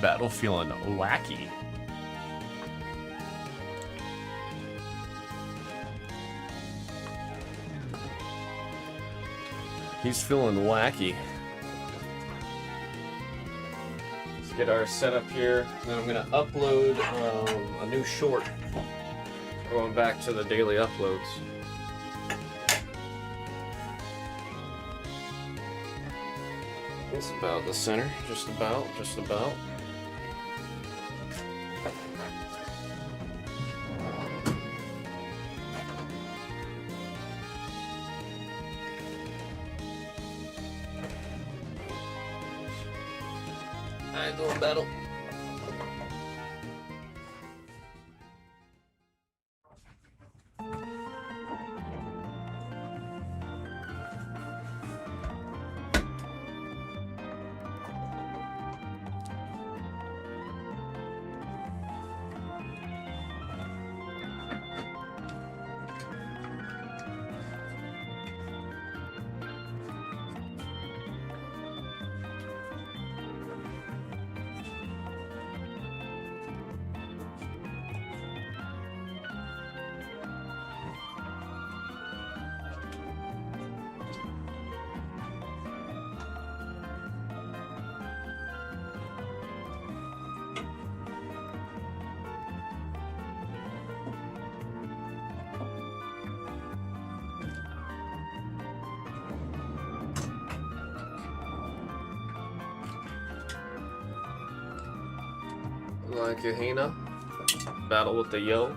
Battle feeling wacky. He's feeling wacky. Let's get our setup here. Then I'm gonna upload a new short. Going back to the daily uploads. It's about the center, just about. Alright, going battle. Like a hyena. Battle with the yo.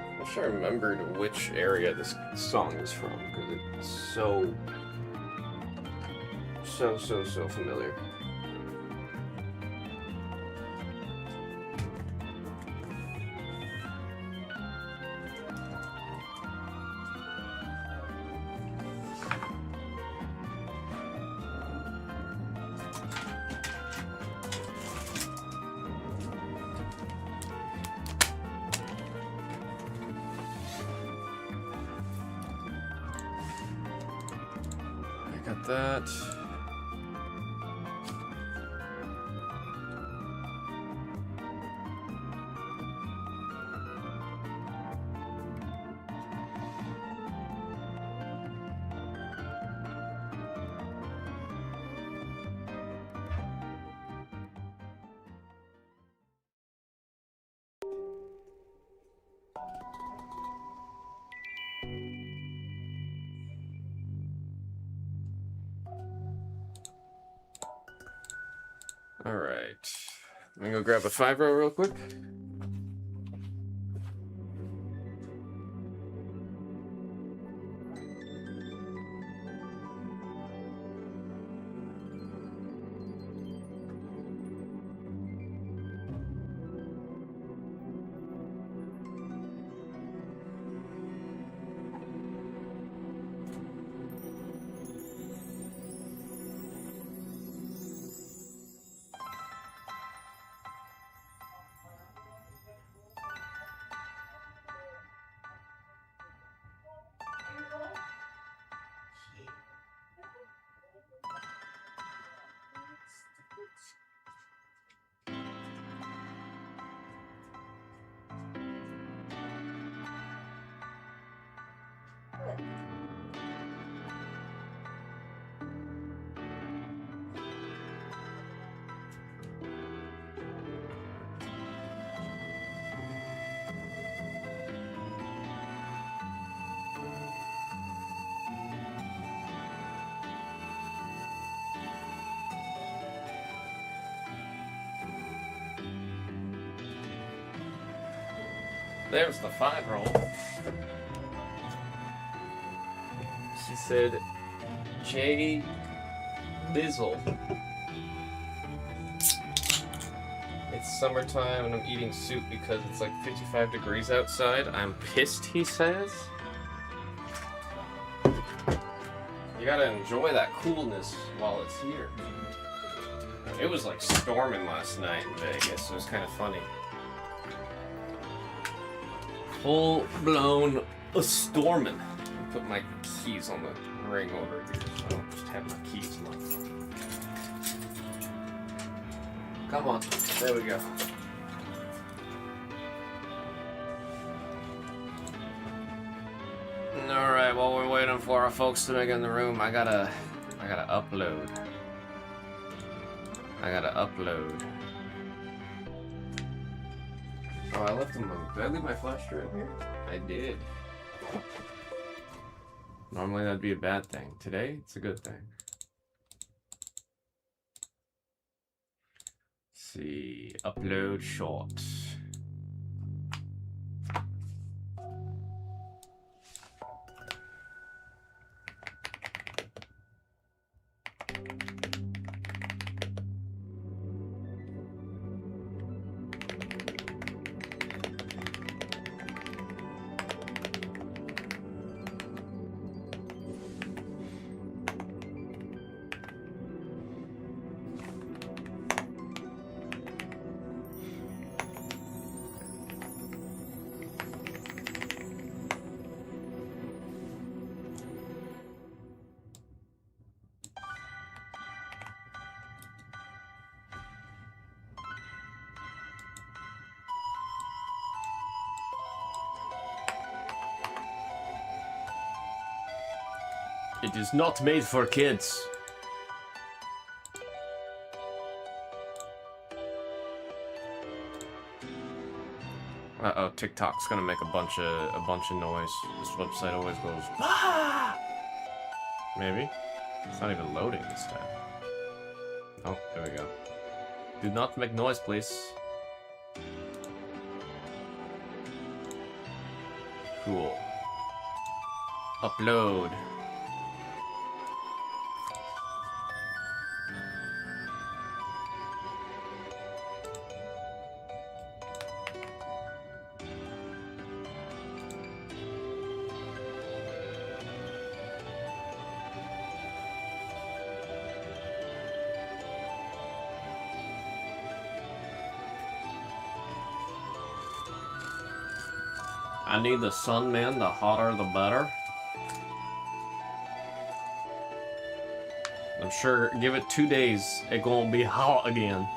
I wish I remembered which area this song is from, because it's so familiar. Got that. All right, I'm gonna go grab a 5-row real quick. There's the 5-roll. She said, J. Bizzle. It's summertime and I'm eating soup because it's like 55 degrees outside. I'm pissed, he says. You gotta enjoy that coolness while it's here. It was like storming last night in Vegas. It was kind of funny. Full blown storming. Put my keys on the ring over here, so I don't just have my keys on my phone. Come on, there we go. Alright, while we're waiting for our folks to make it in the room, I gotta upload. Oh, I left them. Did I leave my flash drive here? I did. Normally that'd be a bad thing. Today, it's a good thing. Let's see. Upload short. It is not made for kids. Uh-oh, TikTok's gonna make a bunch of noise. This website always goes, ah! Maybe? It's not even loading this time. Oh, there we go. Do not make noise, please. Cool. Upload. I need the sun, man. The hotter, the better. I'm sure, give it 2 days, it gonna be hot again.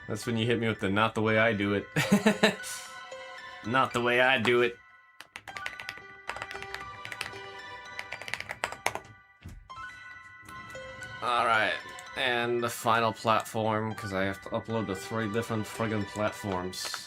That's when you hit me with the not the way I do it. Not the way I do it. Alright, and the final platform, because I have to upload to 3 different friggin' platforms.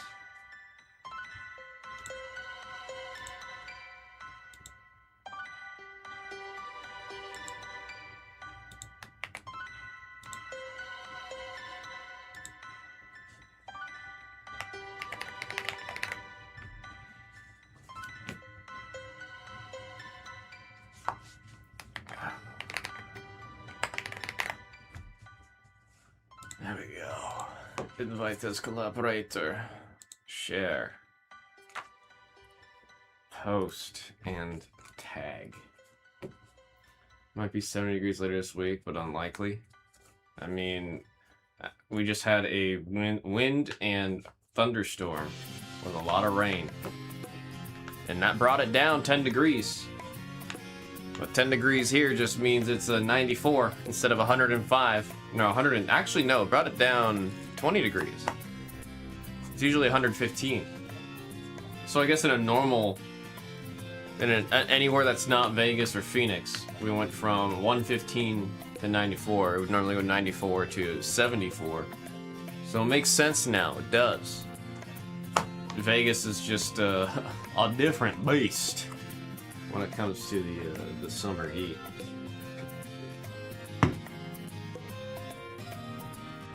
There we go. Invite as collaborator. Share. Post. And tag. Might be 70 degrees later this week, but unlikely. I mean, we just had a wind and thunderstorm with a lot of rain. And that brought it down 10 degrees. But 10 degrees here just means it's a 94 instead of 105. No, 100. Actually, no, it brought it down 20 degrees. It's usually 115. So I guess in a normal, anywhere that's not Vegas or Phoenix, we went from 115 to 94. It would normally go 94 to 74. So it makes sense now. It does. Vegas is just a different beast when it comes to the summer heat.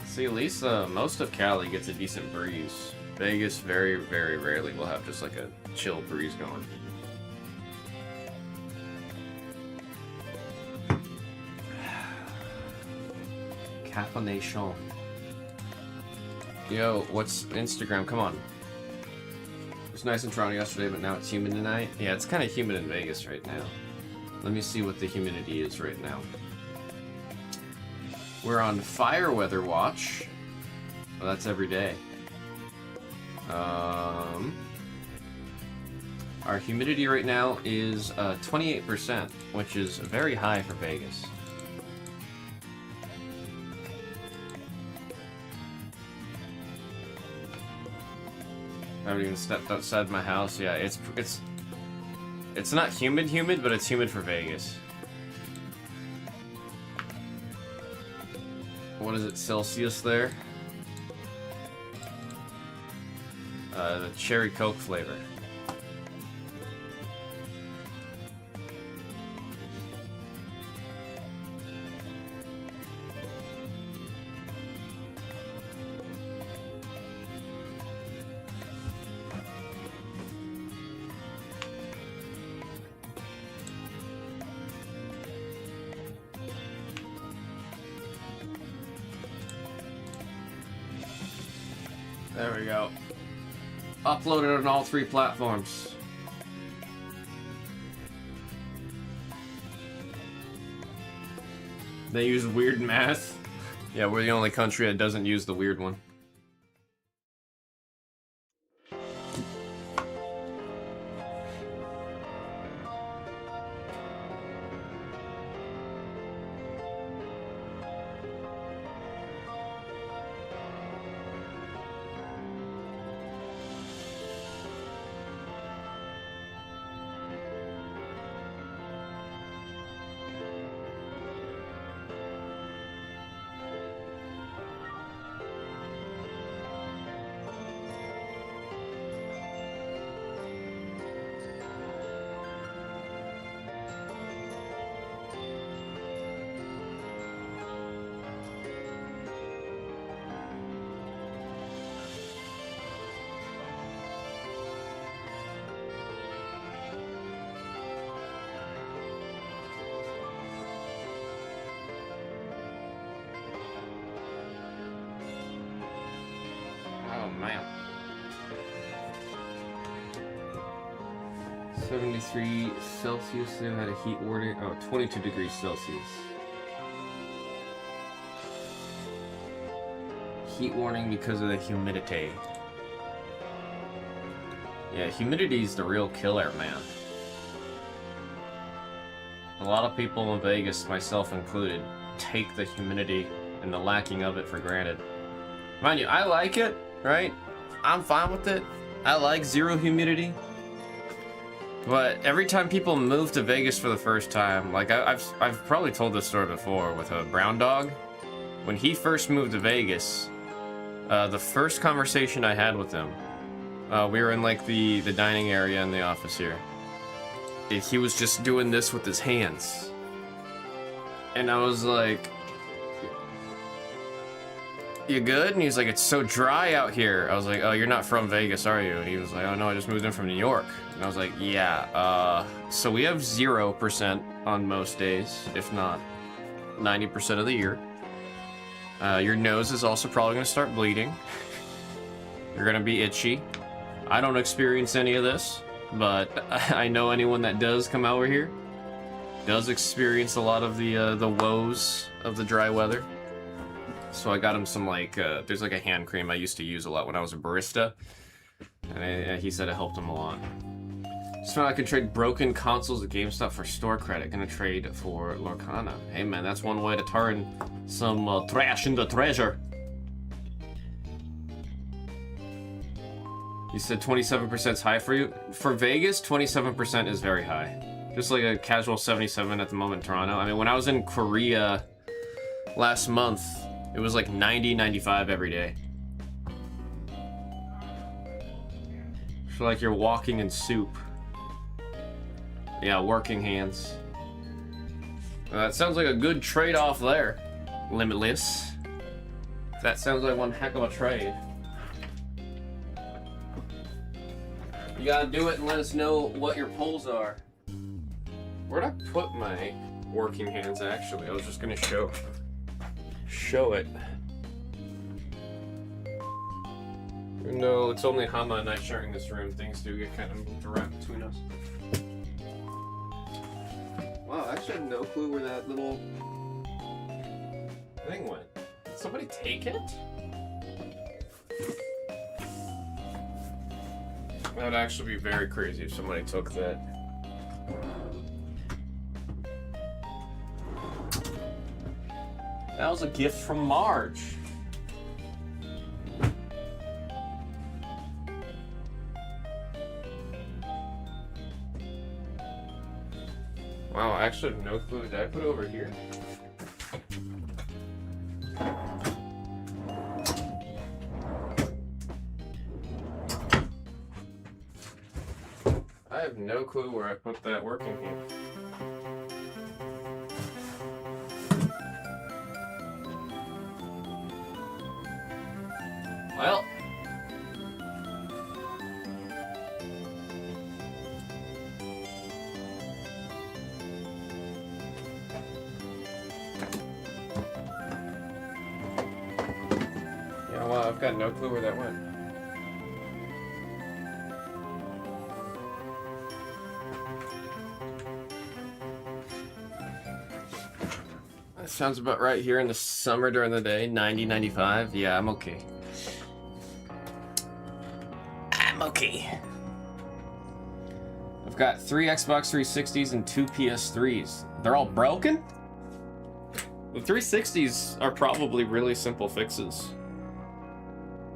See, at least most of Cali gets a decent breeze. Vegas very, very rarely will have just like a chill breeze going. Caponation. Yo, what's Instagram? Come on. It was nice in Toronto yesterday, but now it's humid tonight. Yeah, it's kind of humid in Vegas right now. Let me see what the humidity is right now. We're on fire weather watch. Well, that's every day. Our humidity right now is 28%, which is very high for Vegas. I haven't even stepped outside my house. Yeah, it's not humid, but it's humid for Vegas. What is it, Celsius there? The cherry Coke flavor. There we go. Uploaded on all 3 platforms. They use weird math. Yeah, we're the only country that doesn't use the weird one. Oh man. 73 Celsius, they had a heat warning. Oh, 22 degrees Celsius. Heat warning because of the humidity. Yeah, humidity's the real killer, man. A lot of people in Vegas, myself included, take the humidity and the lacking of it for granted. Mind you, I like it, right? I'm fine with it. I like zero humidity. But every time people move to Vegas for the first time, like I've probably told this story before with a brown dog. When he first moved to Vegas, the first conversation I had with him, we were in like the dining area in the office here. He was just doing this with his hands. And I was like, "You good?" And he's like, "It's so dry out here." I was like, "Oh, you're not from Vegas, are you?" And he was like, "Oh no, I just moved in from New York." And I was like, "Yeah, so we have 0% on most days, if not 90% of the year. Your nose is also probably gonna start bleeding. You're gonna be itchy. I don't experience any of this, but I know anyone that does come over here does experience a lot of the woes of the dry weather." So I got him some like, there's like a hand cream I used to use a lot when I was a barista. And he said it helped him a lot. Just found I could trade broken consoles at GameStop for store credit. Gonna trade for Lorcana. Hey man, that's one way to turn some trash into treasure. You said 27% is high for you? For Vegas, 27% is very high. Just like a casual 77 at the moment in Toronto. I mean, when I was in Korea last month, it was like 90, 95 every day. It's like you're walking in soup. Yeah, working hands. That sounds like a good trade-off there, Limitless. That sounds like one heck of a trade. You gotta do it and let us know what your polls are. Where'd I put my working hands, actually? I was just gonna show it. No, it's only Hama and I sharing this room. Things do get kind of moved around between us. Wow, I actually have no clue where that little thing went. Did somebody take it? That would actually be very crazy if somebody took that. That was a gift from Marge. Wow, I actually have no clue. Did I put it over here? I have no clue where I put that working here. Well. Yeah, well, I've got no clue where that went. That sounds about right here in the summer during the day, 90, 95. Yeah, I'm okay. I'm okay. I've got 3 Xbox 360s and 2 PS3s. They're all broken? The 360s are probably really simple fixes.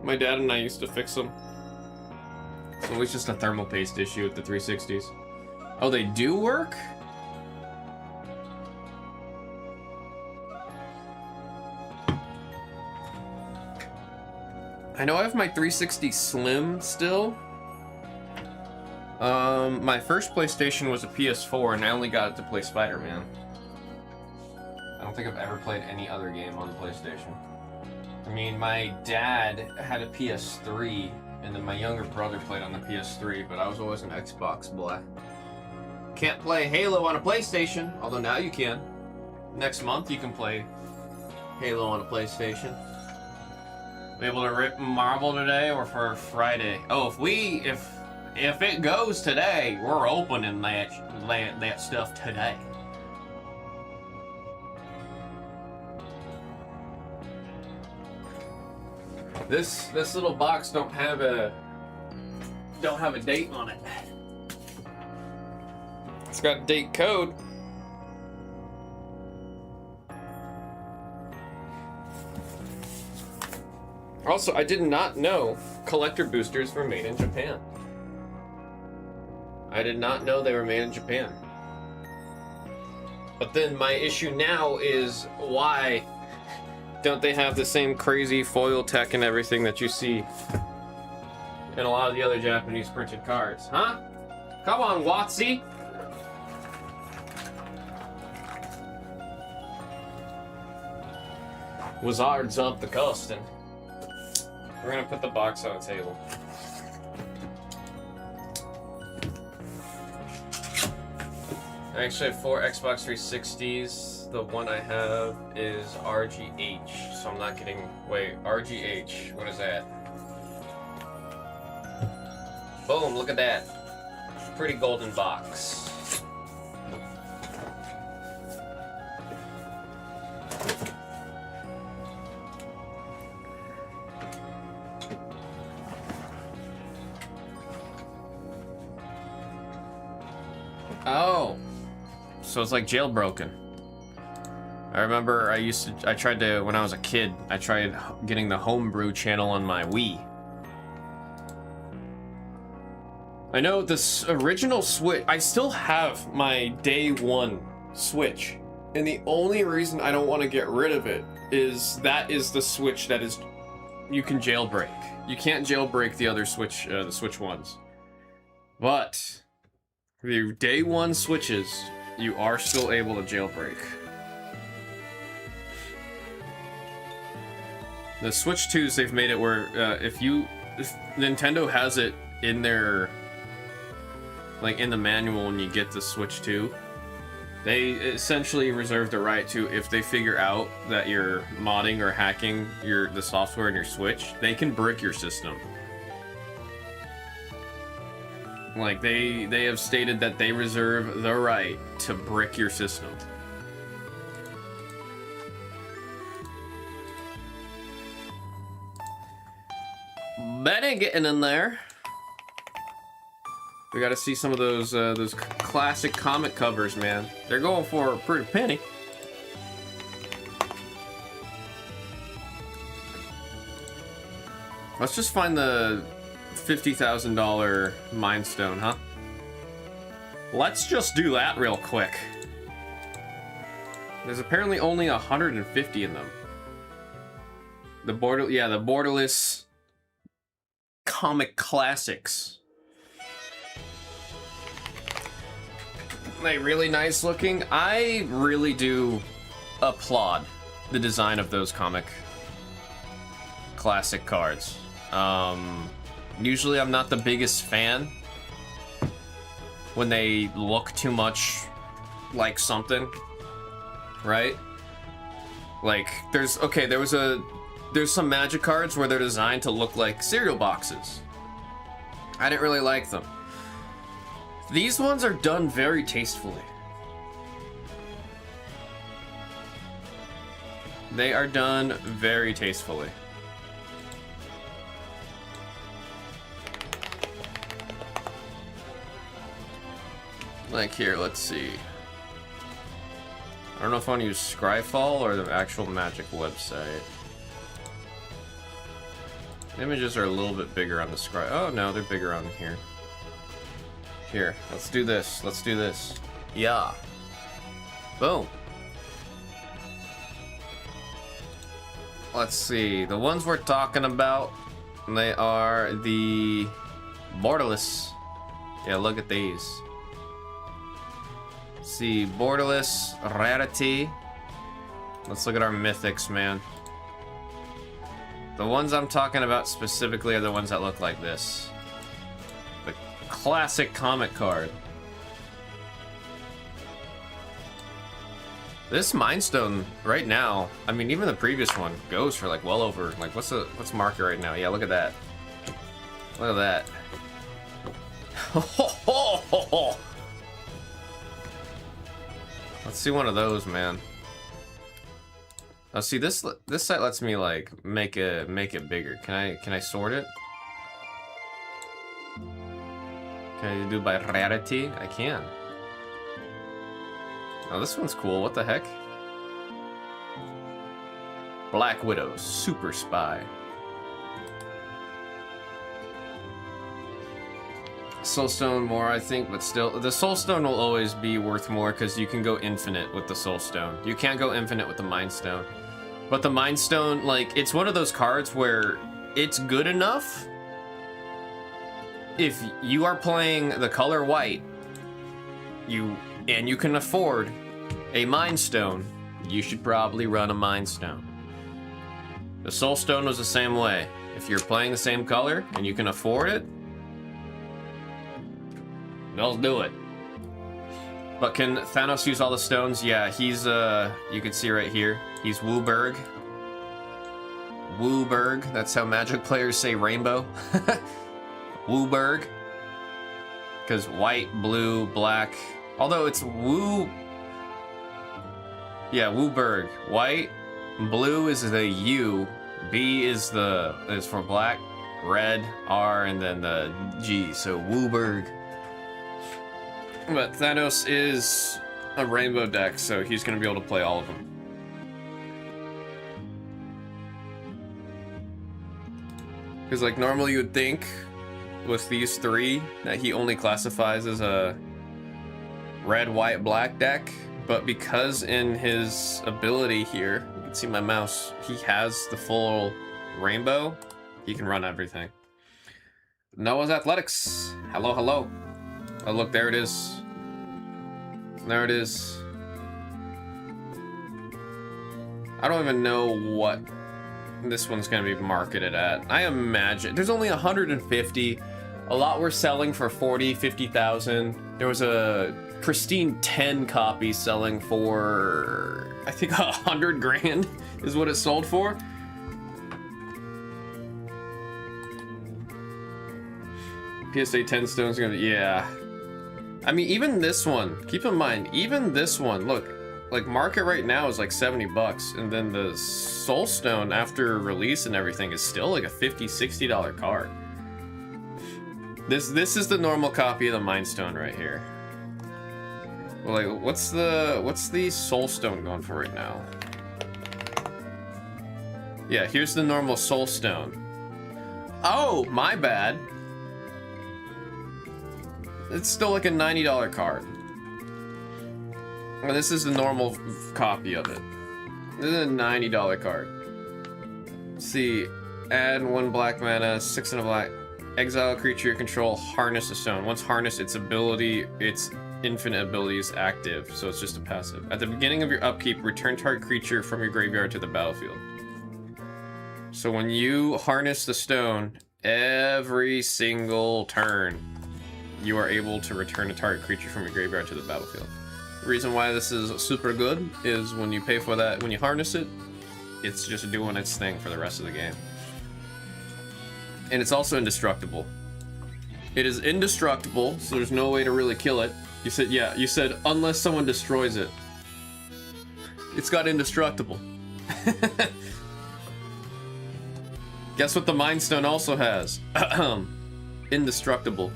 My dad and I used to fix them. It's always just a thermal paste issue with the 360s. Oh, they do work? I know I have my 360 Slim still. My first PlayStation was a PS4 and I only got it to play Spider-Man. I don't think I've ever played any other game on the PlayStation. I mean, my dad had a PS3 and then my younger brother played on the PS3, but I was always an Xbox boy. Can't play Halo on a PlayStation, although now you can. Next month you can play Halo on a PlayStation. Be able to rip Marvel today or for Friday? Oh, if it goes today, we're opening that stuff today. This little box don't have a date on it. It's got date code. Also, I did not know collector boosters were made in Japan. I did not know they were made in Japan. But then my issue now is, why don't they have the same crazy foil tech and everything that you see in a lot of the other Japanese printed cards? Huh? Come on, Watsy! Wizards up the coast, and we're gonna put the box on the table. I actually have 4 Xbox 360s. The one I have is RGH, so I'm not getting... Wait, RGH, what is that? Boom, look at that. Pretty golden box. Oh, so it's like jailbroken. I remember I tried to, when I was a kid, I tried getting the homebrew channel on my Wii. I know this original Switch, I still have my day one Switch. And the only reason I don't want to get rid of it is that is the Switch that is, you can jailbreak. You can't jailbreak the other Switch, the Switch ones. But the day one Switches, you are still able to jailbreak. The Switch 2s, they've made it where if Nintendo has it in their, like in the manual when you get the Switch 2, they essentially reserve the right to, if they figure out that you're modding or hacking the software in your Switch, they can brick your system. Like, they have stated that they reserve the right to brick your system. That ain't getting in there. We gotta see some of those classic comic covers, man. They're going for a pretty penny. Let's just find the $50,000 Mind Stone, huh? Let's just do that real quick. There's apparently only 150 in them. The borderless comic classics. They really nice looking. I really do applaud the design of those comic classic cards. Usually I'm not the biggest fan when they look too much like something, right? Like, there's some Magic cards where they're designed to look like cereal boxes. I didn't really like them. These ones are done very tastefully. They are done very tastefully. Like here, let's see. I don't know if I want to use Scryfall or the actual Magic website. The images are a little bit bigger on the Scry. Oh no, they're bigger on here. Here, let's do this. Let's do this. Yeah. Boom. Let's see. The ones we're talking about, they are the borderless. Yeah, look at these. Let's see, borderless, rarity. Let's look at our mythics, man. The ones I'm talking about specifically are the ones that look like this. The classic comic card. This Mind Stone right now, I mean, even the previous one goes for like well over, like what's market right now? Yeah, look at that. Look at that. Let's see one of those, man. Oh, see this site lets me like make it bigger. Can I sort it? Can I do by rarity? I can. Oh, this one's cool. What the heck? Black Widow, Super Spy. Soulstone more, I think, but still, the Soulstone will always be worth more because you can go infinite with the Soulstone. You can't go infinite with the Mind Stone. But the Mind Stone, like, it's one of those cards where it's good enough. If you are playing the color white, and you can afford a Mind Stone, you should probably run a Mind Stone. The Soulstone was the same way. If you're playing the same color and you can afford it, they'll do it. But can Thanos use all the stones? Yeah, he's, you can see right here, he's Wooburg. Wooburg, that's how Magic players say rainbow. Wooburg. Because white, blue, black, although it's yeah, Wooburg. White, blue is the U, B is for black, red, R, and then the G, so Wooburg. But Thanos is a rainbow deck, so he's going to be able to play all of them. Because, like, normally you would think with these three that he only classifies as a red, white, black deck, but because in his ability here, you can see my mouse, he has the full rainbow, he can run everything. Noah's Athletics. Hello, hello. Oh, look, there it is. There it is. I don't even know what this one's going to be marketed at. I imagine there's only 150. A lot were selling for 40, 50,000. There was a pristine 10 copy selling for, I think, 100 grand is what it sold for. PSA 10 stones are gonna be, yeah. I mean, even this one, keep in mind, even this one, look, like market right now is like 70 bucks, and then the Soul Stone after release and everything is still like a $50, $60 card. This is the normal copy of the Mind Stone right here. Well, like, what's the Soul Stone going for right now? Yeah, here's the normal Soul Stone. Oh, my bad. It's still like a $90 card. And this is the normal copy of it. This is a $90 card. Let's see, add 1 black mana, 6 and a black. Exile a creature you control, harness a stone. Once harnessed, its ability, its infinite ability is active, so it's just a passive. At the beginning of your upkeep, return target creature from your graveyard to the battlefield. So when you harness the stone, every single turn, you are able to return a target creature from your graveyard to the battlefield. The reason why this is super good is when you pay for that, when you harness it, it's just doing its thing for the rest of the game. And it's also indestructible. It is indestructible, so there's no way to really kill it. You said, yeah, you said unless someone destroys it. It's got indestructible. Guess what the Mind Stone also has? Indestructible.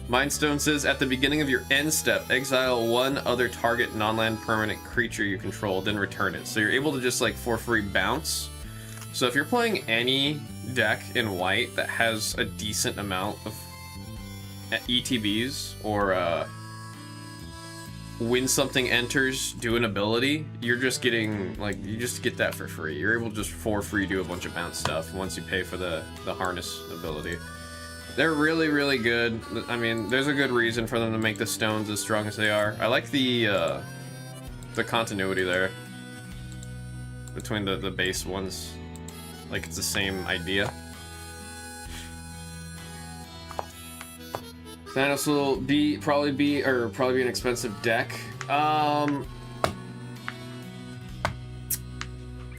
Mind Stone says, at the beginning of your end step, exile 1 other target non-land permanent creature you control, then return it. So you're able to just like for free bounce. So if you're playing any deck in white that has a decent amount of ETBs or when something enters, do an ability, you're just getting, like, you just get that for free. You're able to just for free do a bunch of bounce stuff once you pay for the harness ability. They're really, really good. I mean, there's a good reason for them to make the stones as strong as they are. I like the continuity there between the base ones. Like, it's the same idea. Thanos will probably be an expensive deck.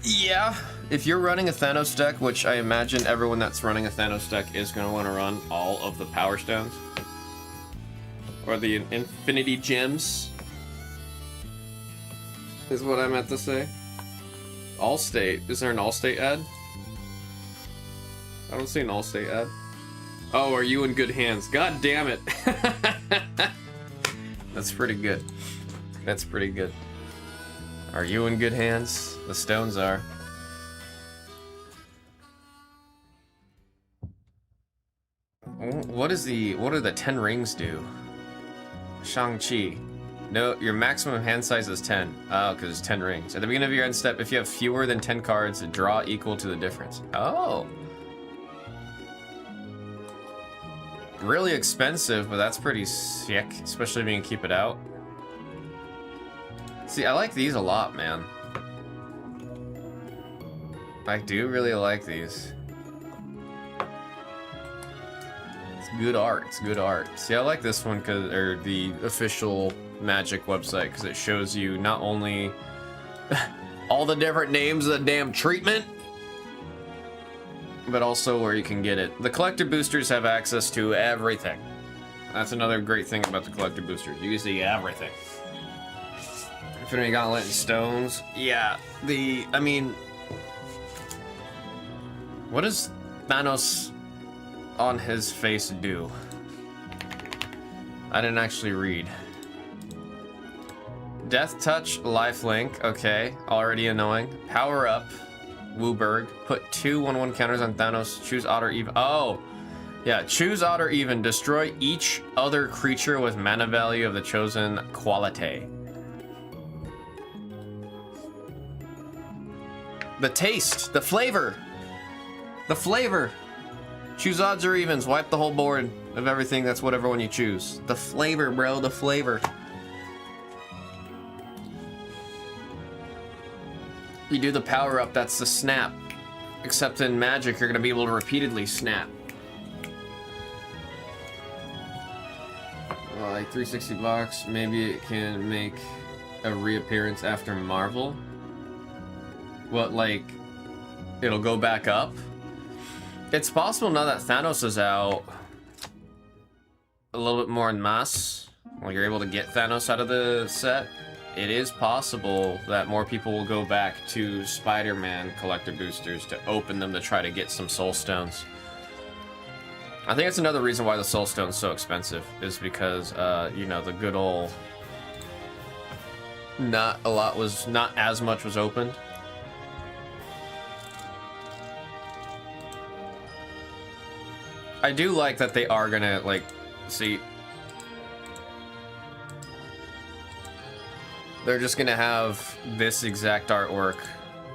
Yeah. If you're running a Thanos deck, which I imagine everyone that's running a Thanos deck is going to want to run all of the Power Stones. Or the Infinity Gems. Is what I meant to say. Allstate. Is there an Allstate ad? I don't see an Allstate ad. Oh, are you in good hands? God damn it. That's pretty good. That's pretty good. Are you in good hands? The stones are. What do the 10 rings do? Shang-Chi. No, your maximum hand size is 10. Oh, because it's 10 rings. At the beginning of your end step, if you have fewer than 10 cards, draw equal to the difference. Oh. Really expensive, but that's pretty sick, especially if you can keep it out. See, I like these a lot, man. I do really like these. It's good art. It's good art. See, I like this one or the official Magic website, because it shows you not only all the different names of the damn treatment, but also where you can get it. The collector boosters have access to everything. That's another great thing about the collector boosters. You can see everything. Infinity Gauntlet and Stones. Yeah, I mean, what does Thanos on his face do? I didn't actually read. Death Touch, Lifelink, okay, already annoying. Power Up, Wooburg, put 2 1/1 counters on Thanos, choose odd or even. Oh, yeah, choose odd or even, destroy each other creature with mana value of the chosen quality. The taste, the flavor. The flavor. Choose odds or evens, wipe the whole board of everything, that's whatever one you choose. The flavor, bro, the flavor. You do the power up, that's the snap. Except in Magic, you're gonna be able to repeatedly snap. Like 360 bucks, maybe it can make a reappearance after Marvel. What, like, it'll go back up? It's possible now that Thanos is out a little bit more en masse, like you're able to get Thanos out of the set, it is possible that more people will go back to Spider-Man collector boosters to open them to try to get some Soul Stones. I think that's another reason why the Soul Stone's so expensive, is because, you know, the good old... not as much was opened. I do like that they are gonna, like, see... they're just gonna have this exact artwork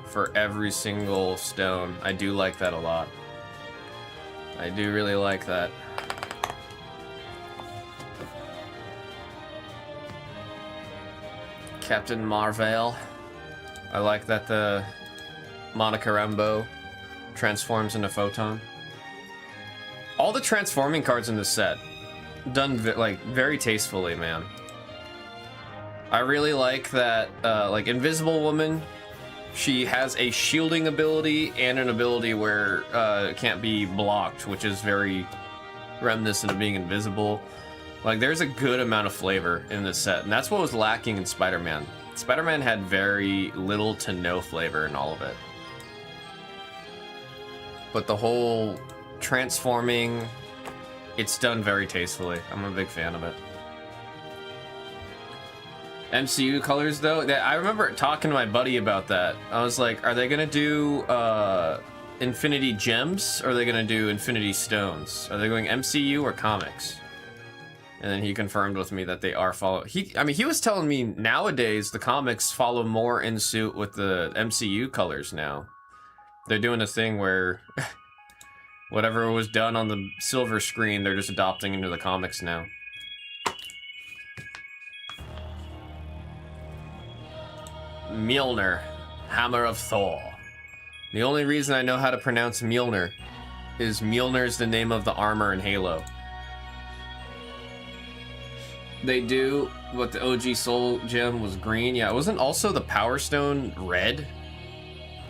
for every single stone. I do like that a lot. I do really like that. Captain Marvel. I like that the Monica Rambeau transforms into Photon. All the transforming cards in this set, done like very tastefully, man. I really like that, like Invisible Woman, she has a shielding ability and an ability where it can't be blocked, which is very reminiscent of being invisible. Like, there's a good amount of flavor in this set, and that's what was lacking in Spider-Man. Spider-Man had very little to no flavor in all of it. But the whole transforming, it's done very tastefully. I'm a big fan of it. MCU colors, though, I remember talking to my buddy about that. I was like, are they gonna do Infinity Gems, or are they gonna do Infinity Stones? Are they going MCU or comics? And then he confirmed with me that they are I mean, he was telling me nowadays the comics follow more in suit with the MCU colors now. They're doing a thing where whatever was done on the silver screen, they're just adopting into the comics now. Mjolnir, Hammer of Thor. The only reason I know how to pronounce Mjolnir is Mjolnir's the name of the armor in Halo. They do, what the OG Soul Gem was green. Yeah, wasn't also the Power Stone red?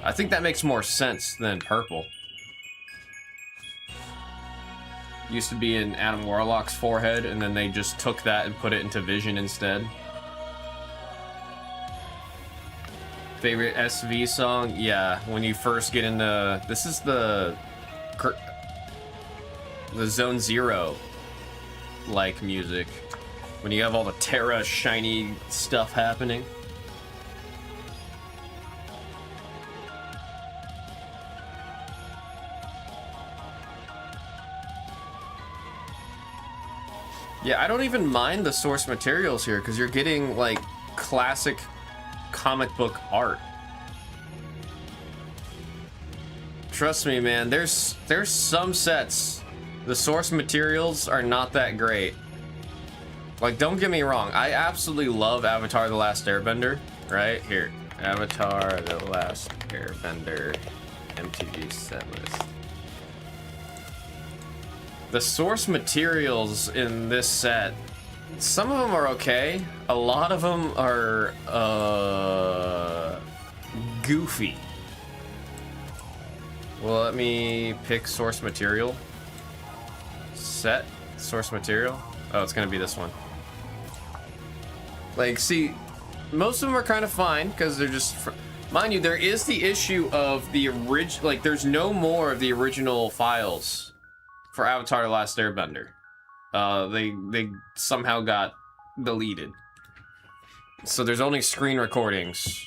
I think that makes more sense than purple. Used to be in Adam Warlock's forehead, and then they just took that and put it into Vision instead. Favorite SV song? Yeah, when you first get into... this is the Zone Zero like music. When you have all the Terra shiny stuff happening. Yeah, I don't even mind the source materials here, because you're getting, like, classic comic book art. Trust me, man, there's some sets, the source materials are not that great. Like, don't get me wrong, I absolutely love Avatar: The Last Airbender, right? Here, Avatar: The Last Airbender MTV set list. The source materials in this set, some of them are okay. A lot of them are goofy. Well, let me pick source material. Set source material. Oh, it's gonna be this one. Like, see, most of them are kind of fine because they're just, mind you, there is the issue of the original. Like, there's no more of the original files for Avatar: The Last Airbender. They somehow got deleted. So there's only screen recordings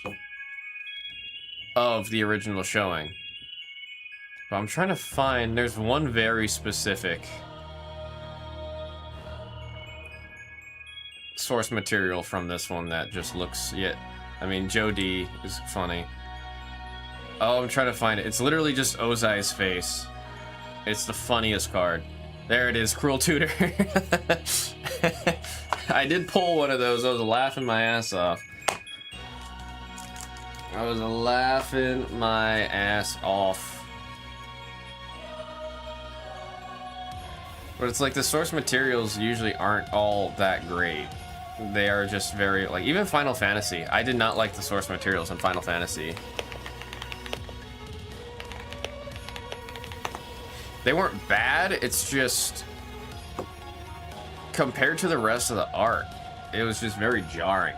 of the original showing. But I'm trying to find, there's one very specific source material from this one that just looks, yeah, I mean, Joe D is funny. Oh, I'm trying to find it. It's literally just Ozai's face. It's the funniest card. There it is, Cruel Tutor. I did pull one of those. I was laughing my ass off. I was laughing my ass off. But it's like the source materials usually aren't all that great. They are just very, like, even Final Fantasy. I did not like the source materials in Final Fantasy. They weren't bad, it's just compared to the rest of the art, it was just very jarring.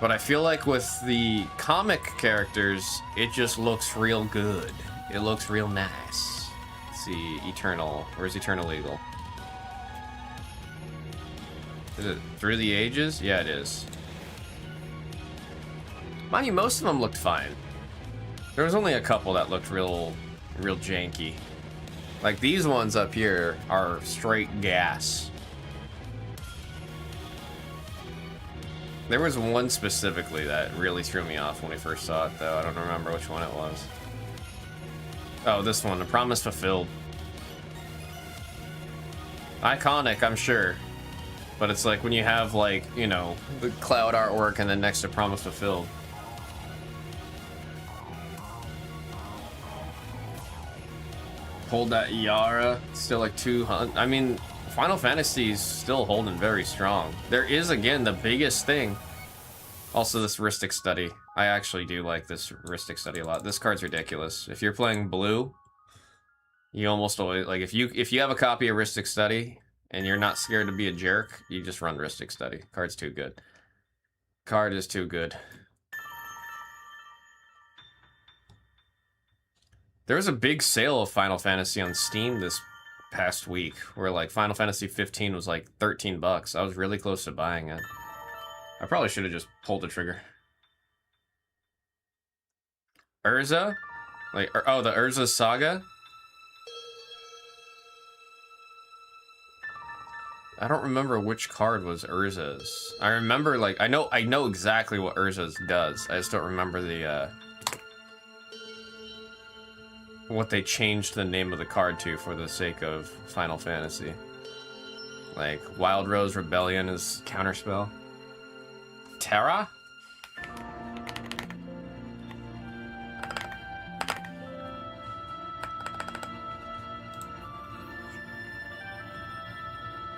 But I feel like with the comic characters, it just looks real good. It looks real nice. Let's see, Eternal. Where's Eternal Eagle? Is it Through the Ages? Yeah, it is. Mind you, most of them looked fine. There was only a couple that looked real janky. Like these ones up here are straight gas. There was one specifically that really threw me off when we first saw it, though. I don't remember which one it was. Oh, this one, The Promise Fulfilled. Iconic, I'm sure. But it's like when you have, like, you know, the cloud artwork and then next to Promise Fulfilled. Hold that Yara, still like 200. I mean, Final Fantasy's still holding very strong. There is, again, the biggest thing. Also, this Rhystic Study. I actually do like this Rhystic Study a lot. This card's ridiculous. If you're playing blue, you almost always, like, if you have a copy of Rhystic Study and you're not scared to be a jerk, you just run Rhystic Study. Card's too good. Card is too good. There was a big sale of Final Fantasy on Steam this past week, where like Final Fantasy 15 was like 13 bucks. I was really close to buying it. I probably should have just pulled the trigger. Urza? Like, oh, the Urza Saga? I don't remember which card was Urza's. I remember, like, I know exactly what Urza's does. I just don't remember the, what they changed the name of the card to for the sake of Final Fantasy. Like, Wild Rose Rebellion is counterspell. Terra?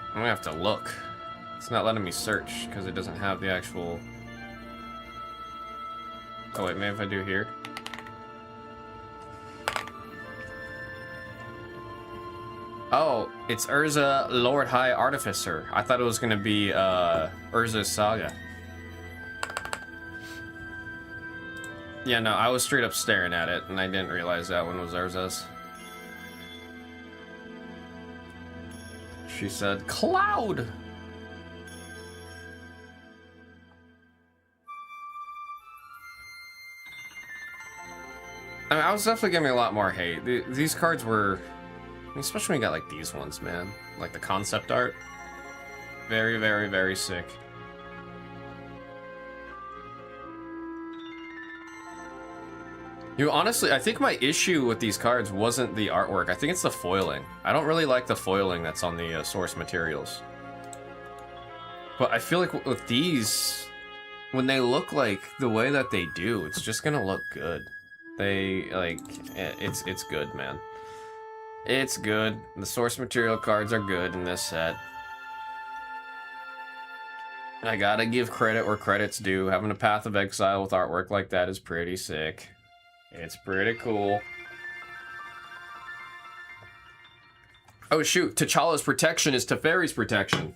I'm gonna have to look. It's not letting me search because it doesn't have the actual... Oh wait, maybe if I do here. Oh, it's Urza Lord High Artificer. I thought it was gonna be Urza's Saga. Yeah, no, I was straight up staring at it and I didn't realize that one was Urza's. She said, Cloud! I mean, I was definitely getting a lot more hate. These cards were... Especially when you got like these ones, man. Like the concept art. Very, very, very sick. You know, honestly, I think my issue with these cards wasn't the artwork. I think it's the foiling. I don't really like the foiling that's on the source materials. But I feel like with these, when they look like the way that they do, it's just gonna look good. They, like, it's good, man. It's good. The source material cards are good in this set. I gotta give credit where credit's due. Having a Path of Exile with artwork like that is pretty sick. It's pretty cool. Oh shoot, T'Challa's protection is Teferi's protection.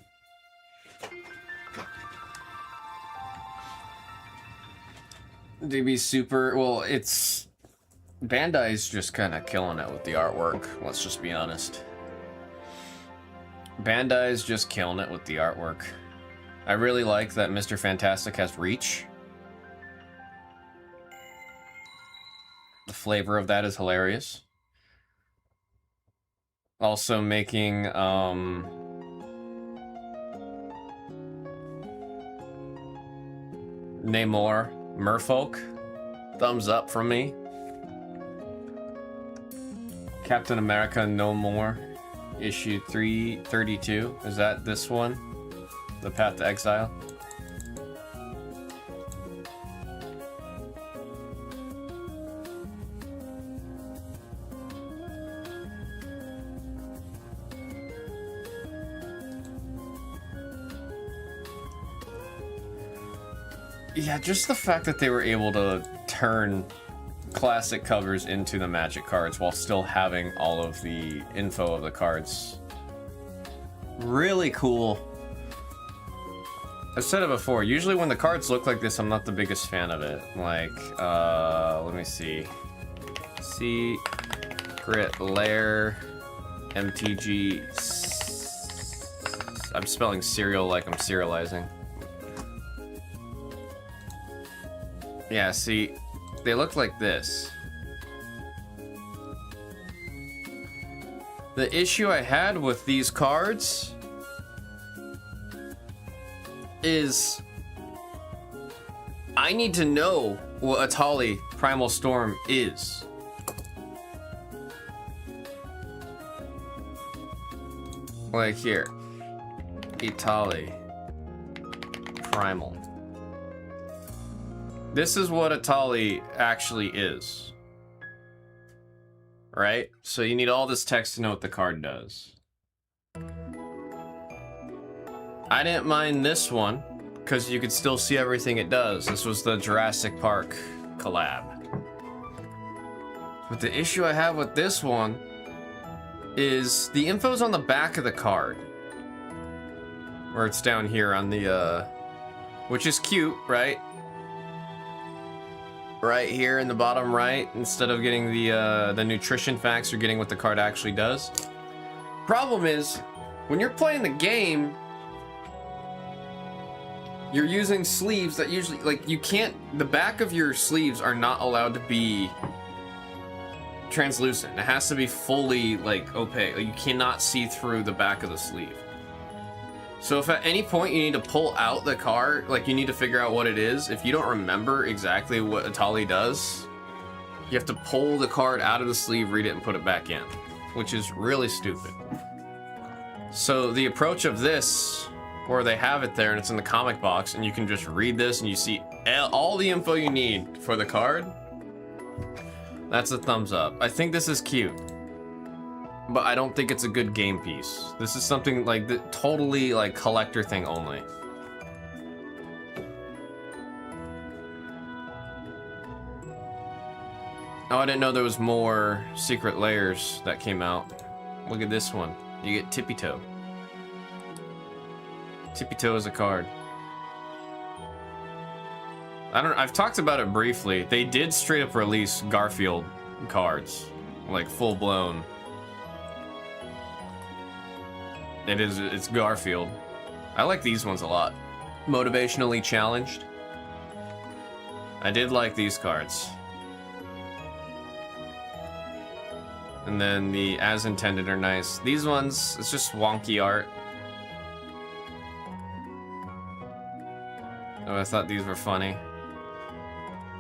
DB Super, well, it's... Bandai's just kind of killing it with the artwork, let's just be honest. Bandai's just killing it with the artwork. I really like that Mr. Fantastic has reach. The flavor of that is hilarious. Also making, Namor, Merfolk. Thumbs up from me. Captain America No More, issue 332. Is that this one? The Path to Exile? Yeah, just the fact that they were able to turn classic covers into the Magic cards while still having all of the info of the cards. Really cool. I've said it before, usually when the cards look like this, I'm not the biggest fan of it. Like, let me see. Secret Lair, MTG. I'm spelling cereal like I'm serializing. Yeah, see, they look like this. The issue I had with these cards is I need to know what Atali Primal Storm is. Like here, Atali Primal. This is what Atali actually is. Right? So you need all this text to know what the card does. I didn't mind this one, because you could still see everything it does. This was the Jurassic Park collab. But the issue I have with this one is the info's on the back of the card. Or it's down here on the, which is cute, right? Right here in the bottom right, instead of getting the nutrition facts, you're getting what the card actually does. Problem is, when you're playing the game, you're using sleeves that usually, like, you can't, the back of your sleeves are not allowed to be translucent. It has to be fully, like, opaque. Like, you cannot see through the back of the sleeve. So if at any point you need to pull out the card, like you need to figure out what it is, if you don't remember exactly what Atali does, you have to pull the card out of the sleeve, read it, and put it back in, which is really stupid. So the approach of this, where they have it there and it's in the comic box, and you can just read this and you see all the info you need for the card, that's a thumbs up. I think this is cute, but I don't think it's a good game piece. This is something like the totally like collector thing only. Oh, I didn't know there was more secret layers that came out. Look at this one. You get Tippy Toe. Tippy Toe is a card. I've talked about it briefly. They did straight up release Garfield cards, like full blown. It's Garfield. I like these ones a lot. Motivationally challenged. I did like these cards. And then the as intended are nice. These ones, it's just wonky art. Oh, I thought these were funny.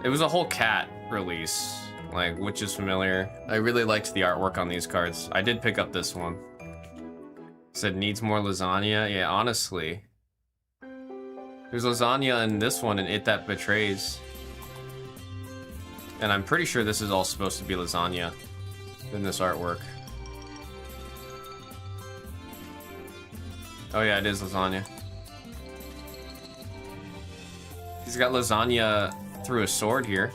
It was a whole cat release, like, which is familiar. I really liked the artwork on these cards. I did pick up this one. Said needs more lasagna. Yeah, honestly. There's lasagna in this one and It That Betrays. And I'm pretty sure this is all supposed to be lasagna in this artwork. Oh yeah, it is lasagna. He's got lasagna through a sword here.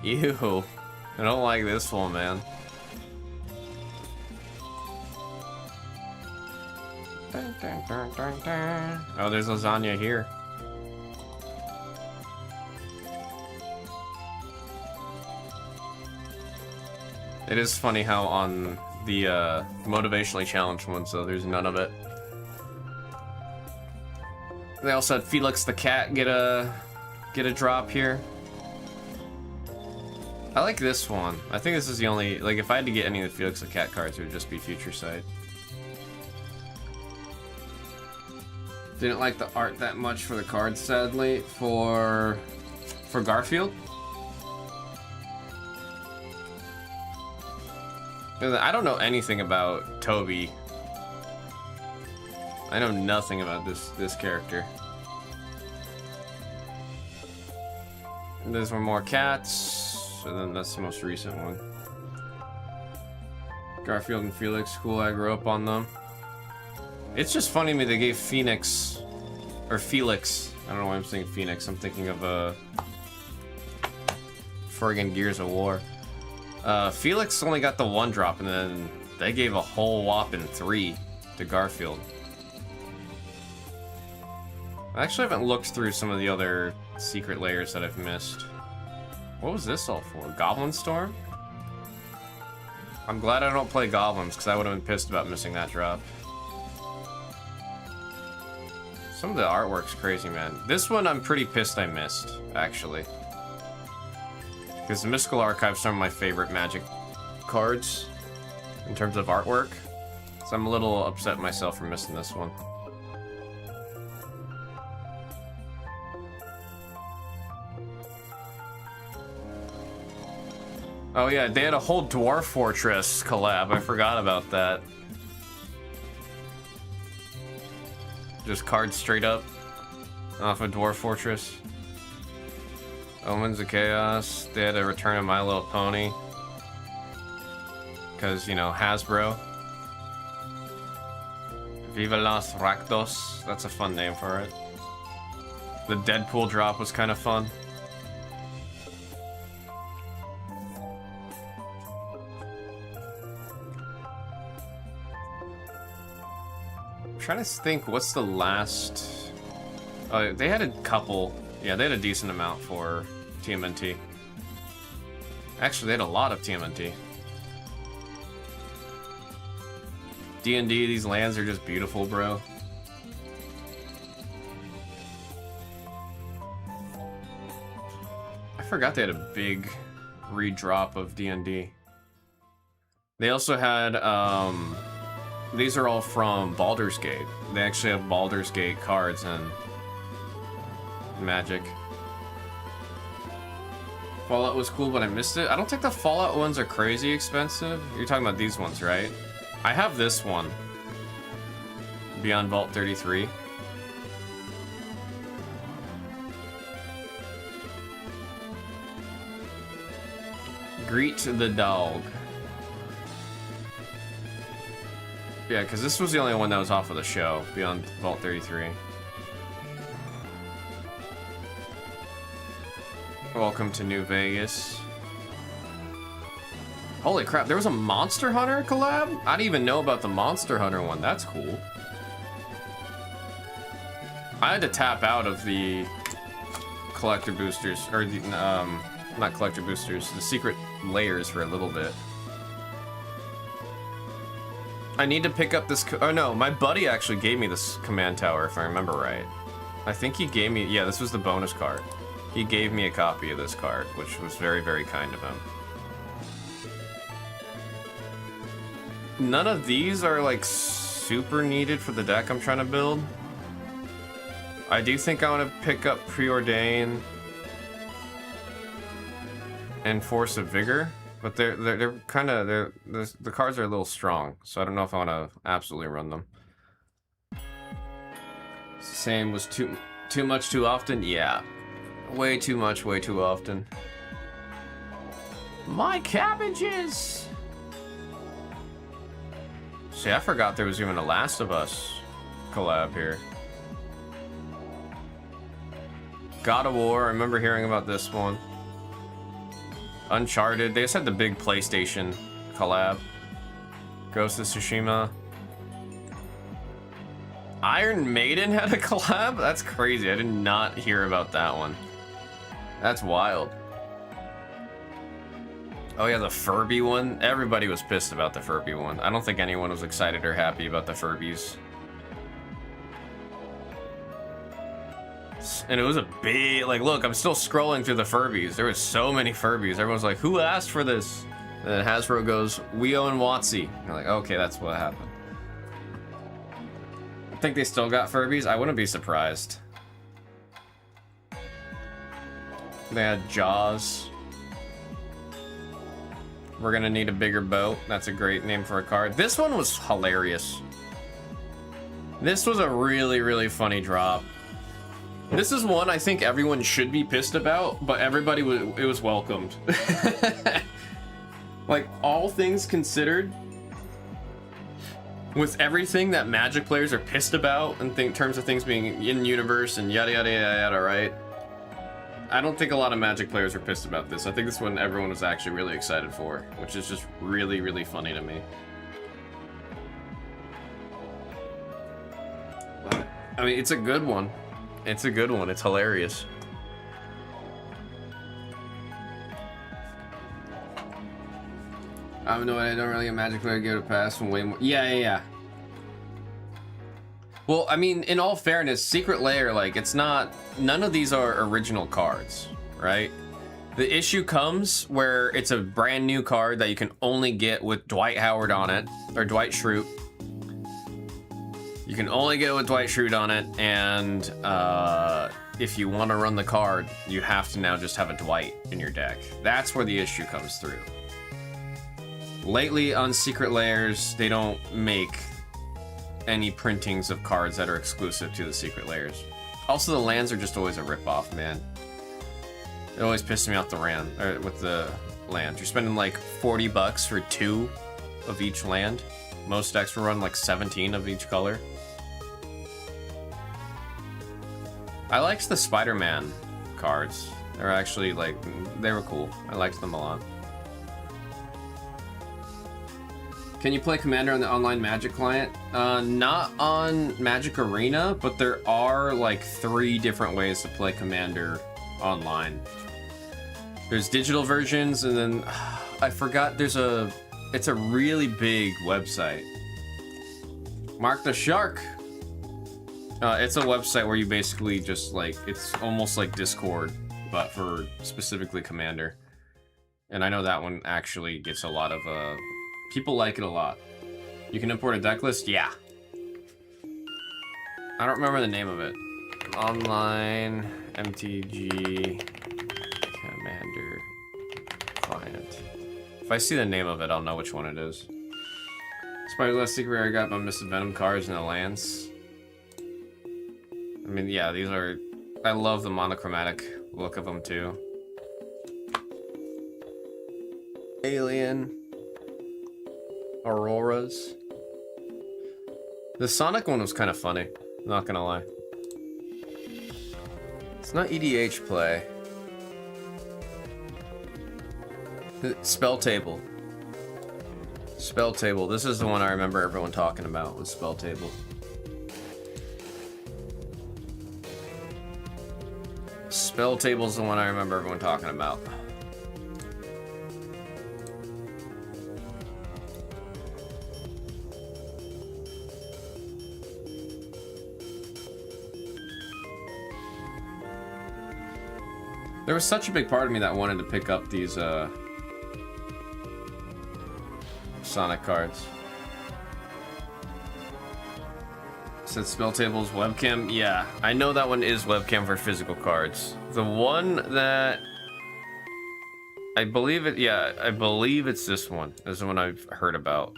Ew. I don't like this one, man. Dun, dun, dun, dun, dun. Oh, there's lasagna here. It is funny how on the motivationally challenged ones, though, there's none of it. They also had Felix the cat get a drop here. I like this one. I think this is the only, like, if I had to get any of the Felix the cat cards, it would just be Future Sight. Didn't like the art that much for the cards, sadly. For Garfield. I don't know anything about Toby. I know nothing about this character. And those were more cats. And then that's the most recent one. Garfield and Felix, cool, I grew up on them. It's just funny to me they gave Phoenix, Or Felix. I don't know why I'm saying Phoenix. I'm thinking of friggin' Gears of War. Felix only got the 1 drop, and then they gave a whole whopping 3 to Garfield. I actually haven't looked through some of the other secret layers that I've missed. What was this all for? Goblin Storm? I'm glad I don't play goblins, because I would have been pissed about missing that drop. Some of the artwork's crazy, man. This one I'm pretty pissed I missed, actually. Because the Mystical Archive's some of my favorite Magic cards in terms of artwork. So I'm a little upset myself for missing this one. Oh yeah, they had a whole Dwarf Fortress collab. I forgot about that. Just cards straight up off of Dwarf Fortress. Omens of Chaos. They had a Return of My Little Pony. Because, you know, Hasbro. Viva los Rakdos. That's a fun name for it. The Deadpool drop was kind of fun. I'm trying to think, what's the last... Oh, they had a couple. Yeah, they had a decent amount for TMNT. Actually, they had a lot of TMNT. D&D, these lands are just beautiful, bro. I forgot they had a big redrop of D&D. They also had, these are all from Baldur's Gate. They actually have Baldur's Gate cards and Magic. Fallout was cool, but I missed it. I don't think the Fallout ones are crazy expensive. You're talking about these ones, right? I have this one. Beyond Vault 33. Greet the Dog. Yeah, because this was the only one that was off of the show, Beyond Vault 33. Welcome to New Vegas. Holy crap, there was a Monster Hunter collab? I didn't even know about the Monster Hunter one. That's cool. I had to tap out of the collector boosters, or the, not collector boosters, the secret layers for a little bit. I need to pick up this, oh no, my buddy actually gave me this command tower, if I remember right. I think he gave me, yeah, this was the bonus card. He gave me a copy of this card, which was very, very kind of him. None of these are, like, super needed for the deck I'm trying to build. I do think I want to pick up Preordain and Force of Vigor. But they're kind of, the cards are a little strong, so I don't know if I want to absolutely run them. Same was too much too often? Yeah. Way too much, way too often. My cabbages! See, I forgot there was even a Last of Us collab here. God of War, I remember hearing about this one. Uncharted, they just had the big PlayStation collab. Ghost of Tsushima. Iron Maiden had a collab? That's crazy, I did not hear about that one. That's wild. Oh yeah, the Furby one? Everybody was pissed about the Furby one. I don't think anyone was excited or happy about the Furbies. And it was a big, like, look, I'm still scrolling through the Furbies. There was so many Furbies. Everyone's like, who asked for this? And then Hasbro goes, Weo and Watsy. You're like, okay, that's what happened. I think they still got Furbies. I wouldn't be surprised. They had Jaws. We're gonna need a bigger boat. That's a great name for a card. This one was hilarious. This was a really, really funny drop. This is one I think everyone should be pissed about, but everybody it was welcomed. Like, all things considered, with everything that Magic players are pissed about in terms of things being in universe and yada yada yada yada, right? I don't think a lot of Magic players are pissed about this. I think this one everyone was actually really excited for, which is just really, really funny to me. I mean, it's a good one. It's a good one. It's hilarious. I don't really get Magic player give it a pass from way more. Yeah. Well, I mean, in all fairness, Secret Lair, like, it's not... None of these are original cards, right? The issue comes where it's a brand new card that you can only get with Dwight Howard on it, or Dwight Schrute. You can only get it with Dwight Schrute on it, and if you want to run the card, you have to now just have a Dwight in your deck. That's where the issue comes through. Lately on Secret Lairs, they don't make any printings of cards that are exclusive to the Secret Lairs. Also, the lands are just always a ripoff, man. It always pisses me off with the lands. You're spending like 40 bucks for 2 of each land. Most decks will run like 17 of each color. I liked the Spider-Man cards. They were actually like, they were cool. I liked them a lot. Can you play Commander on the online Magic client? Not on Magic Arena, but there are like 3 different ways to play Commander online. There's digital versions, and then I forgot it's a really big website. Mark the Shark. It's a website where you basically just like, it's almost like Discord, but for specifically Commander. And I know that one actually gets a lot of people like it a lot. You can import a deck list? Yeah. I don't remember the name of it. Online MTG Commander client. If I see the name of it, I'll know which one it is. Spider-Glass Secret Rare, I got my Mr. Venom cards and the lands. I mean, yeah, these are... I love the monochromatic look of them, too. Alien. Auroras. The Sonic one was kind of funny, not gonna lie. It's not EDH play. Spell Table. Spell Table. This is the one I remember everyone talking about, was Spell Table. Spell Table's the one I remember everyone talking about. There was such a big part of me that wanted to pick up these Sonic cards. Said Spell Table's webcam. Yeah, I know that one is webcam for physical cards. The one that I believe it's this one. This is the one I've heard about.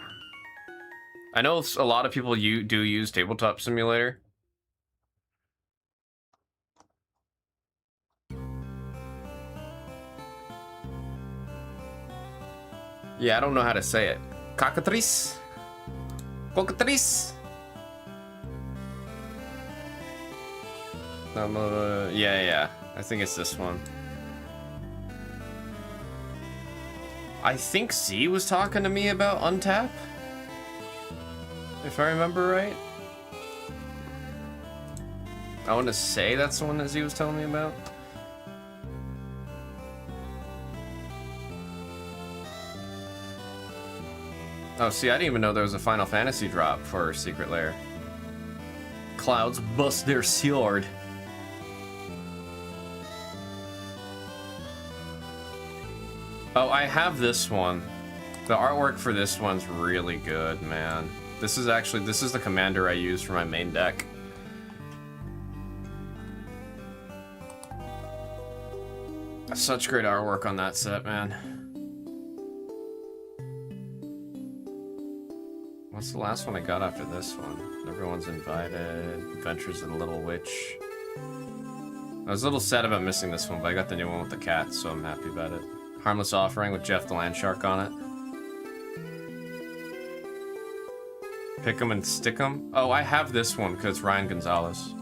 I know a lot of people do use Tabletop Simulator. Yeah, I don't know how to say it. Cockatrice? Cockatrice? Yeah. I think it's this one. I think Z was talking to me about Untap. If I remember right. I want to say that's the one that Z was telling me about. Oh, see, I didn't even know there was a Final Fantasy drop for Secret Lair. Clouds bust their sword. Oh, I have this one. The artwork for this one's really good, man. This is the commander I use for my main deck. Such great artwork on that set, man. What's the last one I got after this one? Everyone's Invited, Adventures of the Little Witch. I was a little sad about missing this one, but I got the new one with the cat, so I'm happy about it. Harmless Offering with Jeff the Land Shark on it. Pick 'em and stick 'em. Oh, I have this one because Ryan Gonzalez.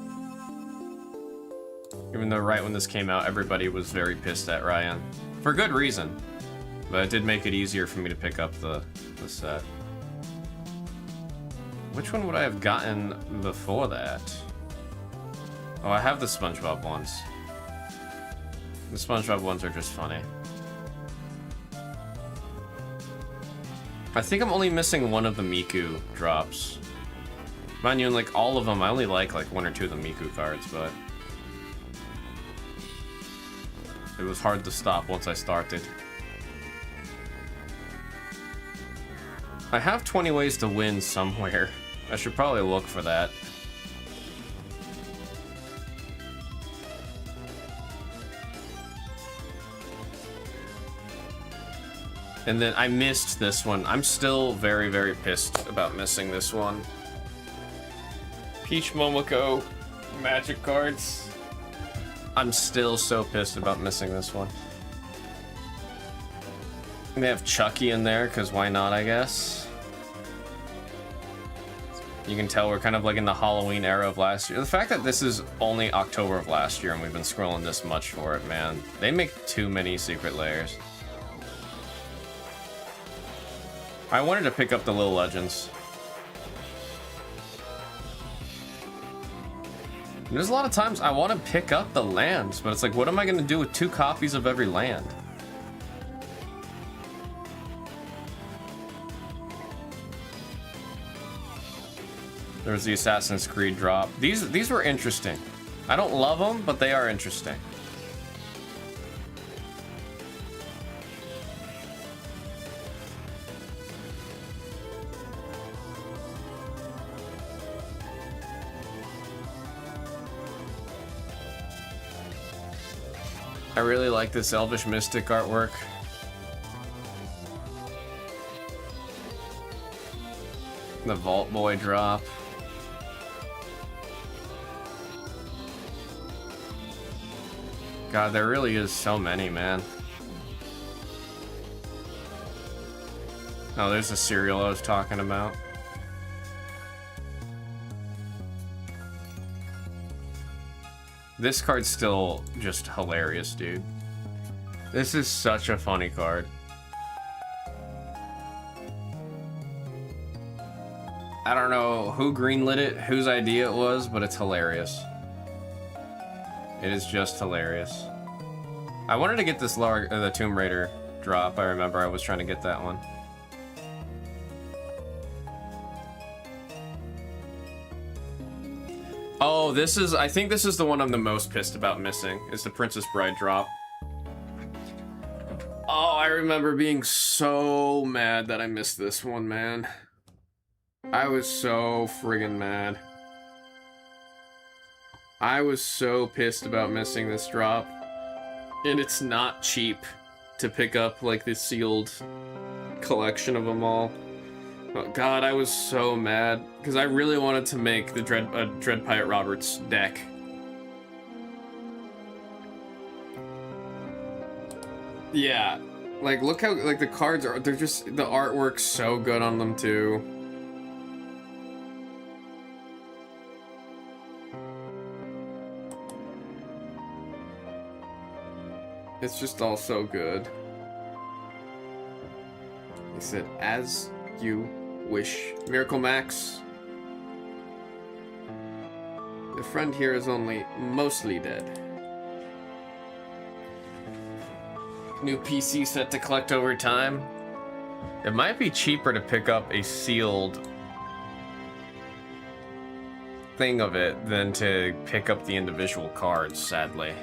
Even though right when this came out, everybody was very pissed at Ryan. For good reason. But it did make it easier for me to pick up the set. Which one would I have gotten before that? Oh, I have the SpongeBob ones. The SpongeBob ones are just funny. I think I'm only missing one of the Miku drops. Mind you, in like all of them, I only like one or two of the Miku cards, but it was hard to stop once I started. I have 20 ways to win somewhere. I should probably look for that. And then I missed this one. I'm still very, very pissed about missing this one. Peach Momoko Magic cards. I'm still so pissed about missing this one. They have Chucky in there, because why not, I guess. You can tell we're kind of like in the Halloween era of last year. The fact that this is only October of last year and we've been scrolling this much for it, man. They make too many secret layers. I wanted to pick up the Little Legends. There's a lot of times I want to pick up the lands, but it's like, what am I going to do with 2 copies of every land? There's the Assassin's Creed drop. These were interesting. I don't love them, but they are interesting. I really like this Elvish Mystic artwork. The Vault Boy drop. God, there really is so many, man. Oh, there's the cereal I was talking about. This card's still just hilarious, dude. This is such a funny card. I don't know who greenlit it, whose idea it was, but it's hilarious. It is just hilarious. I wanted to get this the Tomb Raider drop. I remember I was trying to get that one. Oh, this is, I think this is the one I'm the most pissed about missing, is the Princess Bride drop. Oh, I remember being so mad that I missed this one, man. I was so friggin' mad. I was so pissed about missing this drop. And it's not cheap to pick up, like, the sealed collection of them all. Oh, God, I was so mad. Because I really wanted to make the Dread Pirate Roberts deck. Yeah. Like, look how, like, the cards are, they're just, the artwork's so good on them, too. It's just all so good. He said, as you wish. Miracle Max. The friend here is only mostly dead. New PC set to collect over time. It might be cheaper to pick up a sealed thing of it than to pick up the individual cards, sadly.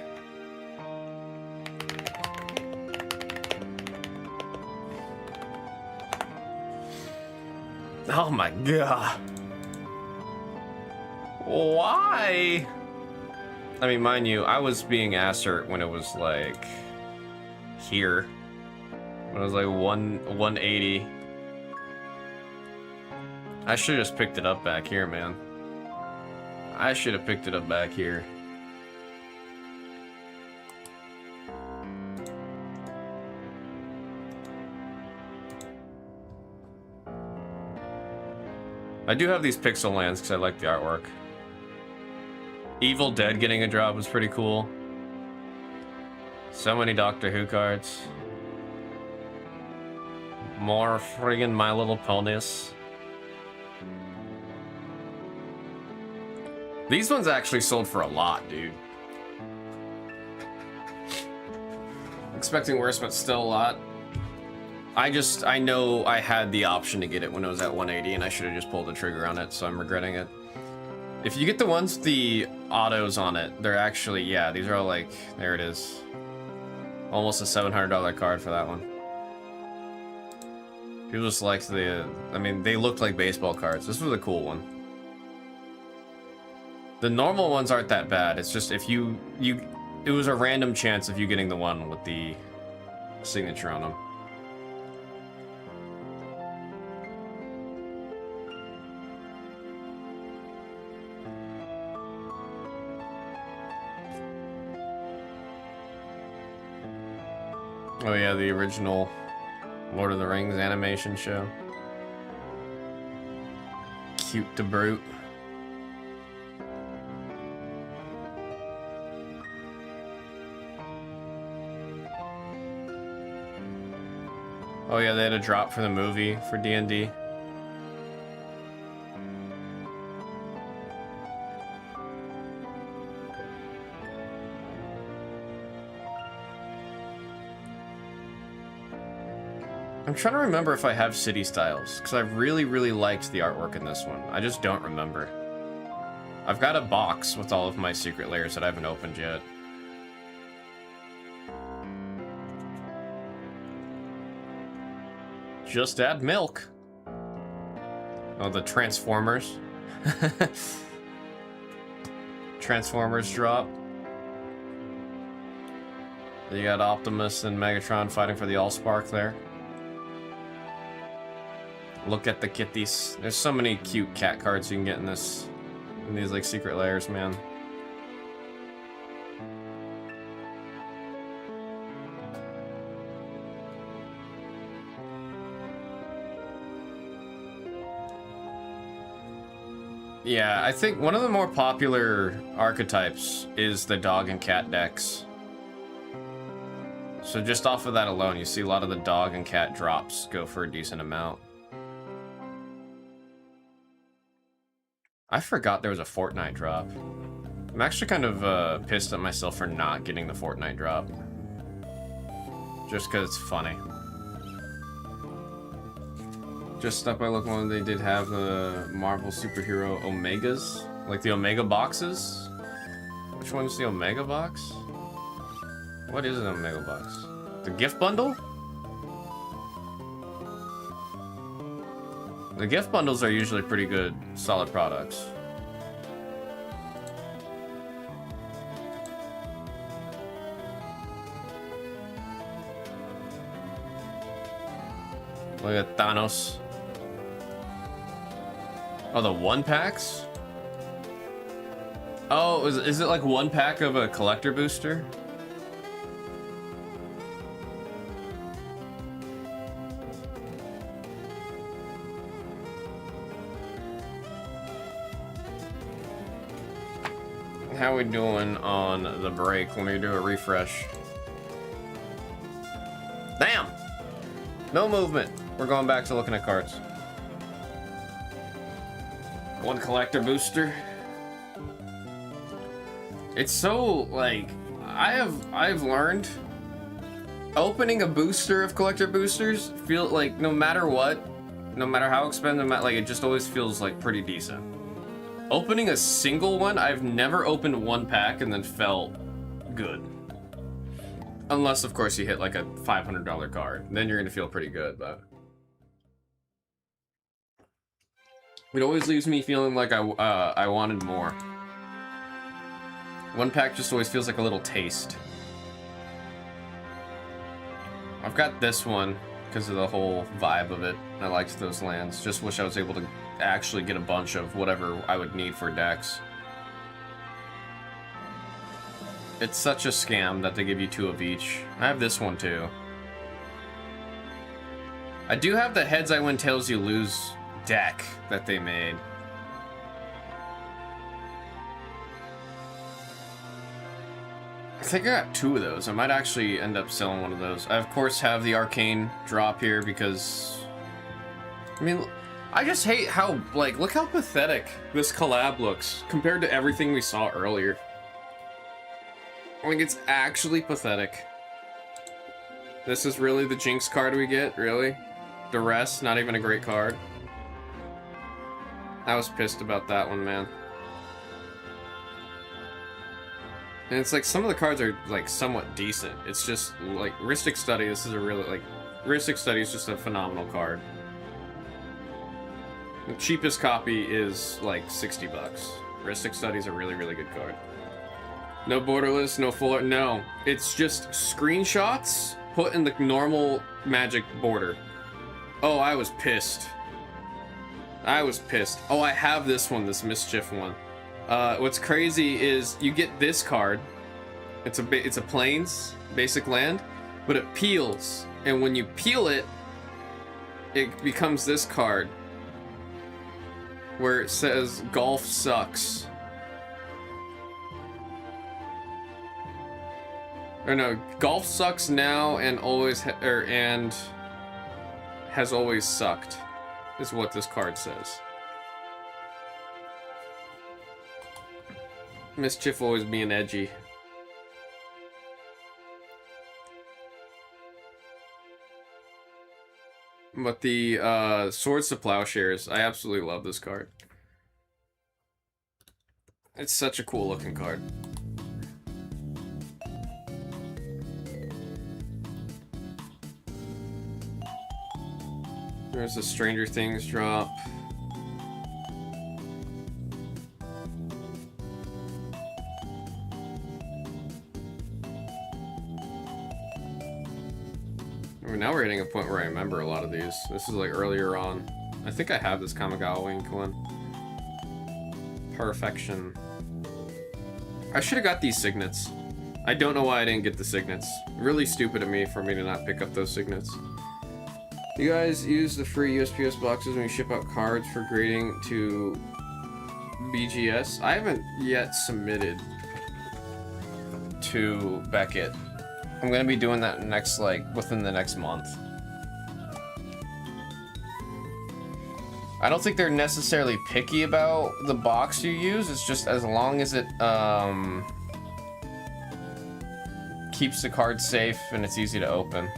Oh my god. Why? I mean, mind you, I was being assert when it was like here. When it was like 180. I should have just picked it up back here, man. I should have picked it up back here. I do have these pixel lands because I like the artwork. Evil Dead getting a drop was pretty cool. So many Doctor Who cards. More friggin' My Little Ponies. These ones actually sold for a lot, dude. Expecting worse, but still a lot. I know I had the option to get it when it was at 180 and I should have just pulled the trigger on it, so I'm regretting it. If you get the ones with the autos on it, they're actually, yeah, these are all like, there it is. Almost a $700 card for that one. People just liked the, I mean, they looked like baseball cards. This was a cool one. The normal ones aren't that bad. It's just if it was a random chance of you getting the one with the signature on them. Oh yeah, the original Lord of the Rings animation show. Cute to brute. Oh yeah, they had a drop for the movie for D&D. I'm trying to remember if I have City Styles, because I really, really liked the artwork in this one. I just don't remember. I've got a box with all of my secret layers that I haven't opened yet. Just add milk. Oh, the Transformers. Transformers drop. You got Optimus and Megatron fighting for the Allspark there. Look at the kitties. There's so many cute cat cards you can get in this, in these like secret layers, man. Yeah, I think one of the more popular archetypes is the dog and cat decks. So just off of that alone, you see a lot of the dog and cat drops go for a decent amount. I forgot there was a Fortnite drop. I'm actually kind of pissed at myself for not getting the Fortnite drop. Just because it's funny. Just up by looking one, they did have the Marvel superhero Omegas. Like the Omega boxes. Which one's the Omega box? What is an Omega box? The gift bundle? The gift bundles are usually pretty good, solid products. Look at Thanos. Oh, the one packs? Oh, is it like one pack of a collector booster? How we doing on the break? Let me do a refresh. Damn! No movement. We're going back to looking at cards. One collector booster. It's so like I've learned opening a booster of collector boosters feel like no matter what, no matter how expensive, like it just always feels like pretty decent. Opening a single one, I've never opened one pack and then felt good. Unless, of course, you hit like a $500 card. Then you're gonna feel pretty good, but... It always leaves me feeling like I wanted more. One pack just always feels like a little taste. I've got this one because of the whole vibe of it. I liked those lands. Just wish I was able to actually get a bunch of whatever I would need for decks. It's such a scam that they give you 2 of each. I have this one too. I do have the heads I win, tails you lose deck that they made. I think I got 2 of those. I might actually end up selling one of those. I, of course, have the Arcane drop here because... I mean, I just hate how, like, look how pathetic this collab looks compared to everything we saw earlier. Like, it's actually pathetic. This is really the Jinx card we get? Really? Duress, not even a great card. I was pissed about that one, man. And it's like, some of the cards are, like, somewhat decent. It's just, like, Rhystic Study, this is a really, like... Rhystic Study is just a phenomenal card. The cheapest copy is, like, 60 bucks. Rhystic Study is a really, really good card. No borderless, no full art, no. It's just screenshots put in the normal Magic border. Oh, I was pissed. I was pissed. Oh, I have this one, this Mischief one. What's crazy is you get this card. It's a Plains basic land, but it peels, and when you peel it, it becomes this card where it says "Golf sucks." Or no, golf sucks now and always and has always sucked, is what this card says. Mischief always being edgy. But the Swords to Plowshares, I absolutely love this card. It's such a cool looking card. There's a Stranger Things drop. Now we're hitting a point where I remember a lot of these. This is like earlier on. I think I have this Kamigawa Wink one. Perfection. I should have got these signets. I don't know why I didn't get the signets. Really stupid of me for me to not pick up those signets. You guys use the free USPS boxes when you ship out cards for grading to BGS? I haven't yet submitted to Beckett. I'm gonna be doing that next, like, within the next month. I don't think they're necessarily picky about the box you use. It's just as long as it keeps the card safe and it's easy to open.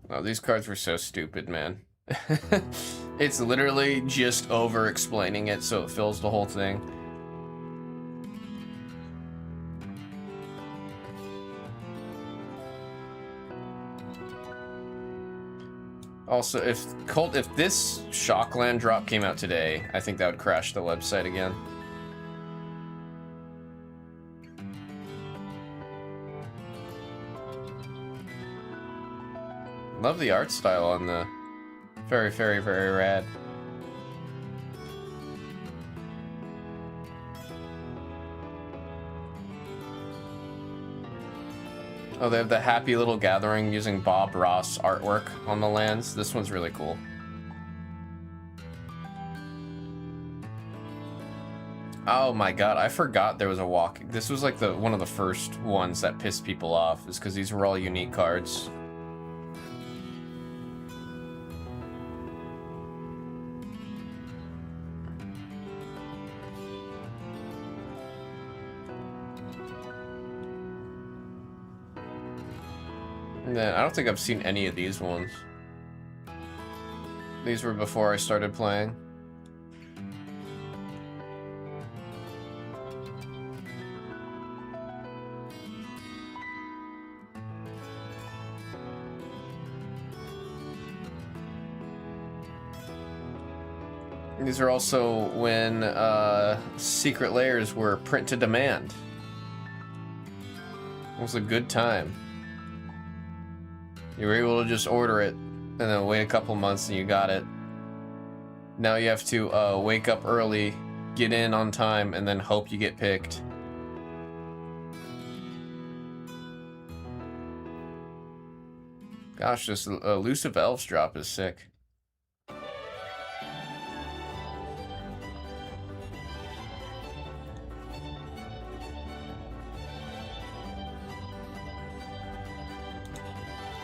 Oh, these cards were so stupid, man. It's literally just over-explaining it so it fills the whole thing. Also, if this Shockland drop came out today, I think that would crash the website again. Love the art style on the very, very, very rad. Oh, they have the Happy Little Gathering using Bob Ross artwork on the lands. This one's really cool. Oh my god, I forgot there was a walk. This was like one of the first ones that pissed people off, is because these were all unique cards. And then I don't think I've seen any of these ones. These were before I started playing. These are also when Secret Layers were print to demand. It was a good time. You were able to just order it and then wait a couple months and you got it. Now you have to wake up early get in on time and then hope you get picked. Gosh, this elusive elves drop is sick.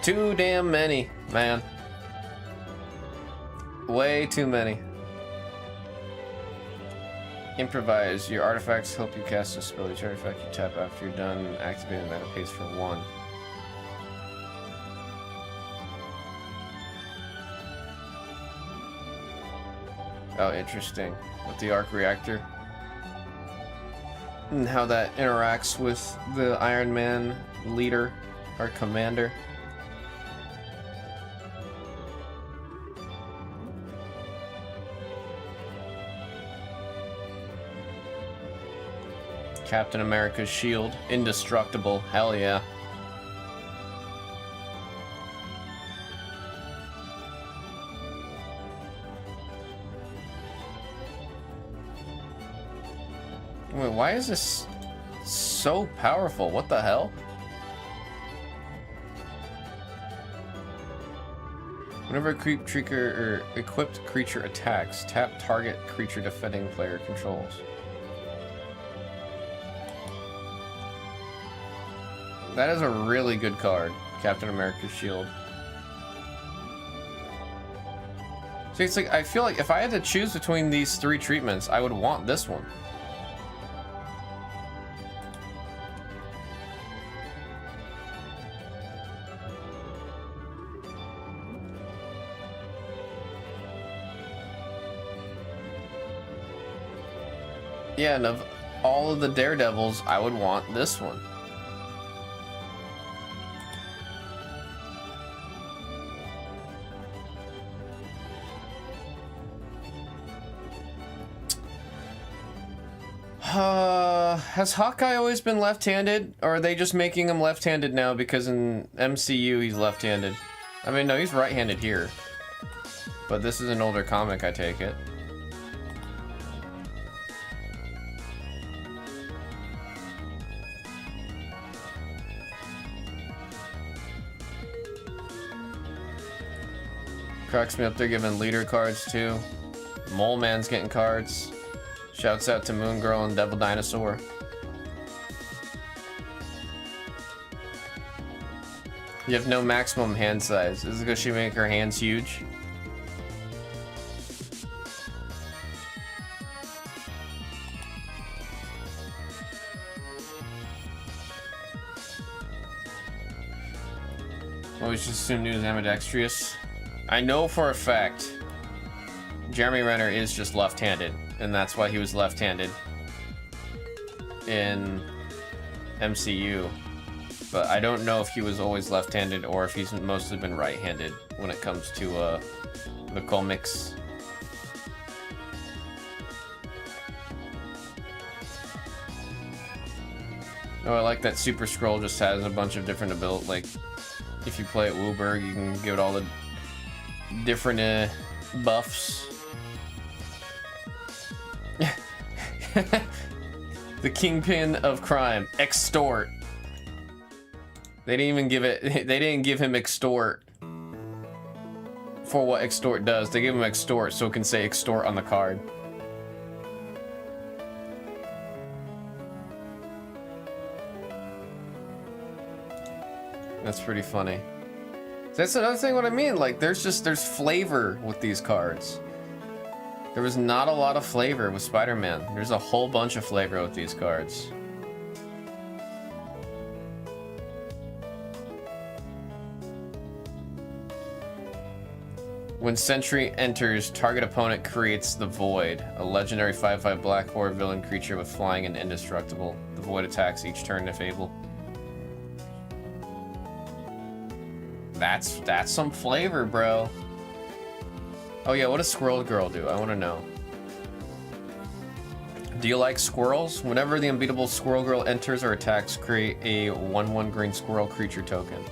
Too damn many, man. Way too many. Improvise. Your artifacts help you cast a spell. Each artifact you tap after you're done activating that pays for 1. Oh, interesting. With the arc reactor. And how that interacts with the Iron Man leader, or commander. Captain America's shield. Indestructible. Hell yeah. Wait, why is this so powerful? What the hell? Whenever a equipped creature attacks, tap target creature defending player controls. That is a really good card, Captain America's shield. See, it's like, I feel like if I had to choose between these 3 treatments, I would want this one. Yeah, and of all of the Daredevils, I would want this one. Has Hawkeye always been left-handed, or are they just making him left-handed now because in MCU he's left-handed? I mean, no, he's right-handed here. But this is an older comic, I take it. Cracks me up, they're giving leader cards too. Mole Man's getting cards. Shouts out to Moon Girl and Devil Dinosaur. You have no maximum hand size. Is it because she make her hands huge? Always just assumed he was ambidextrous. I know for a fact Jeremy Renner is just left-handed, and that's why he was left-handed in MCU. But I don't know if he was always left-handed or if he's mostly been right-handed when it comes to the comics. Oh, I like that Super Scroll just has a bunch of different abilities. Like, if you play at Wooburg, you can give it all the different buffs. The Kingpin of Crime, Extort. They didn't even give it. They didn't give him Extort for what Extort does. They give him Extort so it can say Extort on the card. That's pretty funny. That's another thing. What I mean, like, there's flavor with these cards. There was not a lot of flavor with Spider-Man. There's a whole bunch of flavor with these cards. When Sentry enters, target opponent creates the Void, a legendary 5/5 black horror villain creature with flying and indestructible. The Void attacks each turn if able. That's some flavor, bro. Oh yeah, what does Squirrel Girl do? I want to know. Do you like squirrels? Whenever the unbeatable Squirrel Girl enters or attacks, create a 1/1 green squirrel creature token.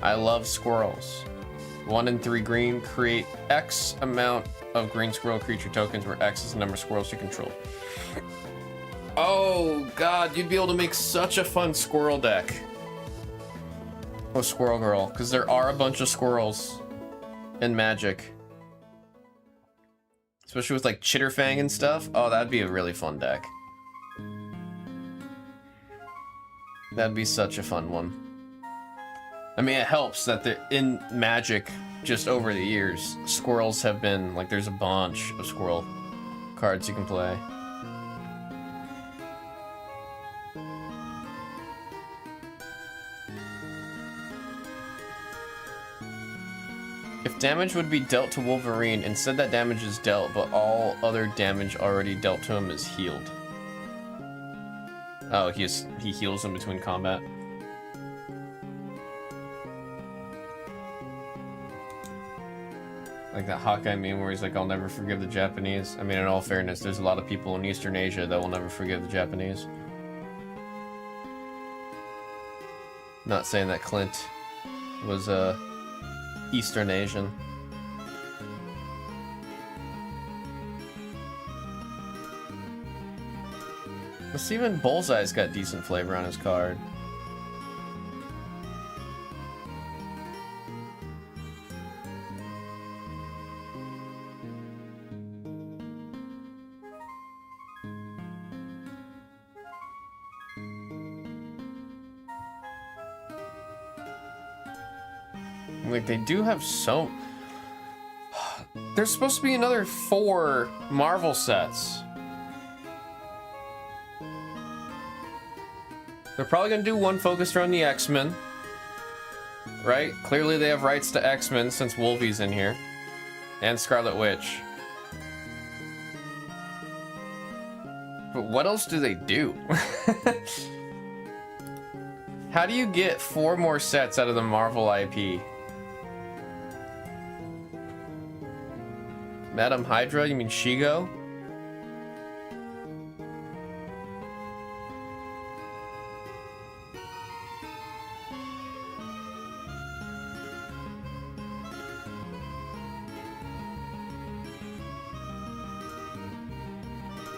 I love squirrels. 1 and 3 green, create X amount of green squirrel creature tokens where X is the number of squirrels you control. Oh god, you'd be able to make such a fun squirrel deck. Oh, Squirrel Girl, because there are a bunch of squirrels in Magic. Especially with like Chitterfang and stuff. Oh, that'd be a really fun deck. That'd be such a fun one. I mean, it helps that they're in Magic just over the years. Squirrels have been, like, there's a bunch of squirrel cards you can play. If damage would be dealt to Wolverine, instead that damage is dealt, but all other damage already dealt to him is healed. Oh, he heals in between combat. Like that Hawkeye meme where he's like, I'll never forgive the Japanese. I mean, in all fairness, there's a lot of people in Eastern Asia that will never forgive the Japanese. Not saying that Clint was, Eastern Asian. Let's even Bullseye's got decent flavor on his card. Like, they do have so... There's supposed to be another 4 Marvel sets. They're probably gonna do one focused around the X-Men. Right? Clearly they have rights to X-Men since Wolvie's in here. And Scarlet Witch. But what else do they do? How do you get 4 more sets out of the Marvel IP? Madam Hydra? You mean Shigo?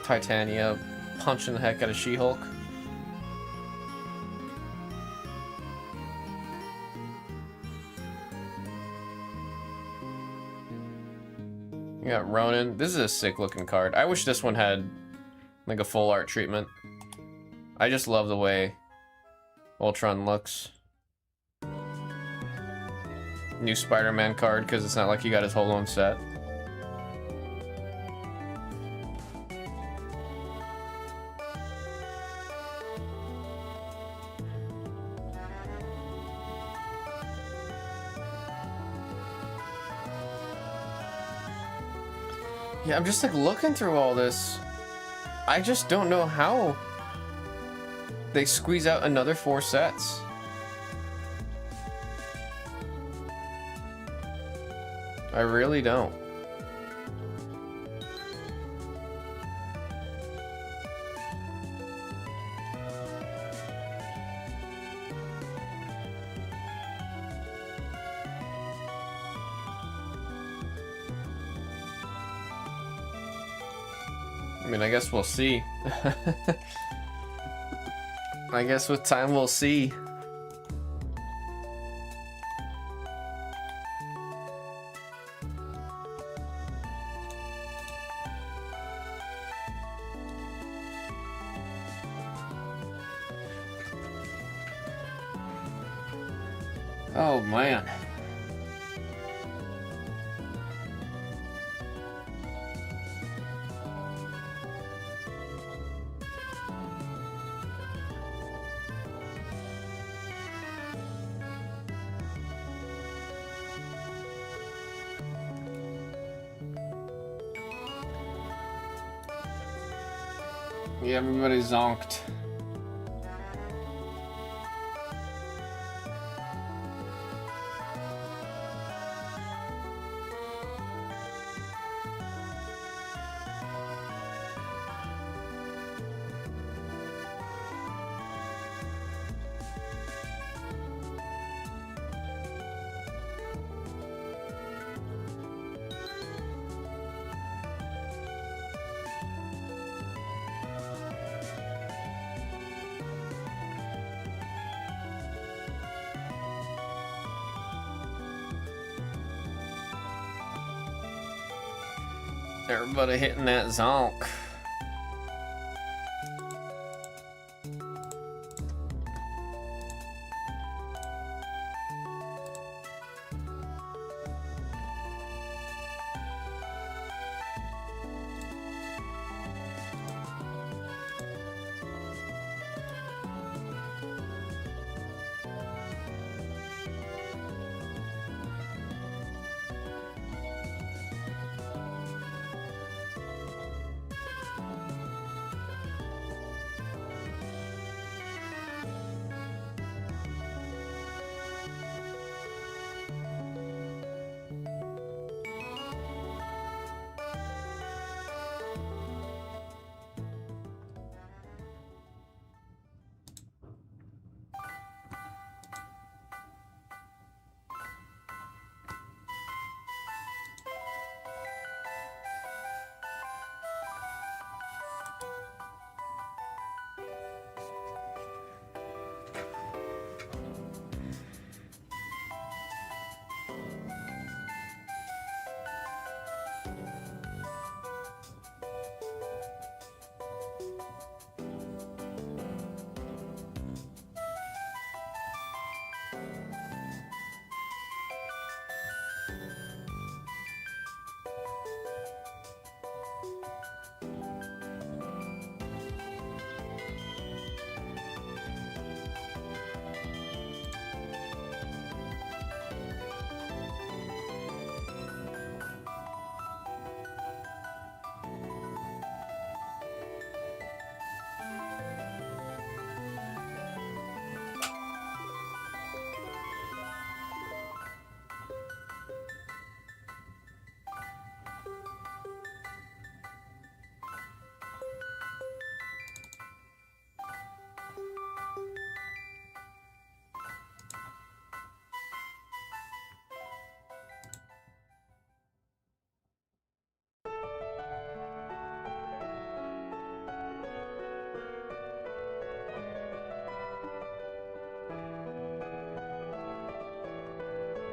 Titania punching the heck out of She-Hulk. You got Ronin. This is a sick looking card. I wish this one had like a full art treatment. I just love the way Ultron looks. New Spider-Man card because it's not like he got his whole own set. Yeah, I'm just like looking through all this. I just don't know how they squeeze out another 4 sets. I really don't. I mean, I guess we'll see. I guess with time we'll see. Oh, man. Yeah, everybody's zonked. Everybody hitting that zonk.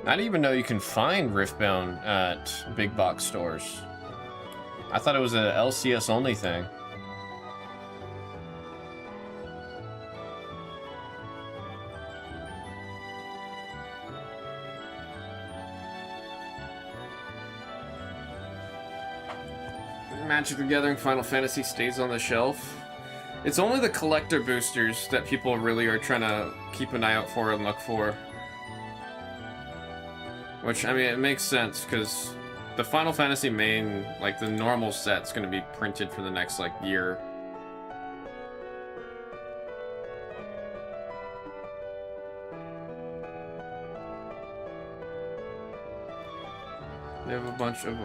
I didn't even know you can find Riftbound at big box stores. I thought it was a LCS only thing. Magic the Gathering Final Fantasy stays on the shelf. It's only the collector boosters that people really are trying to keep an eye out for and look for. Which, I mean, it makes sense, because the Final Fantasy main, like, the normal set's gonna be printed for the next, like, year. They have a bunch of...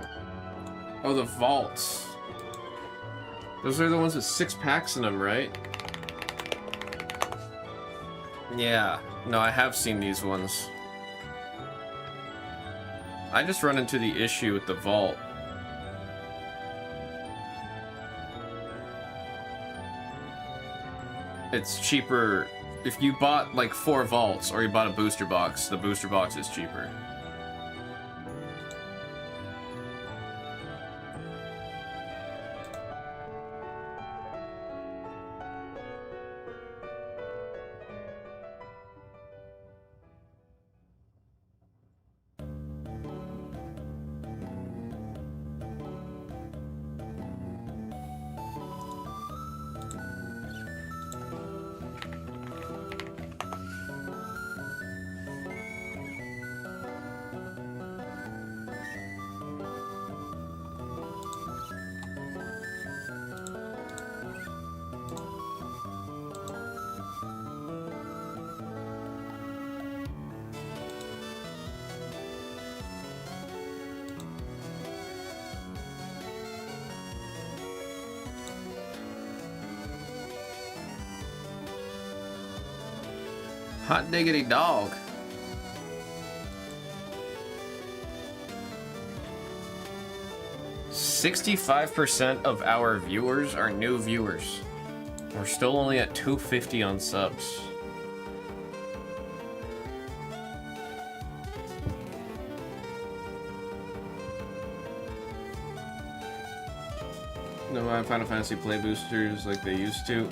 Oh, the vaults. Those are the ones with 6 packs in them, right? Yeah. No, I have seen these ones. I just run into the issue with the vault. It's cheaper if you bought like 4 vaults or you bought a booster box. The booster box is cheaper. Hot diggity dog. "65% of our viewers are new viewers. We're still only at 250 on subs." Final Fantasy play boosters like they used to.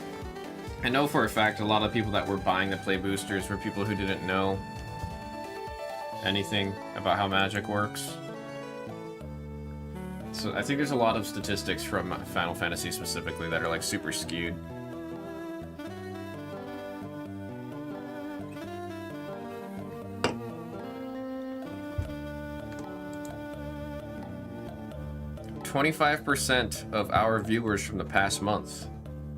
I know for a fact a lot of people that were buying the play boosters were people who didn't know anything about how Magic works. So I think there's a lot of statistics from Final Fantasy specifically that are like super skewed. "25% of our viewers from the past month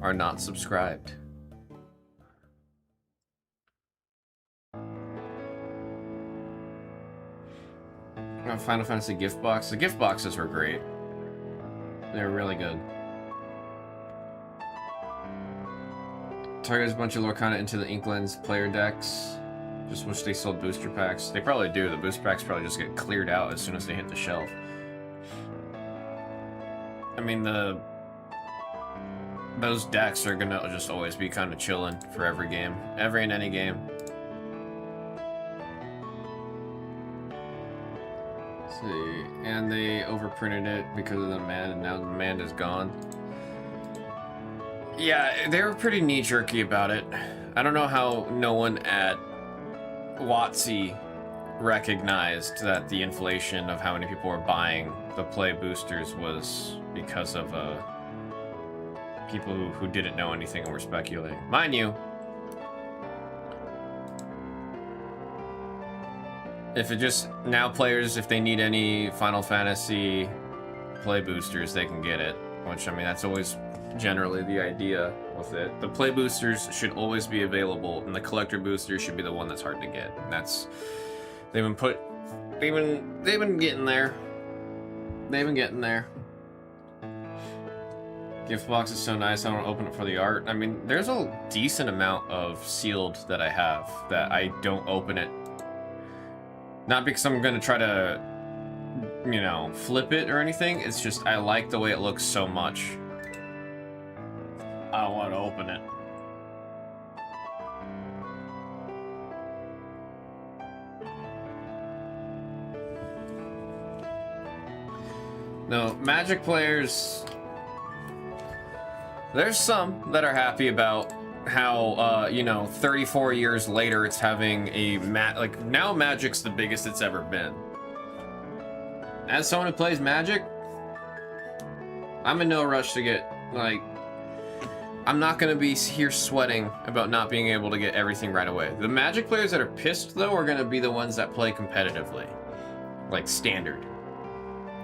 are not subscribed." Final Fantasy gift box. The gift boxes were great. They were really good. Targets a bunch of Lorcana into the Inklands player decks. Just wish they sold booster packs. They probably do. The booster packs probably just get cleared out as soon as they hit the shelf. I mean, those decks are gonna just always be kind of chilling for every game. Every and any game. See, and they overprinted it because of the demand, and now the demand is gone. Yeah, they were pretty knee-jerky about it. I don't know how no one at WotC recognized that the inflation of how many people were buying the play boosters was because of people who didn't know anything and were speculating. Mind you, if it just, now players, if they need any Final Fantasy play boosters, they can get it. Which, I mean, that's always generally the idea with it. The play boosters should always be available, and the collector booster should be the one that's hard to get. And that's, they've been getting there. They've been getting there. Gift box is so nice, I don't open it for the art. I mean, there's a decent amount of sealed that I have that I don't open it. Not because I'm gonna try to, you know, flip it or anything. It's just I like the way it looks so much. I don't want to open it. No, Magic players, there's some that are happy about how, you know, 34 years later it's having a like, now Magic's the biggest it's ever been. As someone who plays Magic, I'm in no rush to get, like, I'm not gonna be here sweating about not being able to get everything right away. The Magic players that are pissed, though, are gonna be the ones that play competitively. Like, standard.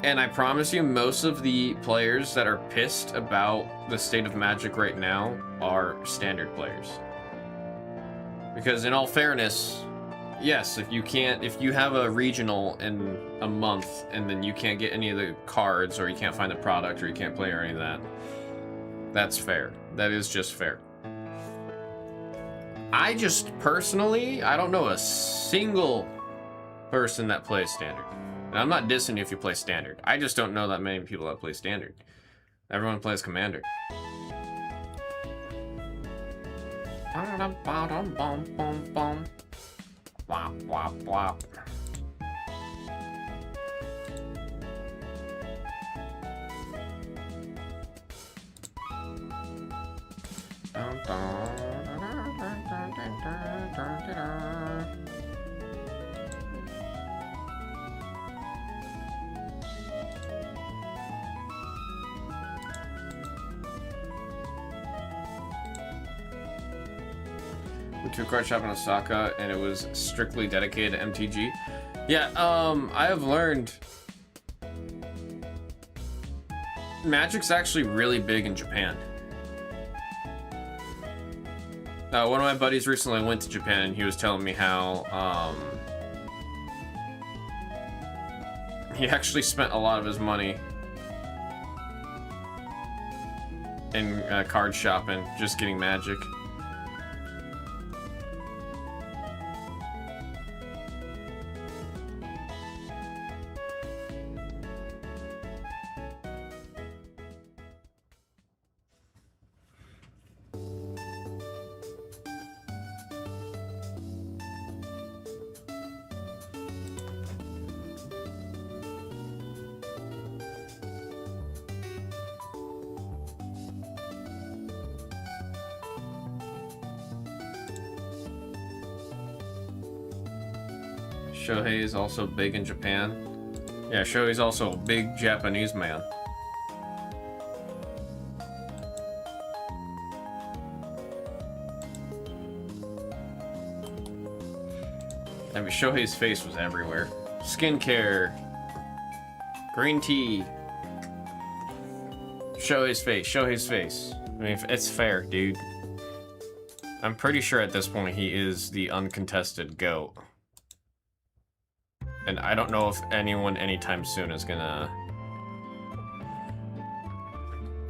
And I promise you, most of the players that are pissed about the state of Magic right now are standard players. Because in all fairness, yes, if you have a regional in a month and then you can't get any of the cards, or you can't find the product, or you can't play or any of that, that's fair. That is just fair. I just personally, I don't know a single person that plays standard. And I'm not dissing you if you play standard. I just don't know that many people that play standard. Everyone plays commander. Wop, wop, wop. Went to a card shop in Osaka, and it was strictly dedicated to MTG. Yeah, I have learned Magic's actually really big in Japan. One of my buddies recently went to Japan, and he was telling me how he actually spent a lot of his money in card shopping, just getting Magic. Shohei is also big in Japan. Yeah, Shohei's also a big Japanese man. I mean, Shohei's face was everywhere. Skincare. Green tea. Shohei's face. Shohei's face. I mean, it's fair, dude. I'm pretty sure at this point he is the uncontested GOAT. And I don't know if anyone anytime soon is gonna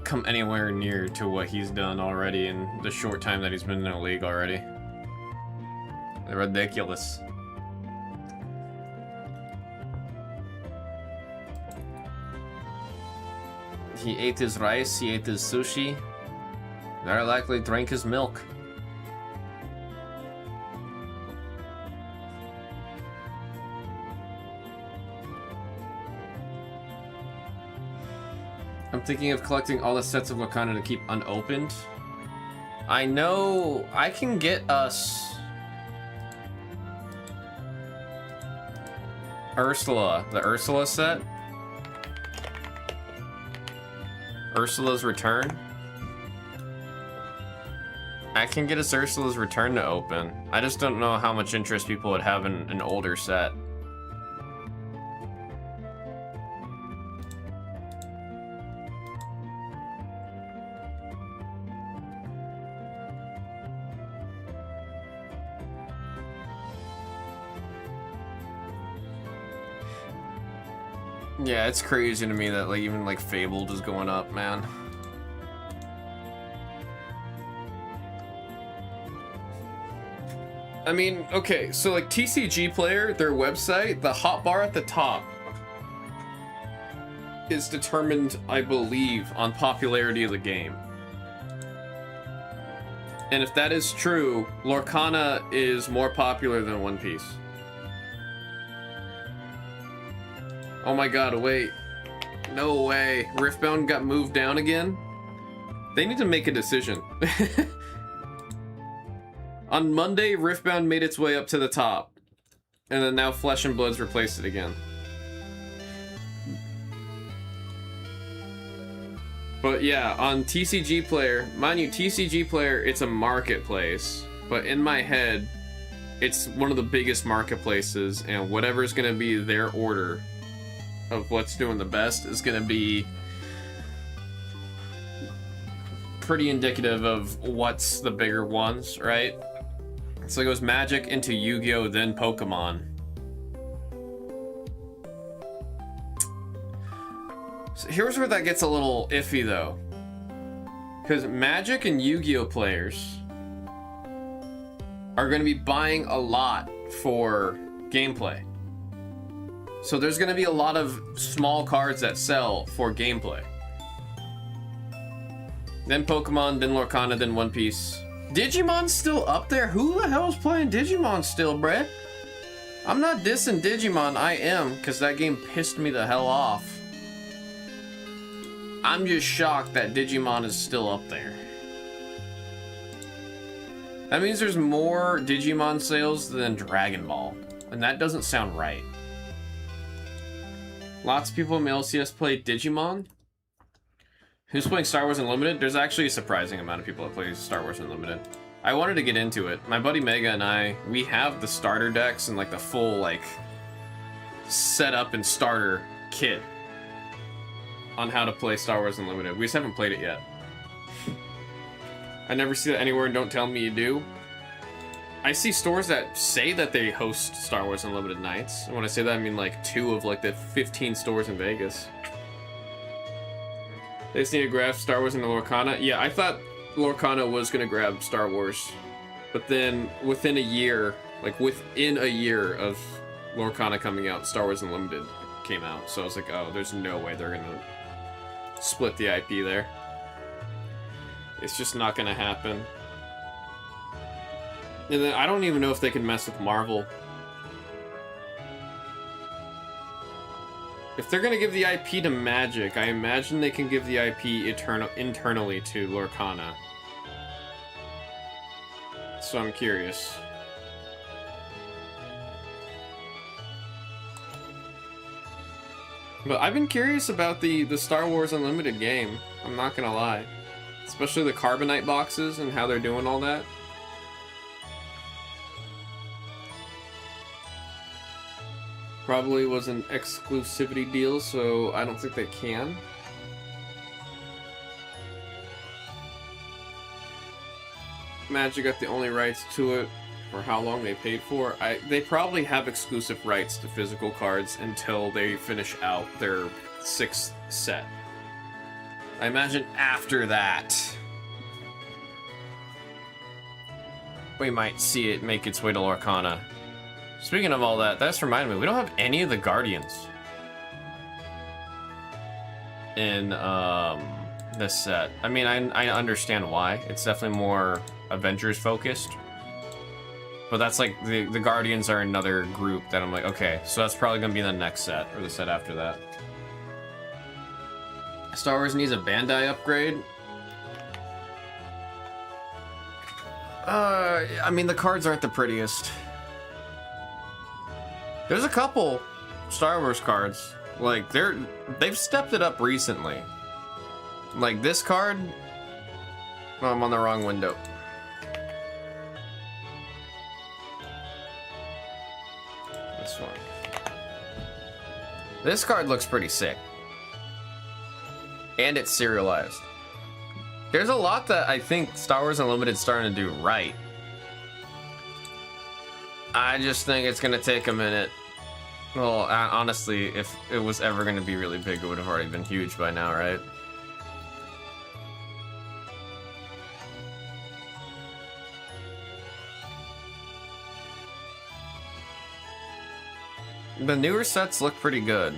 come anywhere near to what he's done already in the short time that he's been in the league already. They're ridiculous. He ate his rice, he ate his sushi. Very likely drank his milk. I'm thinking of collecting all the sets of Lorcana to keep unopened. I know I can get us Ursula, the Ursula set. Ursula's Return. I can get us Ursula's Return to open. I just don't know how much interest people would have in an older set. Yeah, it's crazy to me that like even like Fabled is going up, man. I mean, okay, so like TCG Player, their website, the hotbar at the top is determined, I believe, on popularity of the game. And if that is true, Lorcana is more popular than One Piece. Oh my god, wait. No way. Riftbound got moved down again? They need to make a decision. On Monday, Riftbound made its way up to the top. And then now Flesh and Blood's replaced it again. But yeah, on TCG Player, mind you, TCG Player, it's a marketplace. But in my head, it's one of the biggest marketplaces, and whatever's gonna be their order of what's doing the best is gonna be pretty indicative of what's the bigger ones, right? So it goes Magic into Yu-Gi-Oh, then Pokemon. So here's where that gets a little iffy though. Because Magic and Yu-Gi-Oh players are gonna be buying a lot for gameplay. So there's gonna be a lot of small cards that sell for gameplay. Then Pokemon, then Lorcana, then One Piece. Digimon's still up there? Who the hell is playing Digimon still, bruh? I'm not dissing Digimon, I am, because that game pissed me the hell off. I'm just shocked that Digimon is still up there. That means there's more Digimon sales than Dragon Ball, and that doesn't sound right. Lots of people in LCS play Digimon. Who's playing Star Wars Unlimited? There's actually a surprising amount of people that play Star Wars Unlimited. I wanted to get into it. My buddy Mega and I, we have the starter decks and like the full like setup and starter kit on how to play Star Wars Unlimited. We just haven't played it yet. I never see that anywhere, and don't tell me you do. I see stores that say that they host Star Wars Unlimited nights. And when I say that, I mean like 2 of like the 15 stores in Vegas. They just need to grab Star Wars into Lorcana. Yeah, I thought Lorcana was gonna grab Star Wars. But then within a year, like within a year of Lorcana coming out, Star Wars Unlimited came out. So I was like, oh, there's no way they're gonna split the IP there. It's just not gonna happen. And then I don't even know if they can mess with Marvel. If they're gonna give the IP to Magic, I imagine they can give the IP internally to Lorcana. So I'm curious. But I've been curious about the Star Wars Unlimited game. I'm not gonna lie. Especially the Carbonite boxes and how they're doing all that. Probably was an exclusivity deal, so I don't think they can. Magic got the only rights to it for how long they paid for. They probably have exclusive rights to physical cards until they finish out their 6th set. I imagine after that, we might see it make its way to Lorcana. Speaking of all that, that's reminded me, we don't have any of the Guardians in this set. I mean, I understand why. It's definitely more Avengers focused. But that's like, the Guardians are another group that I'm like, okay, so that's probably gonna be the next set, or the set after that. Star Wars needs a Bandai upgrade. I mean, the cards aren't the prettiest. There's a couple Star Wars cards. Like, they've stepped it up recently. Like, this card... Oh, I'm on the wrong window. This one. This card looks pretty sick. And it's serialized. There's a lot that I think Star Wars Unlimited's starting to do right. I just think it's gonna take a minute. Well, honestly, if it was ever gonna be really big, it would have already been huge by now, right? The newer sets look pretty good.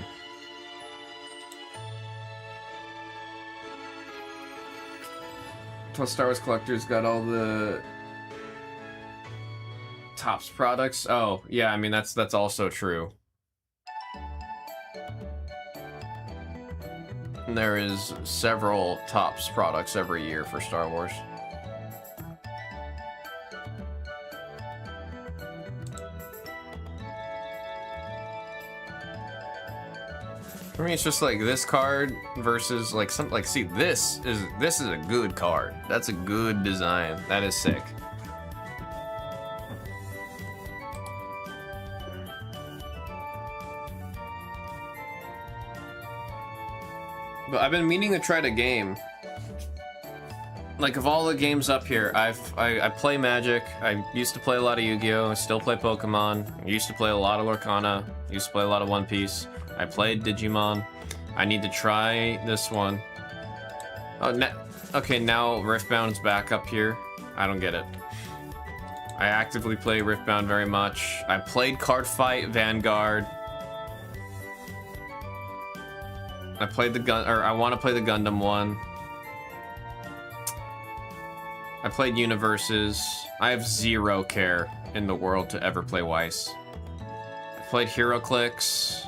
Plus, Star Wars Collector's got all the Topps products. Oh, yeah, I mean, that's also true. There is several Topps products every year for Star Wars. For me, it's just like this card versus like some like. See, this is a good card. That's a good design. That is sick. But I've been meaning to try the game. Like, of all the games up here, I play Magic. I used to play a lot of Yu-Gi-Oh! I still play Pokemon. I used to play a lot of Lorcana. I used to play a lot of One Piece. I played Digimon. I need to try this one. Oh, okay, now Riftbound's back up here. I don't get it. I actively play Riftbound very much. I played Card Fight Vanguard. I played I want to play the Gundam one. I played Universes. I have zero care in the world to ever play Weiss. I played HeroClix.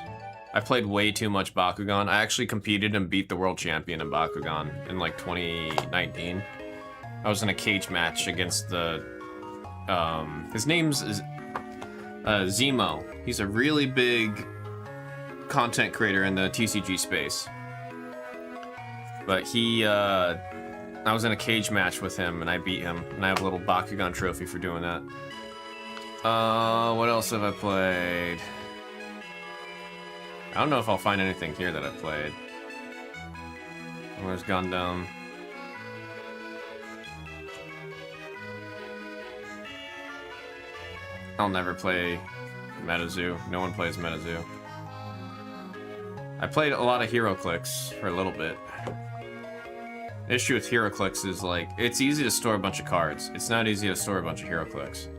I played way too much Bakugan. I actually competed and beat the world champion in Bakugan in like 2019. I was in a cage match against the... his name's Zemo. He's a really big content creator in the TCG space. But I was in a cage match with him and I beat him. And I have a little Bakugan trophy for doing that. What else have I played? I don't know if I'll find anything here that I played. Where's Gundam? I'll never play MetaZoo. No one plays MetaZoo. I played a lot of HeroClix for a little bit. The issue with HeroClix is, like, it's easy to store a bunch of cards. It's not easy to store a bunch of HeroClix.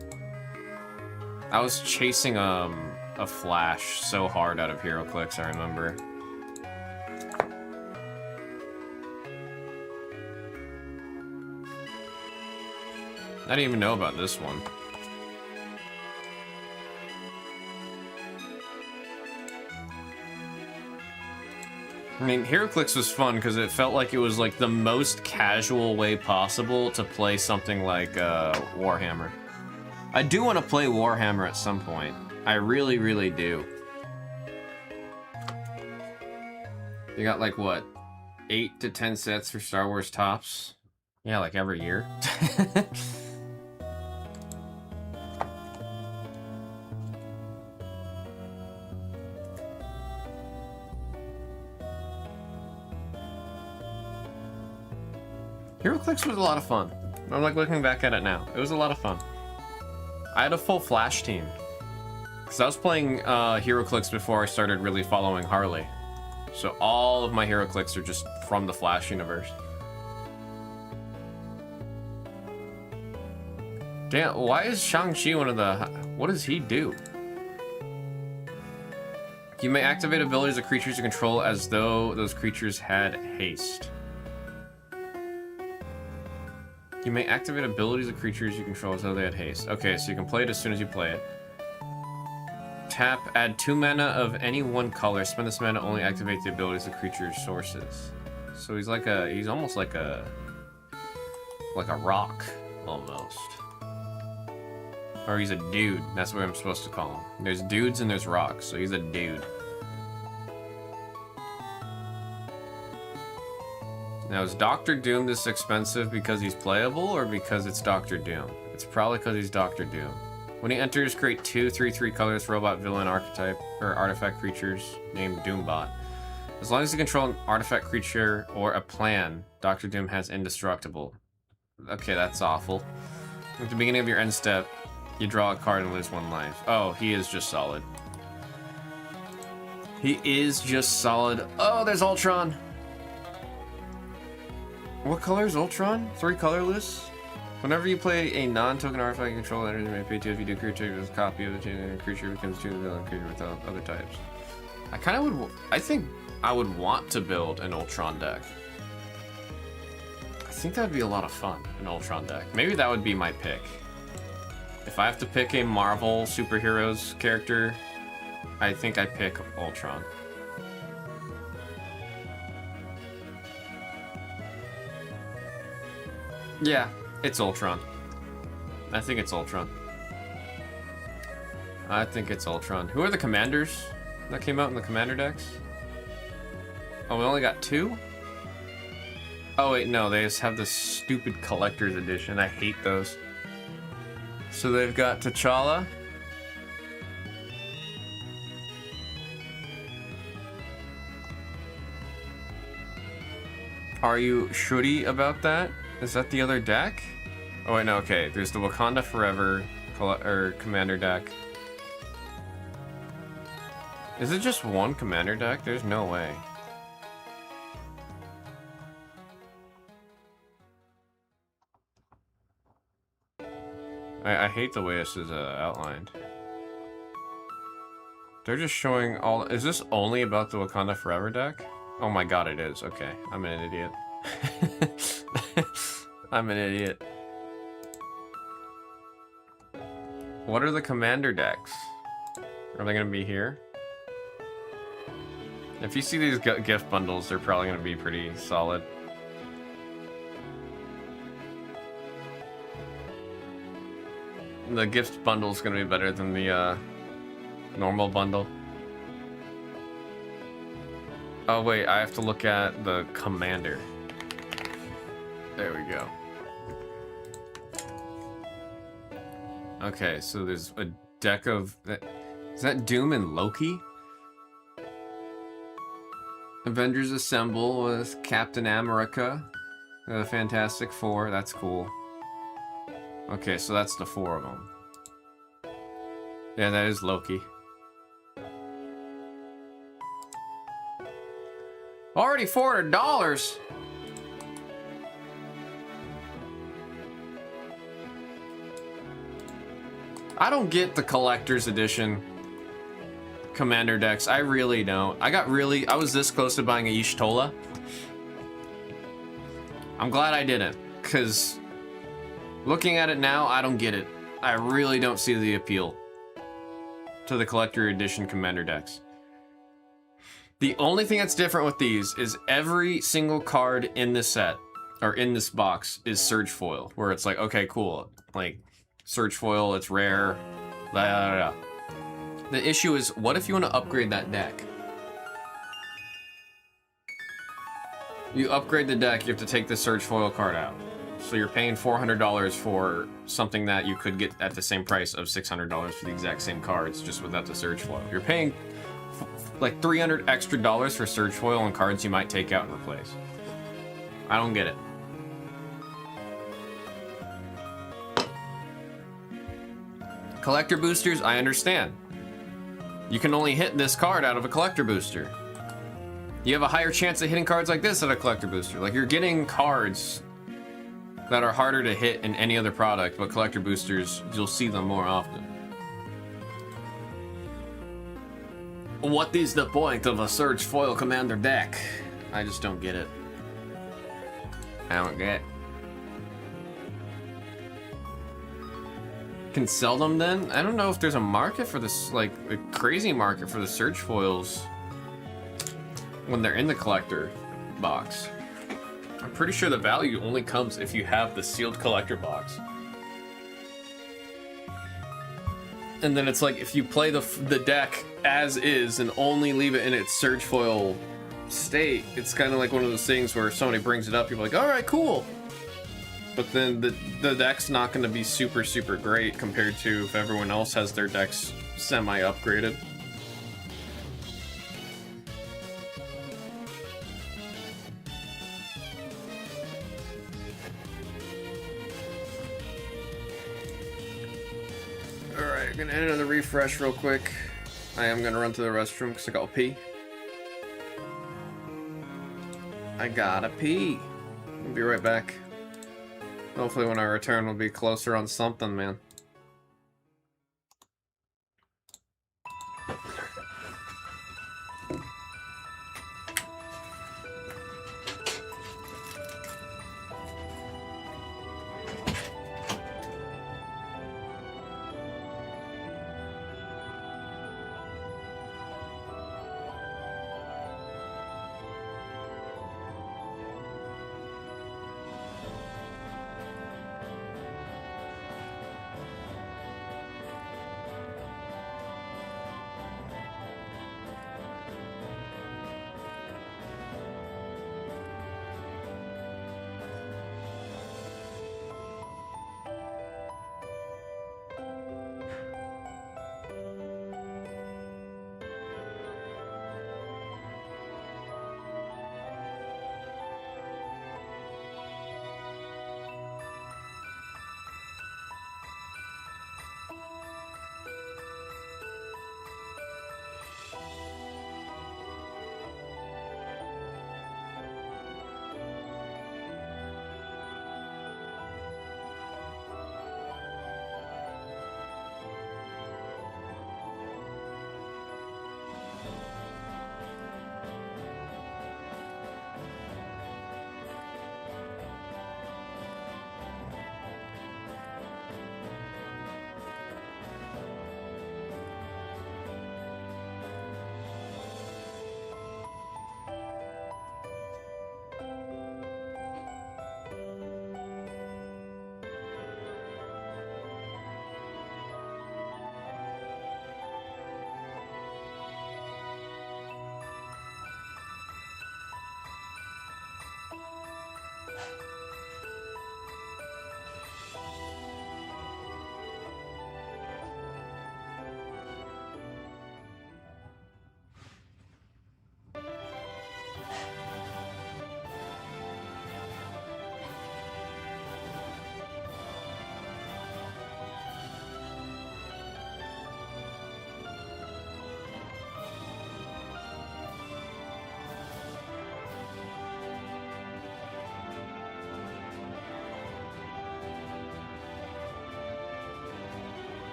I was chasing a Flash so hard out of HeroClix, I remember. I didn't even know about this one. I mean, HeroClix was fun because it felt like it was like the most casual way possible to play something like Warhammer. I do want to play Warhammer at some point. I really, really do. You got like what, 8 to 10 sets for Star Wars Tops? Yeah, like every year. HeroClix was a lot of fun. I'm like looking back at it now. It was a lot of fun. I had a full Flash team. Because I was playing HeroClix before I started really following Harley. So all of my HeroClix are just from the Flash universe. Damn, why is Shang-Chi one of the... What does he do? You may activate abilities of creatures you control as though those creatures had haste. You may activate abilities of creatures you control as though they had haste. Okay, so you can play it as soon as you play it. Tap, add 2 mana of any one color. Spend this mana to only activate the abilities of creatures' sources. So he's like a, he's almost like a rock, almost. Or he's a dude, that's what I'm supposed to call him. There's dudes and there's rocks, so he's a dude. Now, is Doctor Doom this expensive because he's playable or because it's Doctor Doom? It's probably because he's Doctor Doom. When he enters, create 2 3/3 colors robot villain archetype or artifact creatures named Doombot. As long as you control an artifact creature or a plan, Doctor Doom has indestructible. Okay, that's awful. At the beginning of your end step, you draw a card and lose 1 life. Oh, he is just solid. He is just solid. Oh, there's Ultron! What color is Ultron? 3 colorless? Whenever you play a non-token artifact you control, energy may pay 2 if you do creature with a copy of the creature becomes 2 villain creature without other types. I kind of would... I think I would want to build an Ultron deck. I think that would be a lot of fun, an Ultron deck. Maybe that would be my pick. If I have to pick a Marvel superheroes character, I think I pick Ultron. Yeah, it's Ultron. I think it's Ultron. I think it's Ultron. Who are the commanders that came out in the commander decks? Oh, we only got 2? Oh wait, no, they just have this stupid collector's edition. I hate those. So they've got T'Challa. Are you shitty about that? Is that the other deck? Oh wait, no, okay. There's the Wakanda Forever commander deck. Is it just one commander deck? There's no way. I hate the way this is outlined. They're just showing all... Is this only about the Wakanda Forever deck? Oh my god, it is. Okay, I'm an idiot. I'm an idiot. What are the commander decks? Are they gonna be here? If you see these gift bundles, they're probably gonna be pretty solid. The gift bundle's gonna be better than the normal bundle. Oh wait, I have to look at the commander. There we go. Okay, so there's a deck of... Is that Doom and Loki? Avengers Assemble with Captain America. The Fantastic Four, that's cool. Okay, so that's the 4 of them. Yeah, that is Loki. Already $400! I don't get the collector's edition commander decks. I really don't. I was this close to buying a Y'shtola. I'm glad I didn't, because looking at it now, I don't get it. I really don't see the appeal to the collector edition commander decks. The only thing that's different with these is every single card in this set, or in this box, is Surge Foil, where it's like, okay, cool, like, Surge Foil, it's rare, blah, blah, blah. The issue is, what if you want to upgrade that deck? You upgrade the deck, you have to take the Surge Foil card out. So you're paying $400 for something that you could get at the same price of $600 for the exact same cards, just without the Surge Foil. You're paying like $300 extra for Surge Foil on cards you might take out and replace. I don't get it. Collector boosters, I understand. You can only hit this card out of a collector booster. You have a higher chance of hitting cards like this at a collector booster. Like, you're getting cards that are harder to hit in any other product, but collector boosters, you'll see them more often. What is the point of a Surge Foil Commander deck? I just don't get it. I don't get it. Can sell them then? I don't know if there's a market for this, like a crazy market for the Surge Foils when they're in the collector box. I'm pretty sure the value only comes if you have the sealed collector box. And then it's like if you play the deck as is and only leave it in its Surge Foil state, it's kind of like one of those things where if somebody brings it up, you're like, all right, cool. But then the deck's not going to be super, super great compared to if everyone else has their decks semi-upgraded. Alright, I'm going to end another refresh real quick. I am going to run to the restroom because I gotta pee. I gotta pee. I'll be right back. Hopefully when I return we'll be closer on something, man.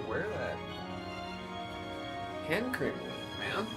wear that hand cream with, man.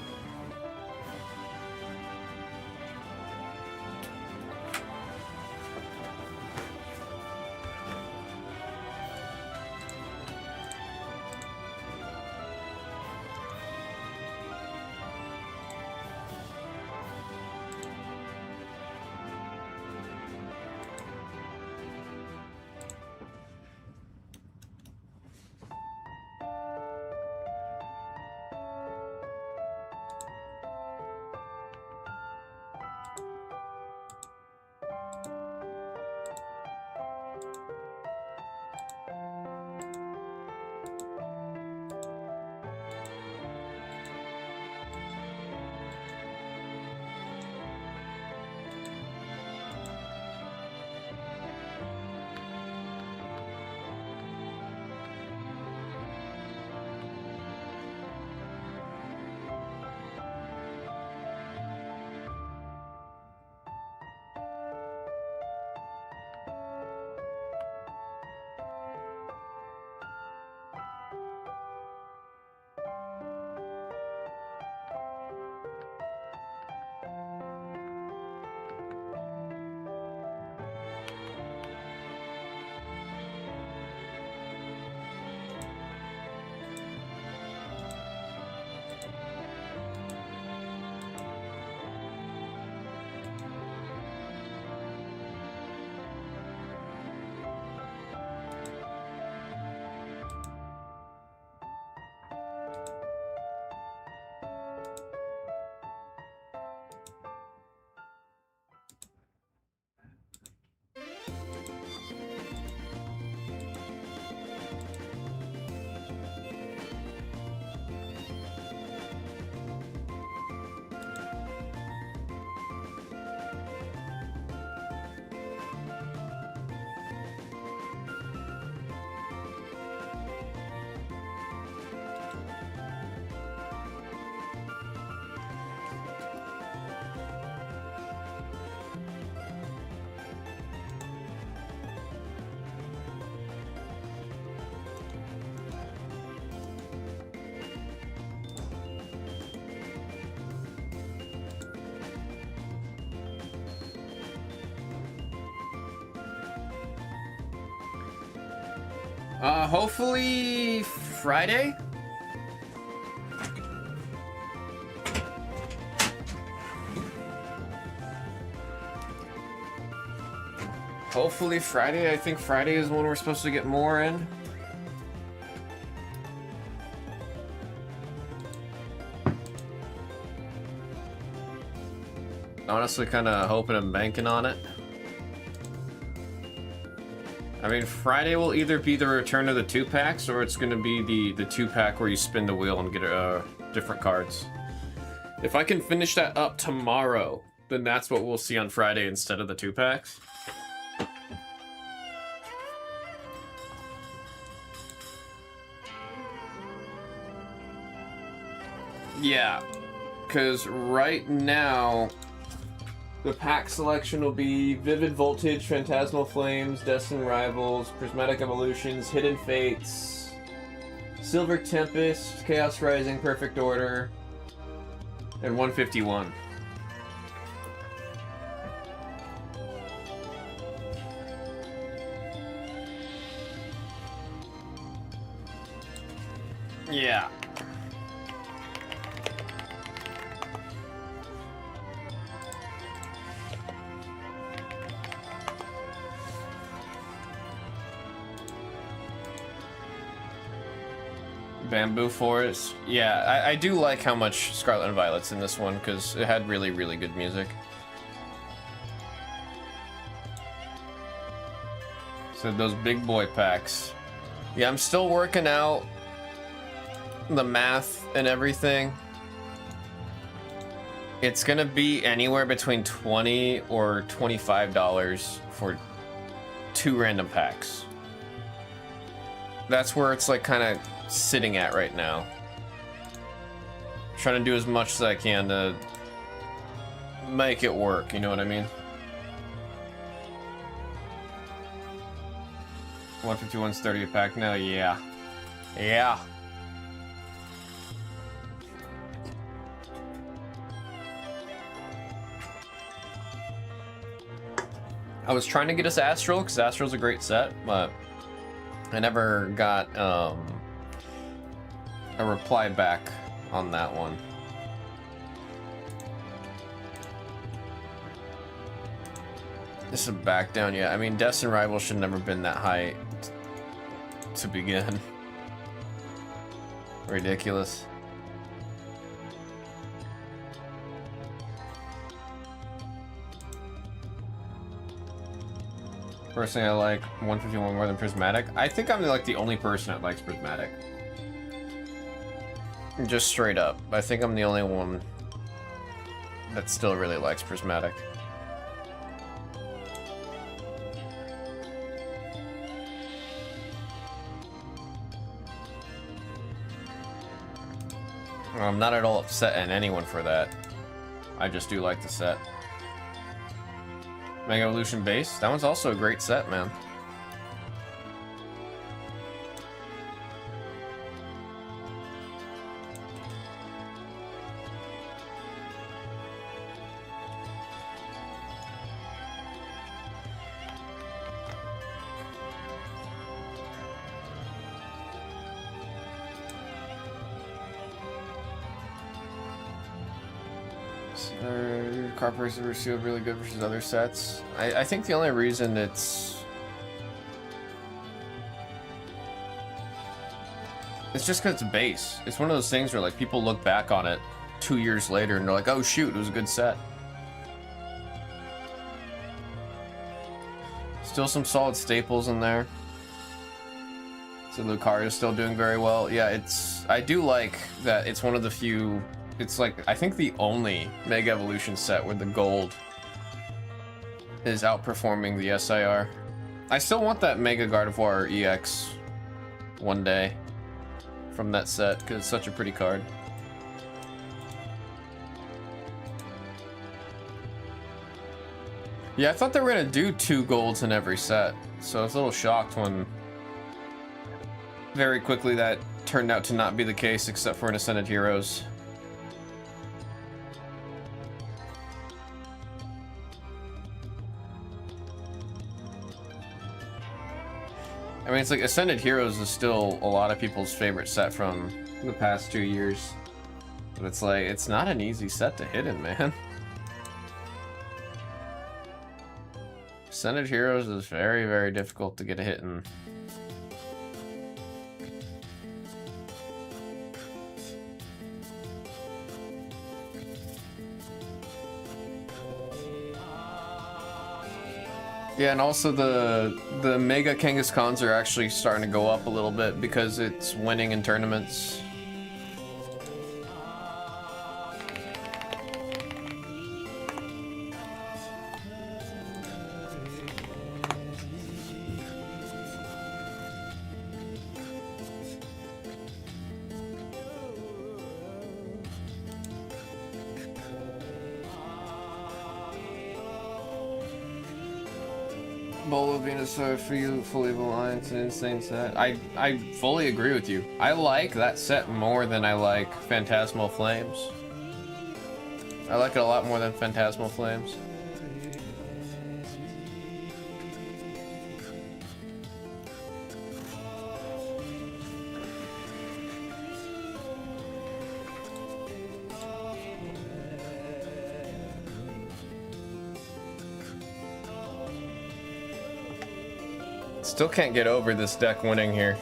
Hopefully Friday? Hopefully Friday. I think Friday is when we're supposed to get more in. Honestly, kind of hoping and banking on it. I mean, Friday will either be the return of the 2-packs, or it's going to be the 2-pack where you spin the wheel and get different cards. If I can finish that up tomorrow, then that's what we'll see on Friday instead of the 2-packs. Yeah, because right now, the pack selection will be Vivid Voltage, Phantasmal Flames, Destined Rivals, Prismatic Evolutions, Hidden Fates, Silver Tempest, Chaos Rising, Perfect Order, and 151. Yeah. Bamboo Forest. Yeah, I do like how much Scarlet and Violet's in this one, because it had really, really good music. So those big boy packs. Yeah, I'm still working out the math and everything. It's gonna be anywhere between $20 or $25 for 2 random packs. That's where it's like kind of sitting at right now. Trying to do as much as I can to make it work, you know what I mean? 151's 30 a pack now, yeah. Yeah. I was trying to get us Astral, because Astral's a great set, but I never got a reply back on that one. This is a back down, yeah. I mean, Destined Rival should never been that high to begin. Ridiculous. Personally, I like 151 more than Prismatic. I think I'm like the only person that likes Prismatic. Just straight up. I think I'm the only one that still really likes Prismatic. I'm not at all upset at anyone for that. I just do like the set. Mega Evolution Base, that one's also a great set, man. Card prices were sealed really good versus other sets. I think the only reason it's just because it's base. It's one of those things where like people look back on it 2 years later and they're like, oh shoot, it was a good set. Still some solid staples in there. So Lucario is still doing very well. Yeah, I do like that it's one of the few. It's like, I think the only Mega Evolution set where the gold is outperforming the SIR. I still want that Mega Gardevoir EX one day from that set, because it's such a pretty card. Yeah, I thought they were going to do 2 golds in every set, so I was a little shocked when very quickly that turned out to not be the case, except for in Ascended Heroes. I mean, it's like Ascended Heroes is still a lot of people's favorite set from the past 2 years. But it's like, it's not an easy set to hit in, man. Ascended Heroes is very, very difficult to get a hit in. Yeah, and also the Mega Kangaskhan's are actually starting to go up a little bit because it's winning in tournaments. Bolo Venusaur for you, fully aligned, it's an insane set. I fully agree with you. I like that set more than I like Phantasmal Flames. I like it a lot more than Phantasmal Flames. Still can't get over this deck winning here.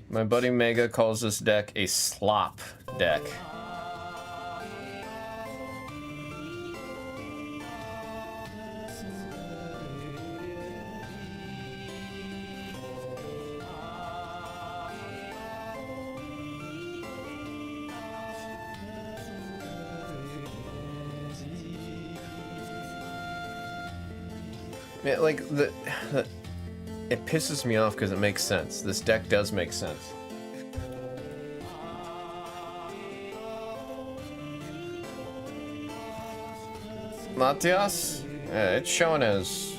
My buddy Mega calls this deck a slop deck. Yeah, like it pisses me off because it makes sense. This deck does make sense. Matias? It's showing as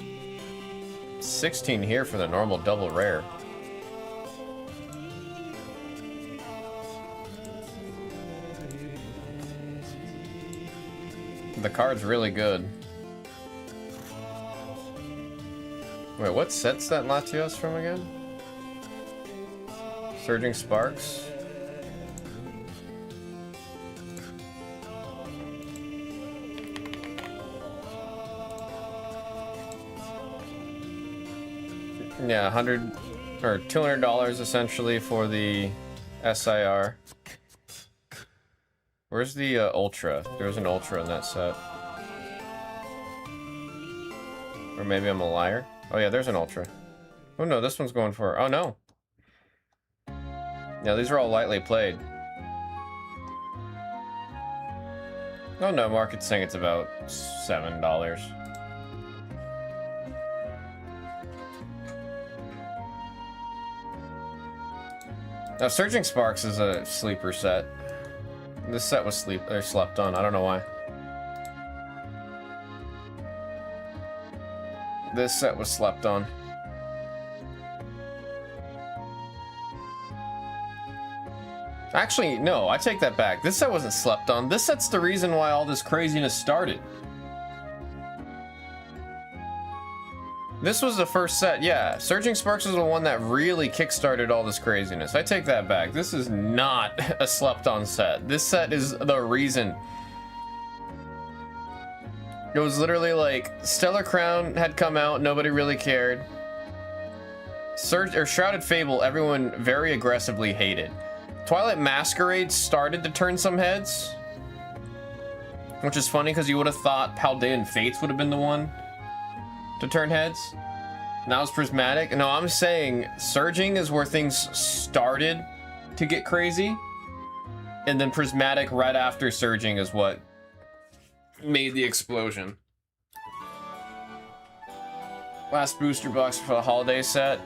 16 here for the normal double rare. The card's really good. Wait, what set's that Latios from again? Surging Sparks? Yeah, $100 or $200 essentially for the SIR. Where's the Ultra? There's an Ultra in that set. Or maybe I'm a liar. Oh yeah, there's an Ultra. Oh no, this one's going for... Oh no. Yeah, these are all lightly played. Oh no, market's saying it's about $7. Now, Surging Sparks is a sleeper set. This set was slept on. I don't know why. This set was slept on. Actually, no, I take that back. This set wasn't slept on. This set's the reason why all this craziness started. This was the first set, yeah. Surging Sparks was the one that really kickstarted all this craziness. I take that back. This is not a slept-on set. This set is the reason. It was literally like, Stellar Crown had come out, nobody really cared. Shrouded Fable, everyone very aggressively hated. Twilight Masquerade started to turn some heads. Which is funny, because you would have thought Paldean Fates would have been the one to turn heads. Now it's Prismatic. No, I'm saying Surging is where things started to get crazy, and then Prismatic right after Surging is what made the explosion. Last booster box for the holiday set.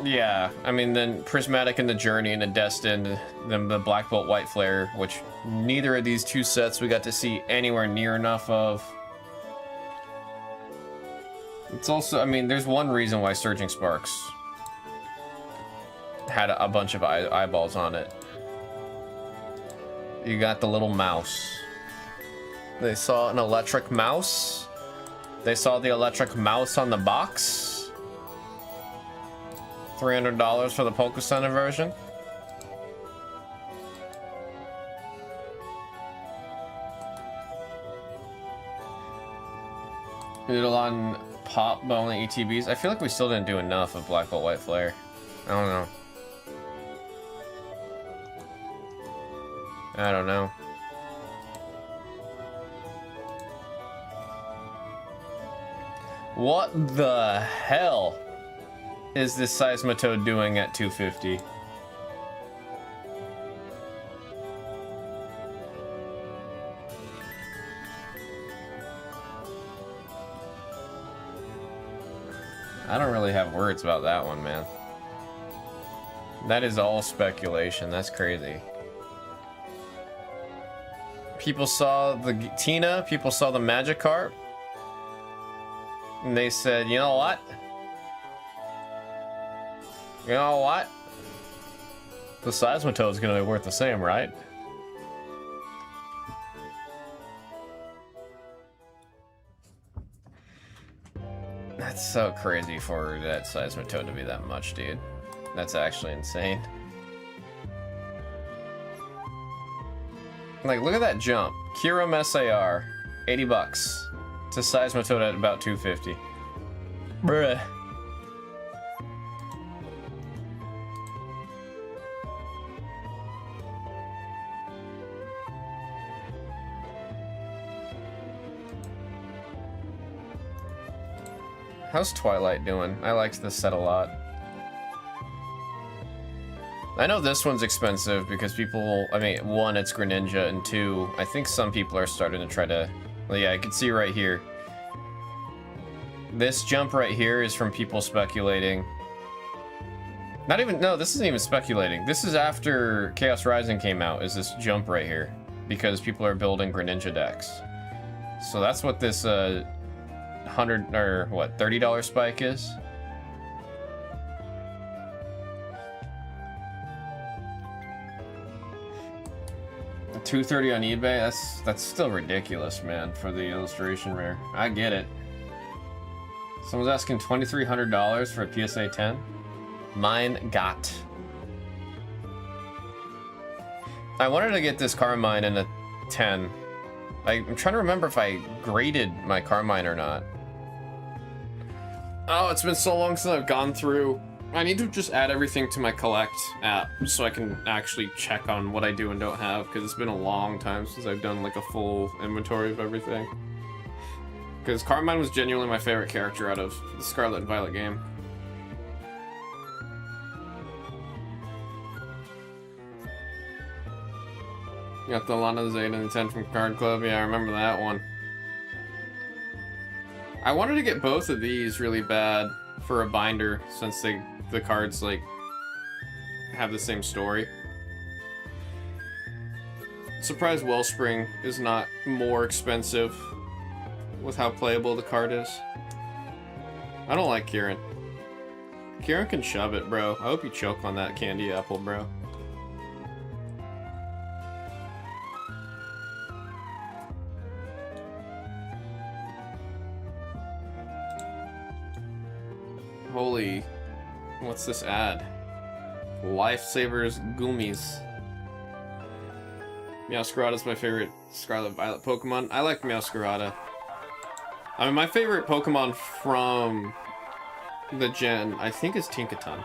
Yeah, I mean, then Prismatic and the Journey and the Destined, then the Black Bolt White Flare, which neither of these two sets we got to see anywhere near enough of. It's also, I mean, there's one reason why Surging Sparks had a bunch of eyeballs on it. You got the little mouse. They saw an electric mouse. They saw the electric mouse on the box. $300 for the Poké Center version. Noodle on Pop, but only ETBs. I feel like we still didn't do enough of Black Bolt White Flare. I don't know. I don't know. What the hell is this Seismitoad doing at 250? I don't really have words about that one, man. That is all speculation. That's crazy. People saw the Tina, people saw the Magikarp, and they said, you know what? You know what? The Seismitoad's gonna be worth the same, right? That's so crazy for that Seismitoad to be that much, dude. That's actually insane. Like, look at that jump. Kyurem SAR, 80 bucks. To Seismitoad at about 250. Bruh. How's Twilight doing? I liked this set a lot. I know this one's expensive because people, I mean, one, it's Greninja, and two, I think some people are starting to try to, well, yeah, I can see right here. This jump right here is from people speculating. Not even, no, this isn't even speculating. This is after Chaos Rising came out, is this jump right here. Because people are building Greninja decks. So that's what this $100 or what, $30 spike is. $230 on eBay. That's still ridiculous, man, for the illustration rare. I get it. Someone's asking $2,300 for a PSA 10. Mine got. I wanted to get this Carmine in a 10. I'm trying to remember if I graded my Carmine or not. Oh, it's been so long since I've gone through. I need to just add everything to my Collect app so I can actually check on what I do and don't have, because it's been a long time since I've done like a full inventory of everything. Because Carmine was genuinely my favorite character out of the Scarlet and Violet game. You got the Lana Zeta and the 10 from Card Club. Yeah, I remember that one. I wanted to get both of these really bad for a binder, since the cards like have the same story. Surprised Wellspring is not more expensive with how playable the card is. I don't like Kieran. Kieran can shove it, bro. I hope you choke on that candy apple, bro. Holy, what's this ad? Lifesavers Goomies. Meowscarada's my favorite Scarlet Violet Pokemon. I like Meowscarada. I mean, my favorite Pokemon from the gen, I think, is Tinkaton.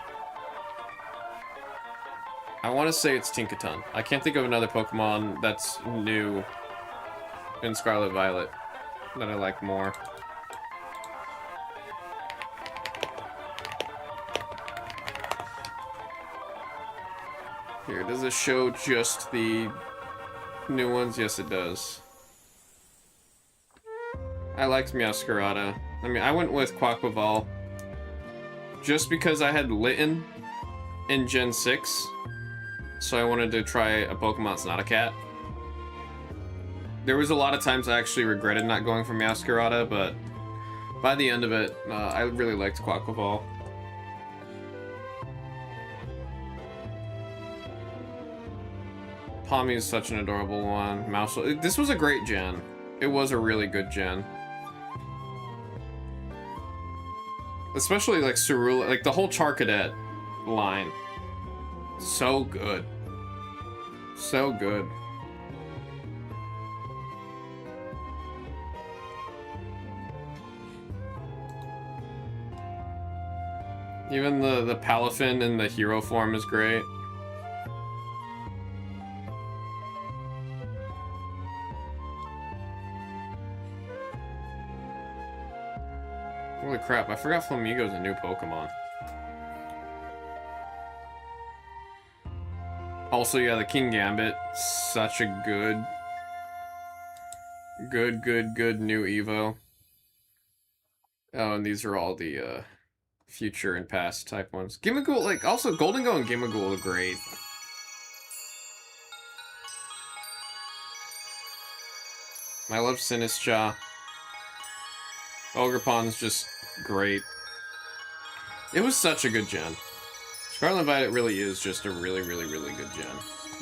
I want to say it's Tinkaton. I can't think of another Pokemon that's new in Scarlet Violet that I like more. Here, does it show just the new ones? Yes, it does. I liked Meowscarada. I mean, I went with Quaquaval just because I had Litten in Gen 6, so I wanted to try a Pokemon that's not a cat. There was a lot of times I actually regretted not going for Meowscarada, but by the end of it, I really liked Quaquaval. Palmy is such an adorable one. Mouse. This was a great gen. It was a really good gen. Especially like Cerulege, like the whole Charcadet line. So good. So good. Even the Palafin in the hero form is great. Holy crap, I forgot Flamigo's a new Pokemon. Also, yeah, the King Gambit, such a good new Evo. Oh, and these are all the future and past type ones. Gimmighoul, like, also Goldengo and Gimmighoul are great. I love Sinistcha. Ogerpon's just great. It was such a good gen. Scarlet and Violet really is just a really good gen.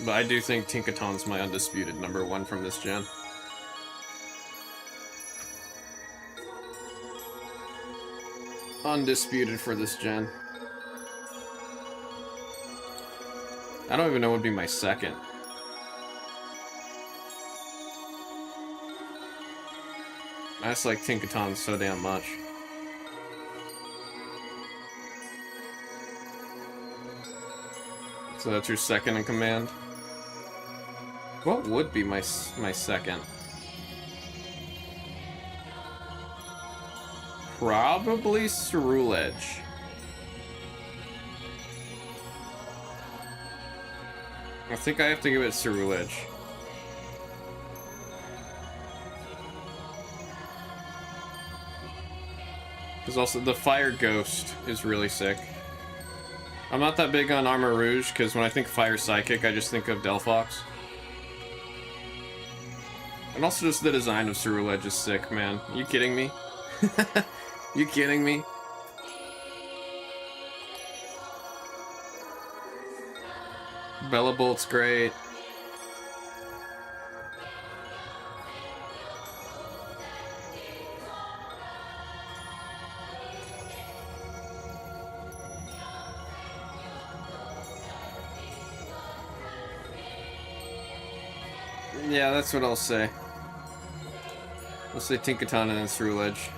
But I do think Tinkaton's my undisputed #1 from this gen. Undisputed for this gen. I don't even know what would be my second. I just like Tinkaton so damn much. So that's your second in command? What would be my second? Probably Cerulege. I think I have to give it Cerulege. Because also the Fire Ghost is really sick. I'm not that big on Armor Rouge, because when I think Fire Psychic, I just think of Delphox. And also just the design of Cerulege is sick, man. Are you kidding me? You kidding me? Bella Bolt's great. Yeah, that's what I'll say. I'll say Tinkaton and then Through Edge.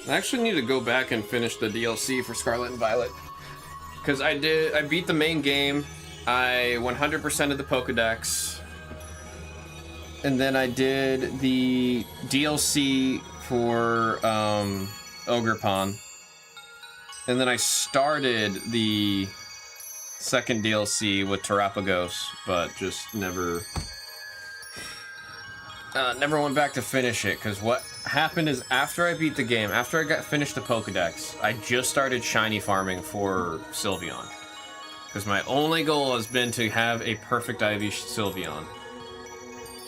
I actually need to go back and finish the DLC for Scarlet and Violet. Because I beat the main game, I 100%ed the Pokedex, and then I did the DLC for Ogerpon. And then I started the second DLC with Terapagos, but just never went back to finish it, because what happened is after I beat the game, after I finished the Pokedex, I just started shiny farming for Sylveon. Because my only goal has been to have a perfect IV Sylveon.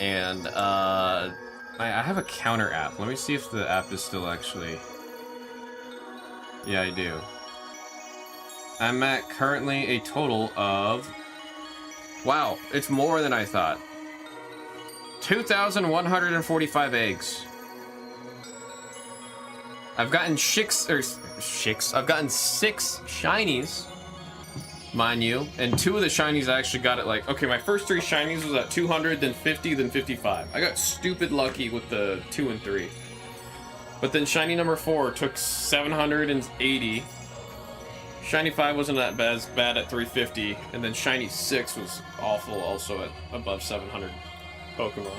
And I have a counter app. Let me see if the app is still actually... Yeah, I do. I'm at currently a total of... Wow, it's more than I thought. 2,145 eggs. I've gotten I've gotten 6 shinies, mind you, and 2 of the shinies I actually got it like, okay, my first 3 shinies was at 200, then 50, then 55. I got stupid lucky with the 2 and 3. But then shiny number 4 took 780. Shiny 5 wasn't that bad at 350, and then shiny 6 was awful also at above 700 Pokemon.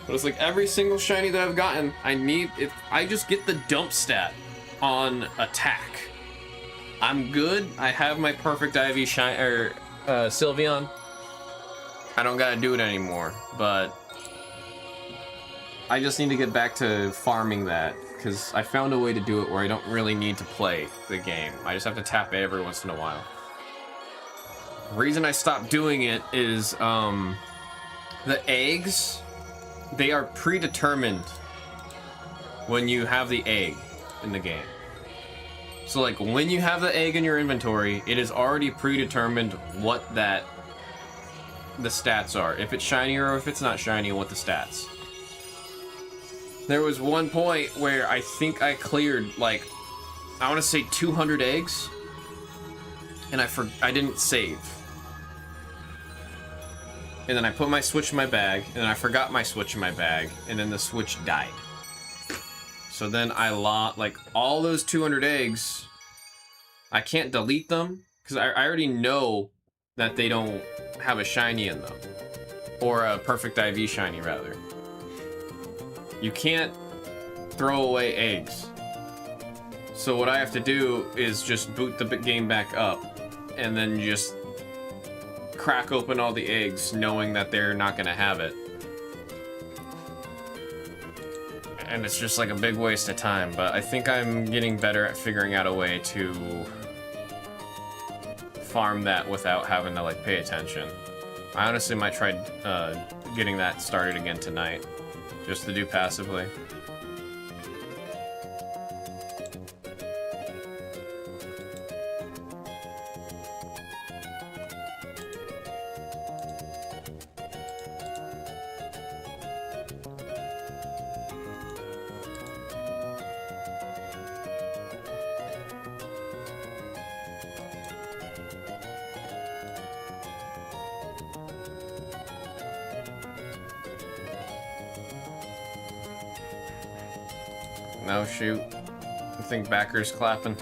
But it's like every single shiny that I've gotten, if I just get the dump stat on attack, I'm good. I have my perfect IV Sylveon. I don't gotta do it anymore, but I just need to get back to farming that, because I found a way to do it where I don't really need to play the game. I just have to tap it every once in a while. The reason I stopped doing it is the eggs, they are predetermined when you have the egg in the game. So like when you have the egg in your inventory, it is already predetermined what the stats are. If it's shiny or if it's not shiny, and what the stats. There was one point where I think I cleared like, I want to say 200 eggs, and I didn't save. And then I put my Switch in my bag, and then I forgot my Switch in my bag, and then the Switch died. So then I lost, like, all those 200 eggs. I can't delete them, because I already know that they don't have a shiny in them. Or a perfect IV shiny, rather. You can't throw away eggs. So what I have to do is just boot the game back up, and then just crack open all the eggs knowing that they're not gonna have it. And it's just like a big waste of time, but I think I'm getting better at figuring out a way to farm that without having to like pay attention. I honestly might try getting that started again tonight, just to do passively. No, shoot. I think backer's clapping.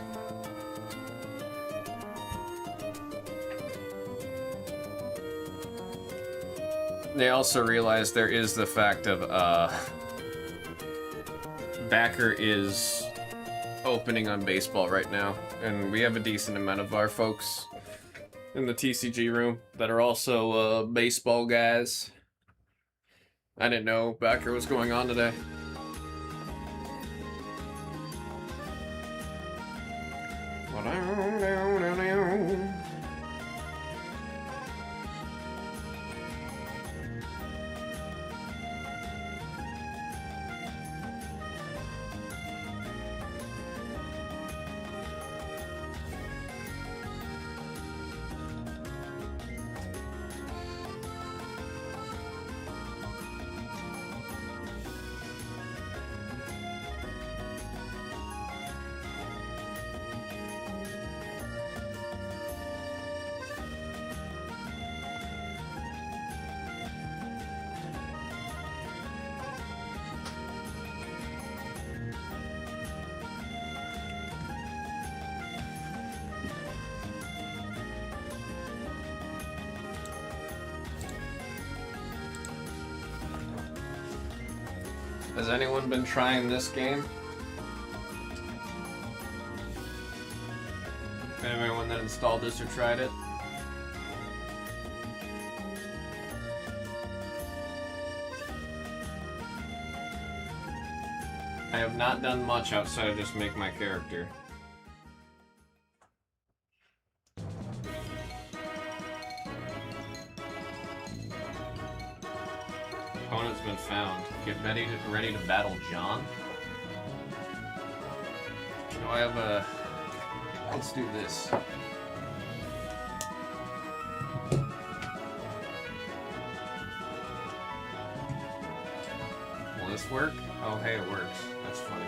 They also realize there is the fact of, backer is opening on baseball right now, and we have a decent amount of our folks in the TCG room that are also, baseball guys. I didn't know backer was going on today. Has anyone been trying this game? Anyone that installed this or tried it? I have not done much outside of just make my character. Opponent's been found. Get ready to battle John. Do I have a... Let's do this. Will this work? Oh, hey, it works. That's funny.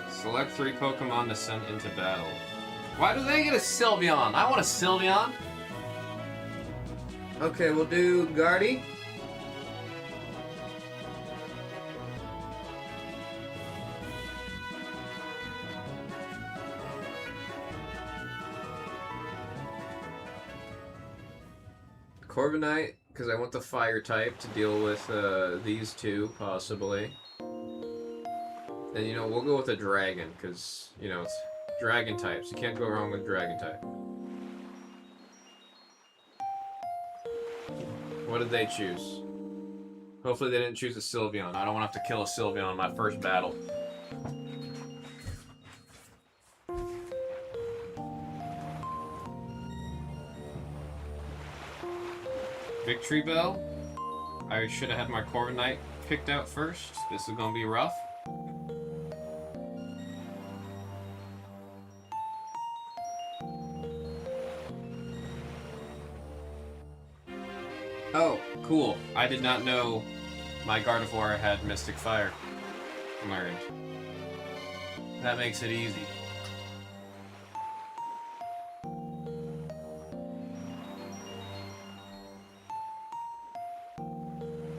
Select 3 Pokemon to send into battle. Why do they get a Sylveon? I want a Sylveon. Okay, we'll do Guardy. Corviknight, because I want the fire type to deal with these two, possibly. And, you know, we'll go with a dragon, because, you know, it's dragon types. You can't go wrong with dragon type. What did they choose? Hopefully they didn't choose a Sylveon. I don't want to have to kill a Sylveon in my first battle. Victory Bell. I should have had my Corviknight picked out first. This is gonna be rough. Oh, cool. I did not know my Gardevoir had Mystic Fire learned. That makes it easy.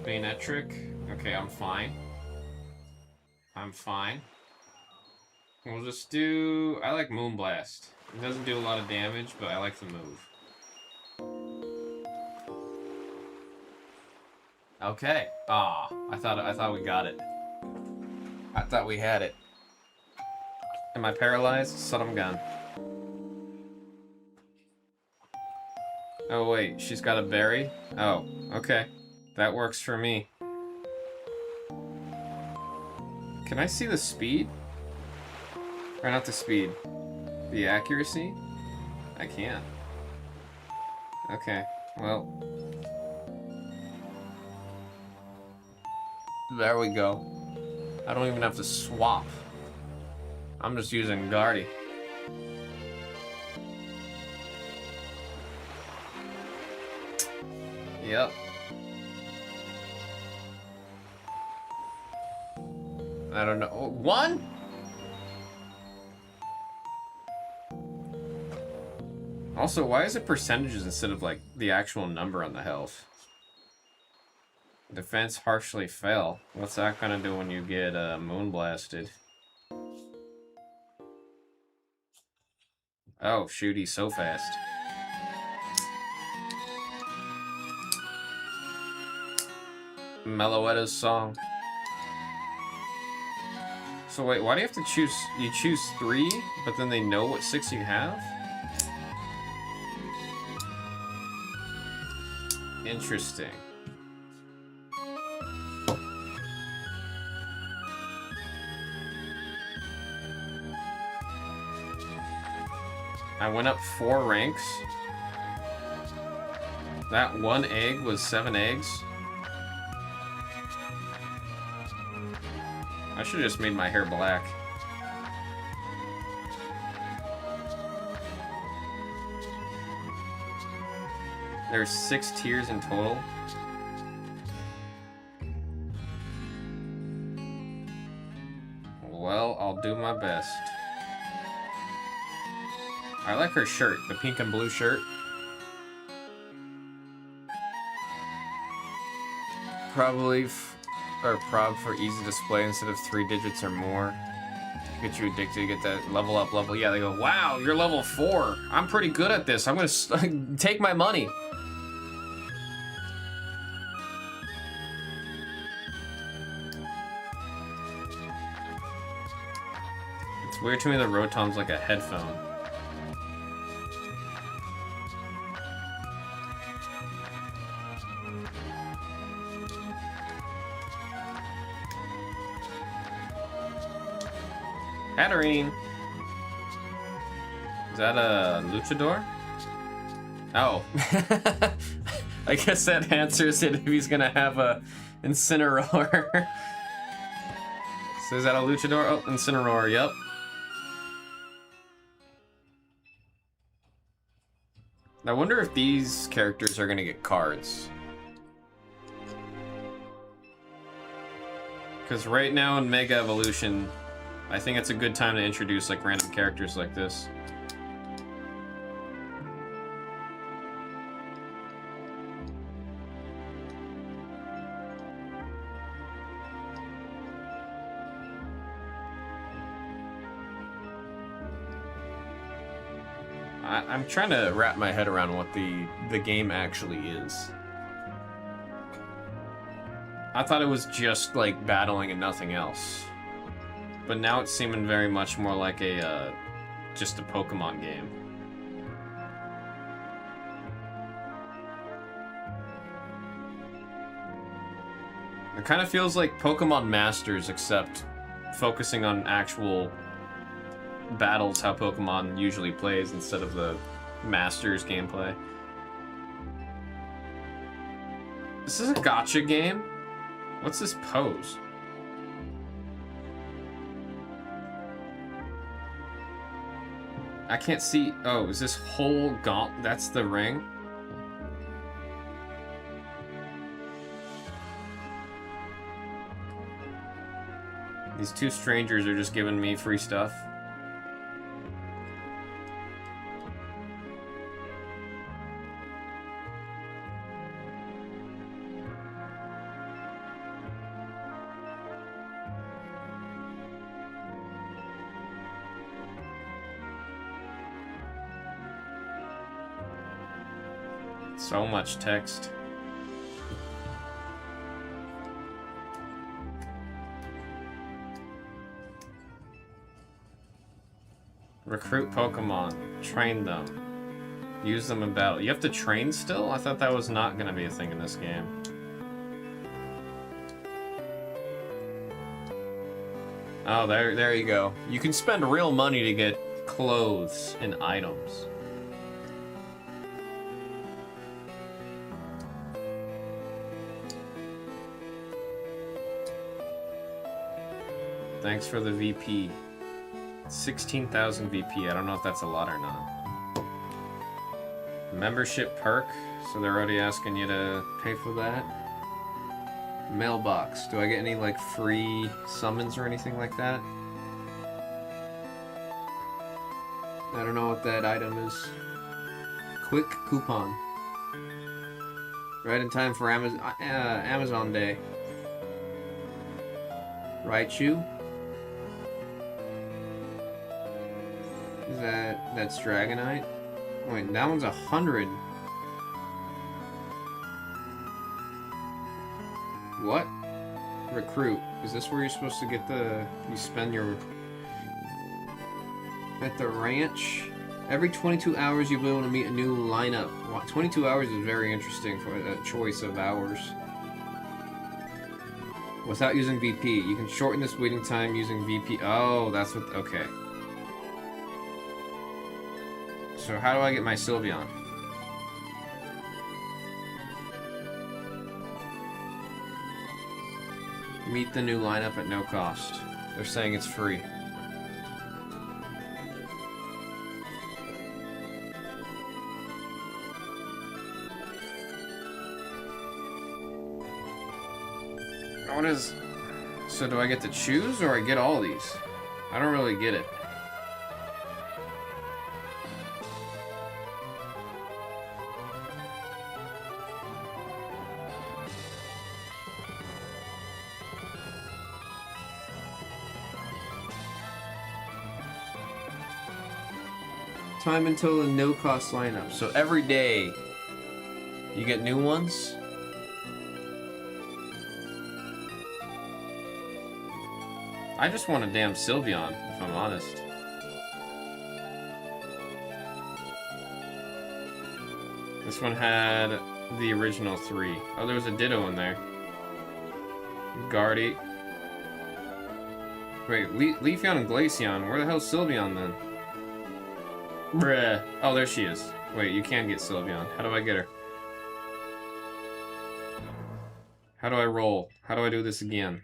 Banetric. Okay, I'm fine. I'm fine. We'll just do... I like Moonblast. It doesn't do a lot of damage, but I like the move. Okay. Ah, I thought we got it. I thought we had it. Am I paralyzed? Son of a gun. Oh wait, she's got a berry? Oh, okay. That works for me. Can I see the speed? Or not the speed. The accuracy? I can't. Okay, well. There we go. I don't even have to swap. I'm just using Guardy. Yep. I don't know. Oh, 1? Also, why is it percentages instead of like the actual number on the health? Defense harshly fell. What's that gonna do when you get moonblasted? Oh shoot, he's so fast. Meloetta's song. So wait, why do you have to choose? You choose 3, but then they know what 6 you have? Interesting. I went up 4 ranks. That 1 egg was 7 eggs. I should have just made my hair black. There's 6 tiers in total. Well, I'll do my best. I like her shirt, the pink and blue shirt. Probably prob for easy display instead of 3 digits or more. Get you addicted to get that level up level. Yeah, they go, wow, you're level 4. I'm pretty good at this. I'm gonna take my money. weird to me that Rotom's like a headphone. Hatterene! Is that a Luchador? Oh. I guess that answers it if he's gonna have a Incineroar. So is that a Luchador? Oh, Incineroar, yep. I wonder if these characters are gonna get cards. Because right now in Mega Evolution, I think it's a good time to introduce like random characters like this. I'm trying to wrap my head around what the game actually is. I thought it was just like battling and nothing else. But now it's seeming very much more like a, just a Pokemon game. It kind of feels like Pokemon Masters, except focusing on actual battles, how Pokemon usually plays, instead of the Masters gameplay. This is a gacha game? What's this pose? I can't see. Oh, is this whole gaunt? That's the ring? These two strangers are just giving me free stuff. So much text. Recruit Pokemon. Train them. Use them in battle. You have to train still? I thought that was not going to be a thing in this game. Oh, there you go. You can spend real money to get clothes and items. Thanks for the VP. 16,000 VP. I don't know if that's a lot or not. Membership perk. So they're already asking you to pay for that. Mailbox. Do I get any like free summons or anything like that? I don't know what that item is. Quick coupon. Right in time for Amazon Day. Raichu. Is that's Dragonite? Wait, that one's 100. What? Recruit. Is this where you're supposed to get the... You spend your... At the ranch? Every 22 hours you'll be able to meet a new lineup. 22 hours is very interesting for a choice of hours. Without using VP. You can shorten this waiting time using VP. Oh, that's what... Okay. So how do I get my Sylveon? Meet the new lineup at no cost. They're saying it's free. What is... So do I get to choose or I get all these? I don't really get it. Time until a no-cost lineup. So every day, you get new ones? I just want a damn Sylveon, if I'm honest. This one had the original 3. Oh, there was a Ditto in there. Guardy. Wait, Leafeon and Glaceon. Where the hell's Sylveon then? Bruh. Oh, there she is. Wait, you can get Sylveon. How do I get her? How do I roll? How do I do this again?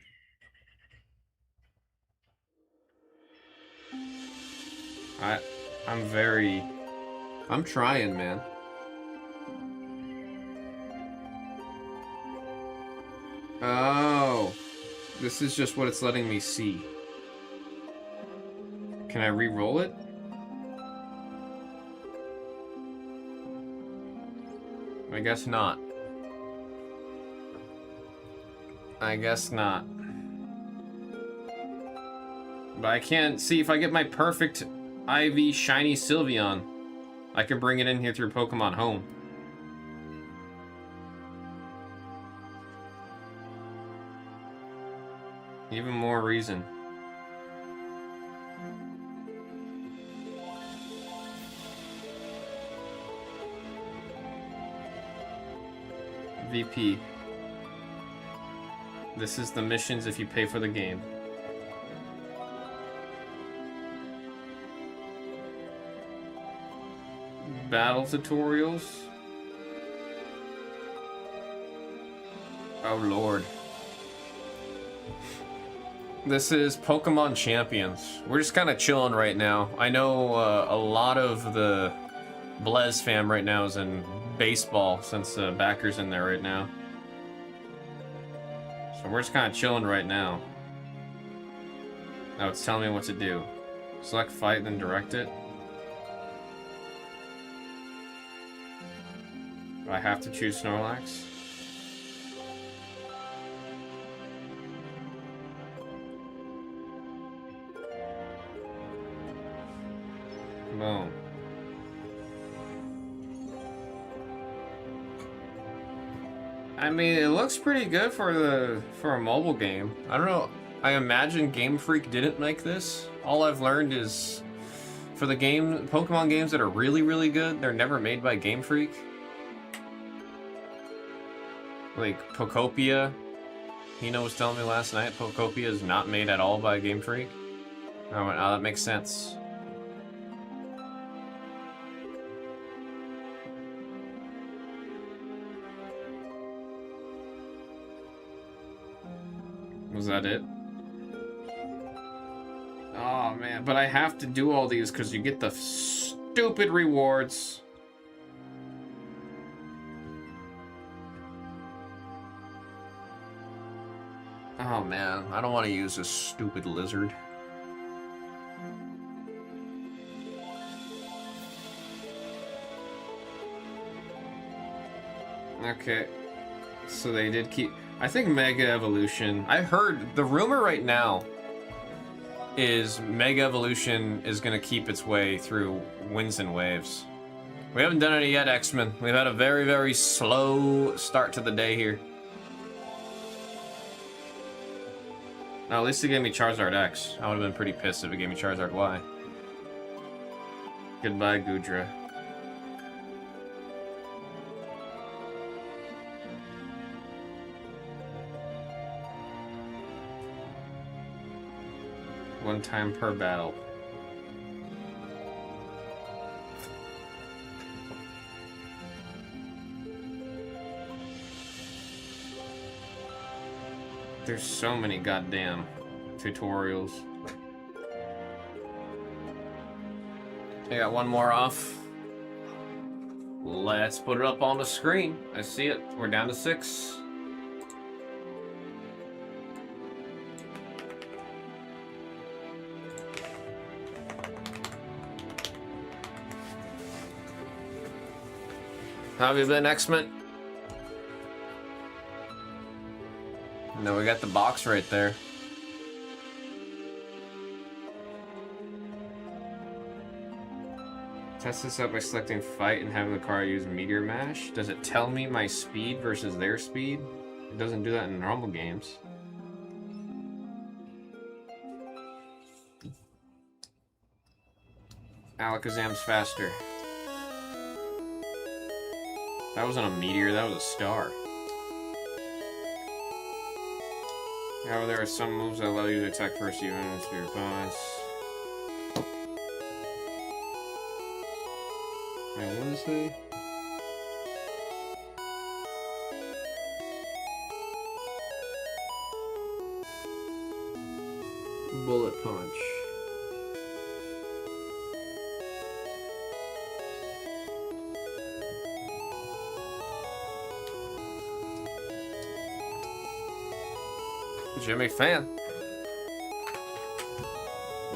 I'm trying, man. Oh. This is just what it's letting me see. Can I re-roll it? I guess not. I guess not. But I can't see if I get my perfect IV shiny Sylveon. I can bring it in here through Pokemon Home. Even more reason. VP. This is the missions if you pay for the game. Battle tutorials. Oh lord. This is Pokemon Champions. We're just kind of chilling right now. I know a lot of the Blez fam right now is in baseball since Backer's in there right now. So we're just kind of chilling right now. Now it's telling me what to do. Select fight, then direct it. Do I have to choose Snorlax? Boom. I mean, it looks pretty good for a mobile game. I don't know. I imagine Game Freak didn't make this. All I've learned is for the Pokemon games that are really, really good, they're never made by Game Freak. Like Pokopia. Hino was telling me last night, Pokopia is not made at all by Game Freak. I went, oh, that makes sense. Was that it? Oh man, but I have to do all these because you get the stupid rewards. Oh man, I don't want to use this stupid lizard. Okay, so they did keep... I think Mega Evolution... I heard the rumor right now is Mega Evolution is going to keep its way through Winds and Waves. We haven't done it yet, X-Men. We've had a very, very slow start to the day here. Now, at least it gave me Charizard X. I would have been pretty pissed if it gave me Charizard Y. Goodbye, Goodra. One time per battle. There's so many goddamn tutorials. I got one more off. Let's put it up on the screen. I see it. We're down to 6. How have you been, X-Men? No, we got the box right there. Test this out by selecting Fight and having the car use Meteor Mash. Does it tell me my speed versus their speed? It doesn't do that in normal games. Alakazam's faster. That wasn't a meteor, that was a star. However, there are some moves that allow you to attack first even with your opponents. Wait, what is it? Bullet punch. Jimmy fan.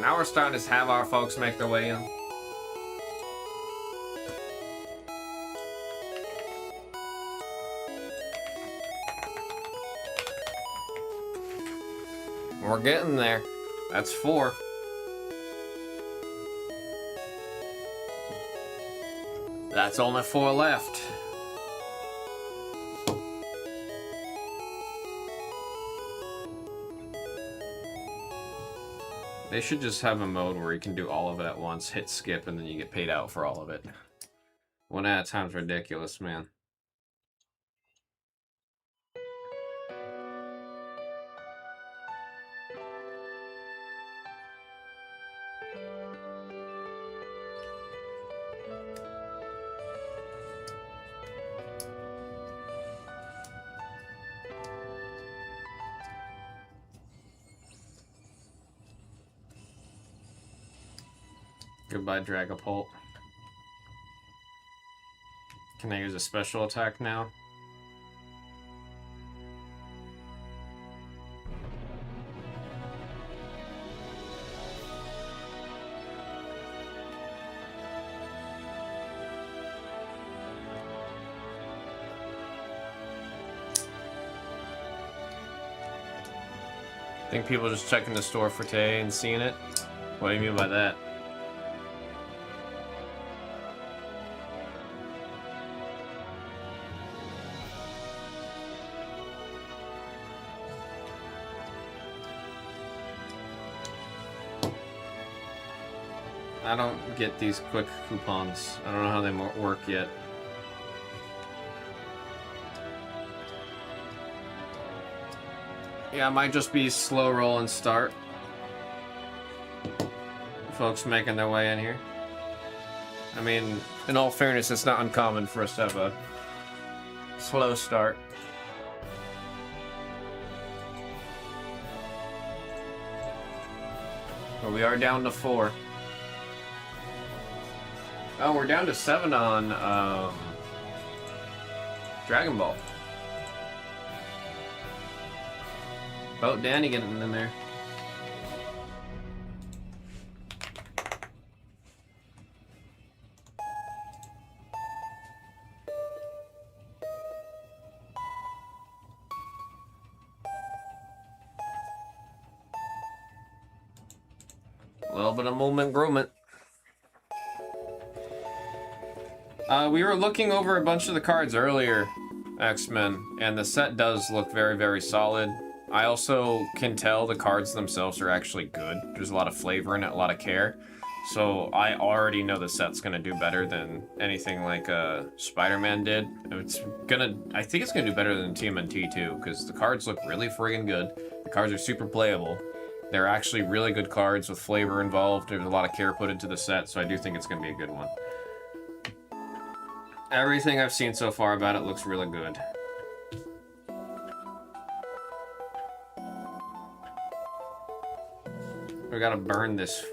Now we're starting to have our folks make their way in. We're getting there. That's 4. That's only 4 left. They should just have a mode where you can do all of it at once, hit skip, and then you get paid out for all of it. 1 at a time's ridiculous, man. Goodbye, Dragapult. Can I use a special attack now? Think people just checking the store for today and seeing it? What do you mean by that? I don't get these quick coupons. I don't know how they work yet. Yeah, it might just be slow roll and start. Folks making their way in here. I mean, in all fairness, it's not uncommon for us to have a slow start. But we are down to 4. Oh, we're down to 7 on Dragon Ball. Oh, Danny getting in there. A little bit of movement, grooming. We were looking over a bunch of the cards earlier, X-Men, and the set does look very, very solid. I also can tell the cards themselves are actually good. There's a lot of flavor in it, a lot of care. So I already know the set's gonna do better than anything like Spider-Man did. I think it's gonna do better than TMNT too, because the cards look really friggin' good. The cards are super playable. They're actually really good cards with flavor involved. There's a lot of care put into the set, so I do think it's gonna be a good one. Everything I've seen so far about it looks really good. We gotta burn this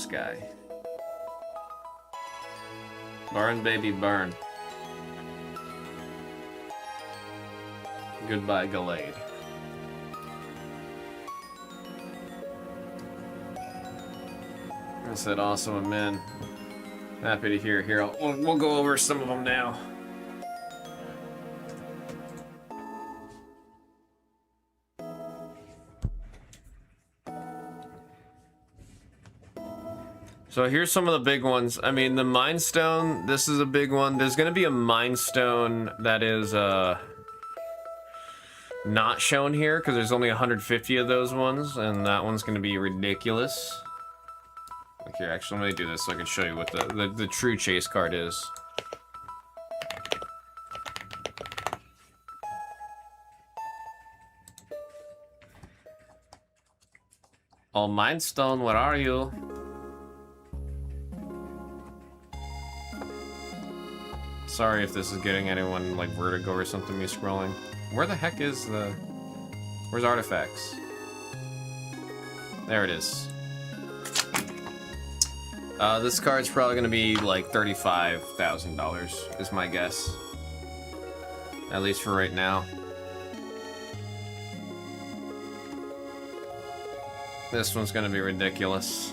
guy. Burn, baby, burn. Goodbye, Gallade. I said awesome, man. Happy to hear. Here, we'll go over some of them now. So here's some of the big ones. I mean, the Mind Stone, this is a big one. There's gonna be a Mind Stone that is not shown here because there's only 150 of those ones, and that one's gonna be ridiculous. Like here, actually, let me do this so I can show you what the true chase card is. Oh, Mindstone, where are you? Sorry if this is getting anyone like vertigo or something, me scrolling. Where the heck is the... Where's artifacts? There it is. This card's probably gonna be like $35,000 is my guess. At least for right now. This one's gonna be ridiculous.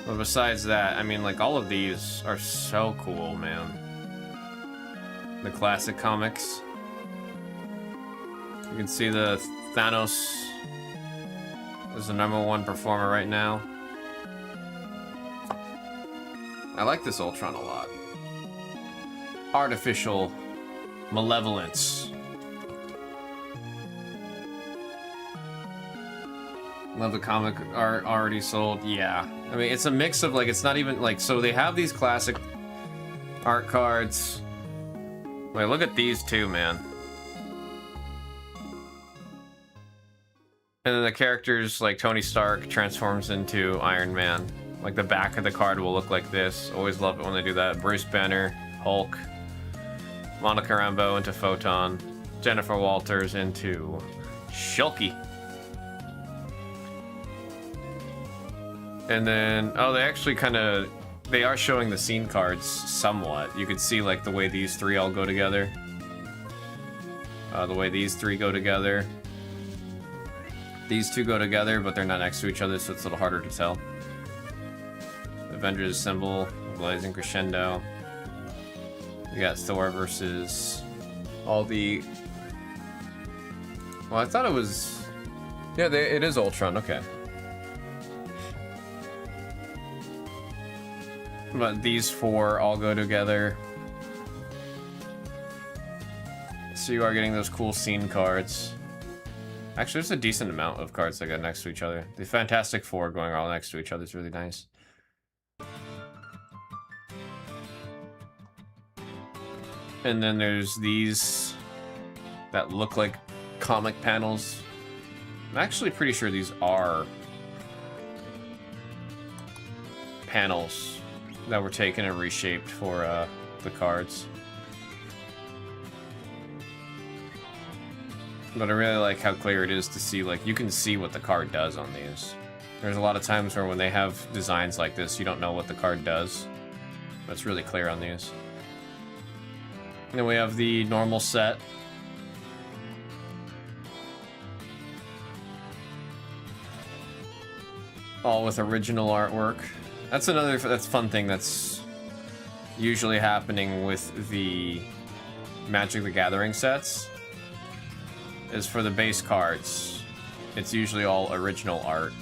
But besides that, I mean, like, all of these are so cool, man. The classic comics. You can see the Thanos is the #1 performer right now. I like this Ultron a lot. Artificial malevolence. Love the comic art already sold. Yeah. I mean, it's a mix of, like, it's not even, like, so they have these classic art cards. Wait, look at these two, man. And then the characters, like Tony Stark, transforms into Iron Man. Like, the back of the card will look like this. Always love it when they do that. Bruce Banner, Hulk, Monica Rambeau into Photon, Jennifer Walters into Shulky. And then, oh, they actually kind of, they are showing the scene cards somewhat. You can see, like, the way these three all go together. The way these three go together. These two go together, but they're not next to each other, so it's a little harder to tell. Avengers symbol, Blazing Crescendo. You got Thor versus all the... Well, I thought it was... Yeah, it is Ultron, okay. But these four all go together. So you are getting those cool scene cards. Actually, there's a decent amount of cards that go next to each other. The Fantastic Four going all next to each other is really nice. And then there's these that look like comic panels. I'm actually pretty sure these are panels that were taken and reshaped for the cards. But I really like how clear it is to see, like, you can see what the card does on these. There's a lot of times where when they have designs like this, you don't know what the card does. But it's really clear on these. And then we have the normal set. All with original artwork. That's another fun thing that's usually happening with the Magic the Gathering sets. Is for the base cards, it's usually all original art.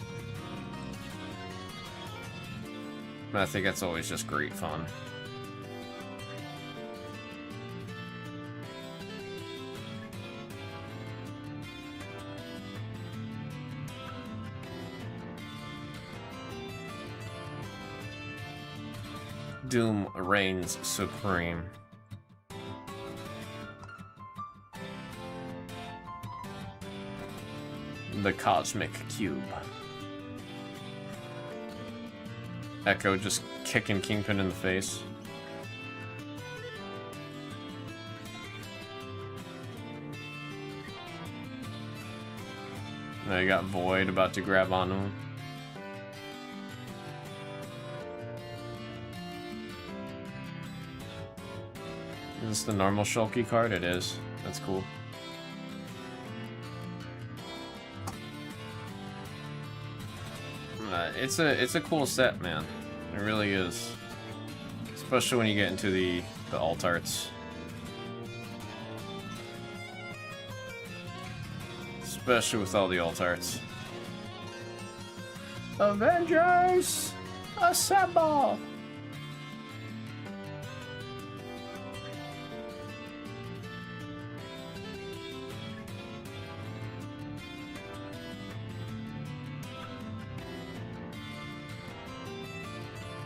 And I think that's always just great fun. Doom reigns supreme. The Cosmic Cube. Echo just kicking Kingpin in the face. Now you got Void about to grab onto him. Is this the normal Shulky card? It is. That's cool. It's a cool set, man. It really is. Especially when you get into the alt arts. Especially with all the alt arts. Avengers! Assemble!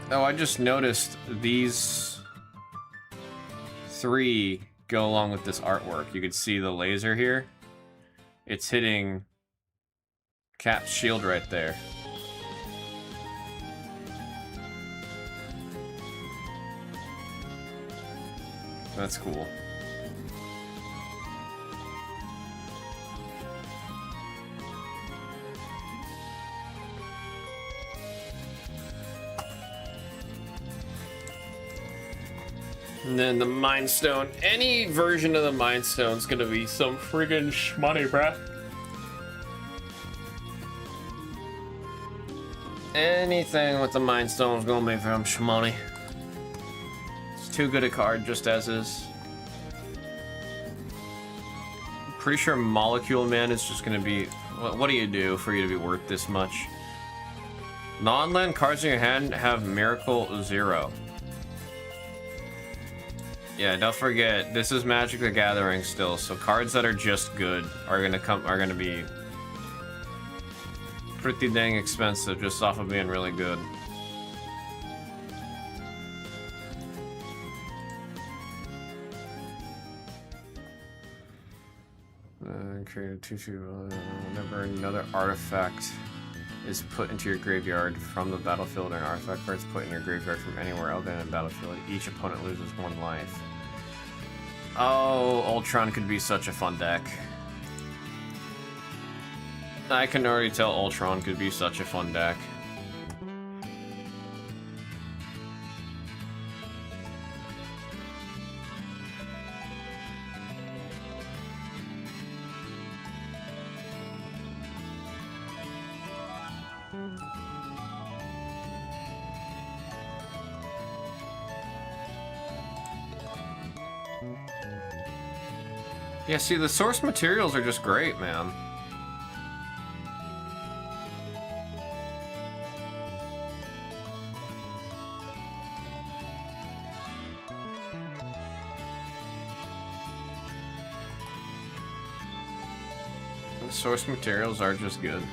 Oh, I just noticed these three go along with this artwork. You can see the laser here. it's hitting Cap's shield right there. That's cool. And then the Mind Stone. Any version of the Mind Stone's gonna be some friggin' shmoney, bruh. Anything with the Mind Stone's gonna be from shmoney. It's too good a card just as is. I'm pretty sure Molecule Man is just gonna be... What do you do for you to be worth this much? Non-land cards in your hand have Miracle 0. Yeah, don't forget, this is Magic the Gathering still, so cards that are just good are gonna be pretty dang expensive just off of being really good. Create a 2/2 whenever another artifact is put into your graveyard from the battlefield, and an artifact card is put in your graveyard from anywhere other than the battlefield. Each opponent loses 1 life. Oh, Ultron could be such a fun deck. I can already tell Ultron could be such a fun deck. Yeah, see, the source materials are just great, man. The source materials are just good.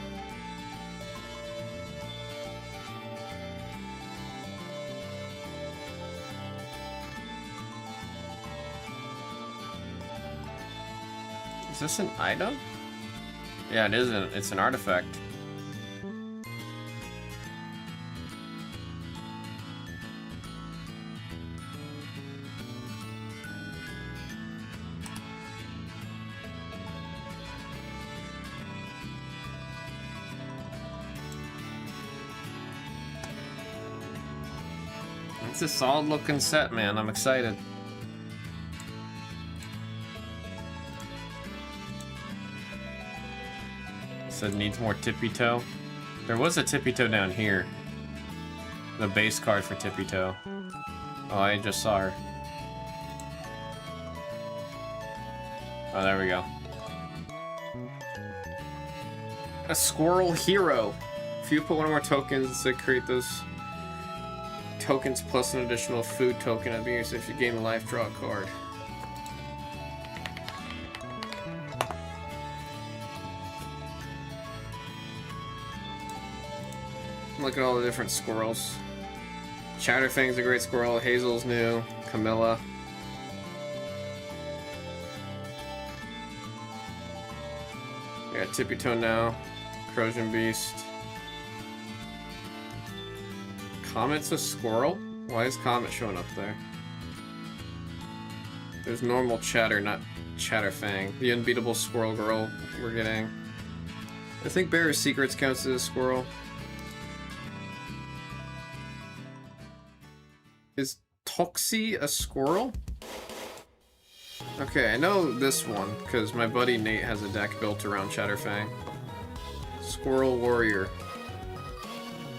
Is this an item? Yeah, it isn't. It's an artifact. It's a solid looking set, man. I'm excited. Said needs more Tippy Toe. There was a Tippy Toe down here. The base card for Tippy Toe. Oh, I just saw her. Oh, there we go. A Squirrel Hero. If you put one or more tokens that create those tokens plus an additional food token, that'd be used if you gain a life, draw a card. Look at all the different squirrels. Chatterfang's a great squirrel. Hazel's new. Camilla. We got Tippy Toe now. Crozian Beast. Comet's a squirrel? Why is Comet showing up there? There's normal Chatter, not Chatterfang. The unbeatable squirrel girl we're getting. I think Bear's Secrets counts as a squirrel. Is Toxie a squirrel? Okay, I know this one, because my buddy Nate has a deck built around Chatterfang. Squirrel Warrior.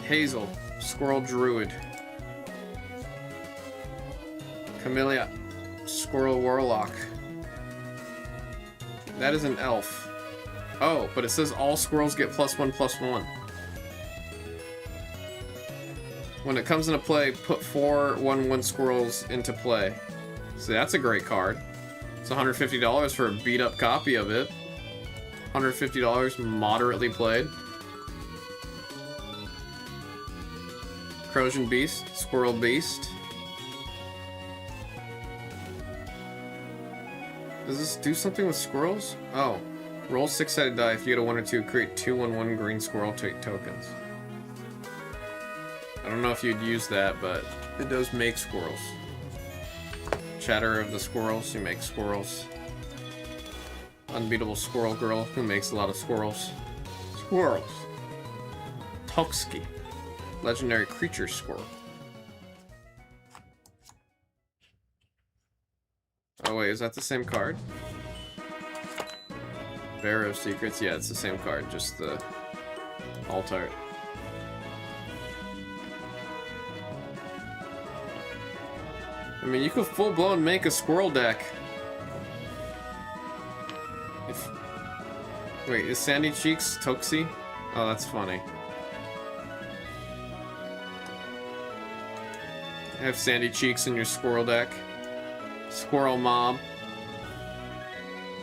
Hazel. Squirrel Druid. Camellia. Squirrel Warlock. That is an elf. Oh, but it says all squirrels get +1/+1. When it comes into play, put 4 1/1 squirrels into play. So that's a great card. It's $150 for a beat up copy of it. $150 moderately played. Crozian Beast, Squirrel Beast. Does this do something with squirrels? Oh, Roll 6-sided die. If you get a 1 or 2, create 2/1/1 green squirrel tokens. I don't know if you'd use that, but it does make squirrels. Chatter of the squirrels, who makes squirrels. Unbeatable squirrel girl, who makes a lot of squirrels. Squirrels. Tokski. Legendary creature squirrel. Oh wait, is that the same card? Bearer of Secrets? Yeah, it's the same card, just the alt art. I mean, you could full-blown make a squirrel deck. Wait, is Sandy Cheeks Toxie? Oh, that's funny. Have Sandy Cheeks in your squirrel deck. Squirrel Mob.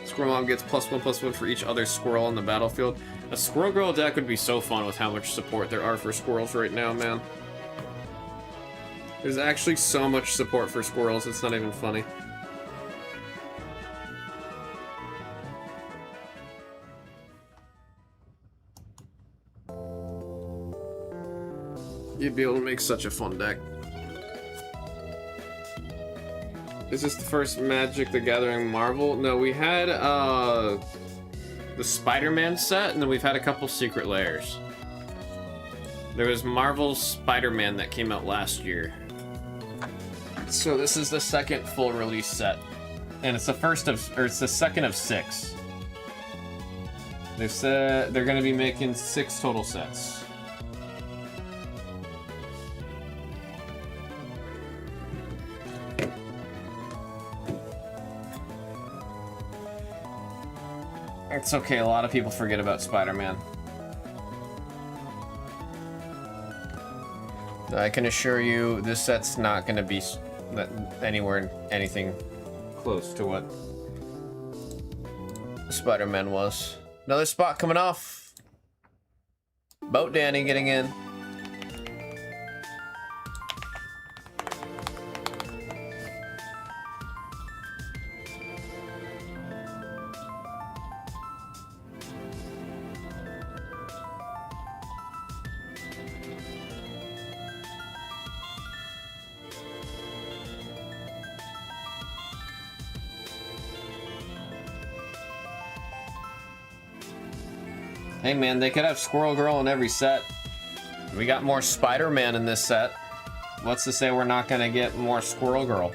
Squirrel Mob gets +1/+1 for each other squirrel on the battlefield. A Squirrel Girl deck would be so fun with how much support there are for squirrels right now, man. There's actually so much support for squirrels, it's not even funny. You'd be able to make such a fun deck. Is this the first Magic the Gathering Marvel? No, we had the Spider-Man set, and then we've had a couple Secret Layers. There was Marvel's Spider-Man that came out last year. So this is the second full release set. And it's the first of, or it's the second of 6. They said they're gonna be making 6 total sets. It's okay, a lot of people forget about Spider-Man. I can assure you, this set's not gonna be anywhere, anything close to what Spider-Man was. Another spot coming off. Boat Danny getting in. Hey man, they could have Squirrel Girl in every set. We got more Spider-Man in this set. What's to say we're not gonna get more Squirrel Girl?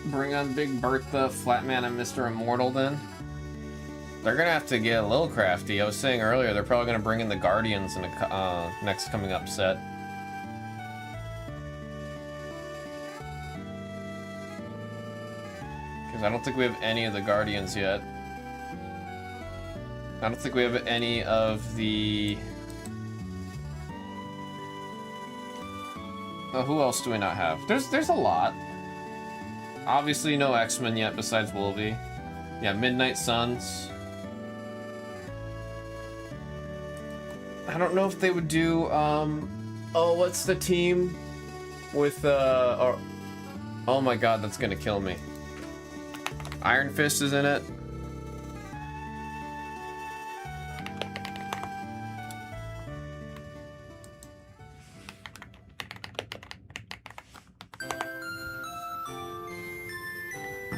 Bring on Big Bertha, Flatman, and Mr. Immortal then. They're gonna have to get a little crafty. I was saying earlier, they're probably gonna bring in the Guardians in a next coming up set. Because I don't think we have any of the Guardians yet. I don't think we have any of the... Oh, who else do we not have? There's a lot. Obviously no X-Men yet besides Wolvie. Yeah, Midnight Suns. I don't know if they would do, oh, what's the team with, oh my god, that's gonna kill me. Iron Fist is in it.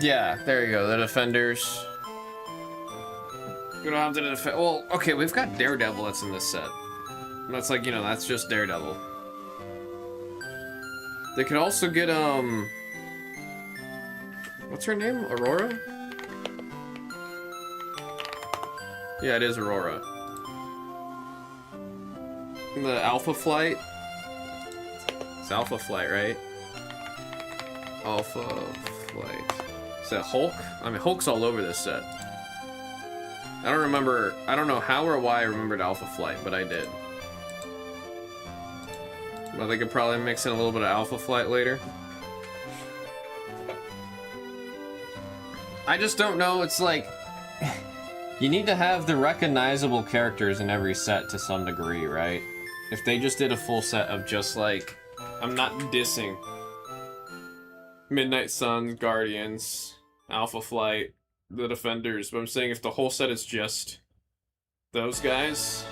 Yeah, there you go, the Defenders. We don't have to defend. Well, okay, we've got Daredevil that's in this set. That's like, you know, that's just Daredevil. They could also get, what's her name? Aurora? Yeah, it is Aurora. The Alpha Flight? It's Alpha Flight, right? Alpha Flight. Is that Hulk? I mean, Hulk's all over this set. I don't remember, I don't know how or why I remembered Alpha Flight, but I did. Well, they could probably mix in a little bit of Alpha Flight later. I just don't know, it's like... you need to have the recognizable characters in every set to some degree, right? If they just did a full set of just like... I'm not dissing. Midnight Suns, Guardians, Alpha Flight, the Defenders, but I'm saying if the whole set is just those guys,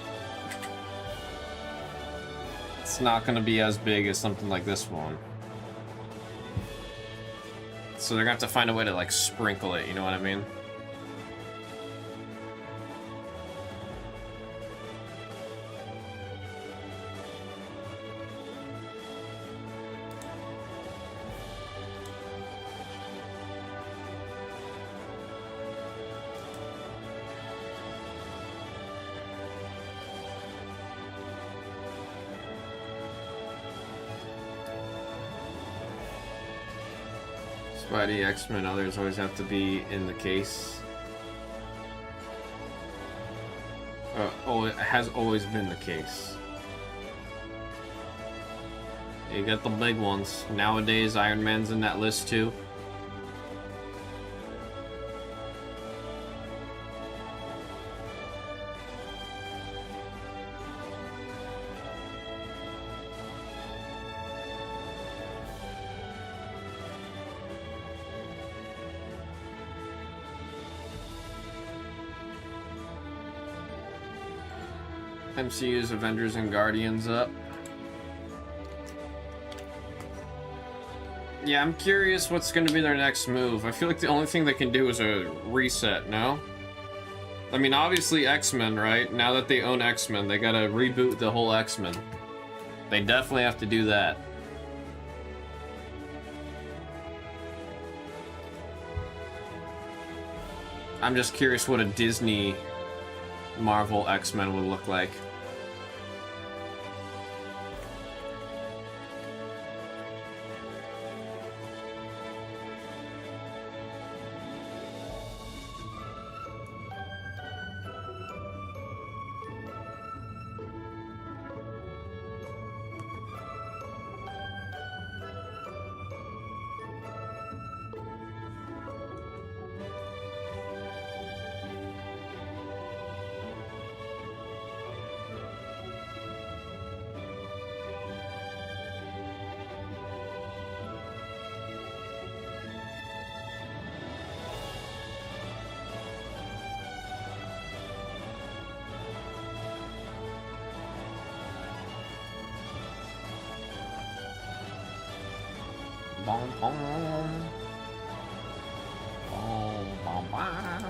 it's not going to be as big as something like this one. So they're going to have to find a way to like sprinkle it, you know what I mean? Spidey, X-Men, others always have to be in the case. Oh, it has always been the case. You got the big ones. Nowadays, Iron Man's in that list too. MCU's Avengers and Guardians up. Yeah, I'm curious what's going to be their next move. I feel like the only thing they can do is a reset, no? I mean, obviously X-Men, right? Now that they own X-Men, they gotta reboot the whole X-Men. They definitely have to do that. I'm just curious what a Disney Marvel X-Men would look like. Bom, bom. Bom, bom, bom.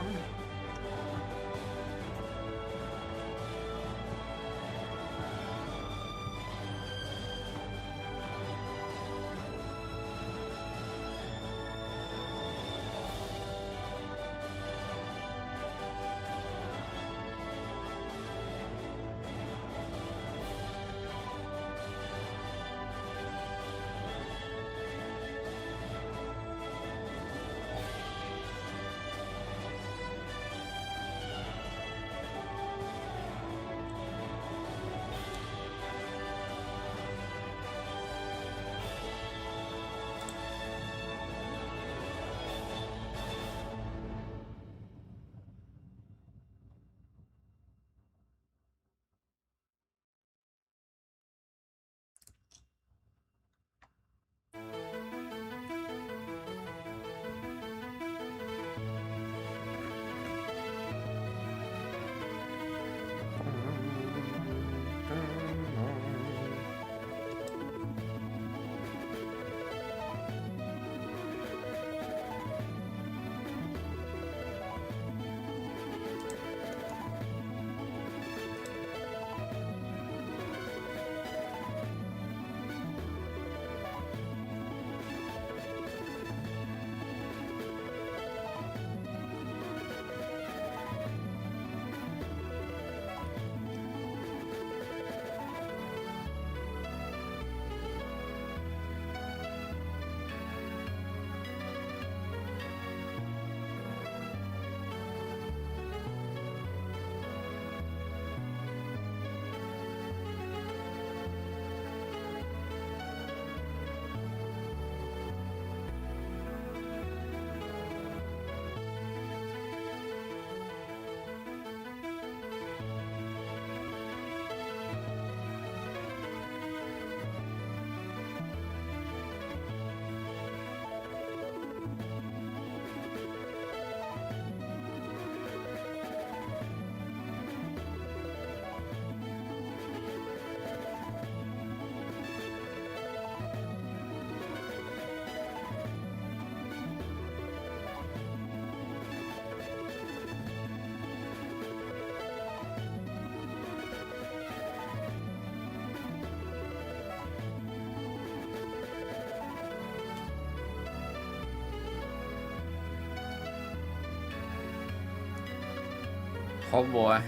Oh boy.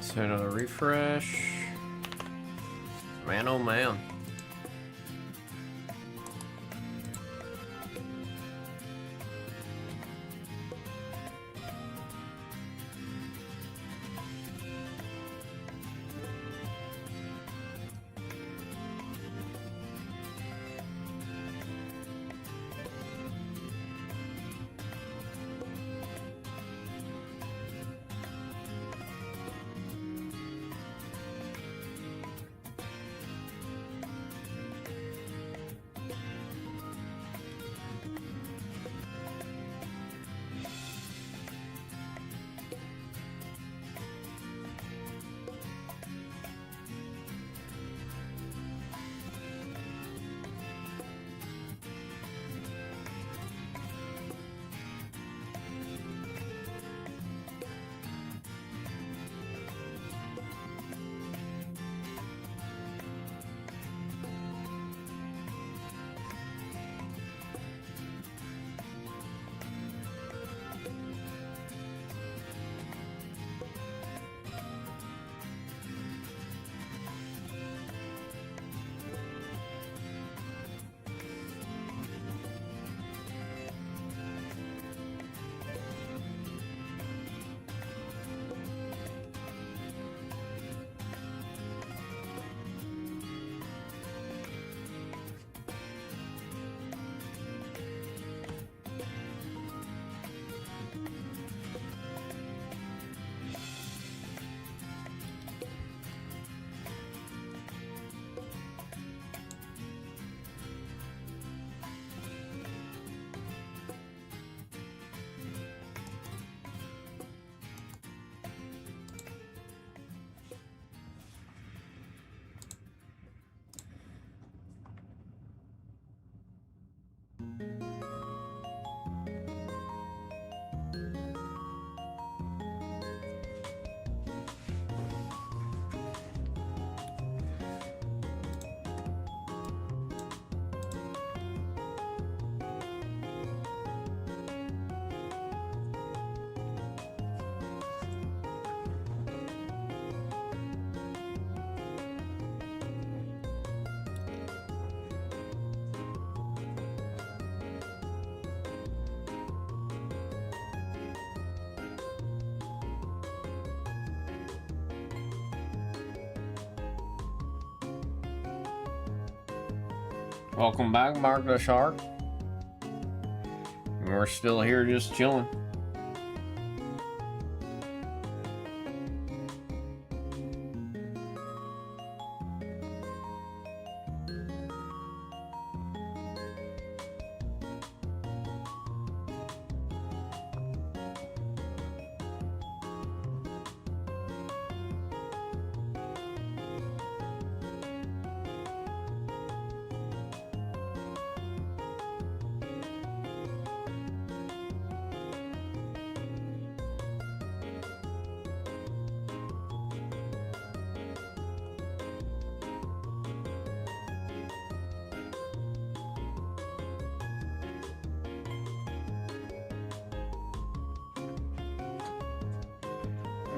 So another refresh. Man, oh man. Welcome back, Mark the Shark. We're still here just chilling.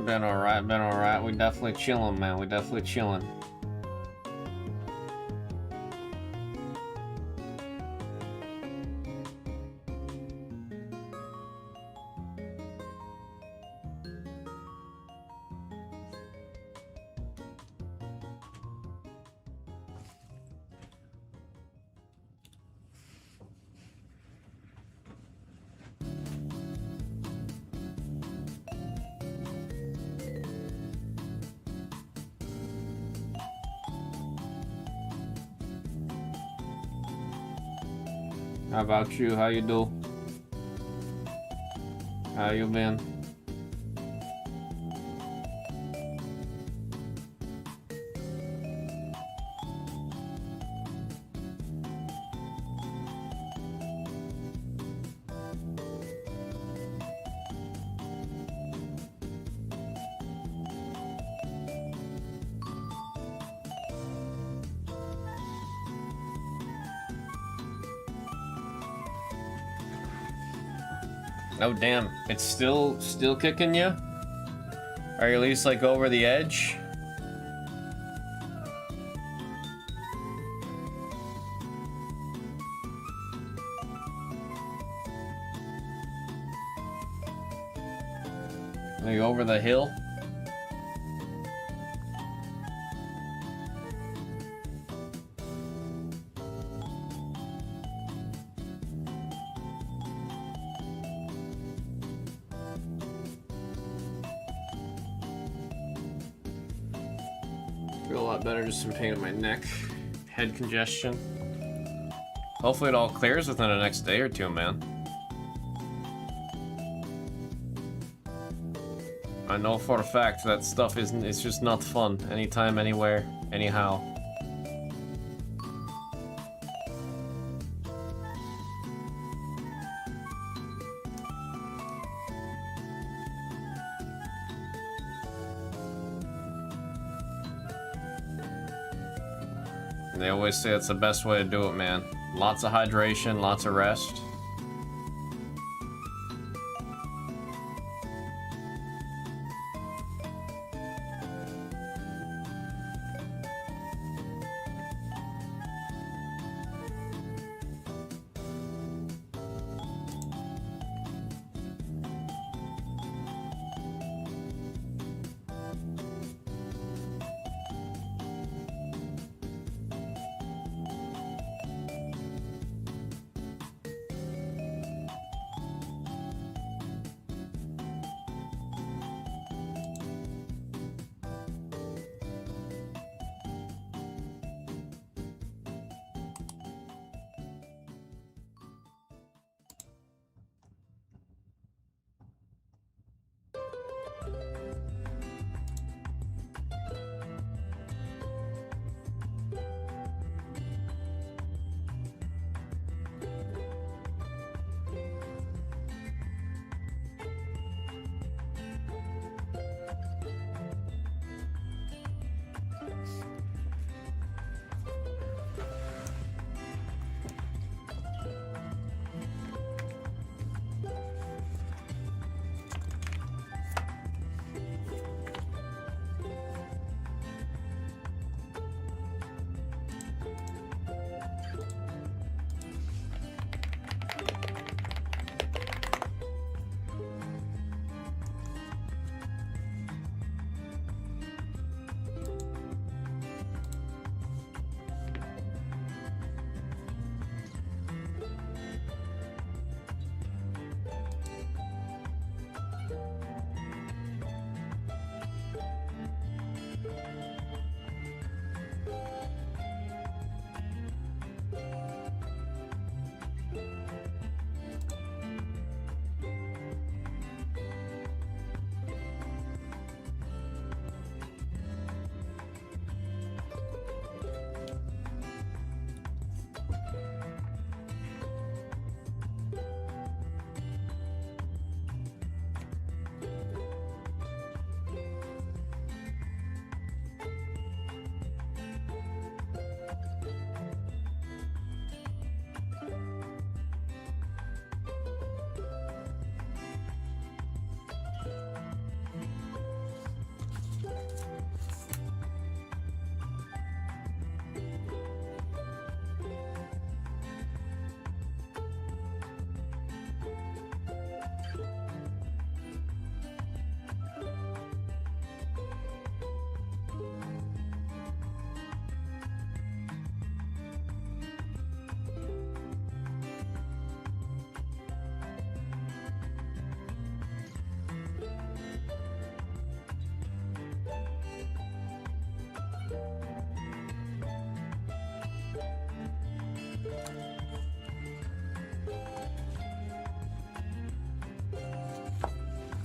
Been alright. We definitely chilling, man. We definitely chilling. How about you? How you do? How you been? Oh damn, it's still kicking you? Or at least like over the edge. Like over the hill. Feel a lot better, just some pain in my neck, head congestion. Hopefully it all clears within the next day or two, man. I know for a fact that stuff isn't, it's just not fun. Anytime, anywhere, anyhow. They always say it's the best way to do it, man. Lots of hydration, lots of rest.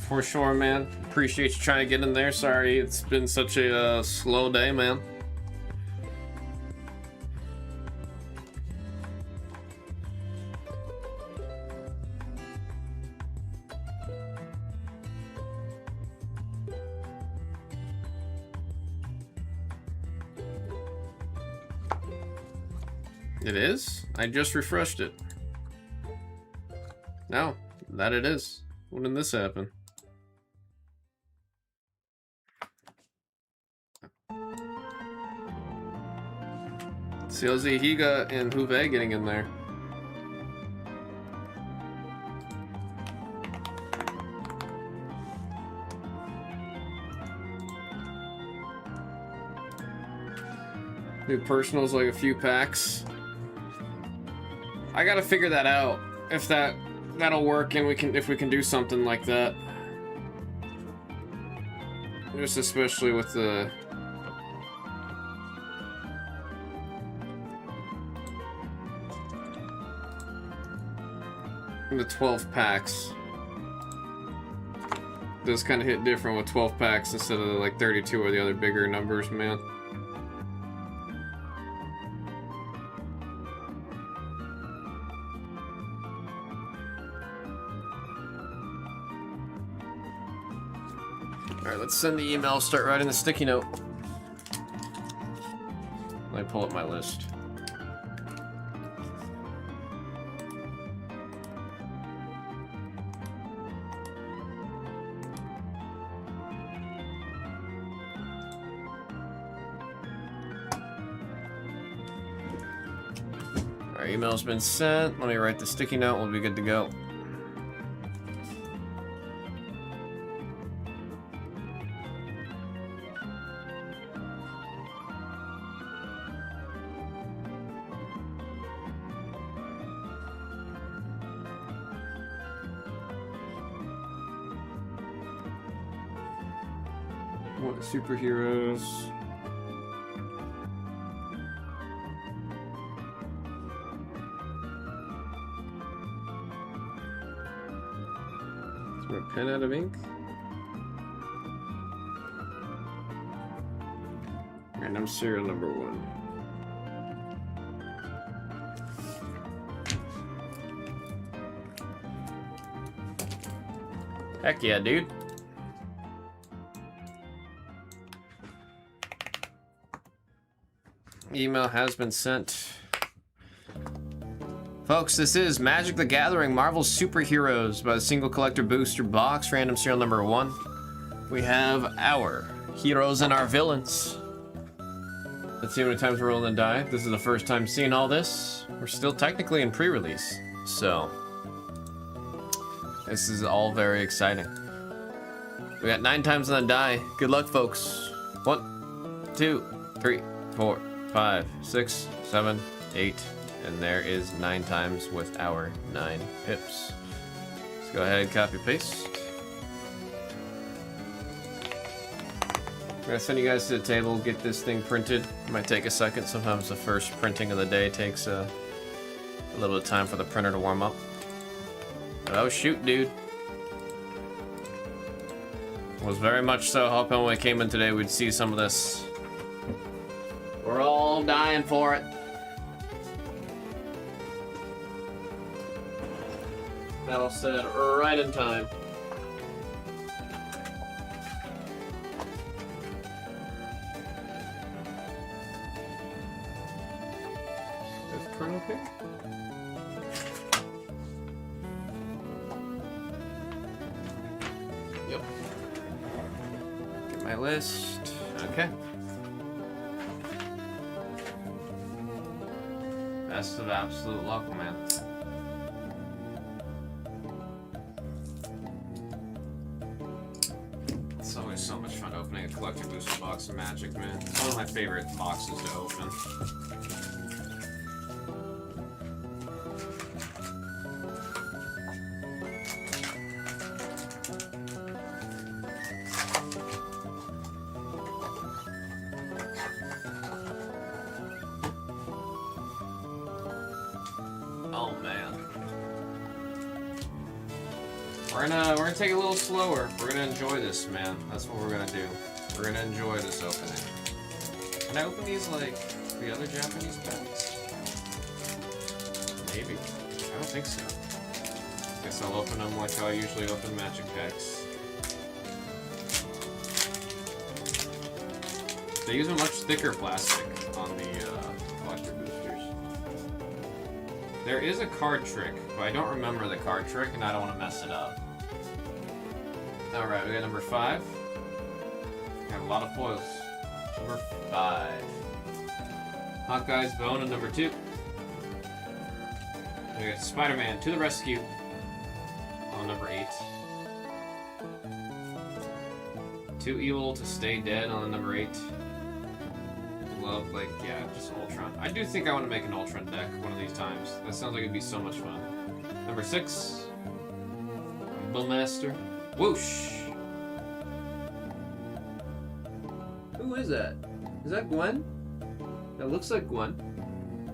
For sure, man. Appreciate you trying to get in there. Sorry, it's been such a slow day, man. It is? I just refreshed it. No, that it is. When did this happen? CLZ Higa and Huve getting in there. New personals, like a few packs. I gotta figure that out. If that'll work, and if we can do something like that. Just especially with the the 12 packs. It does kind of hit different with 12 packs instead of like 32 or the other bigger numbers, man. Alright, let's send the email, start writing the sticky note. Let me pull up my list. Our email's been sent. Let me write the sticky note, we'll be good to go. What superheroes? Is there a pen out of ink? Random serial number 1. Heck yeah, dude. Email has been sent. Folks, this is Magic the Gathering Marvel's Superheroes by the Single Collector Booster Box, random serial number 1. We have our heroes and our villains. Let's see how many times we're rolling the die. This is the first time seeing all this. We're still technically in pre-release, so this is all very exciting. We got 9 times on the die. Good luck, folks. 1, 2, 3, 4, 5, 6, 7, 8, and there is 9 times with our 9 pips. Let's go ahead and copy paste. I'm gonna send you guys to the table, get this thing printed. It might take a second. Sometimes the first printing of the day takes a little bit of time for the printer to warm up. Oh shoot, dude. Was very much so hoping when we came in today we'd see some of this. We're all dying for it. That'll set right in time. Is Colonel here? Yep. Get my list. Okay. Best of absolute luck, man. It's always so much fun opening a collector booster box of Magic, man. It's one of my favorite boxes to open. Oh man. We're gonna take it a little slower. We're gonna enjoy this, man. That's what we're gonna do. We're gonna enjoy this opening. Can I open these like the other Japanese packs? Maybe. I don't think so. Guess I'll open them like how I usually open Magic packs. They use a much thicker plastic on the collector boosters. There is a card trick, but I don't remember the card trick and I don't want to mess it up. Alright, we got number 5. We have a lot of foils. Number 5. Hawkeye's Bone on number 2. We got Spider-Man to the Rescue on number 8. Too Evil to Stay Dead on number 8. Love, like, yeah, just Ultron. I do think I want to make an Ultron deck one of these times. That sounds like it'd be so much fun. Number 6. Bullmaster. Whoosh! Who is that? Is that Gwen? That looks like Gwen.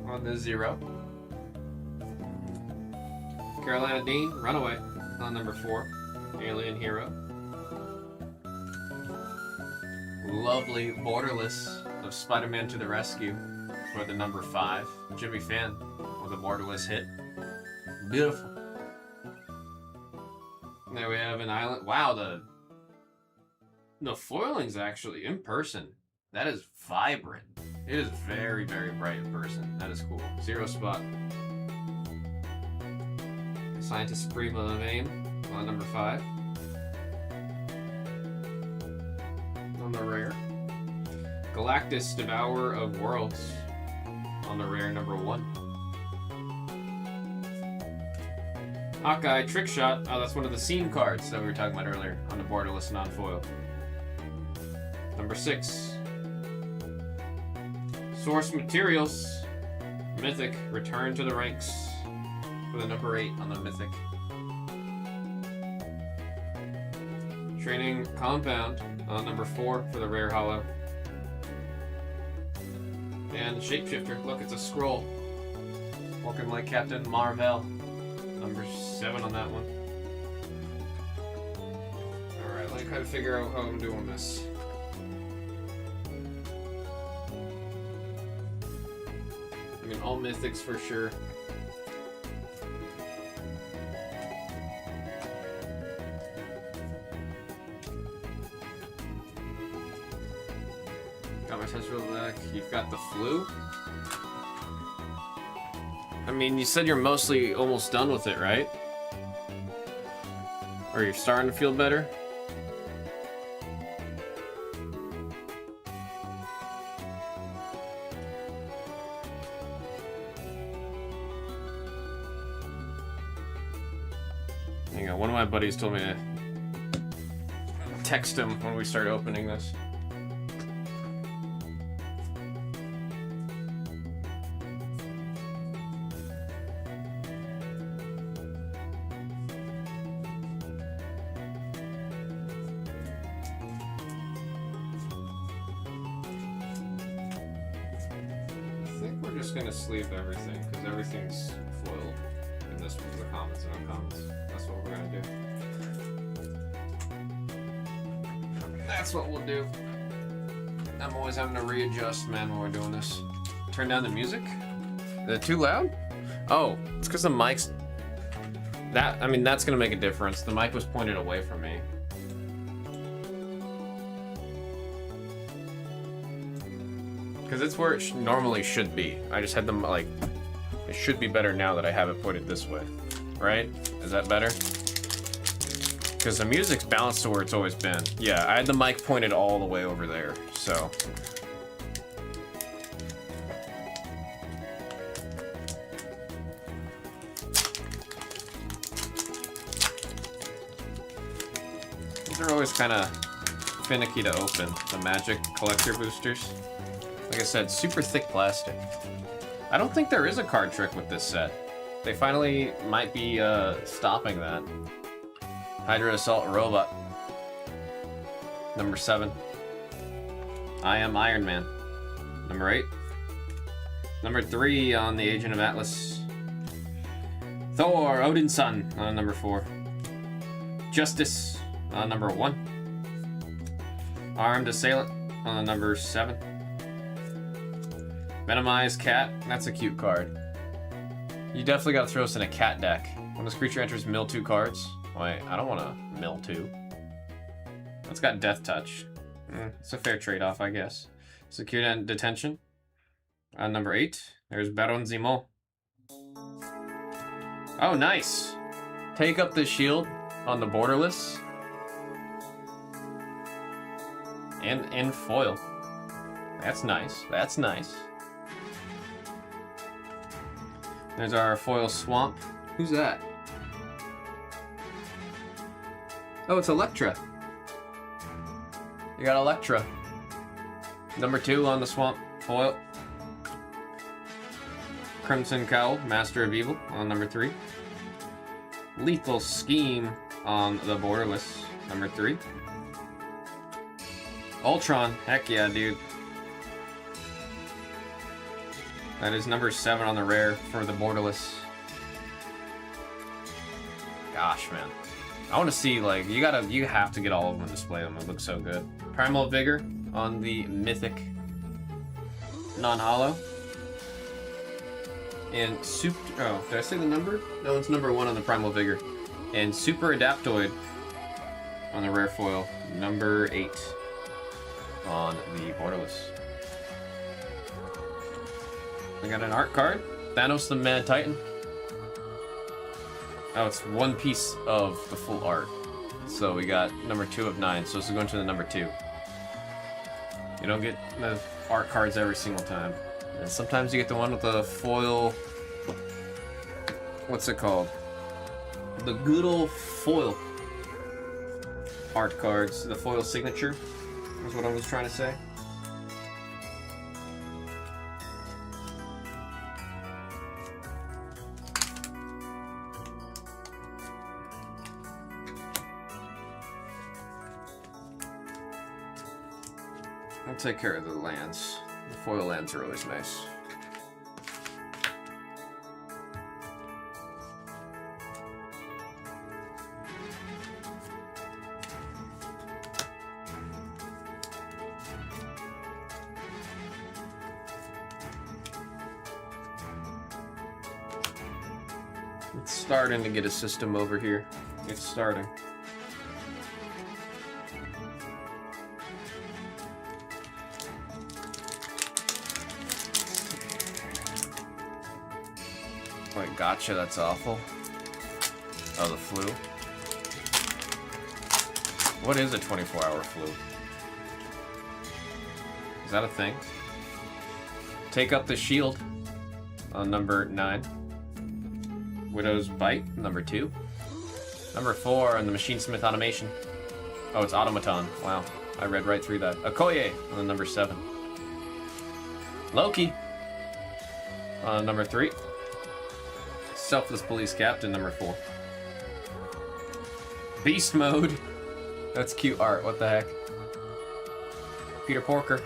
On the 0. Carolina Dean, Runaway, on number 4. Alien Hero. Lovely Borderless of Spider-Man to the Rescue for the number 5. Jimmy Fan with a Borderless hit. Beautiful. There we have an island. Wow, the foiling's actually in person. That is vibrant. It is very, very bright in person. That is cool. 0 spot. Scientist Supreme of AIM on number 5. On the rare. Galactus Devourer of Worlds on the rare number 1. Hawkeye Trick Shot. Oh, that's one of the scene cards that we were talking about earlier on the borderless non-foil. Number 6. Source Materials Mythic Return to the Ranks for the number 8 on the Mythic. Training Compound on number 4 for the rare holo. And Shapeshifter. Look, it's a scroll. Looking like Captain Marvel. Number 7 on that one. Alright, let me try to figure out how I'm doing this. I mean, all mythics for sure. Got my touch real back. You've got the flu? I mean, you said you're mostly almost done with it, right? Or you're starting to feel better? Hang on, one of my buddies told me to text him when we start opening this. Gonna sleeve everything because everything's foiled in this one, the commons and uncommons. That's what we're gonna do. That's what we'll do. I'm always having to readjust, man, when we're doing this. Turn down the music? Is it too loud? Oh, it's because the mic's... I mean, that's gonna make a difference. The mic was pointed away from me. Because it's where it normally should be. I just had them, like, it should be better now that I have it pointed this way. Right? Is that better? Because the music's balanced to where it's always been. Yeah, I had the mic pointed all the way over there, so. These are always kind of finicky to open, the Magic Collector boosters. Like I said, super thick plastic. I don't think there is a card trick with this set. They finally might be stopping that. Hydra Assault Robot. Number 7. I Am Iron Man. Number 8. Number 3 on the Agent of Atlas. Thor, Odin's Son on number 4. Justice on number 1. Armed Assailant on number 7. Venomized Cat, that's a cute card. You definitely gotta throw us in a cat deck. When this creature enters, mill 2 cards. Wait, I don't wanna mill 2. It's got Death Touch. It's a fair trade-off, I guess. Secure Detention. On number 8, there's Baron Zemo. Oh, nice! Take up the shield on the borderless. And in foil. That's nice. That's nice. There's our foil swamp. Who's that? Oh, it's Electra. You got Electra. Number 2 on the swamp foil. Crimson Cowl, Master of Evil on number 3. Lethal Scheme on the borderless, number 3. Ultron, heck yeah, dude. That is number 7 on the rare for the borderless. Gosh, man. I want to see, like, you have to get all of them and display them. It looks so good. Primal Vigor on the mythic non-holo. And oh, did I say the number? No, it's number 1 on the Primal Vigor. And Super Adaptoid on the rare foil, number 8 on the borderless. We got an art card. Thanos the Mad Titan. Oh, it's one piece of the full art. So we got number 2 of 9. So this is going to the number 2. You don't get the art cards every single time. And sometimes you get the one with the foil... What's it called? The good old foil art cards. The foil signature is what I was trying to say. I'll take care of the lands. The foil lands are always nice. It's starting to get a system over here. It's starting. Wait, gotcha, that's awful. Oh, the flu? What is a 24-hour flu? Is that a thing? Take up the shield on number 9. Widow's Bite, number 2. Number 4 on the Machine Smith Automation. Oh, it's Automaton. Wow, I read right through that. Okoye on the number 7. Loki on number 3. Selfless Police Captain, number 4. Beast Mode. That's cute art, what the heck. Peter Porker.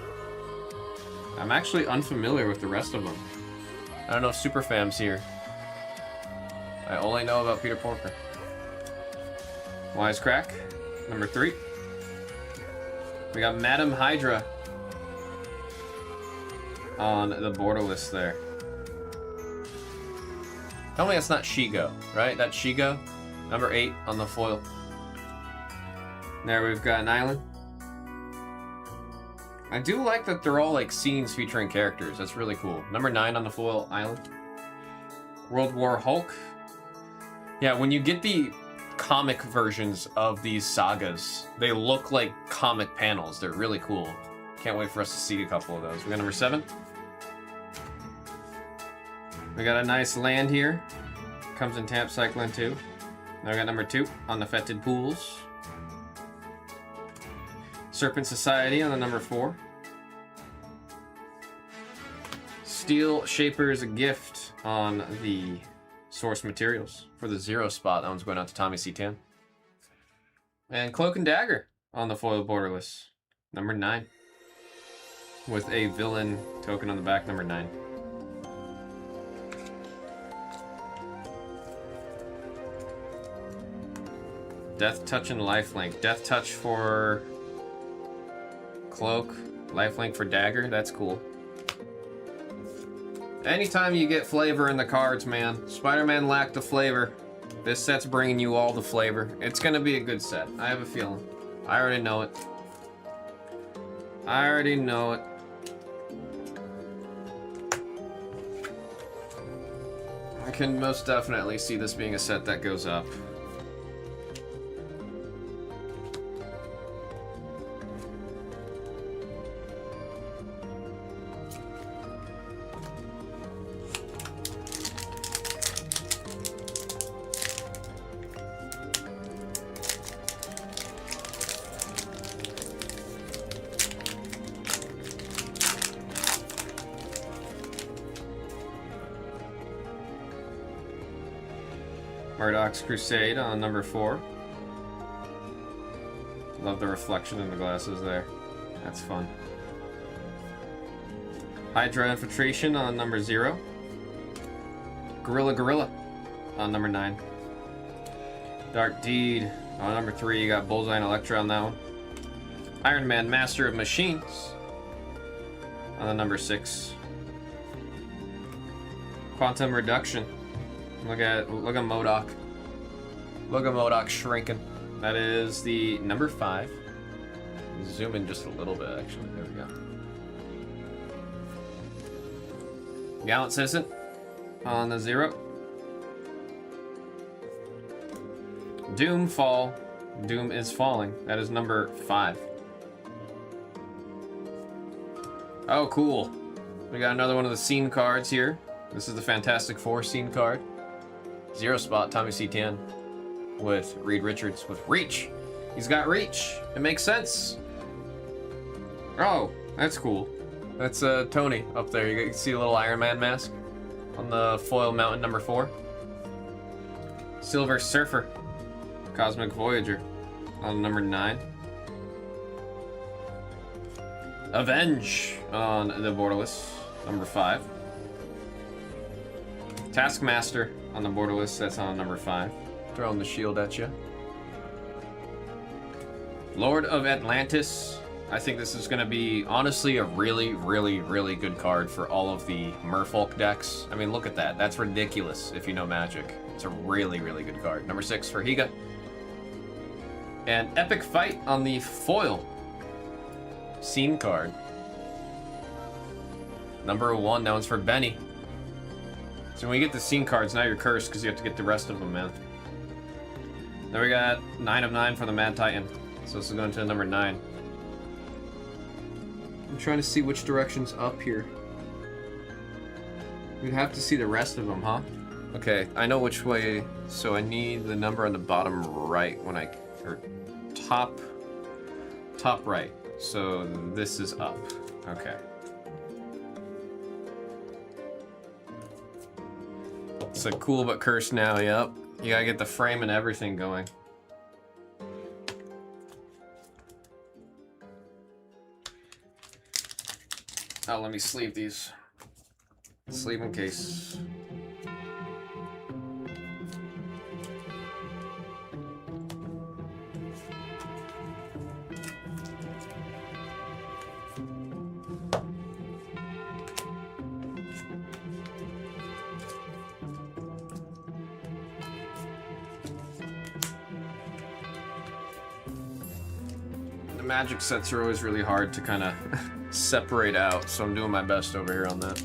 I'm actually unfamiliar with the rest of them. I don't know if Superfam's here. I only know about Peter Porker. Wisecrack, number 3. We got Madam Hydra on the borderless there. Tell me that's not Shigo, right? That's Shigo, number 8 on the foil. There we've got an island. I do like that they're all like scenes featuring characters. That's really cool. Number 9 on the foil island. World War Hulk. Yeah, when you get the comic versions of these sagas, they look like comic panels. They're really cool. Can't wait for us to see a couple of those. We got number 7. We got a nice land here. Comes in Tamp Cyclone 2. Now we got number 2 on the Fetid Pools. Serpent Society on the number 4. Steel Shaper's Gift on the source materials for the 0 spot. That one's going out to Tommy C10. And Cloak and Dagger on the foil borderless, number 9. With a villain token on the back, number 9. Death Touch and Lifelink. Death Touch for Cloak, Lifelink for Dagger. That's cool. Anytime you get flavor in the cards, man. Spider-Man lacked the flavor. This set's bringing you all the flavor. It's gonna be a good set. I have a feeling. I already know it. I already know it. I can most definitely see this being a set that goes up. Murdoch's Crusade on number 4. Love the reflection in the glasses there. That's fun. Hydra Infiltration on number 0. Gorilla on number 9. Dark Deed on number 3. You got Bullseye and Elektra on that one. Iron Man Master of Machines on the number 6. Quantum Reduction. Look at MODOK. Look at MODOK shrinking. That is the number 5. Zoom in just a little bit, actually. There we go. Gallant Citizen on the 0. Doom Fall. Doom is Falling. That is number 5. Oh, cool. We got another one of the scene cards here. This is the Fantastic Four scene card. 0 spot, Tommy C. Tan with Reed Richards with Reach. He's got Reach. It makes sense. Oh, that's cool. That's Tony up there. You can see a little Iron Man mask on the foil mountain number 4. Silver Surfer. Cosmic Voyager on number 9. Avenge on the borderless, number 5. Taskmaster on the borderless, that's on number 5. Throwing the shield at you. Lord of Atlantis. I think this is going to be, honestly, a really, really, really good card for all of the Merfolk decks. I mean, look at that. That's ridiculous if you know Magic. It's a really, really good card. Number 6 for Higa. And Epic Fight on the foil scene card. Number 1, that one's for Benny. So when you get the scene cards, now you're cursed because you have to get the rest of them, man. Then we got 9 of 9 for the Mad Titan. So this is going to number 9. I'm trying to see which direction's up here. We'd have to see the rest of them, huh? Okay, I know which way. So I need the number on the bottom right when I, or top right. So this is up. Okay. It's a cool but cursed now, yep. You gotta get the frame and everything going. Oh, let me sleeve these. Sleeve in case. Magic sets are always really hard to kind of separate out, so I'm doing my best over here on that.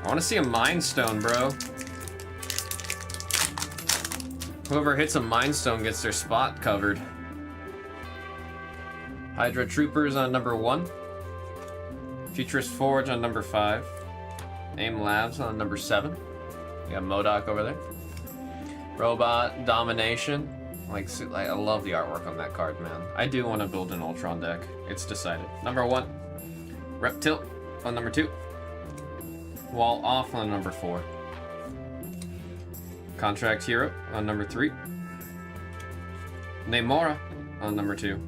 I want to see a Mind Stone, bro. Whoever hits a Mind Stone gets their spot covered. Hydra Troopers on number 1. Futurist Forge on number 5. AIM Labs on number 7. You got MODOK over there. Robot Domination. Like, I love the artwork on that card, man. I do want to build an Ultron deck. It's decided. Number 1. Reptilt on number 2. Wall Off on number 4. Contract Hero on number 3. Namora on number 2.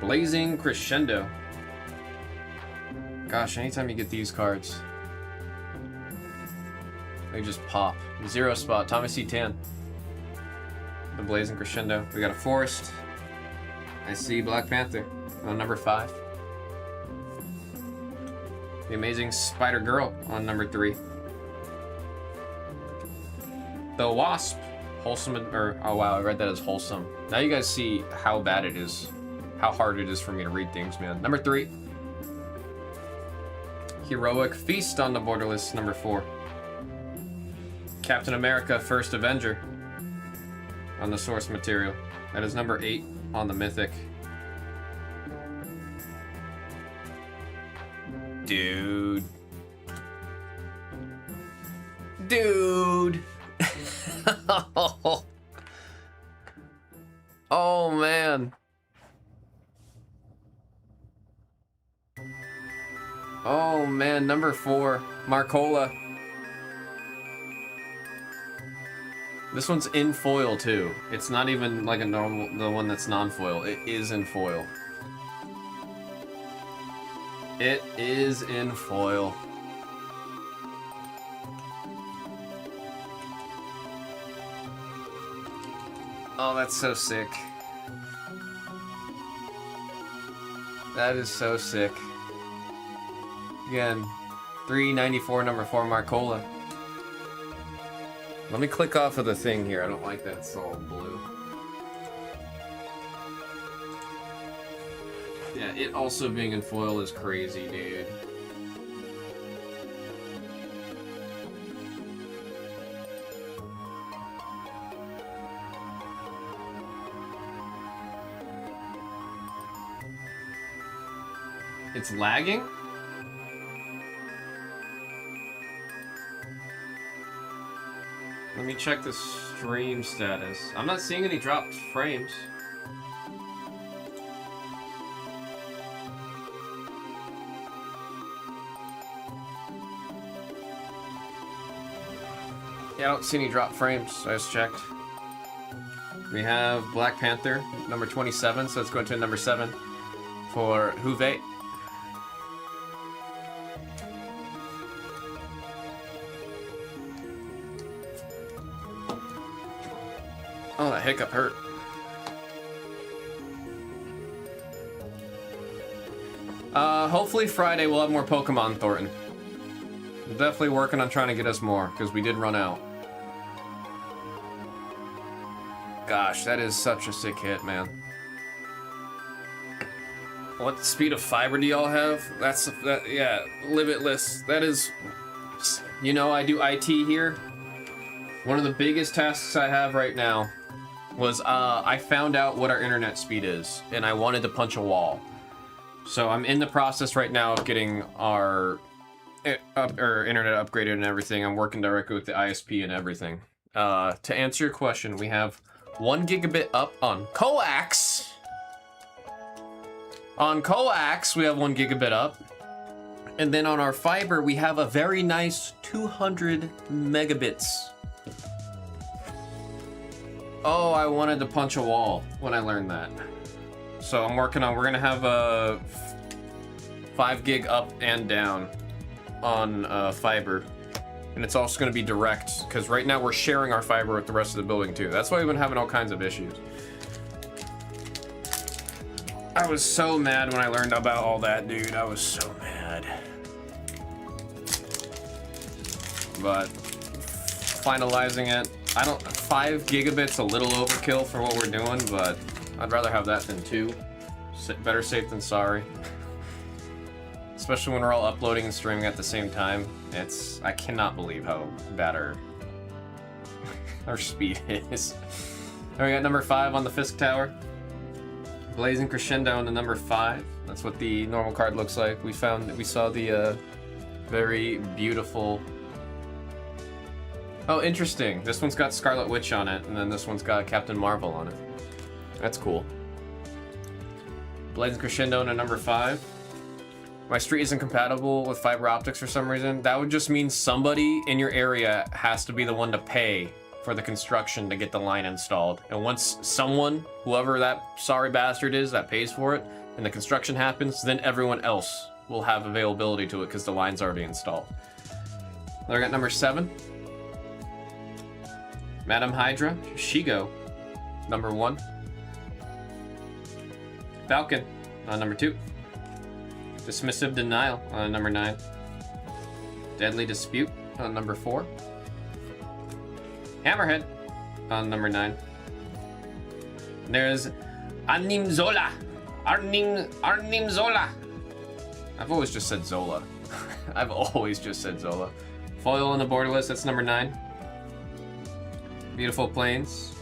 Blazing Crescendo. Gosh, anytime you get these cards, they just pop. 0 spot, Tommy C. Tan. The Blazing Crescendo. We got a Forest. I see Black Panther on number 5. The Amazing Spider-Girl on number 3. The Wasp. Wholesome, or, oh wow, I read that as Wholesome. Now you guys see how bad it is. How hard it is for me to read things, man. Number 3. Heroic Feast on the borderless, number 4. Captain America First Avenger on the source material. That is number 8 on the mythic. Dude. Oh man. Oh man, number 4, Marcola. This one's in foil too. It's not even like a normal, the one that's non-foil. It is in foil. It is in foil. Oh, that's so sick. That is so sick. Again, 394, number 4, Marcola. Let me click off of the thing here. I don't like that it's all blue. Yeah, it also being in foil is crazy, dude. It's lagging? Let me check the stream status. I'm not seeing any dropped frames. Yeah, I don't see any dropped frames. I just checked. We have Black Panther, number 27, so let's go into number 7 for Juve. Oh, that hiccup hurt. Hopefully Friday we'll have more Pokemon, Thornton. We're definitely working on trying to get us more, because we did run out. Gosh, that is such a sick hit, man. What speed of fiber do y'all have? Yeah, limitless. That is, you know, I do IT here. One of the biggest tasks I have right now was I found out what our internet speed is, and I wanted to punch a wall. So I'm in the process right now of getting our internet upgraded and everything. I'm working directly with the ISP and everything. To answer your question, we have 1 gigabit up on coax. On coax, we have 1 gigabit up. And then on our fiber, we have a very nice 200 megabits. Oh, I wanted to punch a wall when I learned that. So I'm working on, we're gonna have a 5 gig up and down on fiber. And it's also gonna be direct, because right now we're sharing our fiber with the rest of the building too. That's why we've been having all kinds of issues. I was so mad when I learned about all that, dude. I was so mad. But finalizing it, 5 gigabits a little overkill for what we're doing, but I'd rather have that than 2. Better safe than sorry. Especially when we're all uploading and streaming at the same time. I cannot believe how bad our speed is. And we got number 5 on the Fisk Tower. Blazing Crescendo in the number 5. That's what the normal card looks like. We saw the very beautiful. Oh, interesting. This one's got Scarlet Witch on it, and then this one's got Captain Marvel on it. That's cool. Blazing Crescendo in a number 5. My street isn't compatible with fiber optics for some reason. That would just mean somebody in your area has to be the one to pay for the construction to get the line installed. And once someone, whoever that sorry bastard is that pays for it, and the construction happens, then everyone else will have availability to it because the line's already installed. Then I got number 7. Madam Hydra, Shigo, number 1. Falcon, on number 2. Dismissive Denial, on number 9. Deadly Dispute, on number 4. Hammerhead, on number 9. There's Arnim Zola. Arnim Zola. I've always just said Zola. I've always just said Zola. Foil on the Borderless, that's number 9. Beautiful Plains.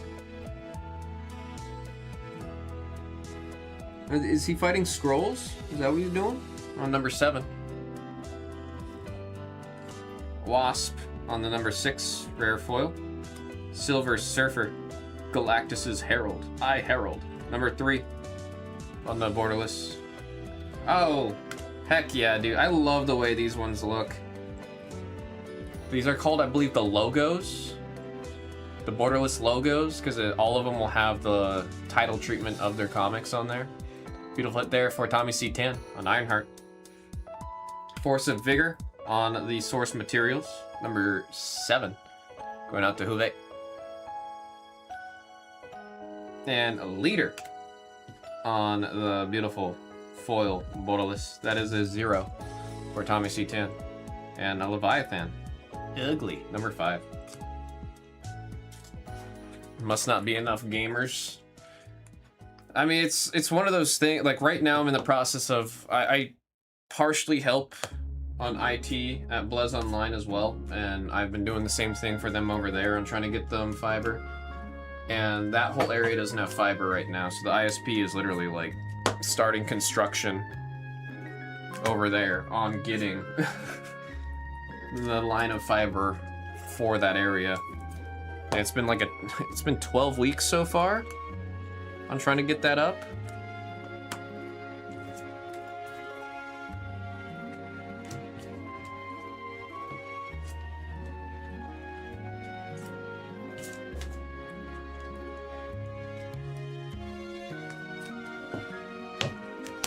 Is he fighting scrolls? Is that what he's doing? On number 7. Wasp on the number 6 rare foil. Silver Surfer, Galactus's Herald. Herald. Number 3 on the Borderless. Oh, Heck yeah, dude. I love the way these ones look. These are called, I believe, the logos. The borderless logos, because all of them will have the title treatment of their comics on there. Beautiful hit there for Tommy C10 on Ironheart. Force of Vigor on the source materials, number 7. Going out to Juve. And a leader on the beautiful foil borderless. That is a 0 for Tommy C10. And a Leviathan. Ugly, number 5. Must not be enough gamers. I mean, it's one of those things, like right now I'm in the process of, I partially help on IT at Blez Online as well, and I've been doing the same thing for them over there. I'm trying to get them fiber, and that whole area doesn't have fiber right now, so the ISP is literally like starting construction over there on getting the line of fiber for that area. And it's been like it's been 12 weeks so far on trying to get that up.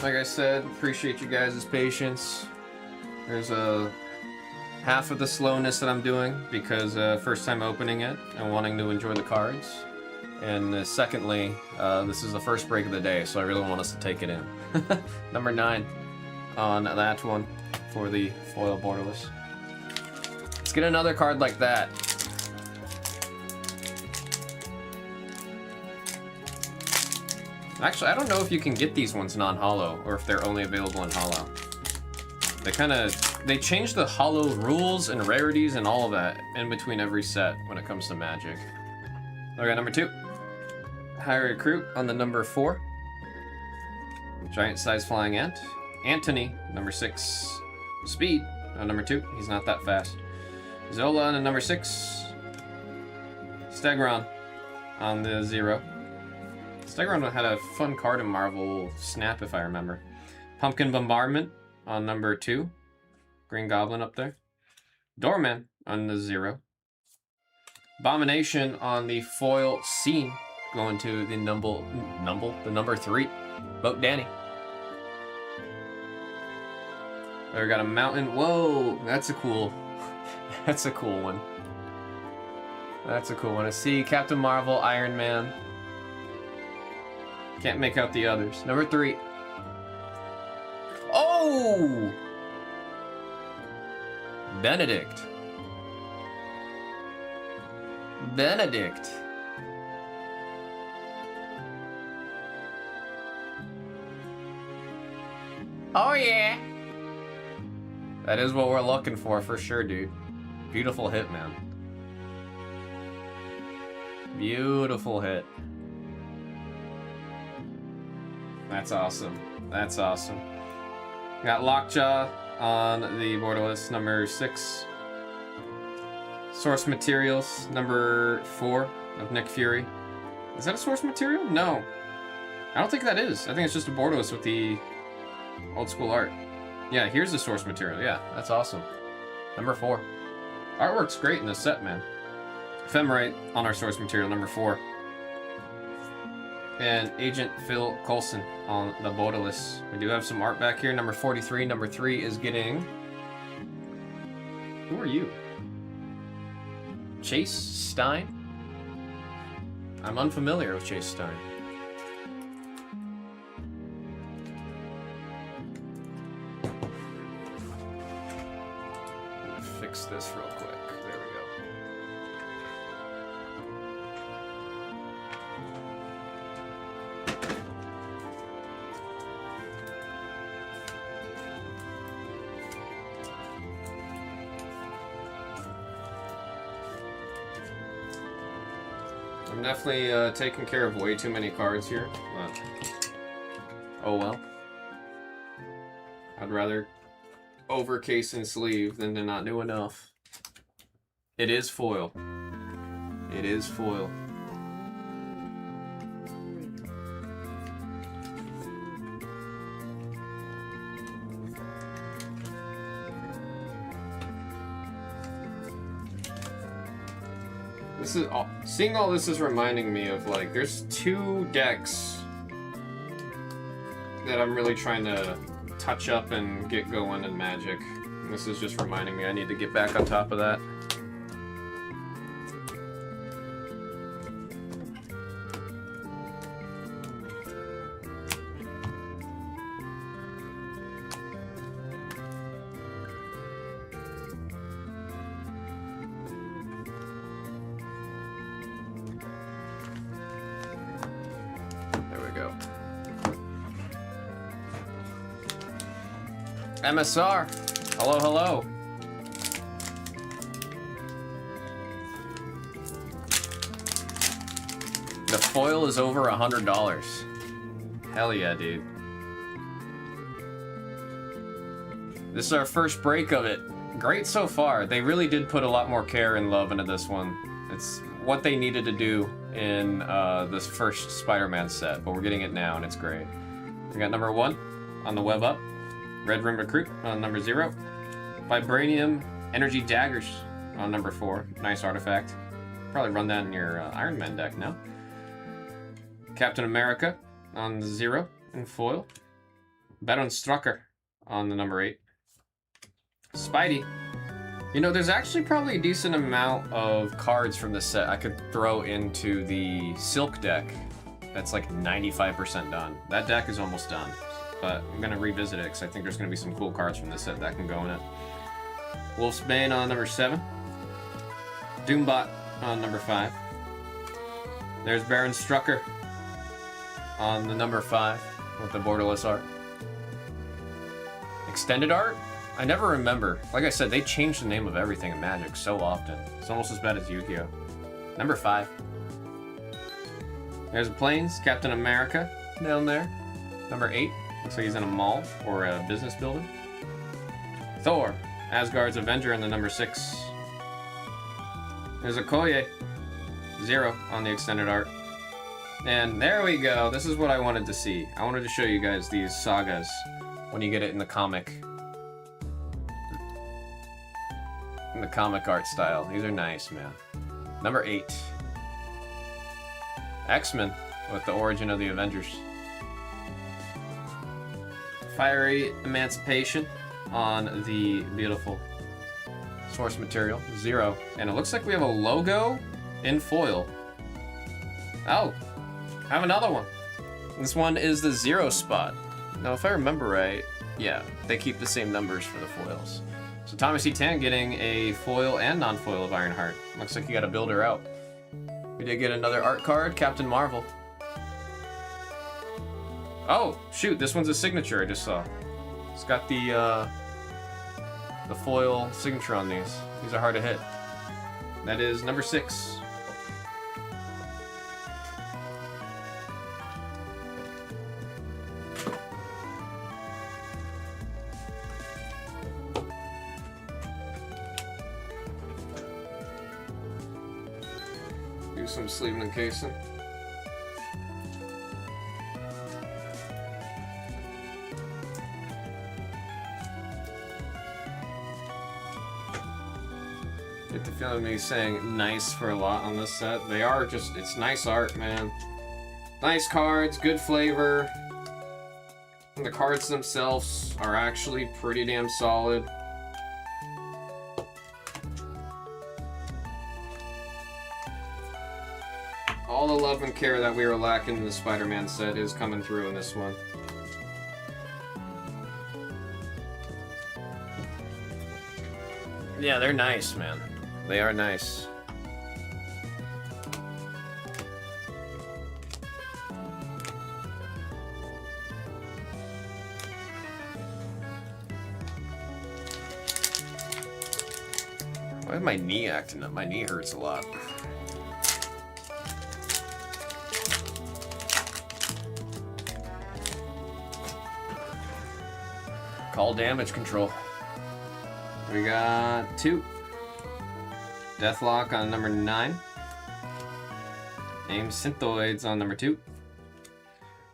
Like I said, appreciate you guys' patience. There's a half of the slowness that I'm doing because first time opening it and wanting to enjoy the cards. And secondly, this is the first break of the day, so I really want us to take it in. Number 9 on that one for the foil borderless. Let's get another card like that. Actually, I don't know if you can get these ones non-holo or if they're only available in holo. They change the holo rules and rarities and all of that in between every set when it comes to Magic. Okay, number 2. High Recruit on the number 4. Giant size flying ant. Anthony, number 6. Speed on number 2. He's not that fast. Zola on the number 6. Stegron on the 0. Stegron had a fun card in Marvel Snap, if I remember. Pumpkin Bombardment on number 2. Green Goblin up there. Doorman on the 0. Abomination on the foil scene. Going to the number 3. Vote Danny. There we got a mountain. Whoa, that's a cool one. That's a cool one. I see Captain Marvel, Iron Man. Can't make out the others. Number 3. Oh! Benedict. Oh yeah! That is what we're looking for sure, dude. Beautiful hit, man. Beautiful hit. That's awesome. That's awesome. Got Lockjaw on the borderless, number 6. Source materials, number 4 of Nick Fury. Is that a source material? No. I don't think that is. I think it's just a borderless with the old school art. Yeah, here's the source material. Yeah, that's awesome. Number 4. Artwork's great in this set, man. Ephemerate on our source material, number 4. And Agent Phil Coulson on the borderless. We do have some art back here. Number 43. Number 3 is getting... Who are you? Chase Stein? I'm unfamiliar with Chase Stein. Fix this real quick. There we go. I'm definitely taking care of way too many cards here, but oh well. I'd rather overcase and sleeve than to not do enough. It is foil. It is foil. This is all, seeing all this is reminding me of, like, there's 2 decks that I'm really trying to touch up and get going in Magic. And this is just reminding me I need to get back on top of that. MSR, hello, hello. The foil is over $100. Hell yeah, dude. This is our first break of it. Great so far. They really did put a lot more care and love into this one. It's what they needed to do in this first Spider-Man set, but we're getting it now and it's great. We got number 1 on the web up. Red Rim Recruit on number 0. Vibranium Energy Daggers on number 4. Nice artifact. Probably run that in your Iron Man deck now. Captain America on the 0 in foil. Baron Strucker on the number 8. Spidey. You know, there's actually probably a decent amount of cards from this set I could throw into the Silk deck. That's like 95% done. That deck is almost done. But I'm going to revisit it because I think there's going to be some cool cards from this set that can go in it. Wolf's Bane on number 7. Doombot on number 5. There's Baron Strucker on the number 5 with the borderless art. Extended art? I never remember. Like I said, they change the name of everything in Magic so often. It's almost as bad as Yu-Gi-Oh! Number 5. There's Plains, Captain America down there. Number 8. Looks like he's in a mall or a business building. Thor, Asgard's Avenger in the number 6. There's Okoye, 0 on the extended art. And there we go. This is what I wanted to see. I wanted to show you guys these sagas when you get it in the comic. In the comic art style. These are nice, man. Number 8. X-Men with the origin of the Avengers. Fiery Emancipation on the beautiful source material, 0. And it looks like we have a logo in foil. Oh, I have another one. This one is the 0 spot. Now, if I remember right, yeah, they keep the same numbers for the foils. So Thomas E. Tan getting a foil and non-foil of Ironheart. Looks like you got a builder out. We did get another art card, Captain Marvel. Oh, shoot, this one's a signature I just saw. It's got the foil signature on these. These are hard to hit. That is number 6. Do some sleeving and casing. Get the feeling me saying nice for a lot on this set. They are just, it's nice art, man. Nice cards, good flavor. And the cards themselves are actually pretty damn solid. All the love and care that we were lacking in the Spider-Man set is coming through in this one. Yeah, they're nice, man. They are nice. Why is my knee acting up? My knee hurts a lot. Call damage control. We got 2. Deathlock on number 9. Aim Synthoids on number 2.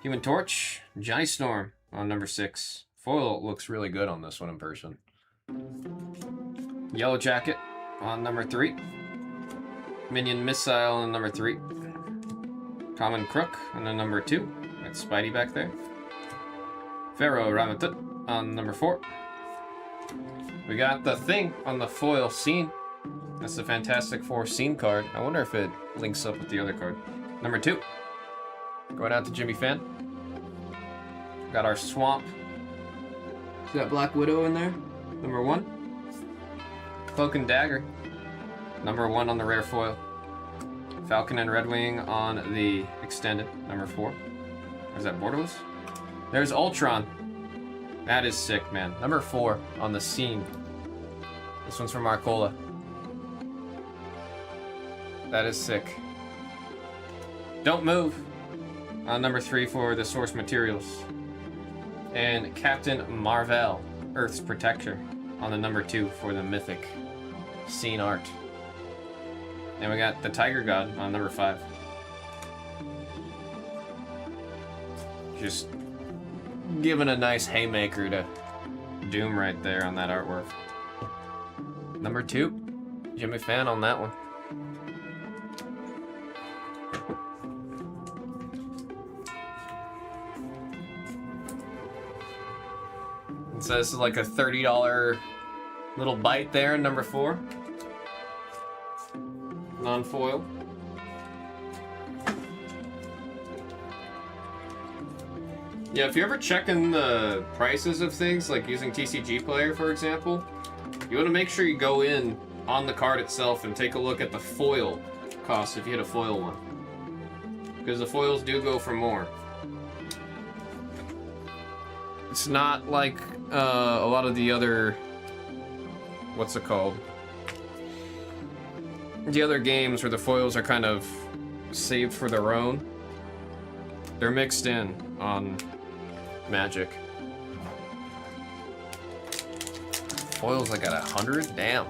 Human Torch, Johnny Storm on number 6. Foil looks really good on this one in person. Yellow Jacket on number 3. Minion Missile on number 3. Common Crook on the number 2. Got Spidey back there. Pharaoh Ramatut on number 4. We got the Thing on the foil scene. That's the Fantastic Four scene card. I wonder if it links up with the other card. Number 2. Going out to Jimmy Fan. Got our Swamp. Got Black Widow in there. Number 1. Cloak and Dagger. Number 1 on the rare foil. Falcon and Redwing on the extended. Number 4. Or is that Borderless? There's Ultron. That is sick, man. Number 4 on the scene. This one's from Arcola. That is sick. Don't Move on number 3 for the source materials. And Captain Marvel, Earth's Protector, on the number 2 for the mythic scene art. And we got the Tiger God on number 5. Just giving a nice haymaker to Doom right there on that artwork. Number 2, Jimmy Fan on that one. So this is like a $30 little bite there, number 4. Non-foil. Yeah, if you're ever checking the prices of things, like using TCG Player, for example, you want to make sure you go in on the card itself and take a look at the foil cost if you hit a foil one. Because the foils do go for more. It's not like a lot of the other, what's it called? The other games where the foils are kind of saved for their own. They're mixed in on Magic. Foils like at 100? Damn.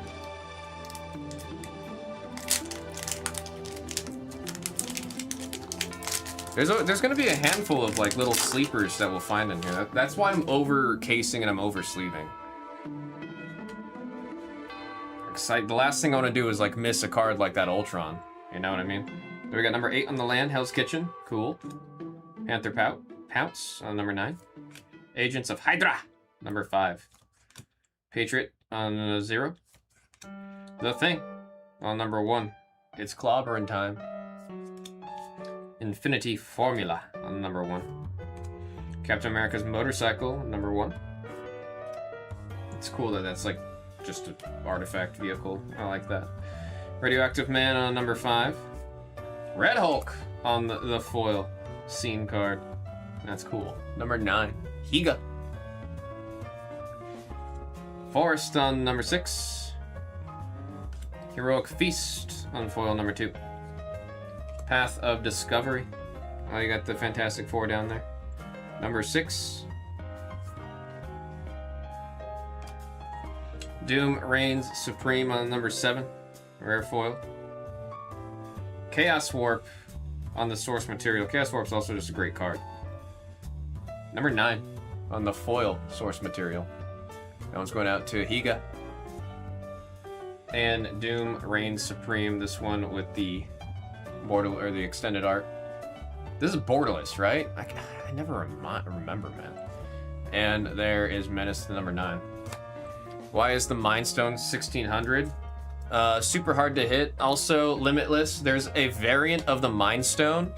There's gonna be a handful of like little sleepers that we'll find in here. That's why I'm over casing and I'm over sleeving. The last thing I want to do is like miss a card like that Ultron. You know what I mean? Then we got number 8 on the land, Hell's Kitchen. Cool. Panther Pounce on number 9. Agents of Hydra, number 5. Patriot on 0. The Thing on number 1. It's clobbering time. Infinity Formula on number 1. Captain America's Motorcycle, number 1. It's cool that that's like just an artifact vehicle. I like that. Radioactive Man on number 5. Red Hulk on the foil scene card. That's cool. Number 9. Higa. Forest on number 6. Heroic Feast on foil number 2. Path of Discovery. Oh, you got the Fantastic Four down there. Number 6. Doom reigns supreme on number 7. Rare foil. Chaos Warp on the source material. Chaos Warp's also just a great card. Number 9 on the foil source material. That one's going out to Higa. And Doom reigns supreme. This one with the border or the extended art. This is borderless, right? I never remember, man. And there is Menace to number 9. Why is the Mind Stone 1600? Super hard to hit. Also limitless. There's a variant of the Mind Stone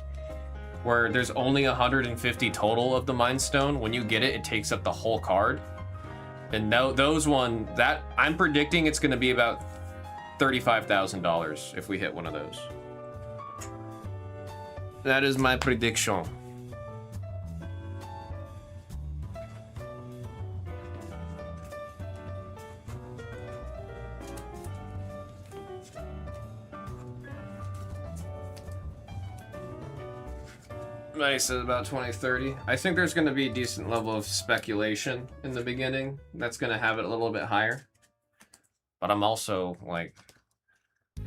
where there's only 150 total of the Mind Stone. When you get it, it takes up the whole card. And those one that I'm predicting it's going to be about $35,000 if we hit one of those. That is my prediction. Nice at about 2030. I think there's going to be a decent level of speculation in the beginning. That's going to have it a little bit higher. But I'm also, like,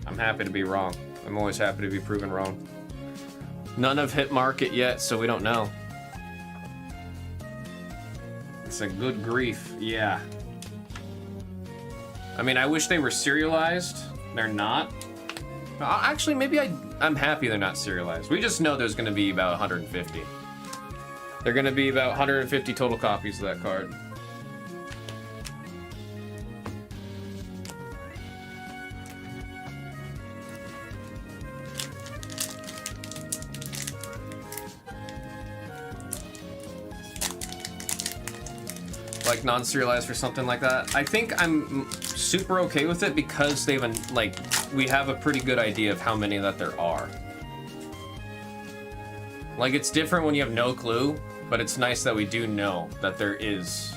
I'm happy to be wrong. I'm always happy to be proven wrong. None have hit market yet, so we don't know. It's a good grief, yeah. I mean, I wish they were serialized. They're not. Actually, maybe I'm happy they're not serialized. We just know there's going to be about 150. They're going to be about 150 total copies of that card. Like non-serialized for something like that. I think I'm super okay with it because they've like we have a pretty good idea of how many that there are. Like it's different when you have no clue, but it's nice that we do know that there is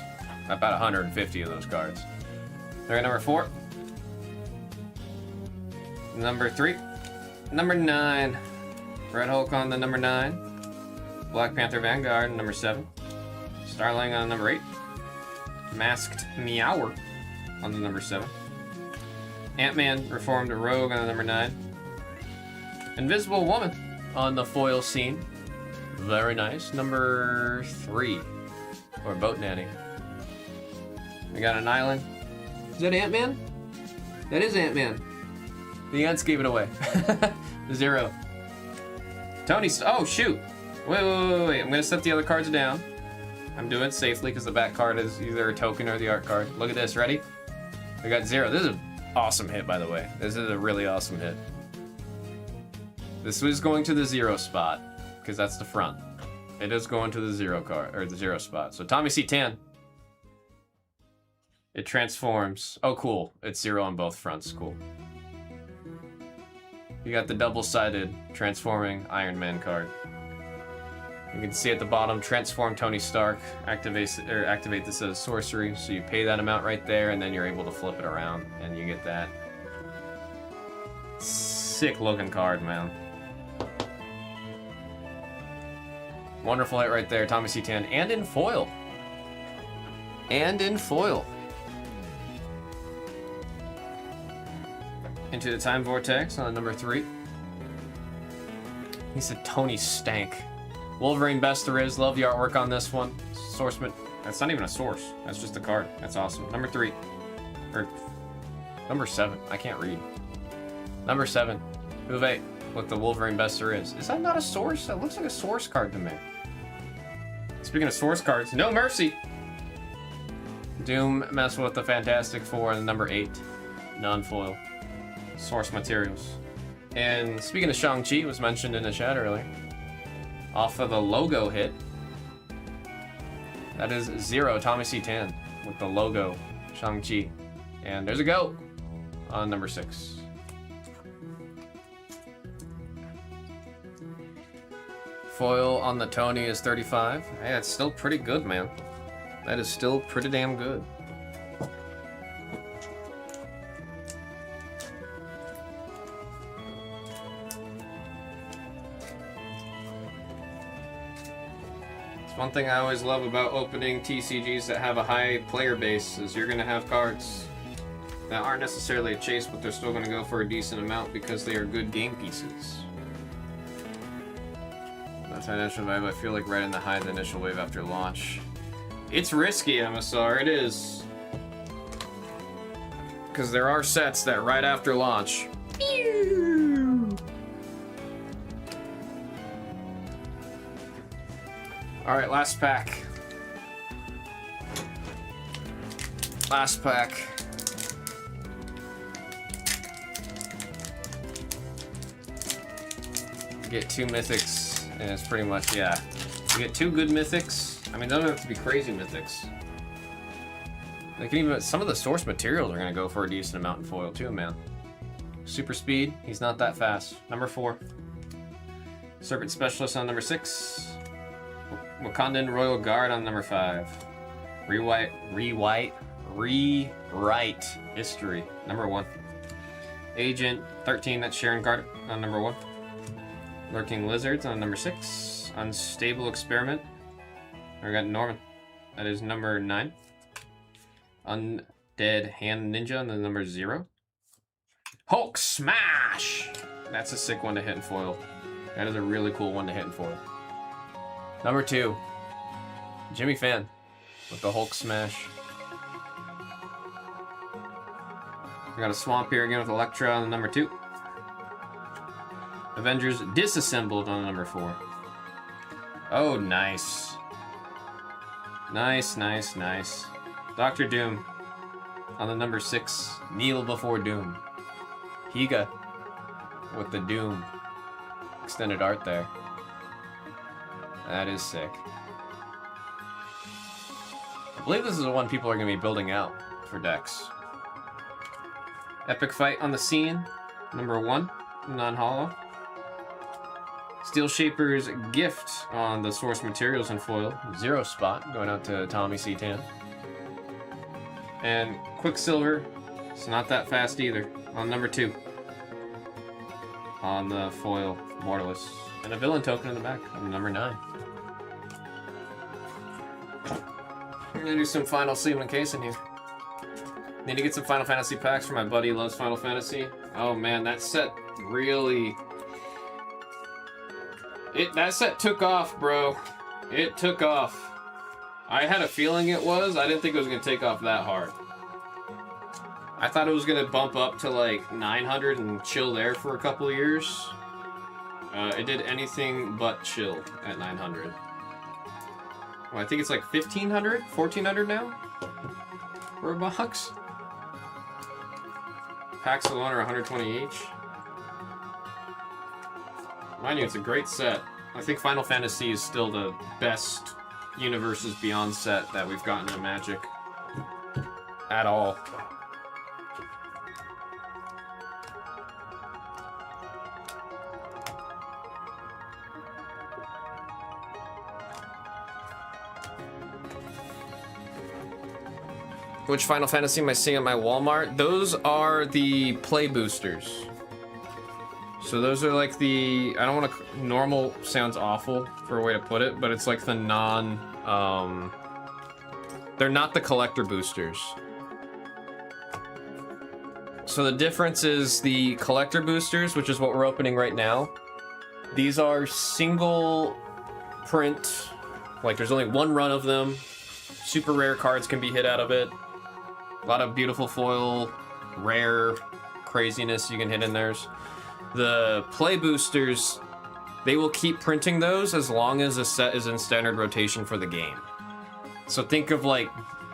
about 150 of those cards. All right, number 4. Number 3. Number 9. Red Hulk on the number 9. Black Panther Vanguard number 7. Starling on number 8. Masked Meower on the number 7. Ant-Man Reformed Rogue on the number 9. Invisible Woman on the foil scene. Very nice. Number 3. Or Boat Nanny. We got an island. Is that Ant-Man? That is Ant-Man. The ants gave it away. 0. Tony, oh shoot. Wait. I'm gonna set the other cards down. I'm doing it safely because the back card is either a token or the art card. Look at this, ready? We got 0. This is an awesome hit, by the way. This is a really awesome hit. This was going to the 0 spot because that's the front. It is going to the 0 card, or the 0 spot. So Tommy C10. It transforms. Oh, cool. It's 0 on both fronts. Cool. You got the double-sided transforming Iron Man card. You can see at the bottom, transform Tony Stark, activate this as sorcery, so you pay that amount right there, and then you're able to flip it around, and you get that. Sick looking card, man. Wonderful hit right there, Tommy C10, and in foil. And in foil. Into the Time Vortex on number 3. He said Tony Stank. Wolverine Best There Is. Love the artwork on this one. Sourceman. That's not even a source. That's just a card. That's awesome. Number 3. Or number 7. I can't read. Number 7. Uwe with the Wolverine Best There Is. Is that not a source? That looks like a source card to me. Speaking of source cards, No Mercy. Doom mess with the Fantastic Four and number 8. Non-foil. Source materials. And speaking of Shang-Chi, was mentioned in the chat earlier. Off of the logo hit. That is 0, Tommy C10 with the logo Shang-Chi. And there's a goat on number 6. Foil on the Tony is 35. Hey, that's still pretty good, man. That is still pretty damn good. One thing I always love about opening TCGs that have a high player base is you're going to have cards that aren't necessarily a chase, but they're still going to go for a decent amount because they are good game pieces. That's my initial vibe. I feel like right in the high of the initial wave after launch. It's risky, MSR. It is. Because there are sets that right after launch. Alright, last pack. Last pack. Get 2 mythics, and it's pretty much, yeah. You get 2 good mythics. I mean, they don't have to be crazy mythics. They can even, some of the source materials are gonna go for a decent amount in foil too, man. Super speed, he's not that fast. Number 4. Serpent Specialist on number 6. Wakandan Royal Guard on number 5. Rewrite History, number 1. Agent 13, that's Sharon Carter on number 1. Lurking Lizards on number 6. Unstable Experiment. We got Norman. That is number 9. Undead Hand Ninja on the number 0. Hulk Smash! That's a sick one to hit in foil. That is a really cool one to hit in foil. Number 2. Jimmy Fan with the Hulk Smash. We got a Swamp here again with Elektra on the number 2. Avengers Disassembled on number 4. Oh, nice. Nice, nice, nice. Dr. Doom on the number 6. Kneel before Doom. Higa with the Doom extended art there. That is sick. I believe this is the one people are going to be building out for decks. Epic Fight on the Scene, number 1, non-holo. Steel Shaper's Gift on the Source Materials and foil, 0 spot, going out to Tommy C. Tan. And Quicksilver, it's not that fast either, on number 2. On the foil, Mortalist. And a villain token in the back on number 9. I'm gonna do some final sealing casing here. Need to get some Final Fantasy packs for my buddy who loves Final Fantasy. Oh man, that set really... That set took off, bro. It took off. I had a feeling it was. I didn't think it was gonna take off that hard. I thought it was gonna bump up to like 900 and chill there for a couple of years. It did anything but chill at 900. Well, I think it's like 1,500, 1,400 now for a box. Packs alone are 120 each. Mind you, it's a great set. I think Final Fantasy is still the best Universes Beyond set that we've gotten in Magic at all. Which Final Fantasy am I seeing at my Walmart? Those are the play boosters. So those are like the, I don't want to, normal sounds awful for a way to put it, but it's like the they're not the collector boosters. So the difference is the collector boosters, which is what we're opening right now. These are single print, like there's only one run of them. Super rare cards can be hit out of it. A lot of beautiful foil, rare craziness you can hit in theirs. The play boosters, they will keep printing those as long as a set is in standard rotation for the game. So think of like,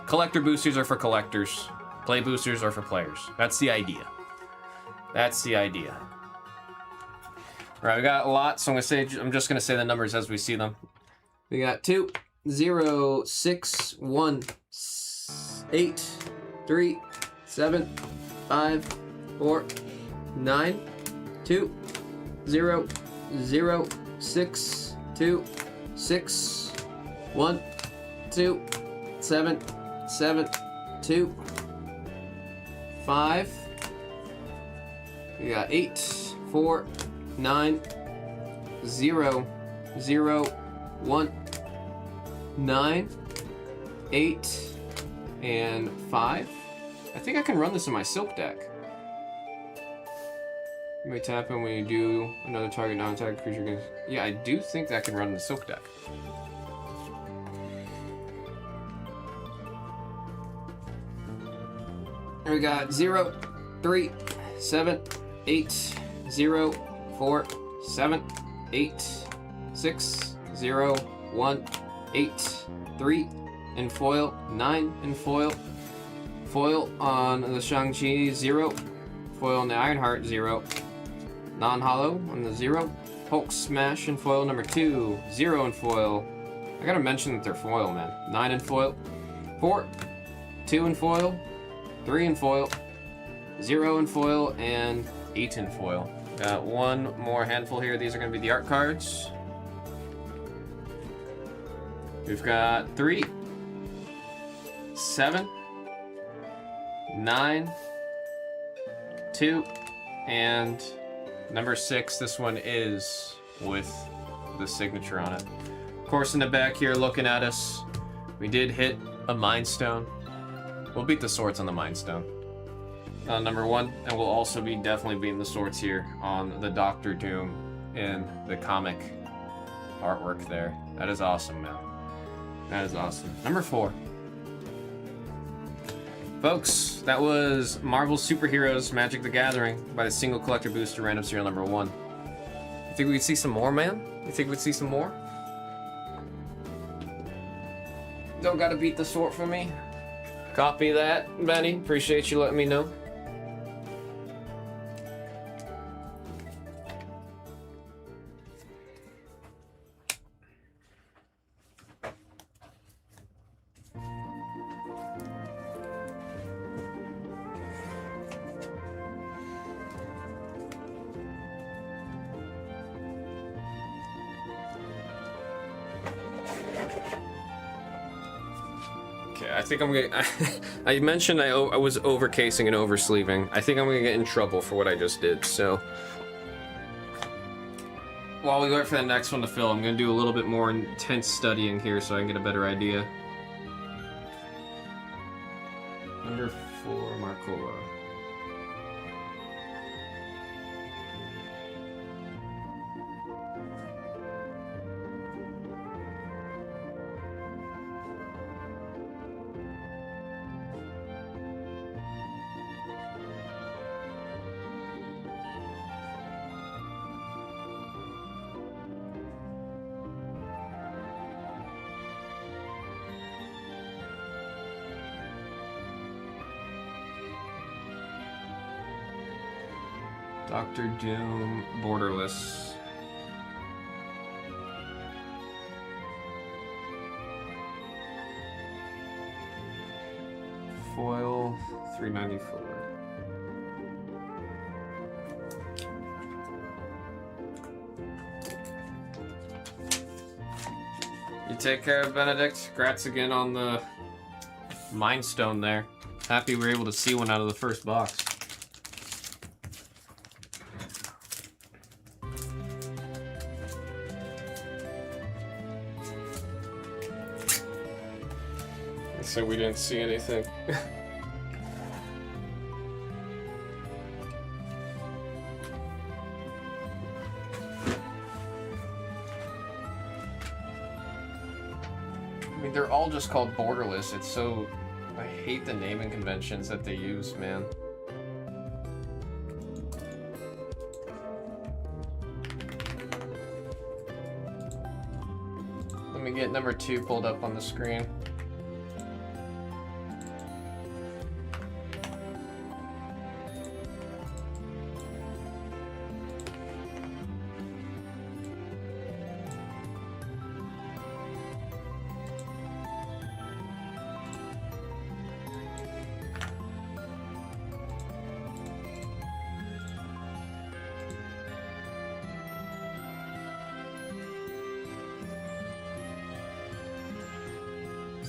collector boosters are for collectors, play boosters are for players. That's the idea. That's the idea. All right, we got a lot, so I'm just gonna say the numbers as we see them. We got 2, 0, 6, 1, 8, 3, 7, 5, 4, 9, 2, 0, 0, 6, 2, 6, 1, 2, 7, 7, 2, 5. We got 8, 4, 9, 0, 0, 1, 9, 8, and 5. I think I can run this in my Silk deck. You may tap him when you do another target non-attack creature against... Yeah, I do think that can run in the Silk deck. And we got 0, 3, 7, 8, 0, 4, 7, 8, 6, 0, 1, 8, 3, in foil, 9 in foil. Foil on the Shang-Chi, 0. Foil on the Ironheart, 0. Non-holo on the 0. Hulk Smash in foil number 2, 0 in foil. I gotta mention that they're foil, man. 9 in foil. 4, 2 in foil, 3 in foil, 0 in foil, and 8 in foil. Got one more handful here. These are gonna be the art cards. We've got 3, 7, 9, 2, and number 6. This one is with the signature on it. Of course, in the back here, looking at us, we did hit a Mind Stone. We'll beat the Swords on the Mind Stone. Number 1, and we'll also be definitely beating the Swords here on the Doctor Doom in the comic artwork there. That is awesome, man. That is awesome. Number 4. Folks, that was Marvel's Superheroes Magic the Gathering by the single collector booster random serial number 1. Think we could see some more, man? You think we'd see some more? Don't gotta beat the sort for me. Copy that, Benny. Appreciate you letting me know. I think I'm gonna. I mentioned I was overcasing and oversleeving. I think I'm gonna get in trouble for what I just did. So while we wait for the next one to fill, I'm gonna do a little bit more intense studying here so I can get a better idea. Number 4, Marcola. Dr. Doom, borderless. Foil, 394. You take care of Benedict. Congrats again on the Mind Stone there. Happy we were able to see one out of the first box. So we didn't see anything. I mean, they're all just called borderless. It's so... I hate the naming conventions that they use, man. Let me get number 2 pulled up on the screen.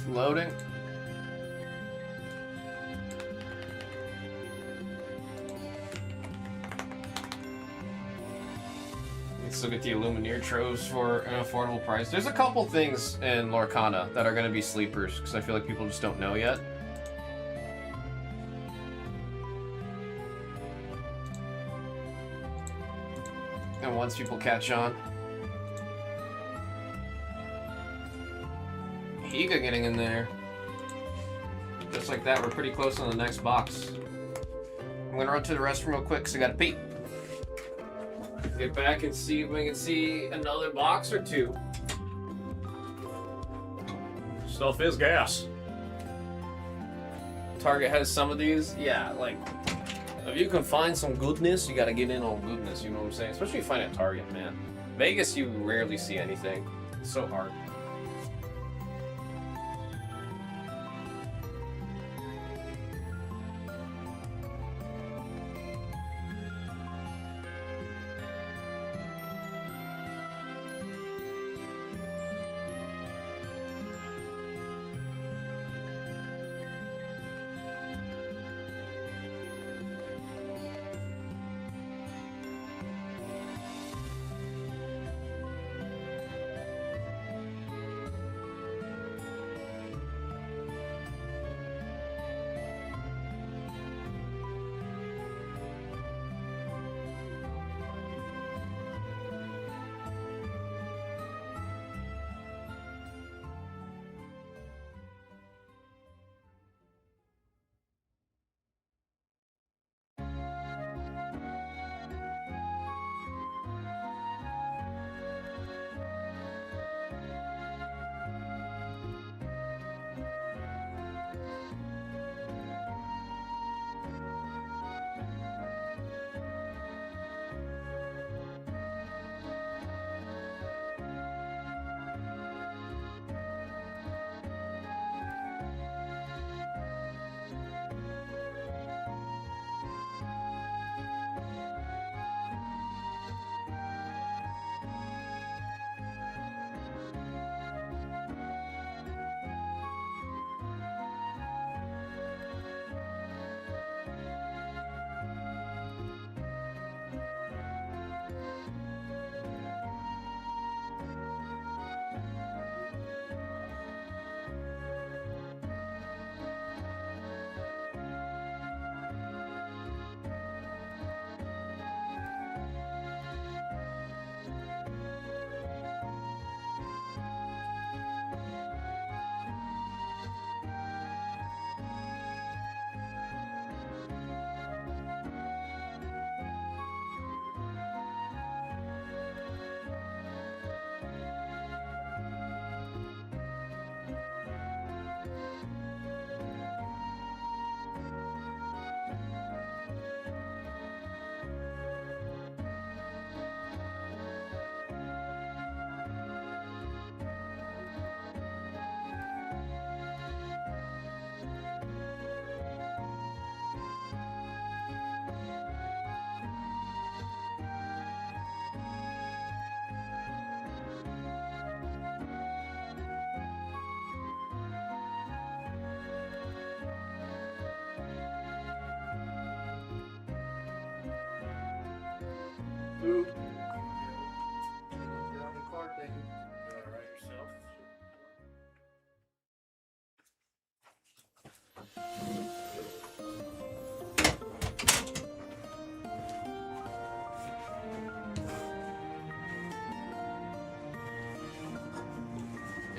Loading. Let's look at the Illumineer troves for an affordable price. There's a couple things in Lorcana that are going to be sleepers because I feel like people just don't know yet. And once people catch on. Higa getting in there. Just like that, we're pretty close on the next box. I'm gonna run to the restroom real quick because I gotta pee. Get back and see if we can see another box or 2. Stuff is gas. Target has some of these. Yeah, like, if you can find some goodness, you gotta get in on goodness, you know what I'm saying? Especially if you find at Target, man. Vegas, you rarely see anything. It's so hard. Oop. Get on the card thing. You wanna write yourself?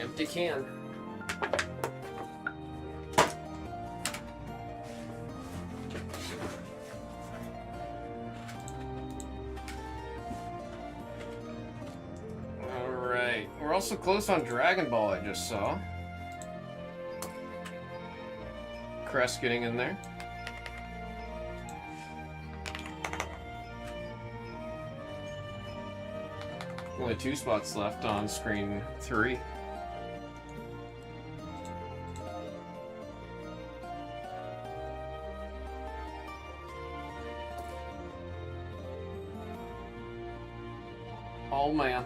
Empty can. Alright. We're also close on Dragon Ball, I just saw. Crest getting in there. Only 2 spots left on screen 3. Oh man.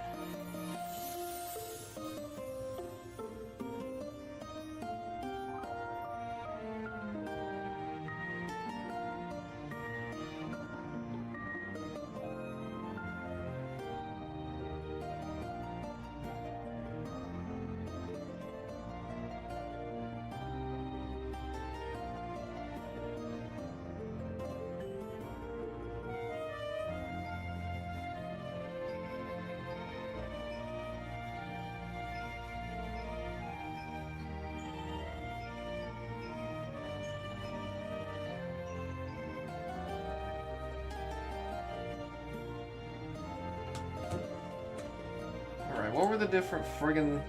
Alright, what were the different friggin...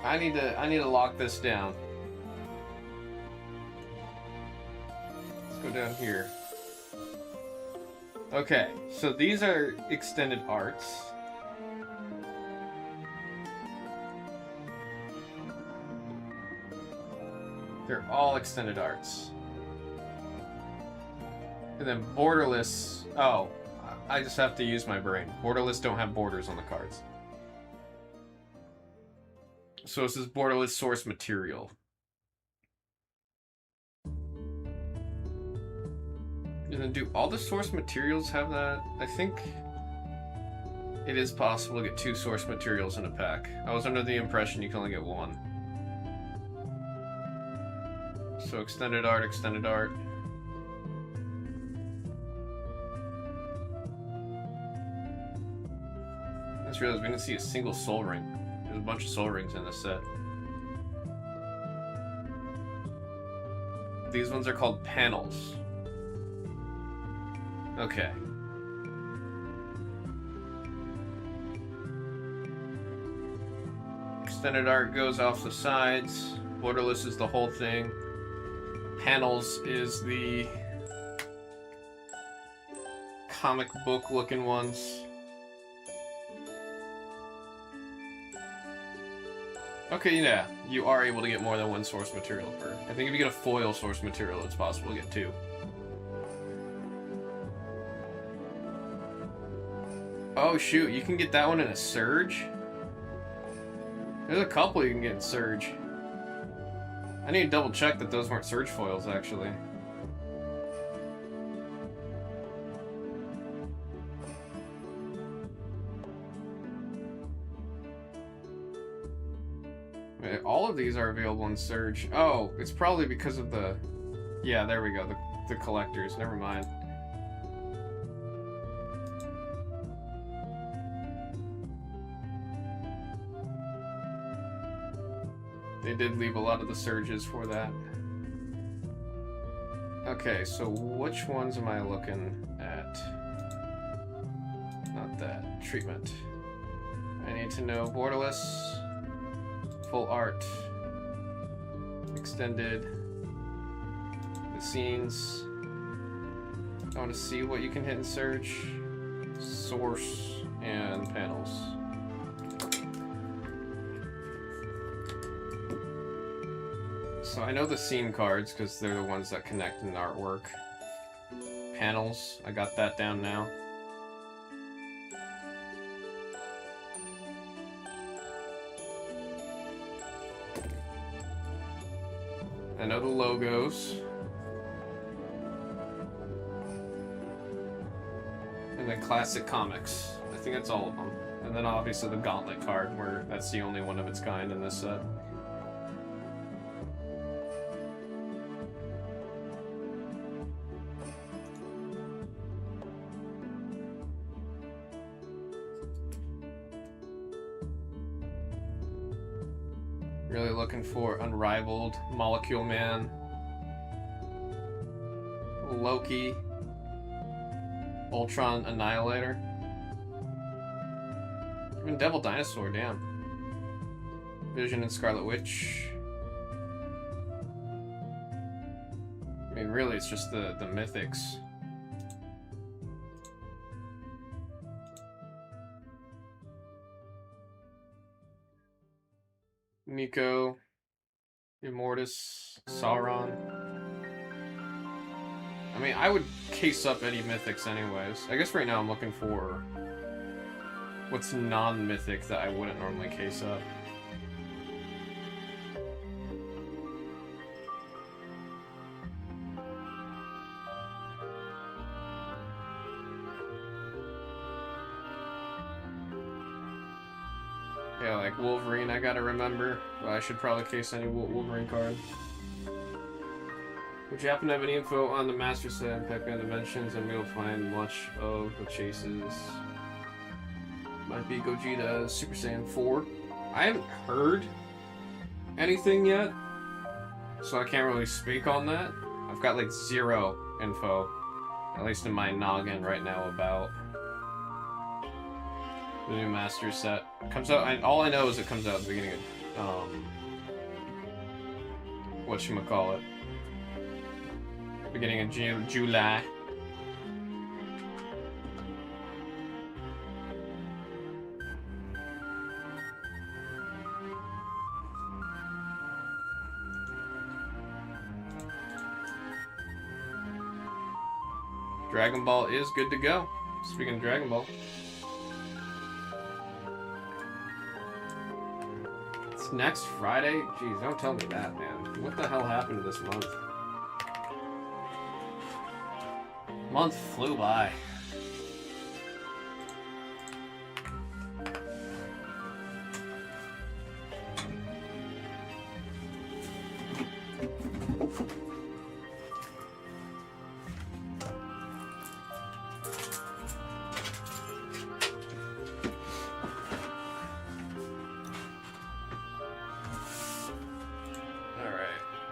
I need to lock this down. Let's go down here. Okay, so these are extended arts. They're all extended arts. And then borderless... Oh, I just have to use my brain. Borderless don't have borders on the cards. So this is borderless source material. And then do all the source materials have that? I think it is possible to get 2 source materials in a pack. I was under the impression you can only get 1. So extended art, extended art. I just realized we didn't see a single soul ring. There's a bunch of soul rings in this set. These ones are called panels. Okay. Extended art goes off the sides. Borderless is the whole thing. Panels is the comic book looking ones. Okay, yeah, you are able to get more than 1 source material per. I think if you get a foil source material, it's possible to get 2. Oh shoot, you can get that one in a Surge? There's a couple you can get in Surge. I need to double check that those weren't Surge foils, actually. All of these are available in Surge. Oh, it's probably because of the... Yeah, there we go, the collectors. Never mind. They did leave a lot of the Surges for that. Okay, so which ones am I looking at? Not that. Treatment. I need to know borderless... Full art, extended, the scenes. I want to see what you can hit in Surge, source, and panels. So I know the scene cards because they're the ones that connect in the artwork. Panels, I got that down now. I know the logos. And And then classic comics. I think that's all of them. And then obviously the Gauntlet card, where that's the only one of its kind in this set. Really looking for Unrivaled, Molecule Man, Loki, Ultron Annihilator, even Devil Dinosaur, damn. Vision and Scarlet Witch. I mean, really, it's just the mythics. Nico, Immortus, Sauron. I mean, I would case up any mythics anyways. I guess right now I'm looking for what's non-mythic that I wouldn't normally case up. Yeah, like Wolverine, I gotta remember. But I should probably case any Wolverine card. Would you happen to have any info on the Master Set and Pac-Man Dimensions? And we'll find much of the chases. Might be Gogeta Super Saiyan 4. I haven't heard anything yet, so I can't really speak on that. I've got like zero info, at least in my noggin right now, about the new Master Set. Comes out, all I know is it comes out at the beginning of, whatchamacallit, beginning of July. Dragon Ball is good to go. Speaking of Dragon Ball. It's next Friday? Jeez, don't tell me that, man. What the hell happened to this month? Month flew by.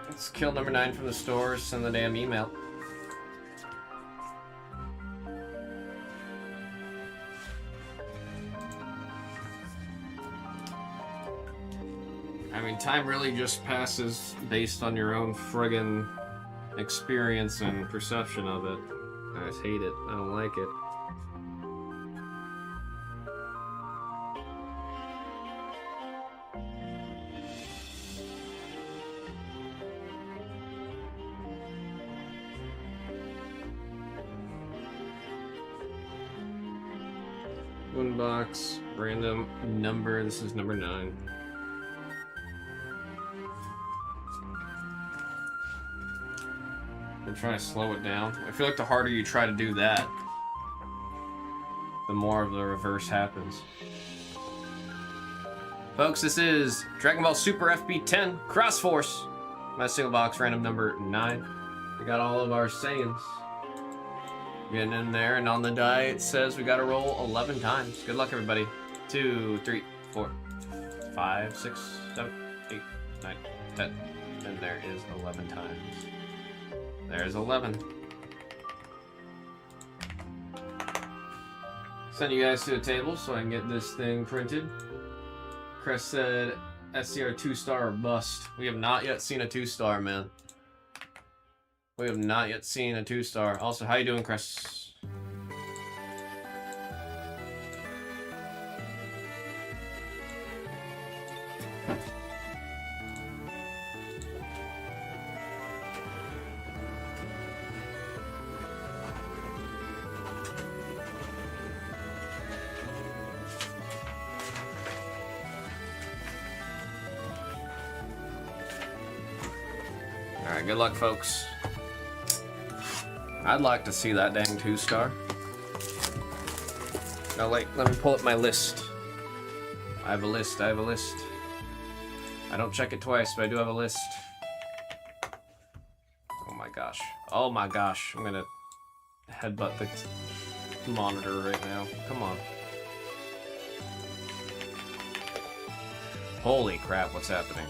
Let's kill number 9 from the store, send the damn email. I mean, time really just passes based on your own friggin' experience and perception of it. I just hate it. I don't like it. One box, random number. This is number 9. I'm trying to slow it down. I feel like the harder you try to do that, the more of the reverse happens. Folks, this is Dragon Ball Super FB10 Cross Force. My single box, random number 9. We got all of our Saiyans. Getting in there, and on the die it says we gotta roll 11 times. Good luck, everybody. 2, 3, 4, 5, 6, 7, 8, 9, 10. And there is 11 times. There's 11. Send you guys to the table so I can get this thing printed. Chris said SCR 2-star or bust. We have not yet seen a 2-star, man. We have not yet seen a 2-star. Also, how you doing, Chris? Alright, good luck, folks. I'd like to see that dang 2-star. No, wait, let me pull up my list. I have a list, I have a list. I don't check it twice, but I do have a list. Oh my gosh. Oh my gosh. I'm gonna headbutt the monitor right now. Come on. Holy crap, what's happening?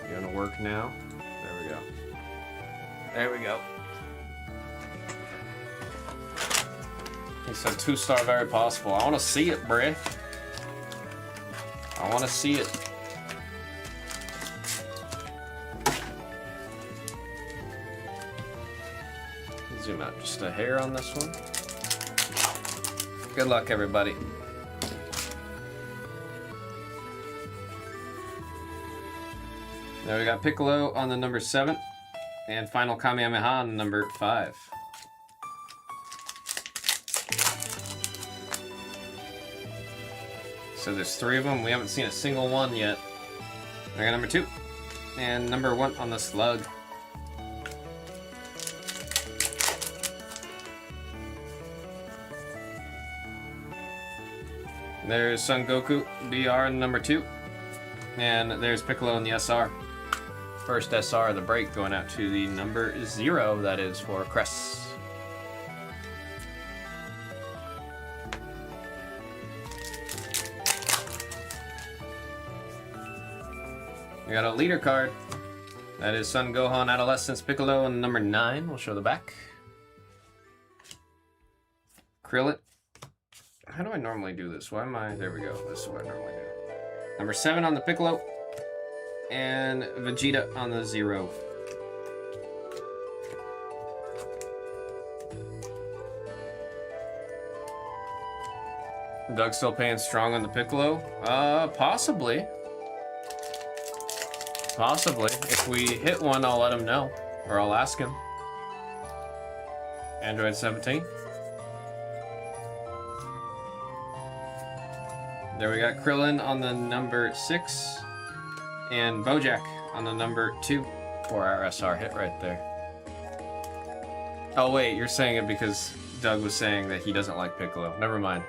You gonna work now? There we go. There we go. He said 2-star very possible. I wanna see it, bruh. I wanna see it. Zoom out just a hair on this one. Good luck, everybody. Now we got Piccolo on the number 7, and Final Kamehameha on number 5. So there's 3 of them. We haven't seen a single one yet. I got number 2, and number 1 on the slug. There's Son Goku BR in number 2, and there's Piccolo in the SR. First SR of the break going out to the number 0, that is for Cress. We got a leader card. That is Son Gohan Adolescence Piccolo in number 9. We'll show the back. Krillin. How do I normally do this? Why am I... There we go. This is what I normally do. Number 7 on the Piccolo. And Vegeta on the 0. Doug still paying strong on the Piccolo? Possibly. Possibly. If we hit one, I'll let him know. Or I'll ask him. Android 17. There we got Krillin on the number 6. And Bojack on the number 2 for our SR hit right there. Oh wait, you're saying it because Doug was saying that he doesn't like Piccolo. Never mind.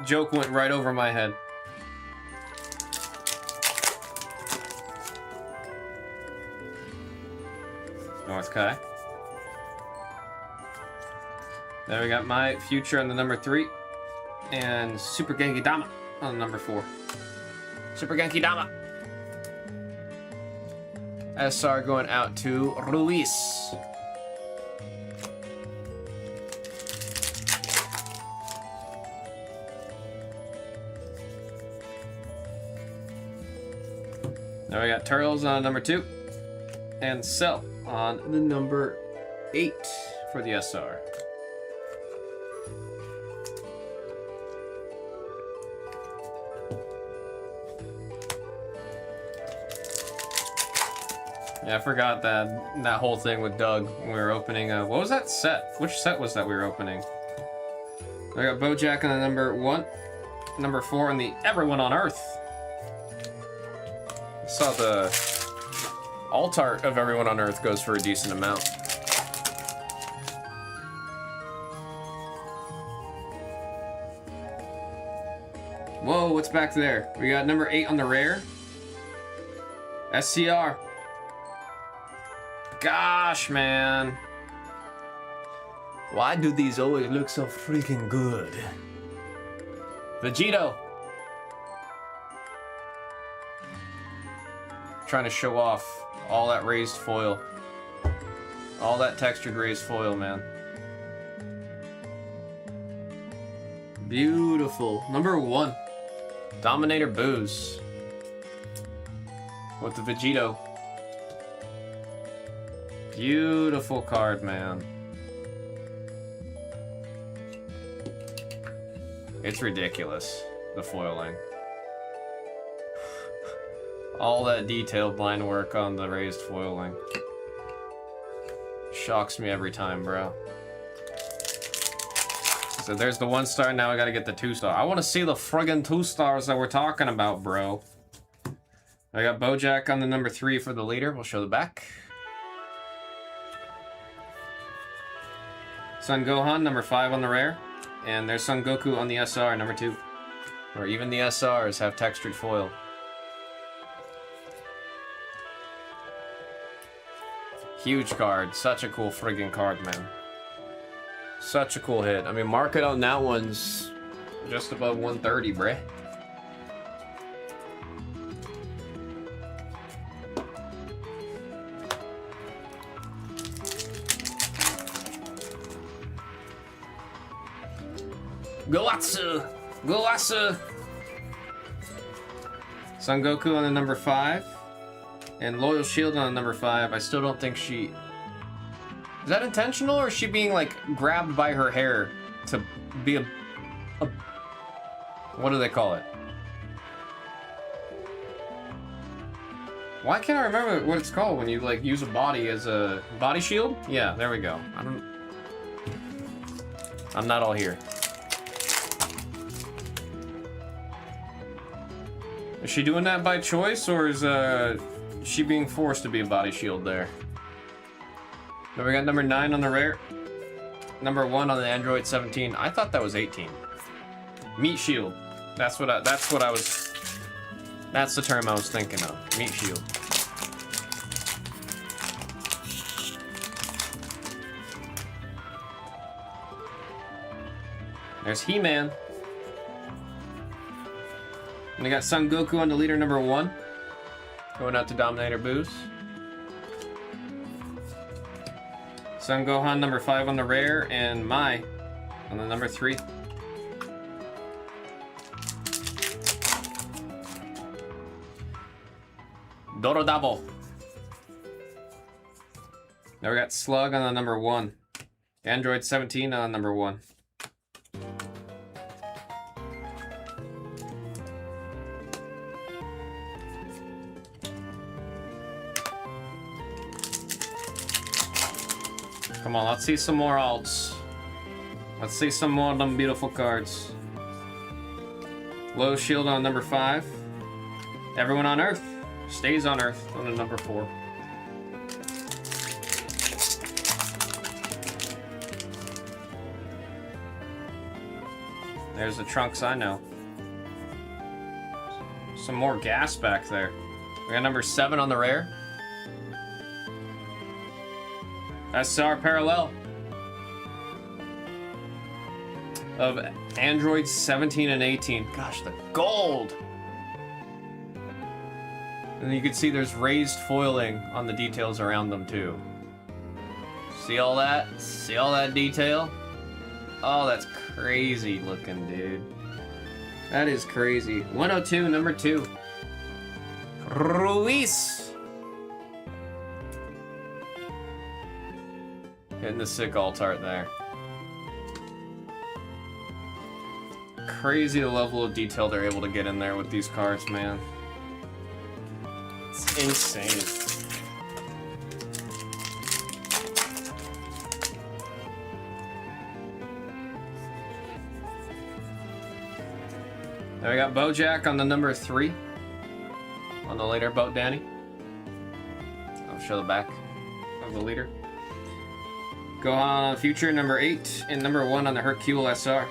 Joke went right over my head. North Kai. There we got my future on the number 3. And Super Genki Dama on the number 4. Super Genki Dama. SR going out to Ruiz. Now we got Turtles on number 2. And Cell on the number 8 for the SR. Yeah, I forgot that whole thing with Doug when we were opening. What was that set? Which set was that we were opening? I got Bojack on the number 1, number 4 on the Everyone on Earth. I saw the alt art of Everyone on Earth goes for a decent amount. Whoa, what's back there? We got number 8 on the rare. SCR. Gosh, man. Why do these always look so freaking good? Vegito. Trying to show off all that raised foil. All that textured raised foil, man. Beautiful. Number 1. Dominator Booze. With the Vegito. Beautiful card, man. It's ridiculous, the foiling. All that detailed line work on the raised foiling. Shocks me every time, bro. So there's the 1-star, now I gotta get the 2-star. I wanna see the friggin' 2-stars that we're talking about, bro. I got Bojack on the number 3 for the leader. We'll show the back. Son Gohan, number 5 on the rare. And there's Son Goku on the SR, number 2. Or even the SRs have textured foil. Huge card. Such a cool friggin' card, man. Such a cool hit. I mean, market on that one's just above 130, bruh. Goatsu! Goatsu! Son Goku on the number 5. And Loyal Shield on the number 5. I still don't think she... Is that intentional, or is she being, like, grabbed by her hair to be a... What do they call it? Why can't I remember what it's called when you, like, use a body as a... Body shield? Yeah, there we go. I'm not all here. Is she doing that by choice, or is she being forced to be a body shield there? Then we got number 9 on the rare. Number 1 on the Android 17. I thought that was 18. Meat shield. That's what I was. That's the term I was thinking of. Meat shield. There's He-Man. And we got Son Goku on the leader, number 1. Going out to Dominator Boost. Son Gohan, number 5 on the rare, and Mai on the number 3. Dorodabo. Now we got Slug on the number 1. Android 17 on number 1. Come on, let's see some more alts. Let's see some more of them beautiful cards. Low Shield on number 5. Everyone on Earth stays on Earth on the number 4. There's the Trunks I know. Some more gas back there. We got number 7 on the rare. SR Parallel of Android 17 and 18. Gosh, the gold! And then you can see there's raised foiling on the details around them too. See all that? See all that detail? Oh, that's crazy looking, dude. That is crazy. 102, number 2. Ruiz! Hitting the sick alt art there. Crazy the level of detail they're able to get in there with these cards, man. It's insane. There we got Bojack on the number 3. On the later Boat Danny. I'll show the back of the leader. Gohan on Future, number 8, and number 1 on the Hercule SR.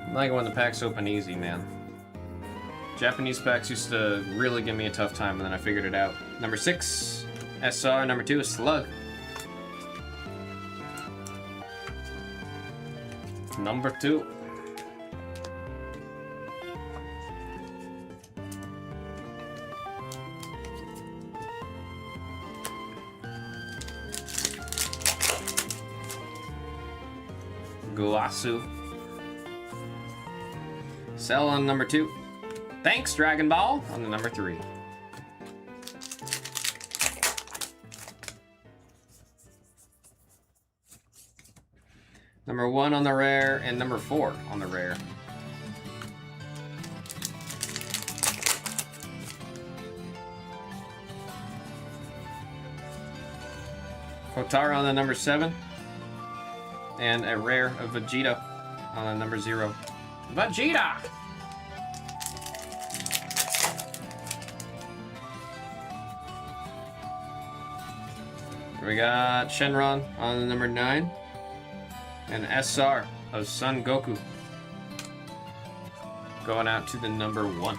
I like when the packs open easy, man. Japanese packs used to really give me a tough time, and then I figured it out. Number 6, SR, number 2 is Slug. Number 2. Guasu. Cell on number 2. Thanks, Dragon Ball on the number 3. Number 1 on the rare, and number 4 on the rare. Kotaro on the number 7. And a rare of Vegeta on the number 0. Vegeta! We got Shenron on the number 9. And SR of Son Goku. Going out to the number 1.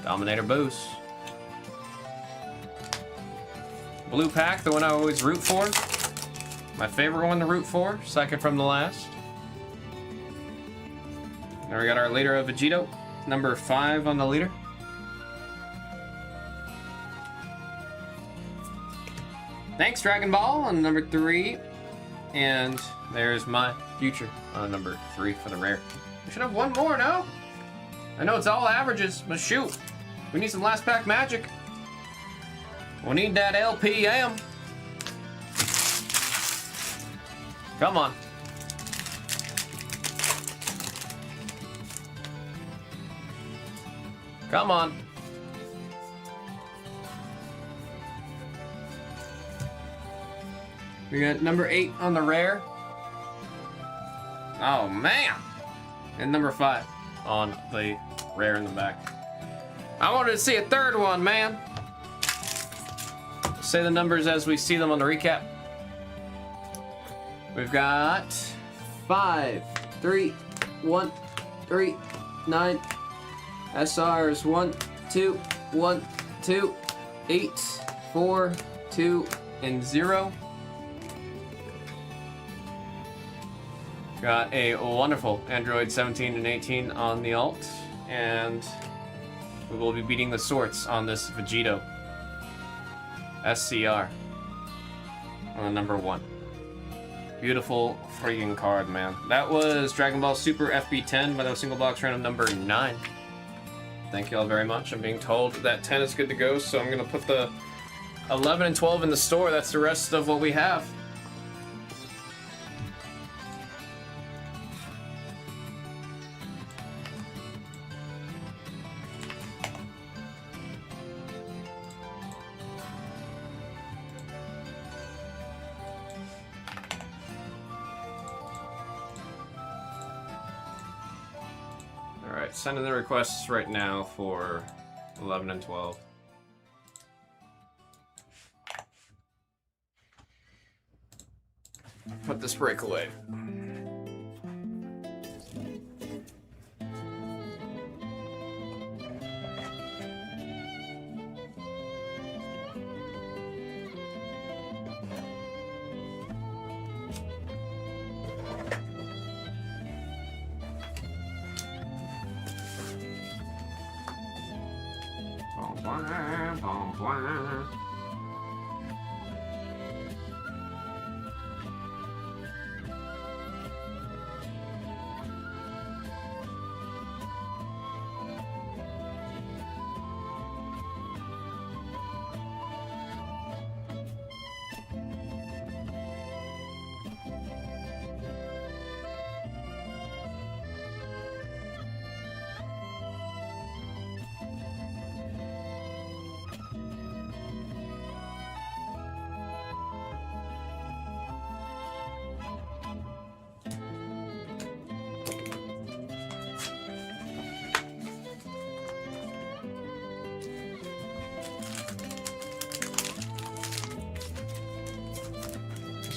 Dominator Boost. Blue pack, the one I always root for. My favorite one to root for, second from the last. There we got our leader of Vegito, number 5 on the leader. Thanks, Dragon Ball, on number 3. And there's my future on number 3 for the rare. We should have one more, no? I know it's all averages, but shoot. We need some last pack magic. We need that LPM. Come on. Come on. We got number 8 on the rare. Oh, man. And number 5 on the rare in the back. I wanted to see a third one, man. Say the numbers as we see them on the recap. We've got 5, 3, 1, 3, 9. SRs 1, 2, 1, 2, 8, 4, 2, and 0. Got a wonderful Android 17 and 18 on the alt, and we will be beating the sorts on this Vegito SCR on the number 1. Beautiful friggin' card, man. That was Dragon Ball Super FB10 by the single box random number 9. Thank you all very much. I'm being told that 10 is good to go, so I'm gonna put the 11 and 12 in the store. That's the rest of what we have. Alright, sending the requests right now for 11 and 12. Put this break away.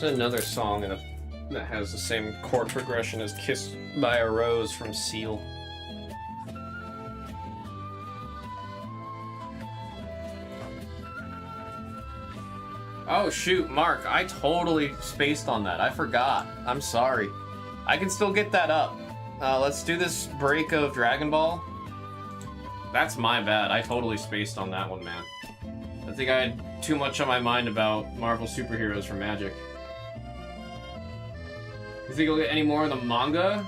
There's another song that has the same chord progression as Kissed by a Rose from Seal. Oh shoot, Mark, I totally spaced on that. I forgot. I'm sorry. I can still get that up. Let's do this break of Dragon Ball. That's my bad. I totally spaced on that one, man. I think I had too much on my mind about Marvel superheroes for Magic. You think you'll get any more of the manga?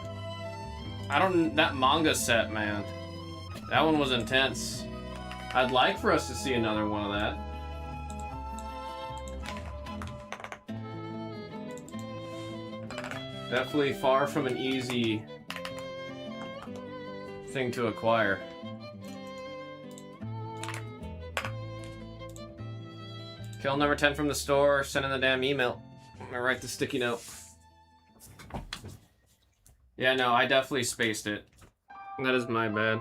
That manga set, man. That one was intense. I'd like for us to see another one of that. Definitely far from an easy thing to acquire. Kill number 10 from the store, send in the damn email. I'm gonna write the sticky note. Yeah, no, I definitely spaced it. That is my bad.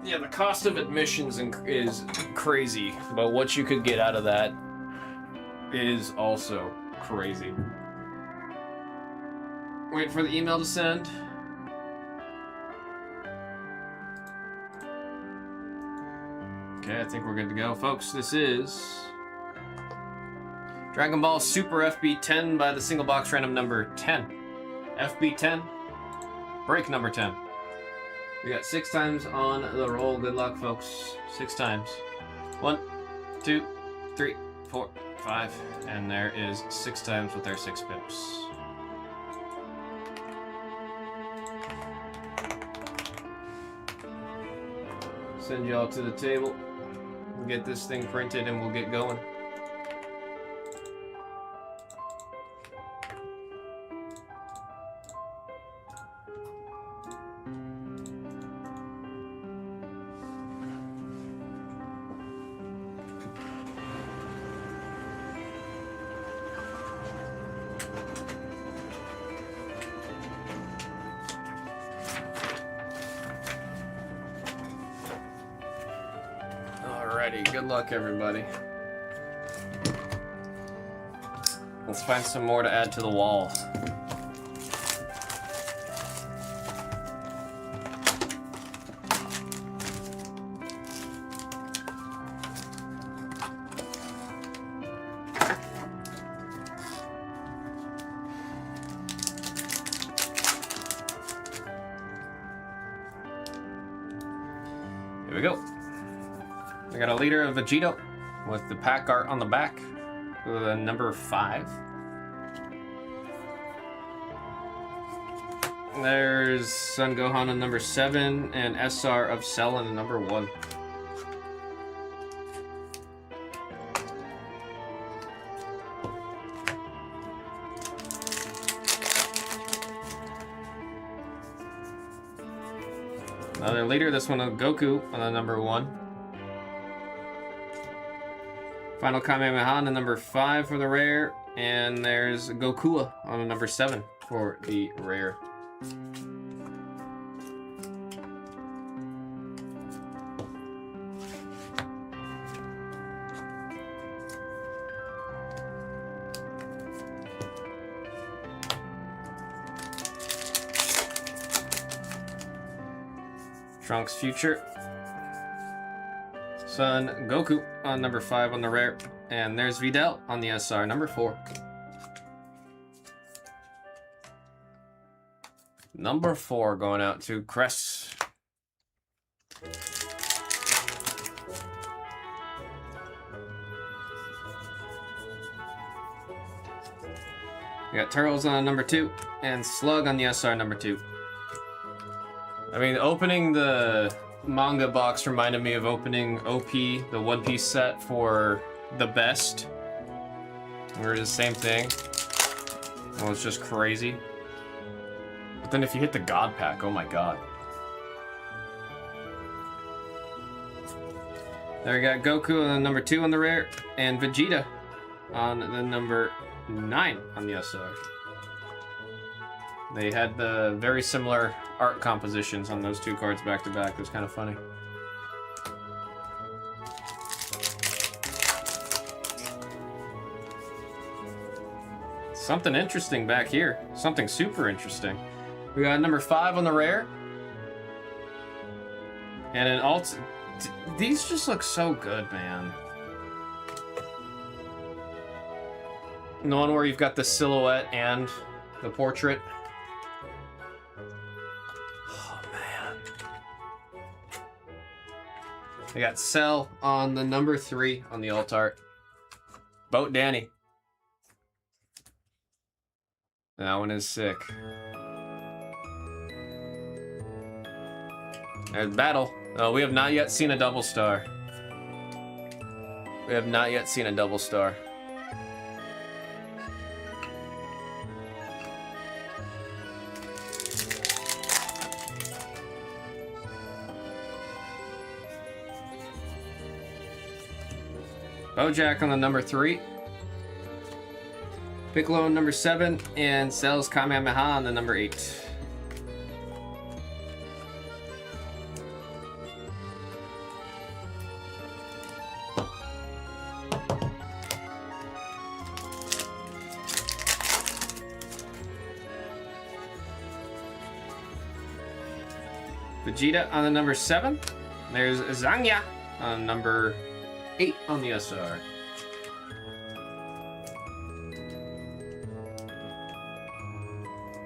Yeah, the cost of admissions is crazy, but what you could get out of that is also crazy. Wait for the email to send. Okay, I think we're good to go. Folks, this is Dragon Ball Super FB10 by the single box random number 10. FB10, break number 10. We got 6 times on the roll. Good luck, folks. 6 times. 1, 2, 3, 4, 5. And there is 6 times with our 6 pips. Send y'all to the table. We'll get this thing printed and we'll get going. Alrighty, good luck everybody. Let's find some more to add to the wall. Here we go. I got a liter of Vegito with the pack art on the back, with number 5. There's Son Gohan on number 7 and SR of Cell on number 1. Another liter, this one of Goku on the number 1. Final Kamehameha on the number 5 for the rare, and there's Gokua on the number 7 for the rare. Trunks Future. Son Goku on number 5 on the rare. And there's Videl on the SR, number 4. Number 4 going out to Cress. We got Turtles on number 2 and Slug on the SR, number 2. I mean, opening the manga box reminded me of opening OP, the One Piece set for the best. Where it's the same thing. Well, it's just crazy. But then if you hit the God Pack, oh my god. There we got Goku on the number 2 on the rare, and Vegeta on the number 9 on the SR. They had the very similar art compositions on those 2 cards back to back. It was kind of funny. Something interesting back here. Something super interesting. We got number 5 on the rare. And an alt. These just look so good, man. And the one where you've got the silhouette and the portrait. Oh, man. I got Cell on the number 3 on the alt art. Boat Danny. That one is sick. There's battle. Oh, we have not yet seen a double star. We have not yet seen a double star. Bojack on the number 3. Piccolo on number 7. And Cell's Kamehameha on the number 8. Vegeta on the number 7. There's Zangya on number 8 on the SR.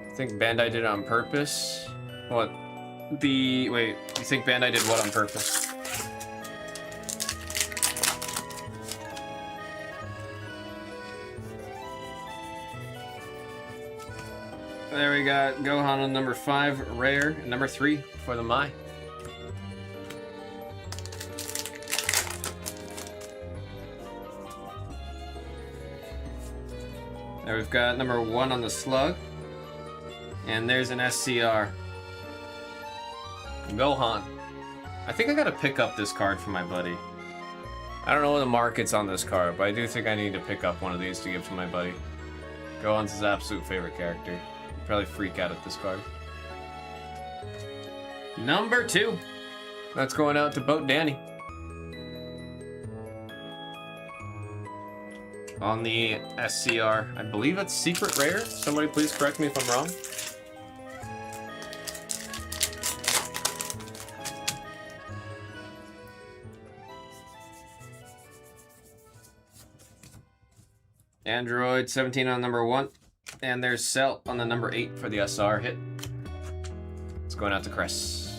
I think Bandai did it on purpose. What? Wait, you think Bandai did what on purpose? There we got Gohan on number 5, rare, and number 3 for the Mai. There we've got number 1 on the Slug. And there's an SCR. Gohan. I think I gotta pick up this card for my buddy. I don't know what the market's on this card, but I do think I need to pick up one of these to give to my buddy. Gohan's his absolute favorite character. He'd probably freak out at this card. Number 2. That's going out to Boat Danny. On the SCR. I believe it's secret rare. Somebody please correct me if I'm wrong. Android 17 on number 1. And there's Cell on the number 8 for the SR hit. It's going out to Chris.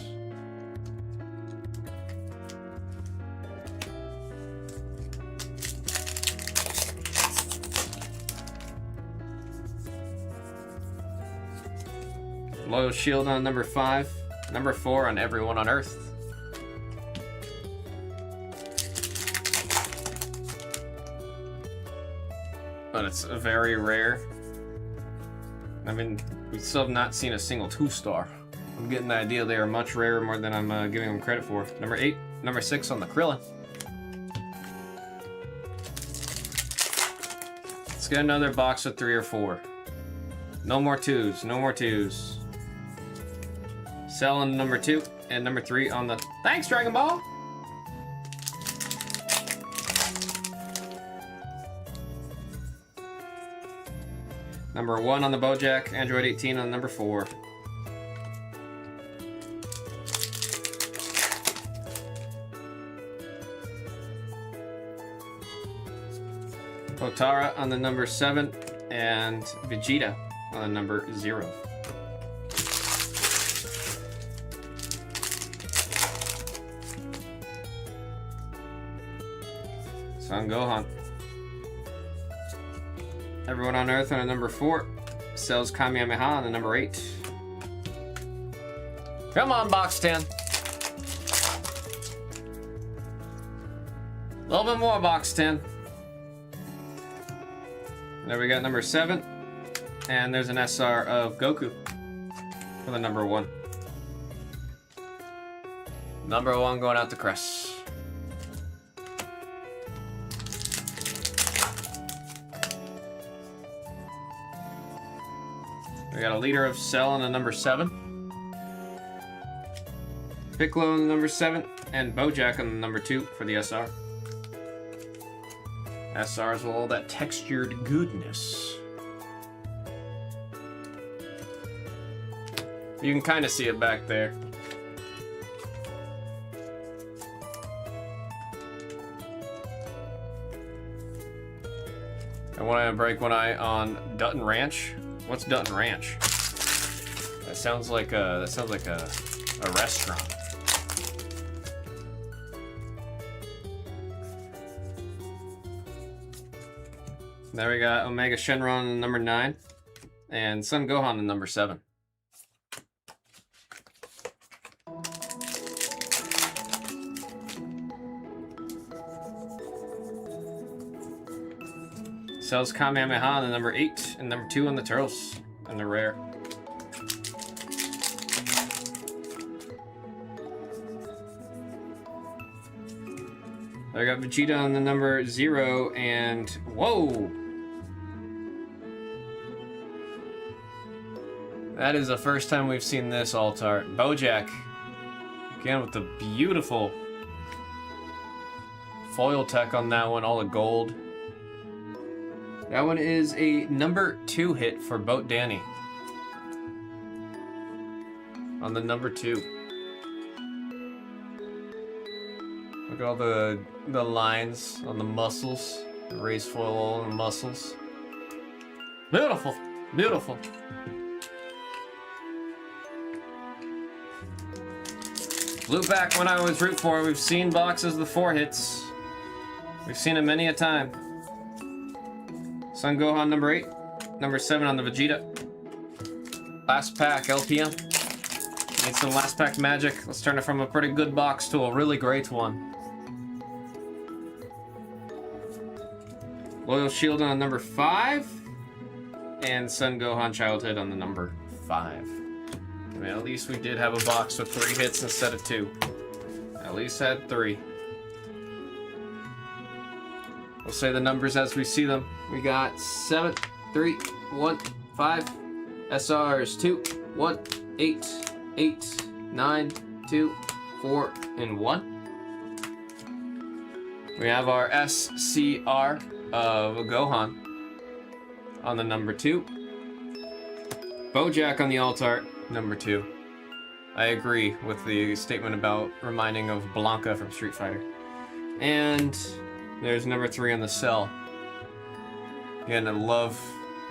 Loyal Shield on number 5. Number 4 on Everyone on Earth. But it's very rare. I mean, we still have not seen a single 2-star. I'm getting the idea they are much rarer more than I'm giving them credit for. Number 8, number 6 on the Krillin. Let's get another box of 3 or 4. No more 2s, no more 2s. Cell on number 2 and number 3 on the... Thanks, Dragon Ball! Number 1 on the Bojack, Android 18 on number 4. Potara on the number 7 and Vegeta on the number 0. Son Gohan. Everyone on Earth on a number 4. Cell's Kamehameha on the number 8. Come on, box 10. A little bit more, box 10. There we got number 7. And there's an SR of Goku for the number 1. Number 1 going out to Chris. We got a leader of Cell on the number 7. Piccolo on the number 7. And Bojack on the number 2 for the SR. SRs with all that textured goodness. You can kind of see it back there. I want to break one eye on Dutton Ranch. What's Dutton Ranch? That sounds like a restaurant. There we got Omega Shenron on number 9. And Son Gohan the number 7. Sells Kamehameha on the number 8 and number 2 on the Turtles and the rare. I got Vegeta on the number 0 and whoa! That is the first time we've seen this alt art. Bojack again with the beautiful foil tech on that one, all the gold. That one is a number 2 hit for Boat Danny. On the number 2. Look at all the lines on the muscles. The raised foil on the muscles. Beautiful. Beautiful. Blue back when I was root for. We've seen boxes with 4 hits. We've seen it many a time. Son Gohan number 8, number 7 on the Vegeta. Last pack, LPM. Need some last pack magic. Let's turn it from a pretty good box to a really great one. Loyal Shield on number 5. And Son Gohan Childhood on the number 5. I mean, at least we did have a box with 3 hits instead of 2. At least had 3. We'll say the numbers as we see them. We got 7, 3, 1, 5. SRs 2, 1, 8, 8, 9, 2, 4, and 1. We have our SCR of Gohan on the number 2. Bojack on the alt art, number 2. I agree with the statement about reminding of Blanca from Street Fighter. And there's number 3 on the cell. Again, I love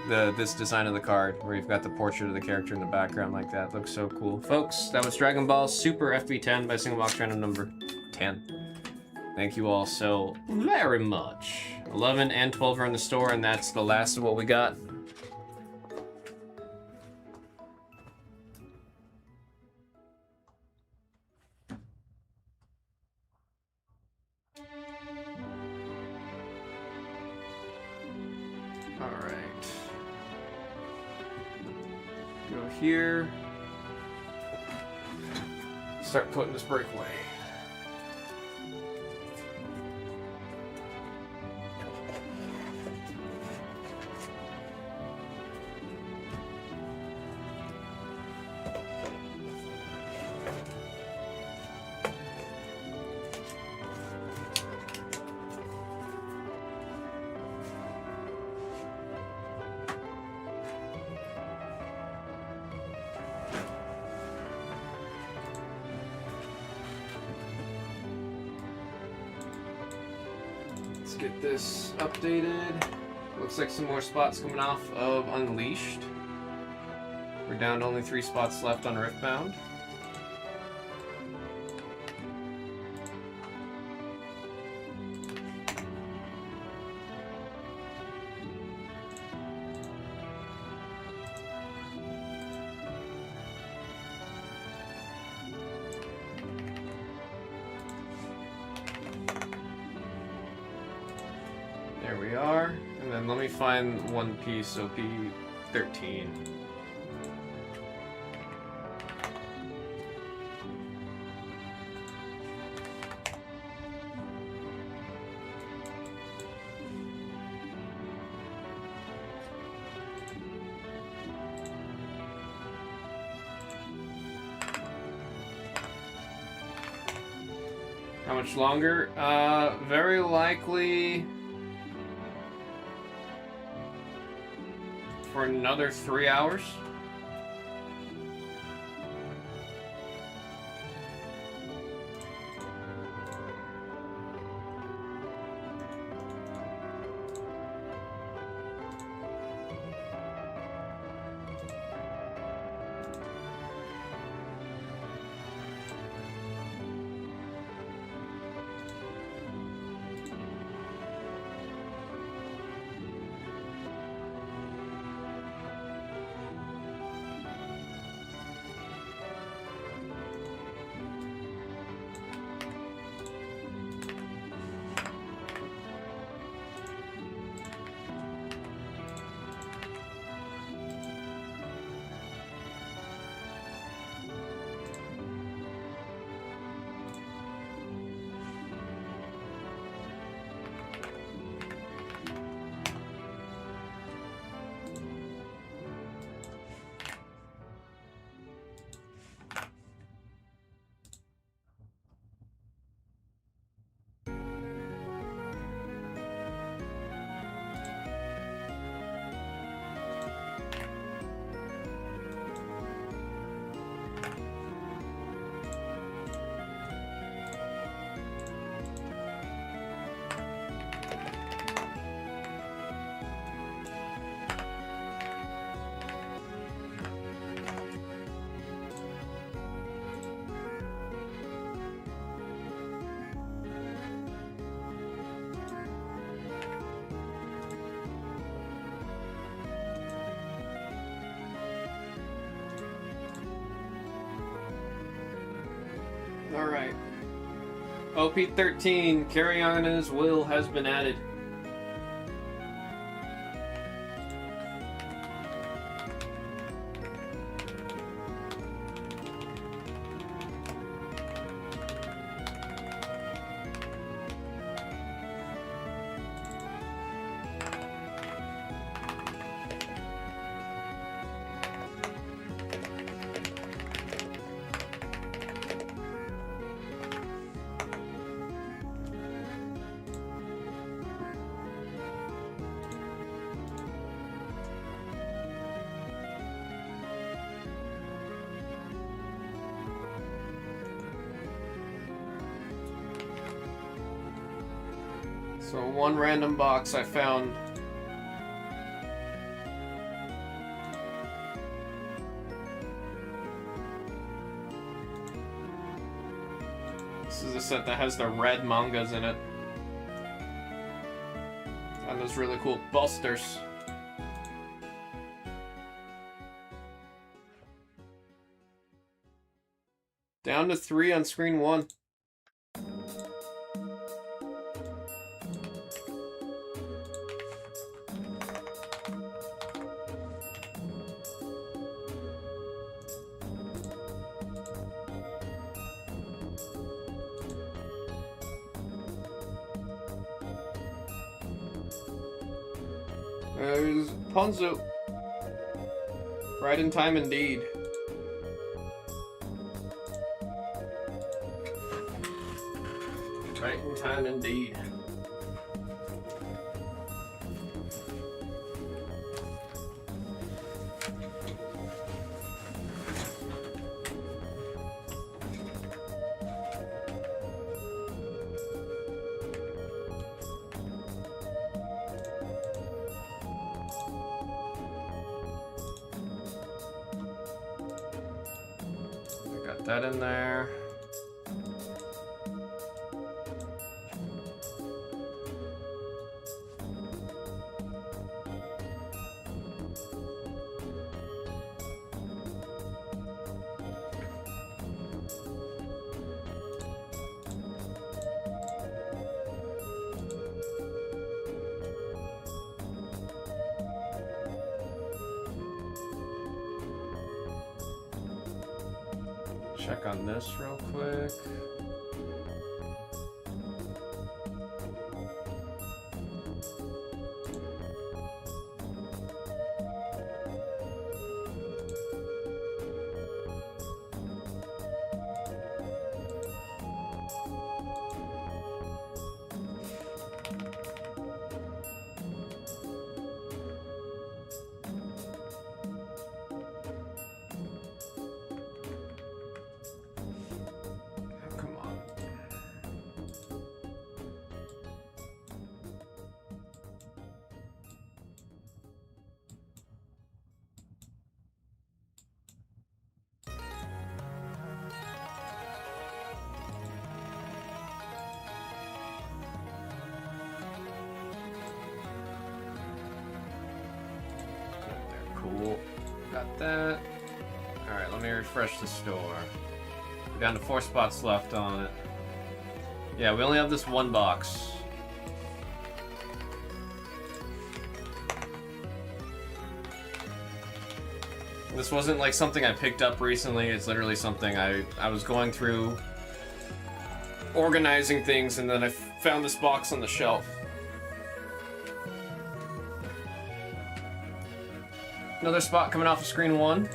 this design of the card, where you've got the portrait of the character in the background like that. Looks so cool. Folks, that was Dragon Ball Super FB10 by single box random number 10. Thank you all so very much. 11 and 12 are in the store, and that's the last of what we got. Here. Start putting this breakaway. Get this updated. Looks like some more spots coming off of Unleashed. We're down to only 3 spots left on Riftbound. There we are, and then let me find One Piece OP 13. How much longer? Very likely for another 3 hours. Alright. OP13, Carry On His Will has been added. So one random box I found. This is a set that has the red mangas in it. And those really cool busters. Down to 3 on screen 1. There's Ponzo. Right in time indeed. Right in time indeed. Got that in there. Check on this real quick. Come on. Cool. Got that. Alright, let me refresh the store. We're down to 4 spots left on it. Yeah, we only have this one box. This wasn't like something I picked up recently, it's literally something I was going through organizing things and then I found this box on the shelf. Another spot coming off of screen 1.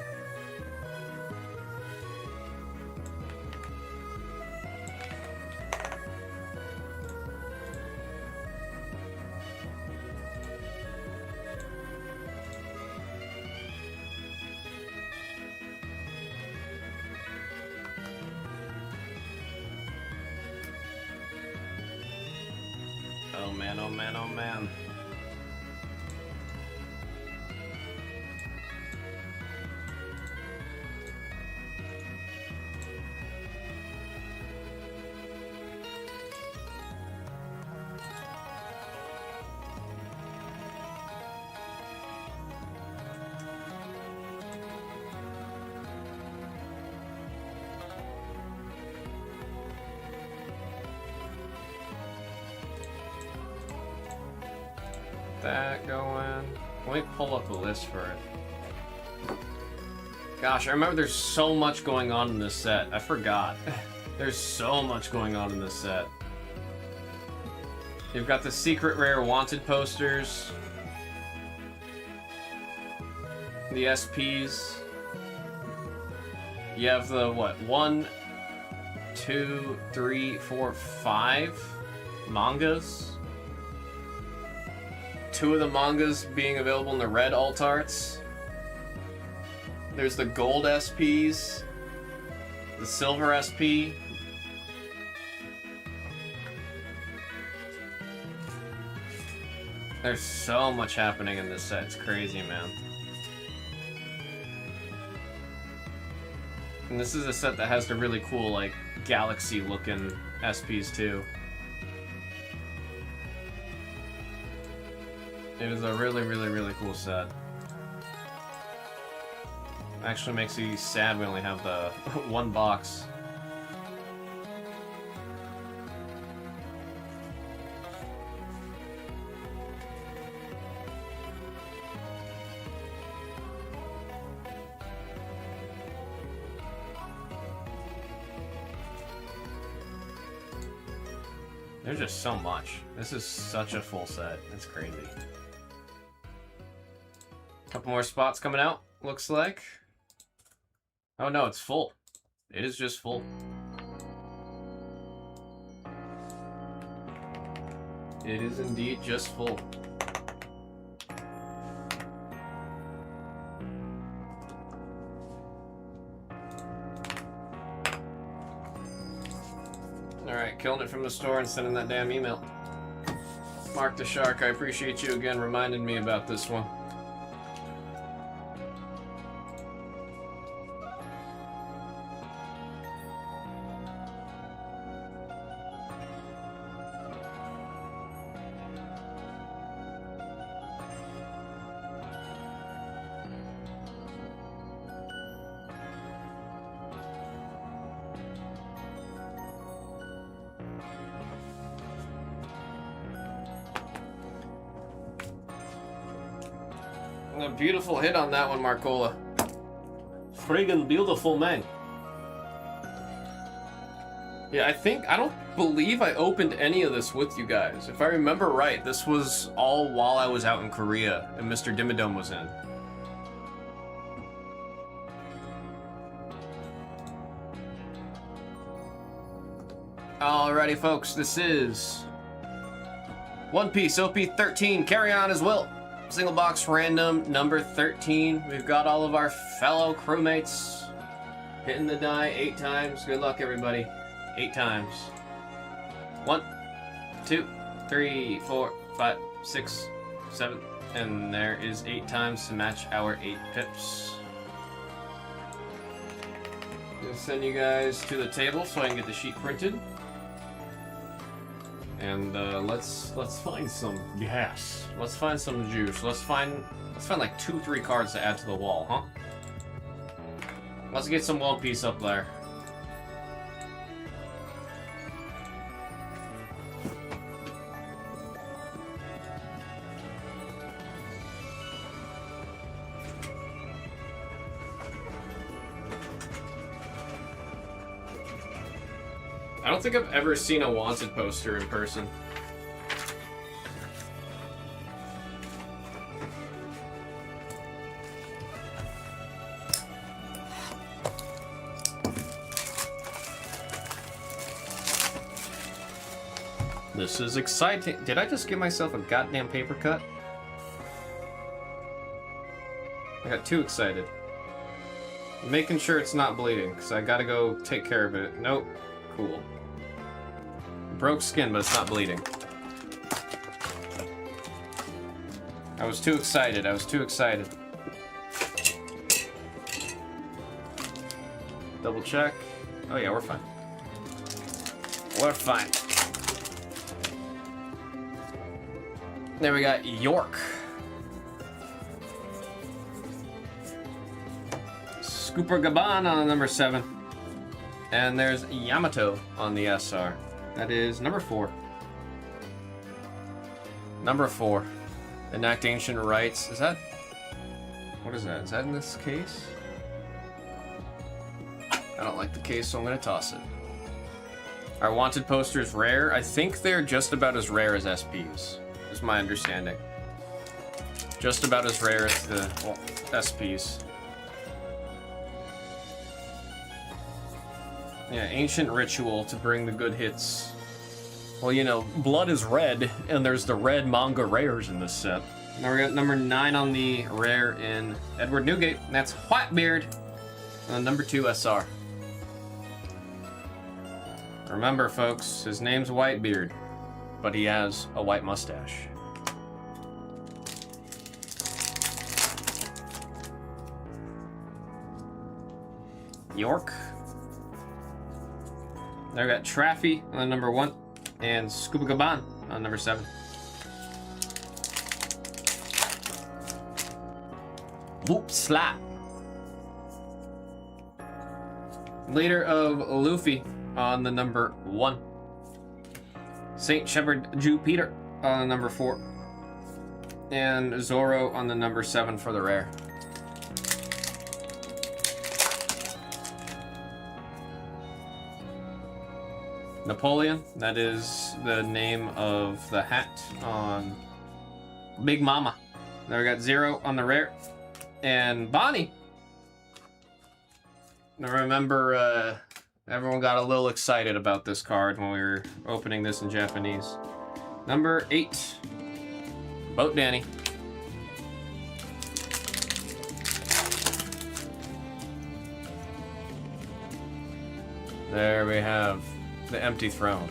Oh man, oh man, oh man. that going. Let me pull up the list for it. Gosh, I remember there's so much going on in this set. I forgot. There's so much going on in this set. You've got the secret rare wanted posters. The SPs. You have the, what, 1, 2, 3, 4, 5 mangas. 2 of the mangas being available in the red alt arts. There's the gold SPs, the silver SP. There's so much happening in this set, it's crazy, man. And this is a set that has the really cool, like, galaxy-looking SPs, too. It is a really, really, really cool set. Actually makes me sad we only have the one box. There's just so much. This is such a full set. It's crazy. Couple more spots coming out, looks like. Oh no, it's full. It is just full. It is indeed just full. Alright, killing it from the store and sending that damn email. Mark the Shark, I appreciate you again reminding me about this one. A beautiful hit on that one, Marcola. Friggin' beautiful, man. Yeah, I don't believe I opened any of this with you guys. If I remember right, this was all while I was out in Korea and Mr. Dimmadome was in. Alrighty, folks, this is One Piece OP 13, Carry On as well. Single box random number 13. We've got all of our fellow crewmates hitting the die 8 times. Good luck, everybody. 8 times. 1, 2, 3, 4, 5, 6, 7, and there is 8 times to match our 8 pips. Gonna send you guys to the table so I can get the sheet printed. And let's find some gas. Let's find some juice. Let's find like 2-3 cards to add to the wall, huh? Let's get some One Piece up there. I don't think I've ever seen a Wanted poster in person. This is exciting. Did I just give myself a goddamn paper cut? I got too excited. I'm making sure it's not bleeding, because I gotta go take care of it. Nope. Cool. Broke skin, but it's not bleeding. I was too excited. Double check. Oh yeah, we're fine. We're fine. There we got York. Scooper Gaban on number 7. And there's Yamato on the SR. That is number 4. Number 4. Enact Ancient Rites. Is that... What is that? Is that in this case? I don't like the case, so I'm going to toss it. Our wanted poster is rare. I think they're just about as rare as SPs, is my understanding. Just about as rare as the SPs. Yeah, Ancient Ritual to bring the good hits. Well, you know, blood is red, and there's the red manga rares in this set. Now we got number 9 on the rare in Edward Newgate, and that's Whitebeard. And number 2 SR. Remember, folks, his name's Whitebeard, but he has a white mustache. York. There we got Traffy on number 1, and Scuba Gaban on number 7. Whoop slap. Leader of Luffy on the number 1. Saint Shepherd Jew Peter on the number 4. And Zoro on the number 7 for the rare. Napoleon, that is the name of the hat on Big Mama. There we got 0 on the rare. And Bonnie. I remember everyone got a little excited about this card when we were opening this in Japanese. Number 8, Boat Danny. There we have the empty throne.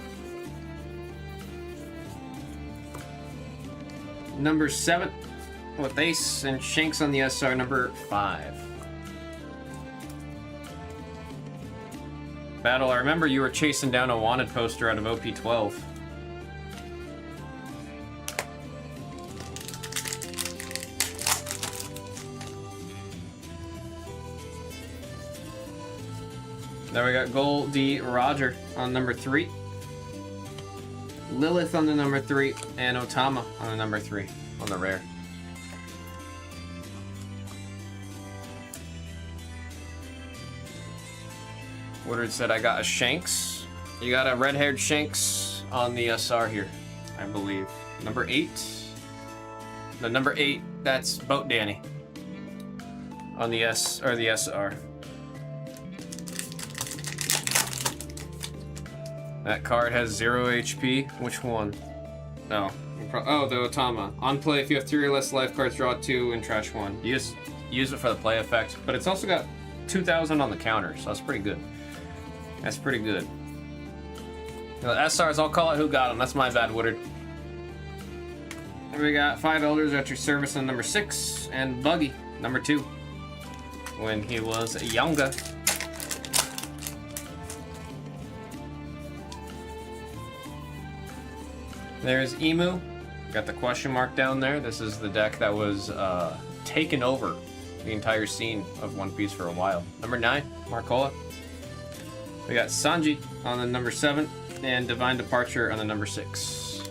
Number 7, with Ace and Shanks on the SR, number 5. Battle, I remember you were chasing down a wanted poster out of OP12. There we got Goldie Roger on number 3. Lilith on the number 3, and Otama on the number 3 on the rare. Woodard said I got a Shanks. You got a red-haired Shanks on the SR here, I believe. Number 8. The number 8, that's Boat Danny on the the SR. That card has 0 HP. Which one? No. Oh, the Otama. On play, if you have 3 or less life cards, draw 2 and trash 1. Use it for the play effect, but it's also got 2,000 on the counter, so that's pretty good. That's pretty good. The SRs, I'll call it who got them. That's my bad, Woodard. And we got 5 Elders at your service on number 6, and Buggy, number 2, when he was younger. There's Emu. Got the question mark down there. This is the deck that was taken over the entire scene of One Piece for a while. Number 9, Marcola. We got Sanji on the number 7, and Divine Departure on the number 6.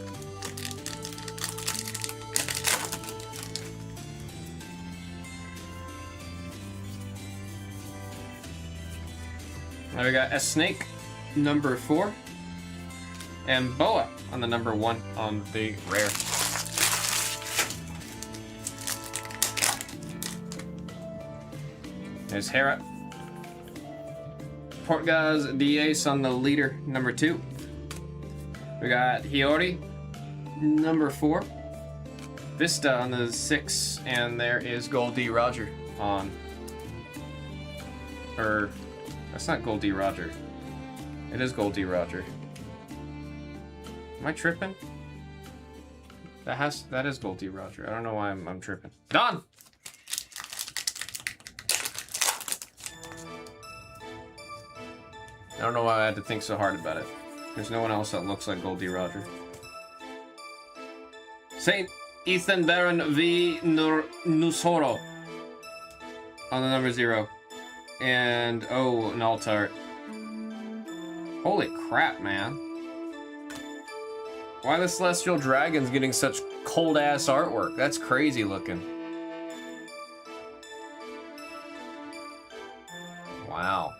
Now we got S Snake, number 4, and Boa on the number 1 on the rare. There's Hera. Portgaz Diaz on the leader, number 2. We got Hiyori, number 4. Vista on the 6, and there is Goldie Roger on... that's not Goldie Roger. It is Goldie Roger. Am I tripping? That is Goldie Roger. I don't know why I'm tripping. Done! I don't know why I had to think so hard about it. There's no one else that looks like Goldie Roger. Saint Ethan Baron V. Nusoro on the number 0. And, oh, an Altart. Holy crap, man. Why the Celestial Dragon's getting such cold ass artwork. That's crazy looking. Wow.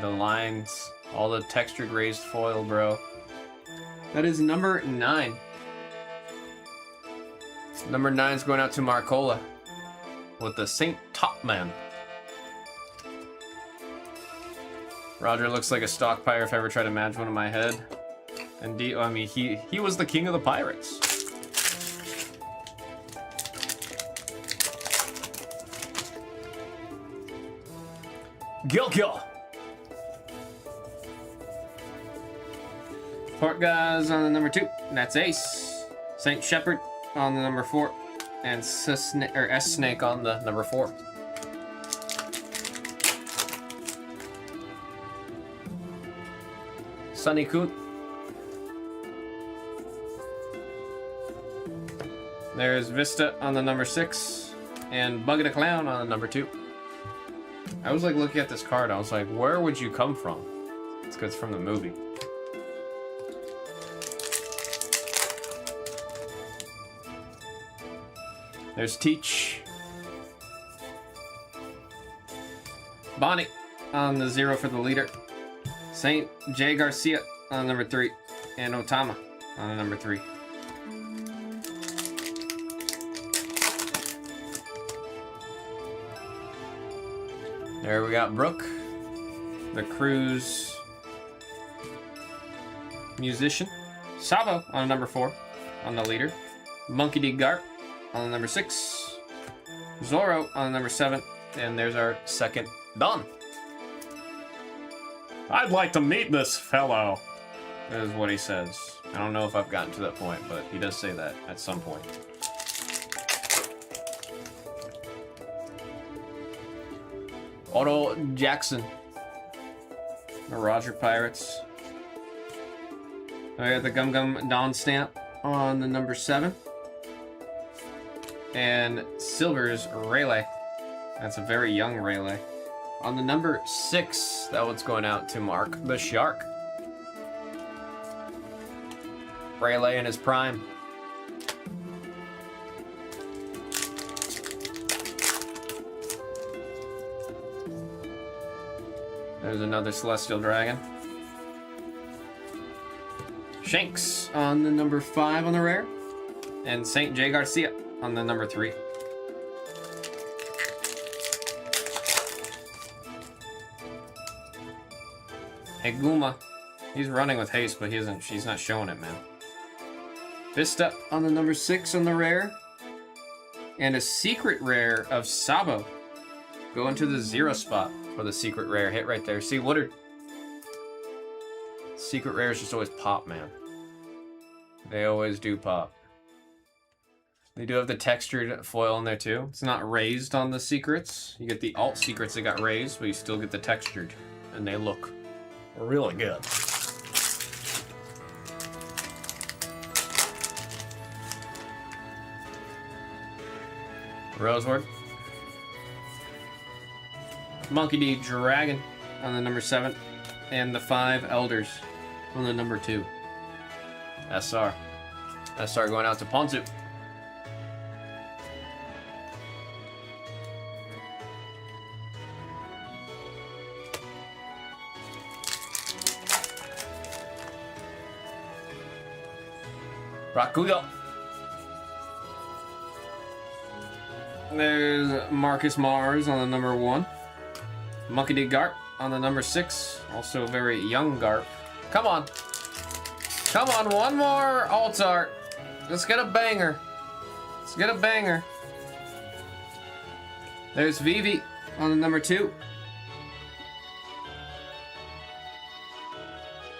The lines, all the textured raised foil, bro. That is number 9. Number 9's going out to Marcola with the Saint Topman. Roger looks like a stock pirate if I ever tried to match one in my head. Indeed, I mean, he was the king of the pirates. Gil. Port guys on the number 2. That's Ace. Saint Shepherd on the number 4. And S Snake on the number 4. Sunny Coot. There's Vista on the number 6. And Buggy the Clown on the number 2. I was like looking at this card, I was like, where would you come from? It's because it's from the movie. There's Teach. Bonnie on the 0 for the leader. Saint J. Garcia on number 3. And Otama on the number 3. There we got Brooke, the cruise musician. Sabo on number 4 on the leader. Monkey D. Garp on the number 6. Zorro on the number 7. And there's our second Don. I'd like to meet this fellow, is what he says. I don't know if I've gotten to that point, but he does say that at some point. Otto Jackson. The Roger Pirates. I got the Gum Gum Don stamp on the number 7. And Silver's Rayleigh. That's a very young Rayleigh. On the number 6, that one's going out to Mark the Shark. Rayleigh in his prime. There's another Celestial Dragon. Shanks on the number 5 on the rare. And Saint J. Garcia on the number 3. Eguma. He's running with haste, but she's not showing it, man. Vista on the number 6 on the rare. And a secret rare of Sabo. Go into the 0 spot for the secret rare. Hit right there. See, Woodard. Secret rares just always pop, man. They always do pop. They do have the textured foil in there too. It's not raised on the secrets. You get the alt secrets that got raised, but you still get the textured. And they look really good. Roseward. Monkey D. Dragon on the number 7. And the 5 Elders on the number 2. SR. SR going out to Ponzu. Rakuyo. There's Marcus Mars on the number 1. Monkey D. Garp on the number 6. Also a very young Garp. Come on. Come on, one more alt art. Let's get a banger. Let's get a banger. There's Vivi on the number 2.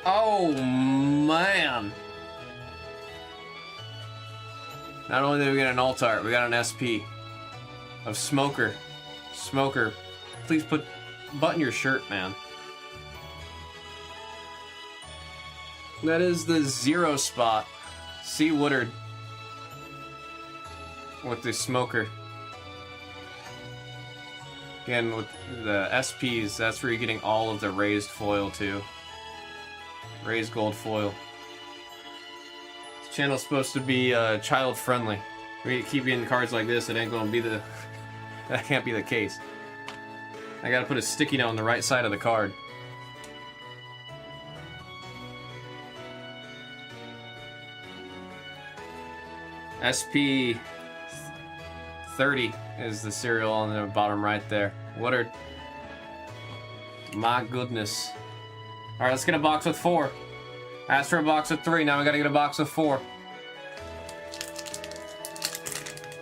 Oh, man. Not only did we get an alt art, we got an SP of Smoker. Smoker, please button your shirt, man. That is the 0 spot. C. Woodard with the Smoker. Again, with the SPs, that's where you're getting all of the raised foil too. Raised gold foil. Channel's supposed to be child friendly. We keep getting cards like this, it ain't gonna be the... That can't be the case. I gotta put a sticky note on the right side of the card. SP 30 is the serial on the bottom right there. Woodard. My goodness. Alright, let's get a box with 4. Asked for a box with 3, now we gotta get a box with 4.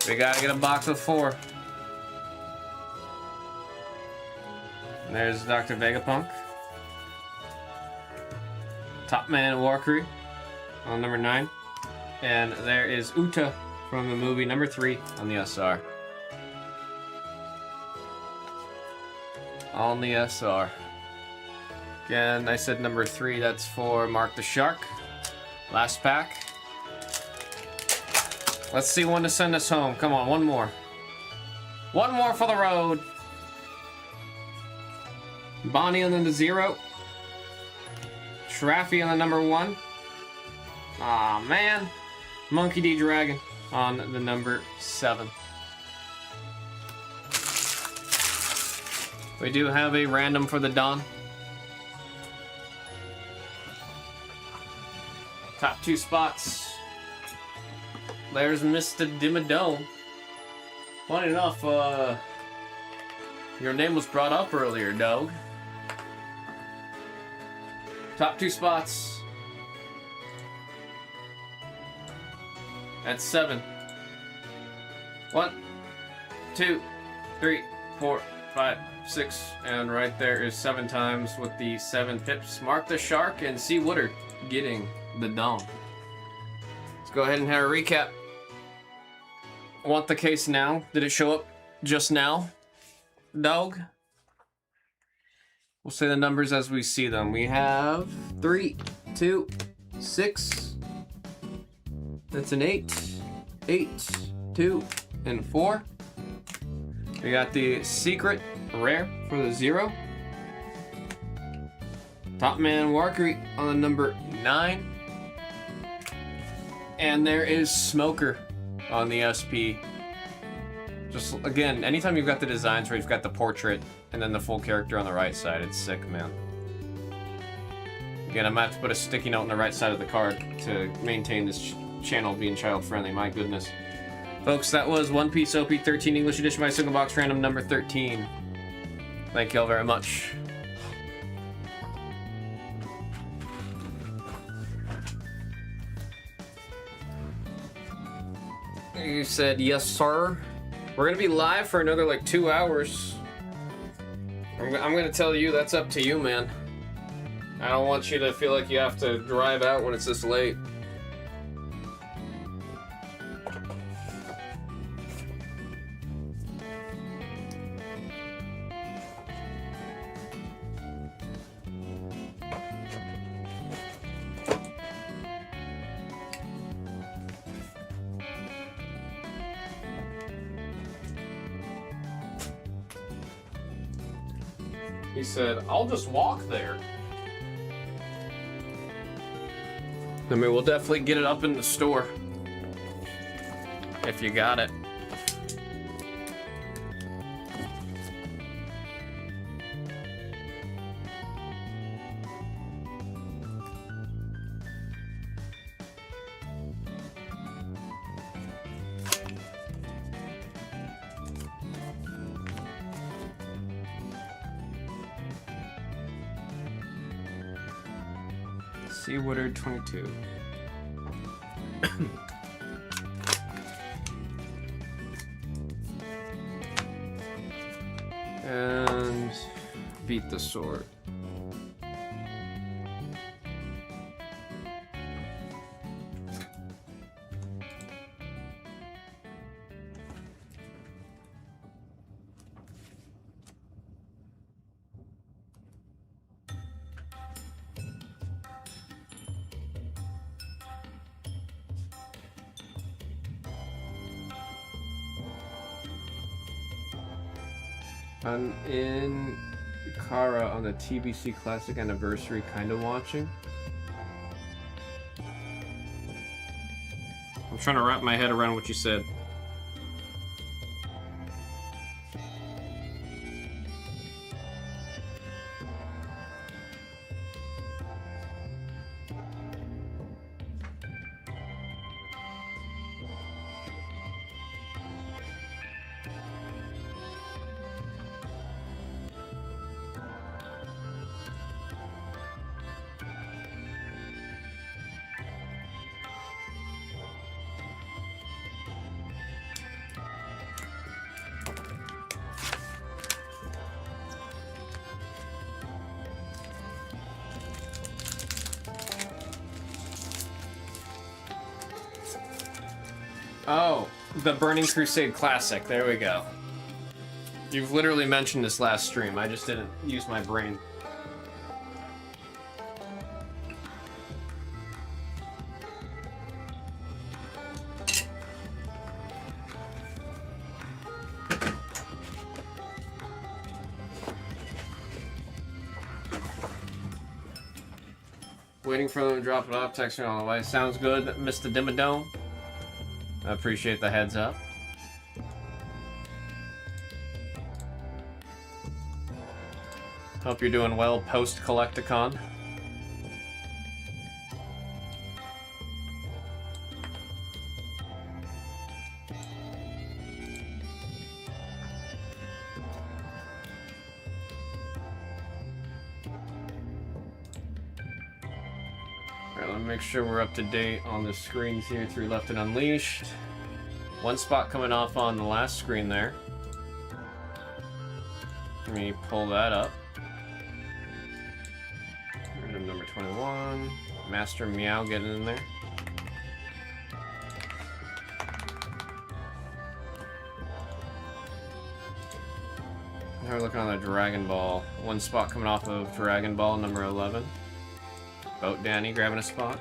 We gotta get a box with 4. And there's Dr. Vegapunk. Top Man Warcry on number 9. And there is Uta from the movie number 3 on the SR. On the SR. Again, I said number 3, that's for Mark the Shark. Last pack. Let's see one to send us home. Come on, one more. One more for the road. Bonnie on the 0. Traffy on the number 1. Aw, man. Monkey D. Dragon on the number 7. We do have a random for the Don. Top 2 spots. There's Mr. Dimmadome. Funny enough, your name was brought up earlier, dog. Top 2 spots. That's 7. 1, 2, 3, 4, 5, 6, and right there is 7 times with the 7 pips. Mark the Shark and C. Woodard getting the Dom. Let's go ahead and have a recap. Want the case now? Did it show up just now? Dog? We'll say the numbers as we see them. We have 3, 2, 6. That's an 8, 8, 2, and 4. We got the secret rare for the 0. Top Man Warcry on the number 9. And there is Smoker on the SP. Just, again, anytime you've got the designs where you've got the portrait and then the full character on the right side, it's sick, man. Again, I'm gonna have to put a sticky note on the right side of the card to maintain this channel being child-friendly, my goodness. Folks, that was One Piece OP 13 English Edition by Single Box Random number 13. Thank you all very much. You said, yes, sir. We're gonna be live for another, like, 2 hours. I'm gonna tell you, that's up to you, man. I don't want you to feel like you have to drive out when it's this late. He said, I'll just walk there. I mean, we'll definitely get it up in the store. If you got it. C. Woodard 22. And beat the sword. I'm in Kara on the TBC Classic Anniversary, kind of watching. I'm trying to wrap my head around what you said. Oh, the Burning Crusade Classic. There we go. You've literally mentioned this last stream. I just didn't use my brain. Waiting for them to drop it off. Texting on the way. Sounds good, Mr. Dimmadome. I appreciate the heads up. Hope you're doing well post-Collecticon. Alright, let me make sure we're up to date on the screens here. 3 left and unleashed. 1 spot coming off on the last screen there. Let me pull that up. Random number 21. Master Meow getting in there. Now we're looking on the Dragon Ball. 1 spot coming off of Dragon Ball number 11. Boat Danny grabbing a spot.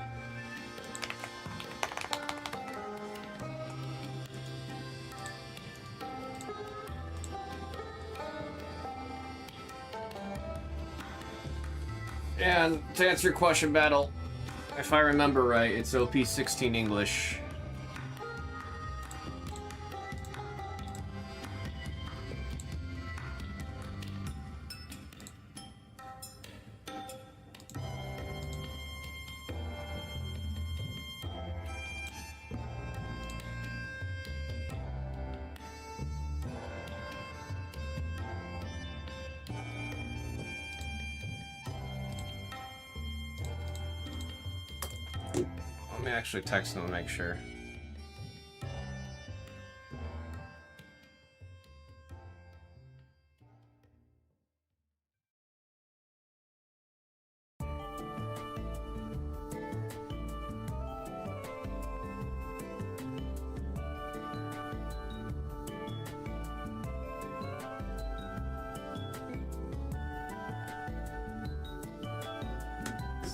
And to answer your question, Battle, if I remember right, it's OP16 English. Let me actually text them to make sure.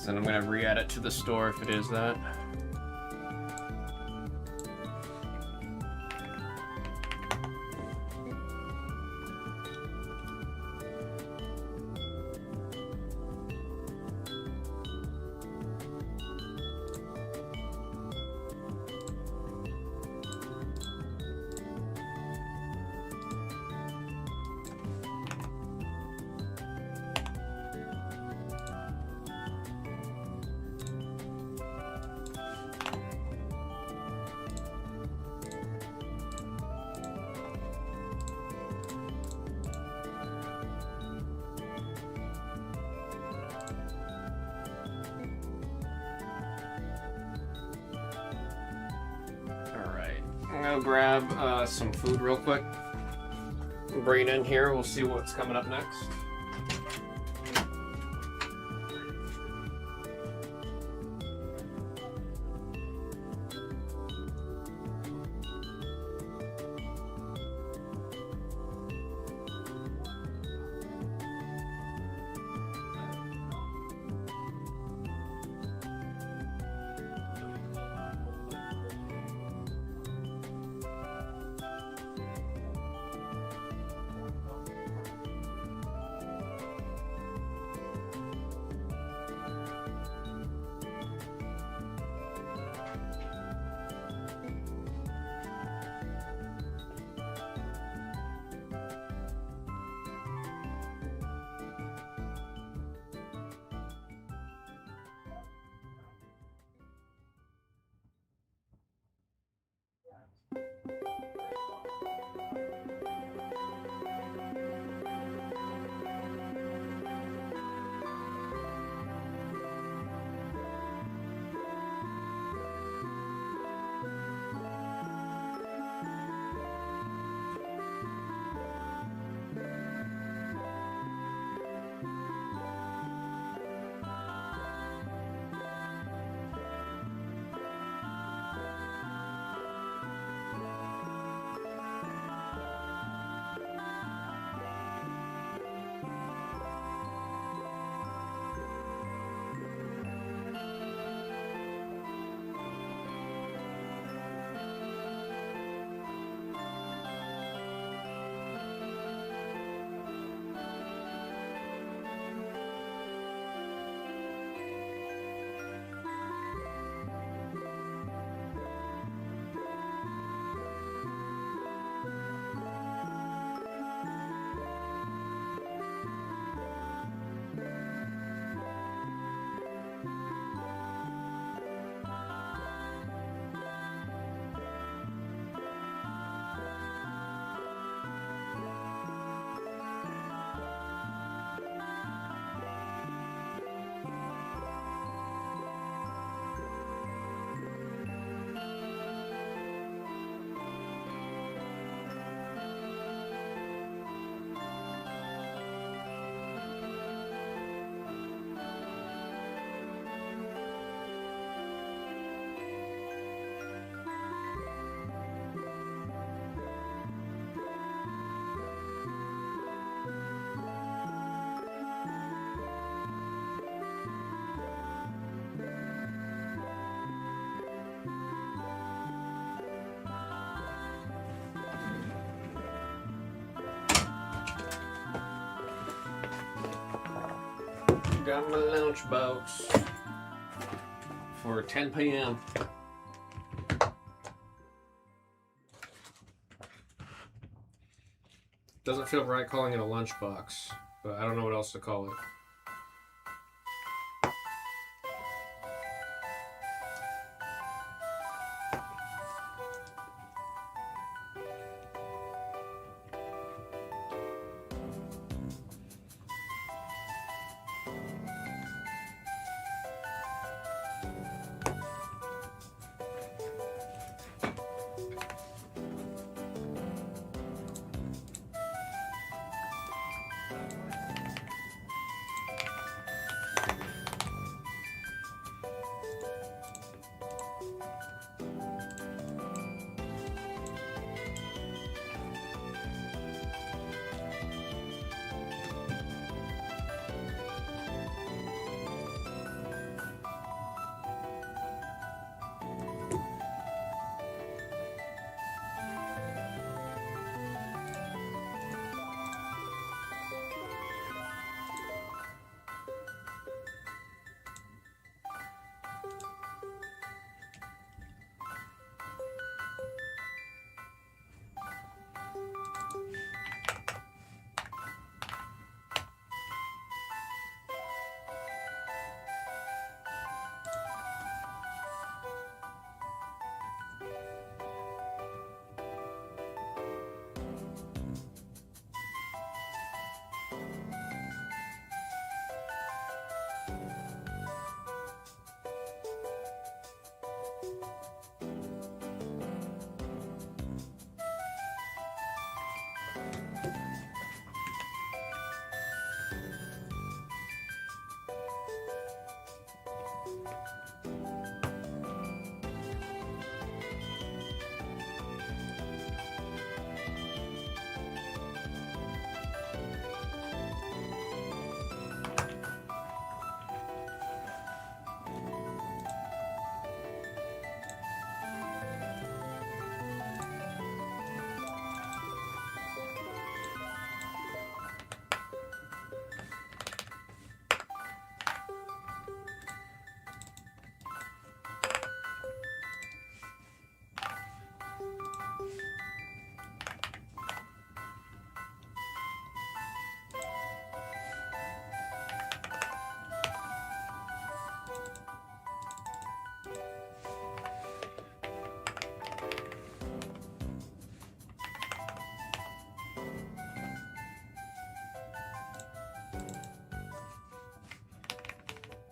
Then I'm gonna re-add it to the store if it is that. Grab some food real quick. Bring it in here. We'll see what's coming up next. Got my lunchbox for 10 p.m. Doesn't feel right calling it a lunchbox, but I don't know what else to call it.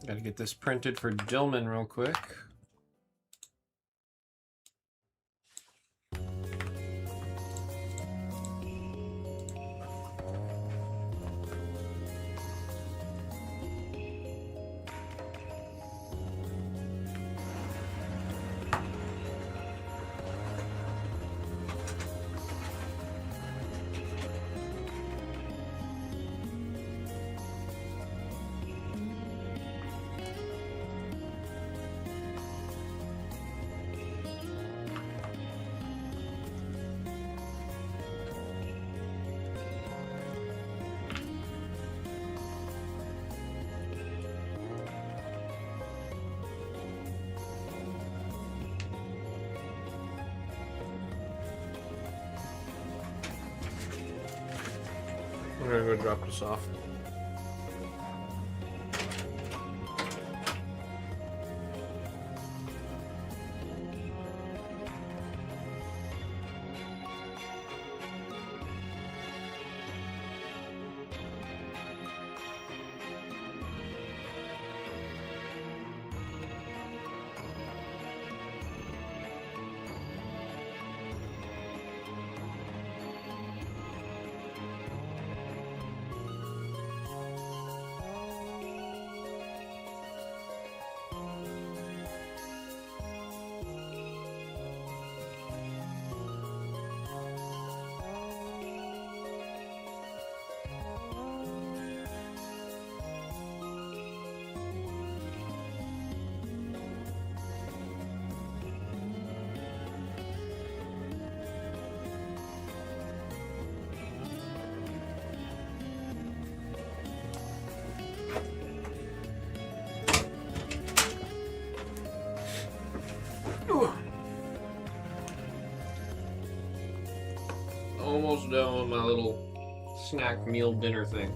Gotta get this printed for Dillman real quick. I'm gonna go drop this off. almost done with my little snack meal dinner thing.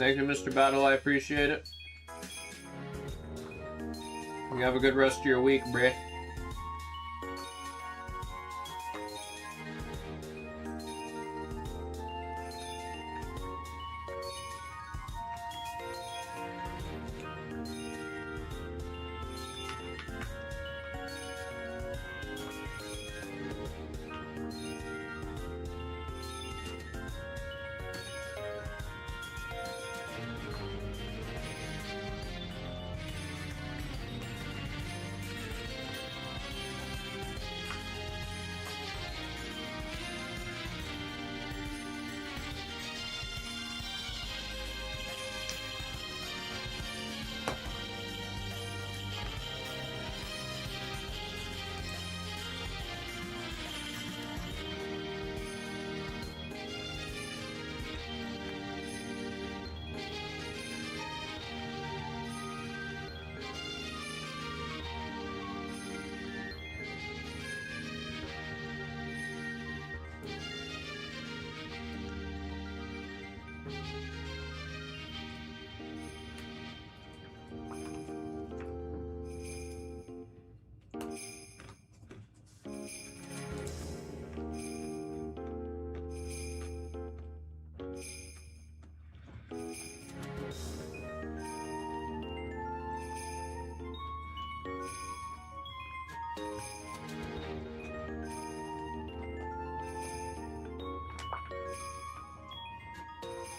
Thank you, Mr. Battle. I appreciate it. You have a good rest of your week, bruh.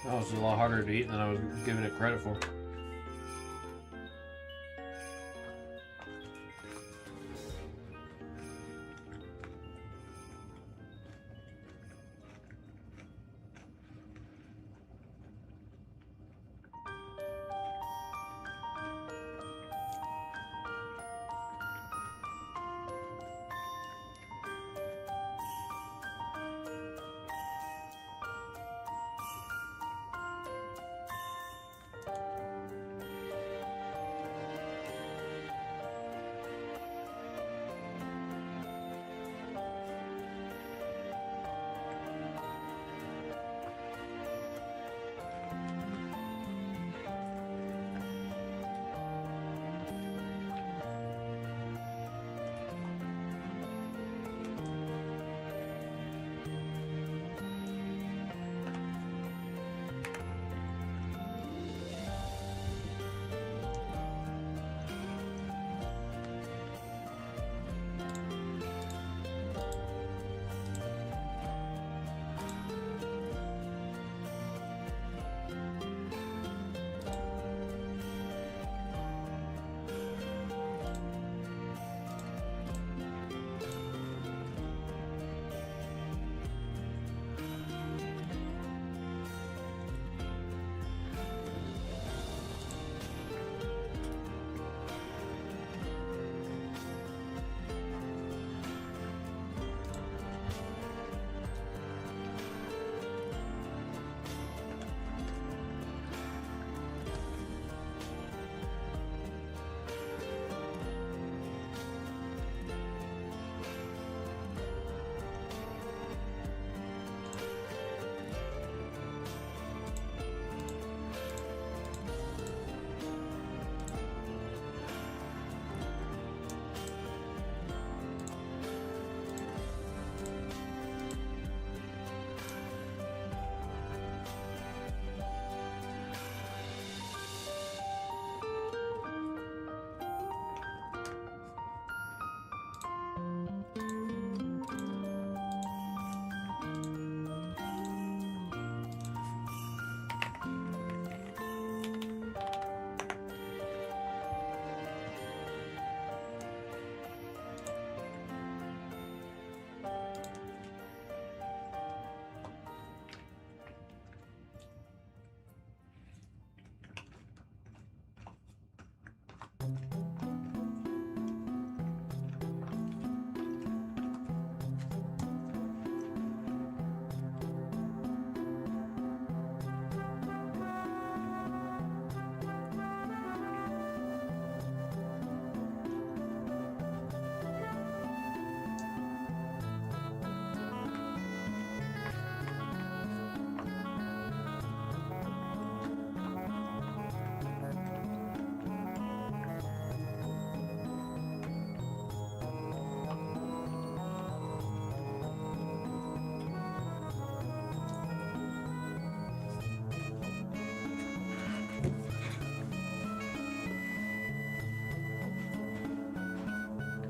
That was a lot harder to eat than I was giving it credit for.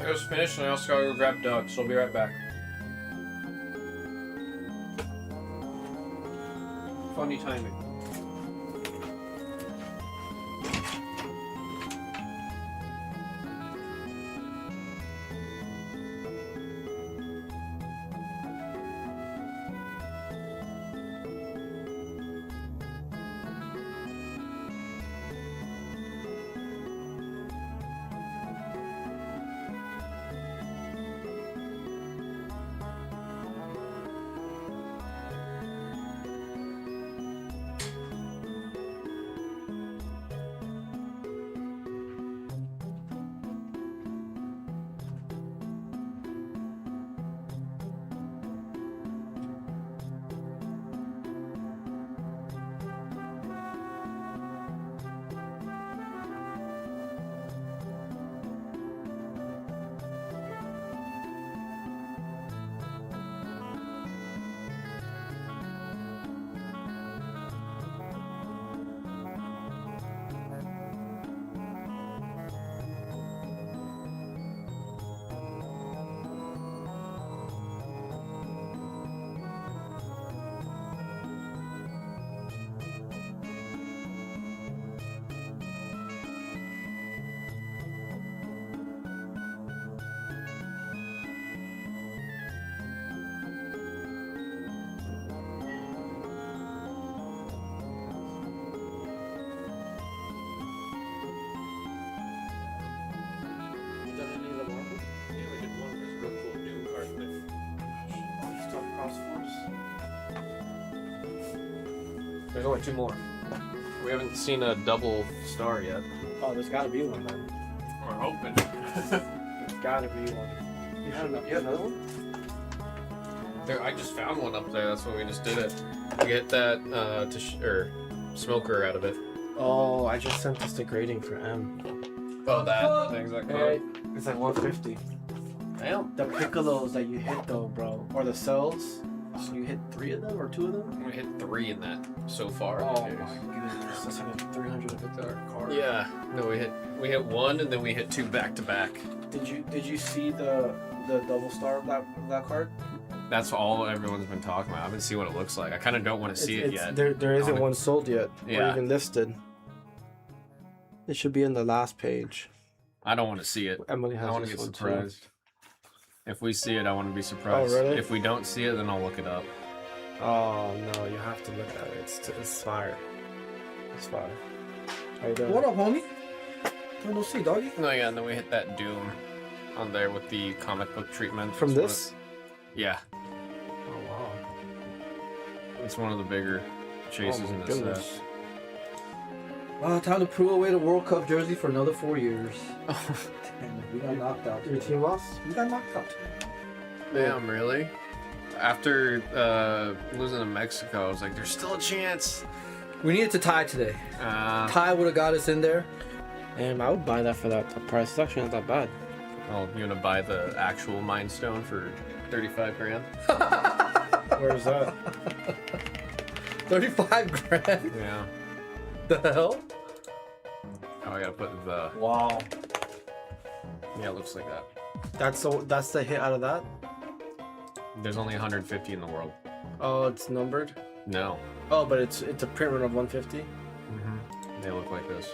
It was finished, and I also gotta go grab Doug, so I'll be right back. Funny timing. There's only 2 more. We haven't seen a double star yet. Oh, there's gotta be one then. We're hoping. There's gotta be one. You had another one? There, I just found one up there. That's what we just did it. We get that smoker out of it. Oh, I just sent this to grading for M. Oh, that thing's like It's like 150. Damn. The piccolos that you hit though, bro, or the cells. So you hit 3 of them or 2 of them? We hit 3 in that so far. Oh my goodness, that's like a 300 card. Yeah. No, we hit 1 and then we hit 2 back to back. Did you see the double star of that card? That's all everyone's been talking about. I haven't seen what it looks like. I kind of don't want to see it yet. There isn't one sold yet, or Yeah. even listed. It should be in the last page. I don't want to see it. Emily has I want to this get one surprised. If we see it, I want to be surprised. Oh, really? If we don't see it, then I'll look it up. Too. Oh no, you have to look at it. It's fire. It's fire. How you doing? What up, homie? Don't see, doggy. No, yeah, and then we hit that Doom on there with the comic book treatment. From It's one this? Yeah, Oh wow. it's one of the bigger chases Oh, in my this goodness. set. Wow, time to prove away the World Cup jersey for another 4 years. Oh, Damn, we got knocked out. Your team lost? We got knocked out. damn, really? After losing to Mexico, I was like, there's still a chance. We needed to tie today. Tie would have got us in there. I would buy that for that price. It's actually not that bad. Oh, you gonna buy the actual Mind Stone for 35 grand? Where is that? 35 grand? Yeah. The hell? Oh, I gotta put the. Wow. Yeah, it looks like that. That's the hit out of that? There's only 150 in the world. Oh, it's numbered? No. Oh, but it's a print run of 150? Mm-hmm. They look like this.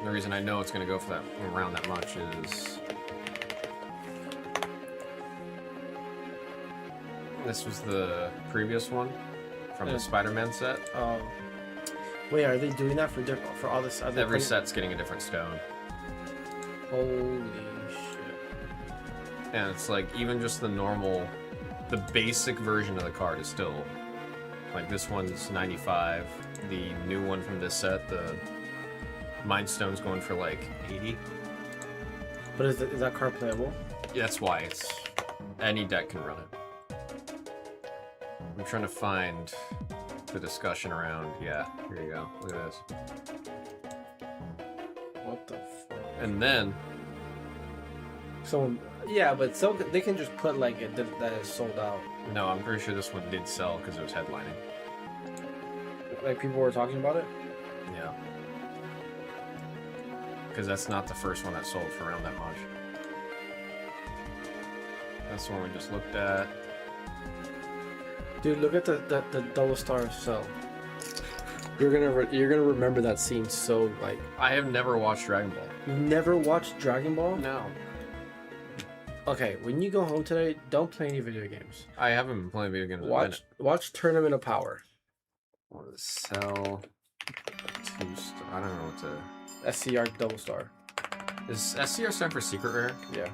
The reason I know it's gonna go for that around that much is this was the previous one from Yeah. the Spider-Man set. Oh. Wait, are they doing that for all this? Are they Every putting- set's getting a different stone, Holy shit. and it's like even just the normal, the basic version of the card is still like this one's 95. The new one from this set, the Mind Stone's going for like 80. But is that card playable? That's why it's any deck can run it. I'm trying to find the discussion around. Yeah, here you go. Look at this. What the fuck? And then So, yeah, but so they can just put like it that is sold out. no, I'm pretty sure this one did sell because it was headlining. Like people were talking about it? Yeah. Because that's not the first one that sold for around that much. That's the one we just looked at. Dude, look at the double star cell. You're gonna remember that scene so like. I have never watched Dragon Ball. You never watched Dragon Ball? No. Okay, when you go home today, don't play any video games. I haven't been playing video games in a minute. Watch Tournament of Power. What is Cell? I don't know what to. SCR double star. Is SCR stand for secret rare? Yeah.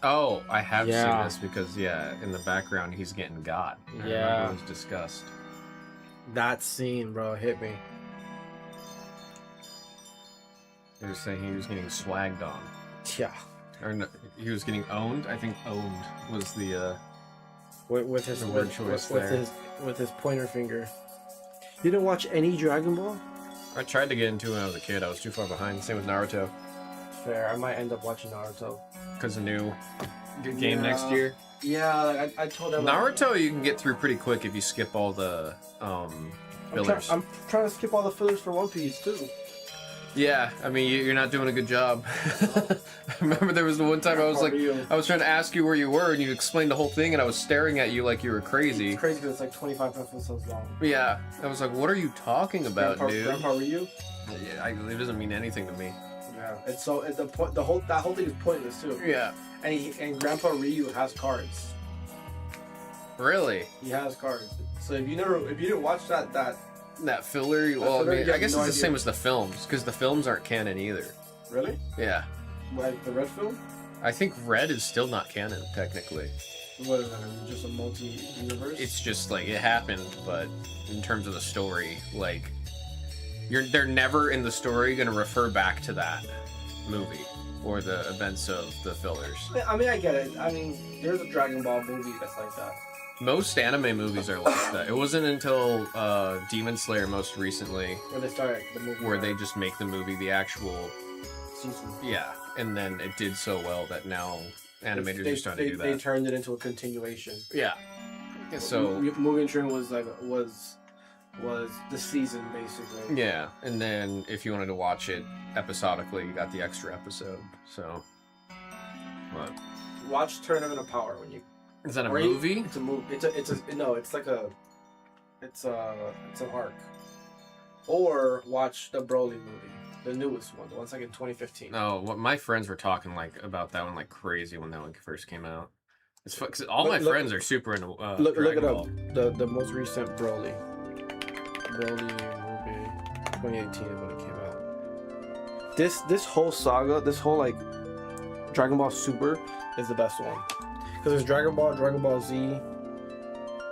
Oh, I have Yeah. seen this because in the background he's getting got. I Yeah. remember it was discussed. That scene, bro, hit me. They were saying he was getting swagged on, Yeah. or no, he was getting owned. I think owned was the. With his The word choice there. with his pointer finger. You didn't watch any Dragon Ball? I tried to get into it when I was a kid. I was too far behind. Same with Naruto. Fair. I might end up watching Naruto. Because the new game next year. Yeah, like I told him. Naruto you can get through pretty quick if you skip all the fillers. I'm trying to skip all the fillers for One Piece too. Yeah, I mean you're not doing a good job. I remember there was the one time I was like, I was trying to ask you where you were, and you explained the whole thing, and I was staring at you like you were crazy. It's crazy because it's like 25 episodes long. Yeah, I was like, what are you talking about, dude? Grandpa Ryu? Yeah, it doesn't mean anything to me. Yeah, it's so the whole thing is pointless too. Yeah. And Grandpa Ryu has cards. Really? He has cards. So if you didn't watch that filler. Well, filler, I mean, you I have guess no it's the idea. same as the films because the films aren't canon either. really, Yeah, like the red film, I think Red is still not canon technically. what is that? Just a multi-universe. It's just like it happened, but in terms of the story, like they're never in the story gonna refer back to that movie or the events of the fillers. I mean, I get it. I mean, there's a Dragon Ball movie that's like that. Most anime movies are like that. It wasn't until Demon Slayer most recently Where they start the movie. where they just make the movie the actual season. yeah, and then it did so well that now animators are starting to do They that. turned it into a continuation. Yeah. So Mugen Train was the season basically. yeah, and then if you wanted to watch it episodically, you got the extra episode. So, what? Watch Tournament of Power when you. Is that a or you- movie? It's a movie. It's an arc. Or watch the Broly movie, the newest one, the one's like in 2015. No, what my friends were talking like about that one like crazy when that one first came out. It's cause all Look- my look- friends are super into Look Dragon it Ball. up. The most recent Broly movie, 2018 is when it came out. This whole saga, this whole like Dragon Ball Super is the best one. Because there's Dragon Ball Z,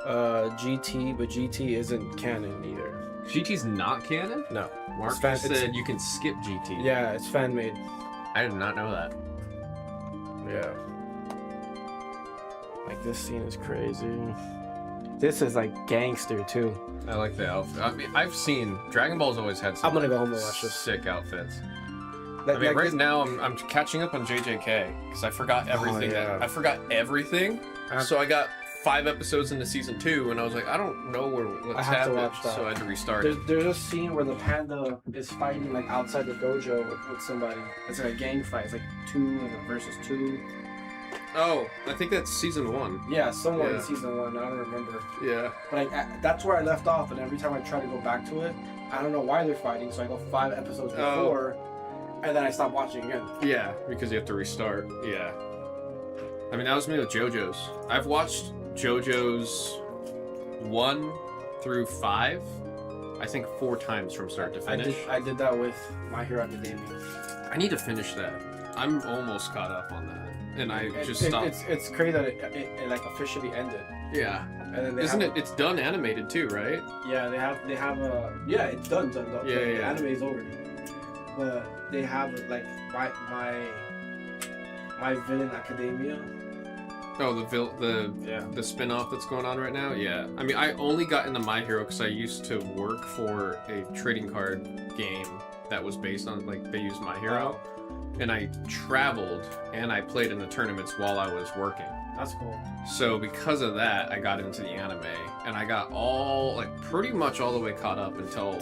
GT, but GT isn't canon either. GT's not canon? No. Mark It's fan- said it's- you can skip GT. Yeah, it's fan made. I did not know that. Yeah. Like this scene is crazy. This is like gangster too. I like the outfit. I mean, I've seen Dragon Ball's always had some I'm gonna go home and watch this. sick outfits. Like, I mean, right this- now I'm catching up on JJK because I forgot everything. yeah. I forgot everything. I- So I got 5 episodes into season 2, and I was like, I don't know what's I have to happened. watch that. So I had to restart it. There's a scene where the panda is fighting like outside the dojo with somebody. It's like a gang fight. It's like 2 versus 2. Oh, I think that's season 1. Yeah, somewhere Yeah. in season 1. I don't remember. Yeah. But that's where I left off. And every time I try to go back to it, I don't know why they're fighting. So I go 5 episodes Oh. before, and then I stop watching again. Yeah, because you have to restart. Yeah. I mean, that was me with JoJo's. I've watched JoJo's 1 through 5, I think 4 times from start to finish. I did that with My Hero Academia. I need to finish that. I'm almost caught up on that, and I just stopped. It's crazy that it like officially ended. Yeah, And then they isn't have it? It's done animated too, right? Yeah, they have a yeah, it's done. Yeah, The yeah. anime is over, but they have like my Villain Academia. Oh, the Yeah. spin-off that's going on right now. Yeah, I mean, I only got into My Hero because I used to work for a trading card game that was based on like they used My Hero, and I traveled and I played in the tournaments while I was working. That's cool. So because of that, I got into the anime, and I got pretty much all the way caught up until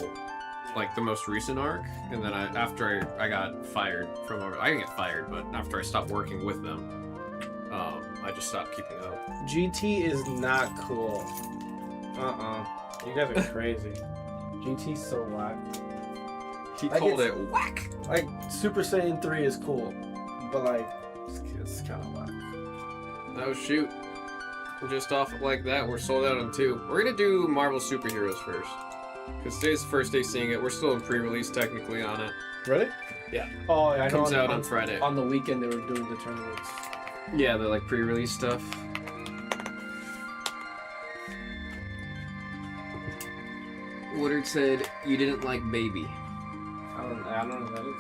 like the most recent arc, and then after I got fired from over, I didn't get fired, but after I stopped working with them, I just stopped keeping up. GT is not cool. You guys are crazy. GT's so whack. He Like, called it's- it whack. Like Super Saiyan 3 is cool, but like it's kind of whack. Oh shoot. We're just off like that. We're sold out on 2. We're gonna do Marvel Superheroes first. Because today's the first day seeing it. We're still in pre-release technically on it. Really? Yeah. Oh, yeah, I It know. comes out on Friday. On the weekend they were doing the tournaments. Yeah, they're like pre-release stuff. Woodard said you didn't like Baby. I don't know what that is.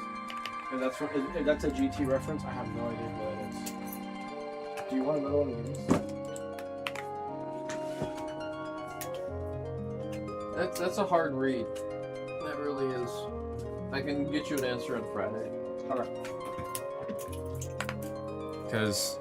If that's a GT reference, I have no idea what that is. Do you want another one of these? That's a hard read. That really is. I can get you an answer on Friday. Alright. Because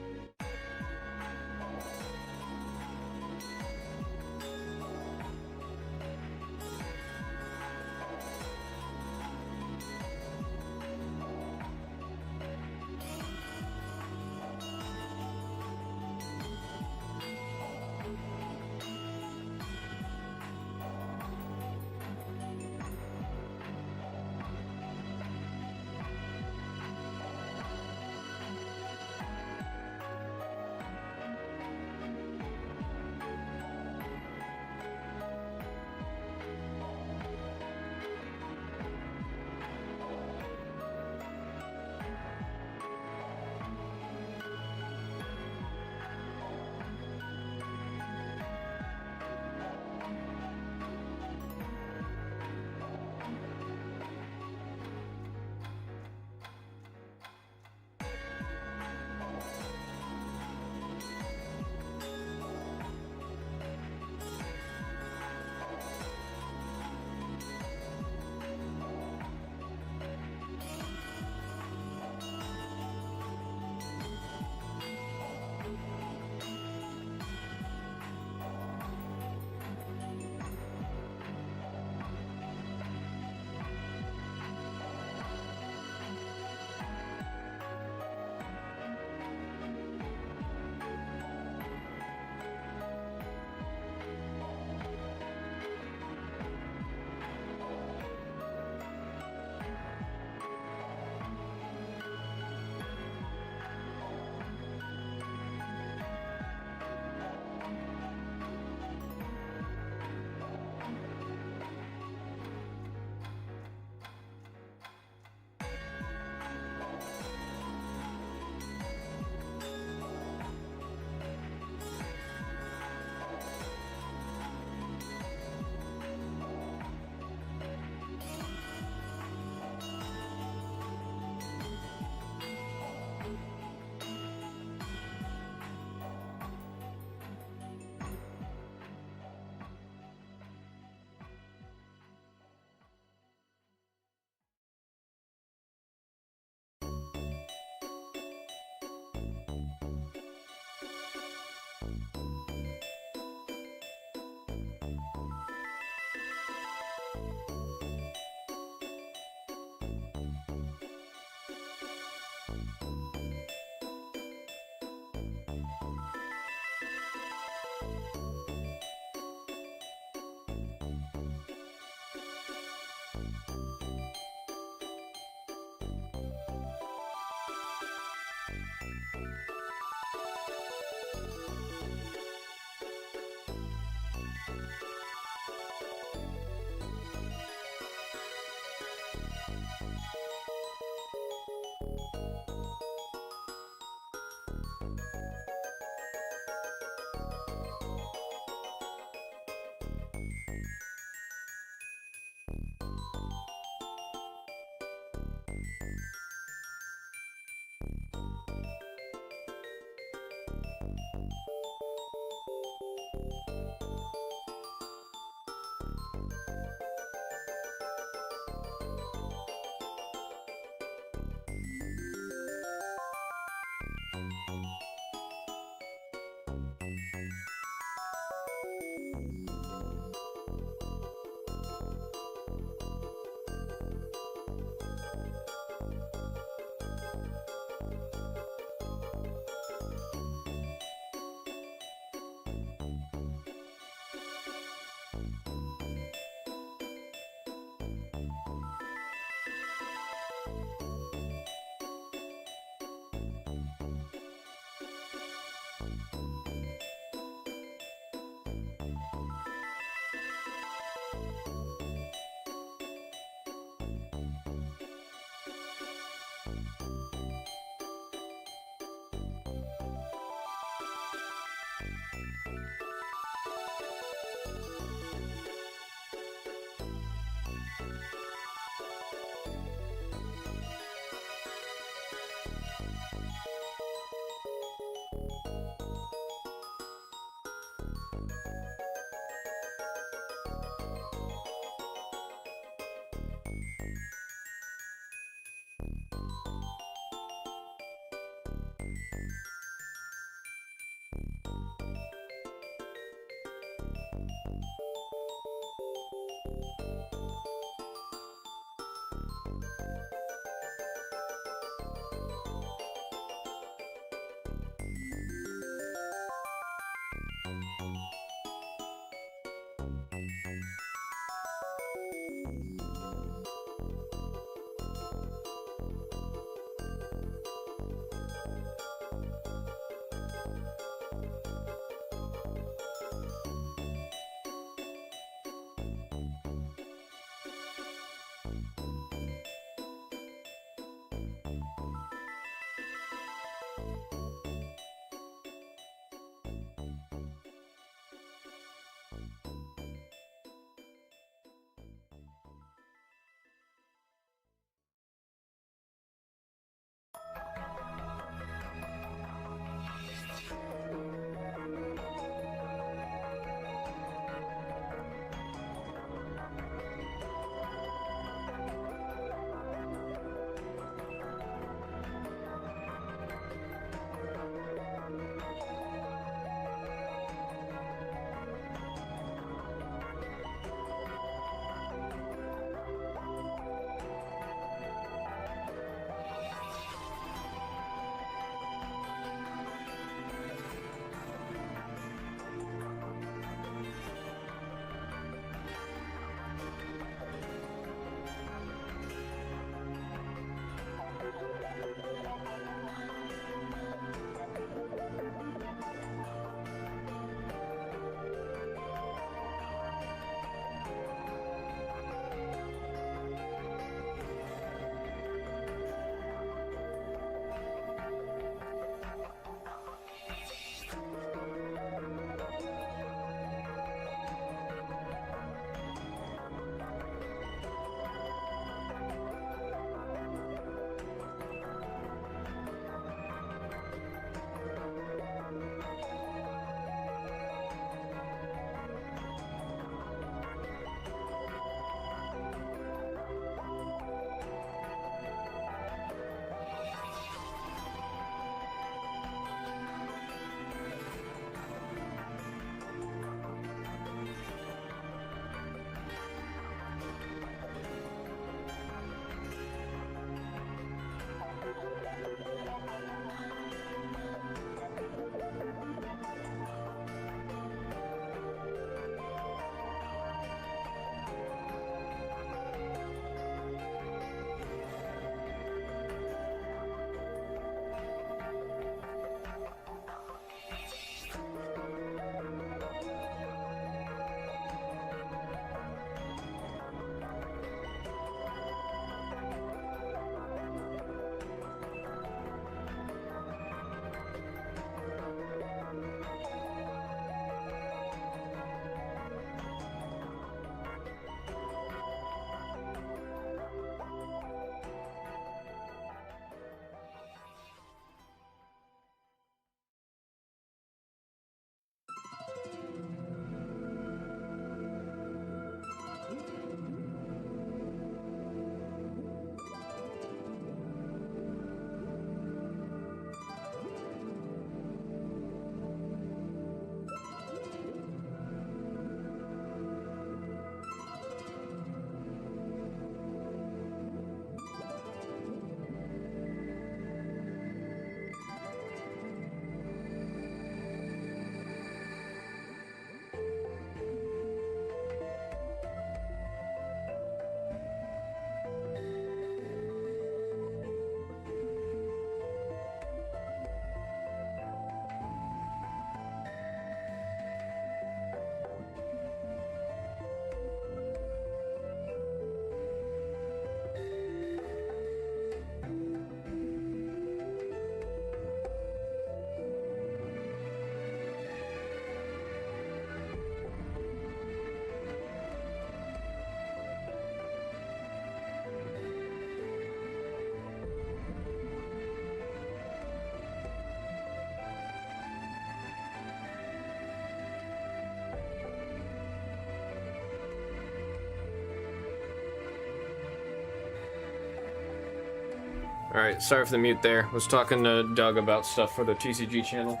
Alright, sorry for the mute there. Was talking to Doug about stuff for the TCG channel.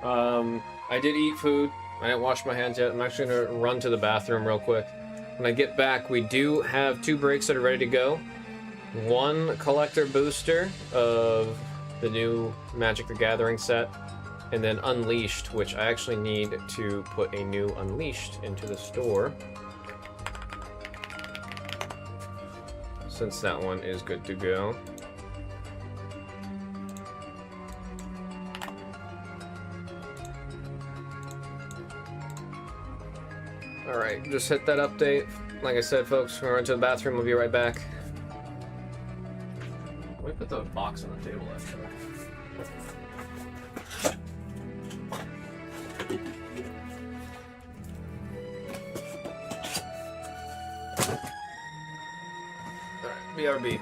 I did eat food. I didn't wash my hands yet. I'm actually gonna run to the bathroom real quick. When I get back, we do have 2 breaks that are ready to go. 1 collector booster of the new Magic the Gathering set, and then Unleashed, which I actually need to put a new Unleashed into the store, since that one is good to go. Alright, just hit that update. Like I said, folks, we're gonna run to the bathroom. We'll be right back. Let me put the box on the table, actually. Alright, BRB.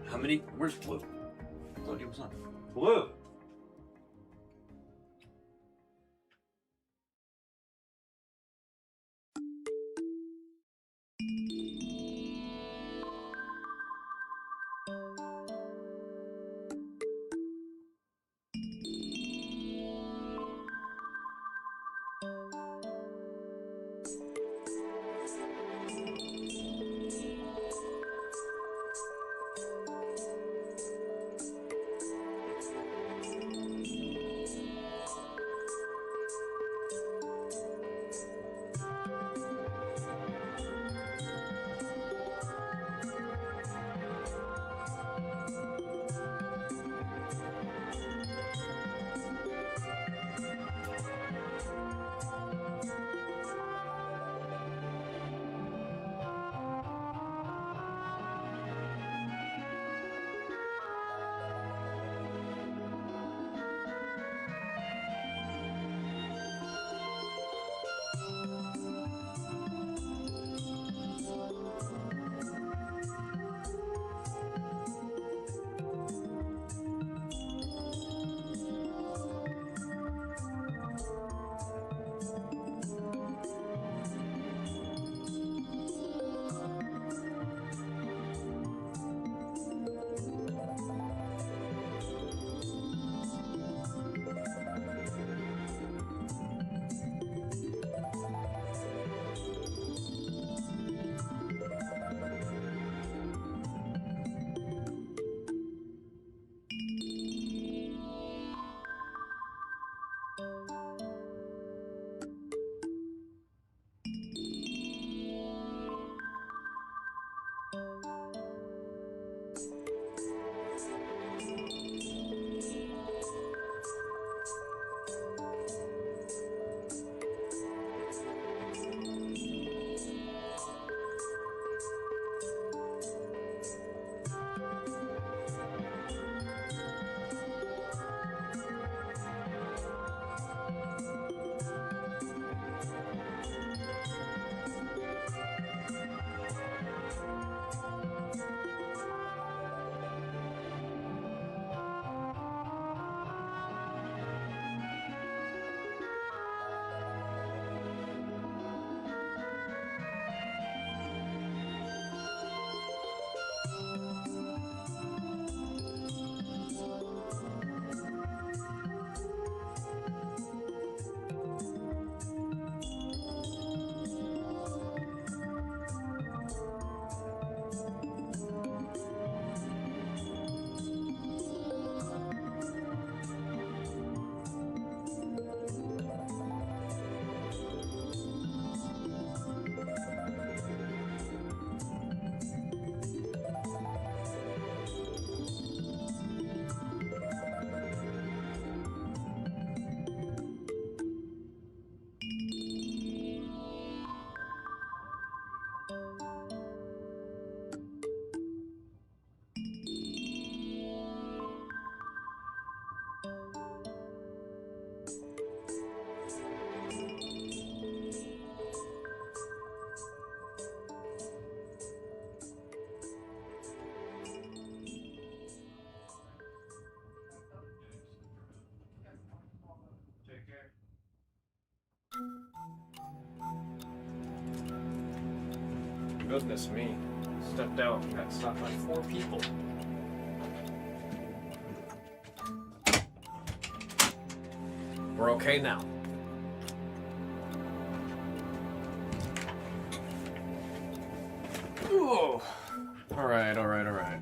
How many? Where's Blue? I thought he was on. Blue! goodness me. Stepped out and got stopped by 4 people. We're okay now. Ooh. Alright, alright, alright.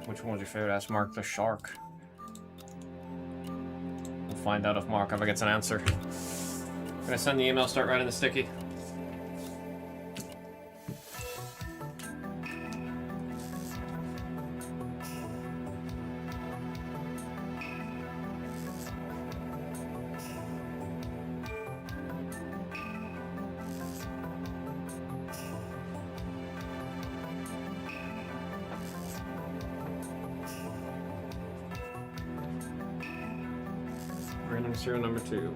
Which one was your favorite? Ask Mark the Shark. We'll find out if Mark ever gets an answer. Gonna send the email, start writing the sticky. Random serial number 2.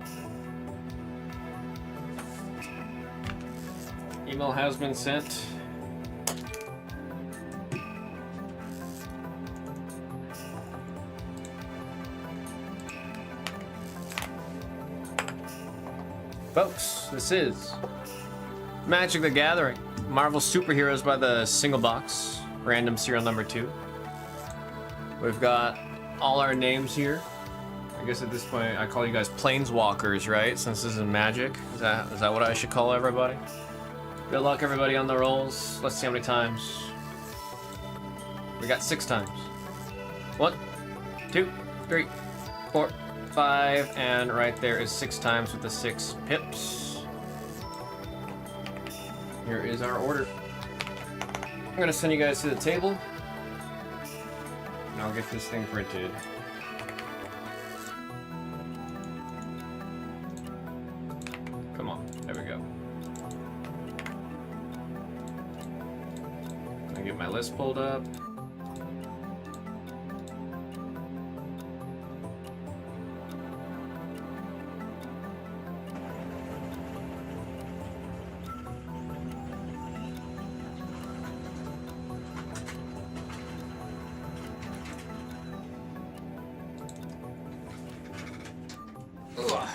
Email has been sent. Folks, this is Magic the Gathering. Marvel Superheroes by the single box. Random serial number 2. We've got all our names here. I guess at this point I call you guys planeswalkers, right? Since this is Magic. Is that what I should call everybody? Good luck everybody on the rolls. Let's see how many times. We got 6 times. 1, 2, 3, 4, 5, and right there is 6 times with the 6 pips. Here is our order. I'm gonna send you guys to the table. And I'll get this thing printed. Come on, there we go. I get my list pulled up. Ugh.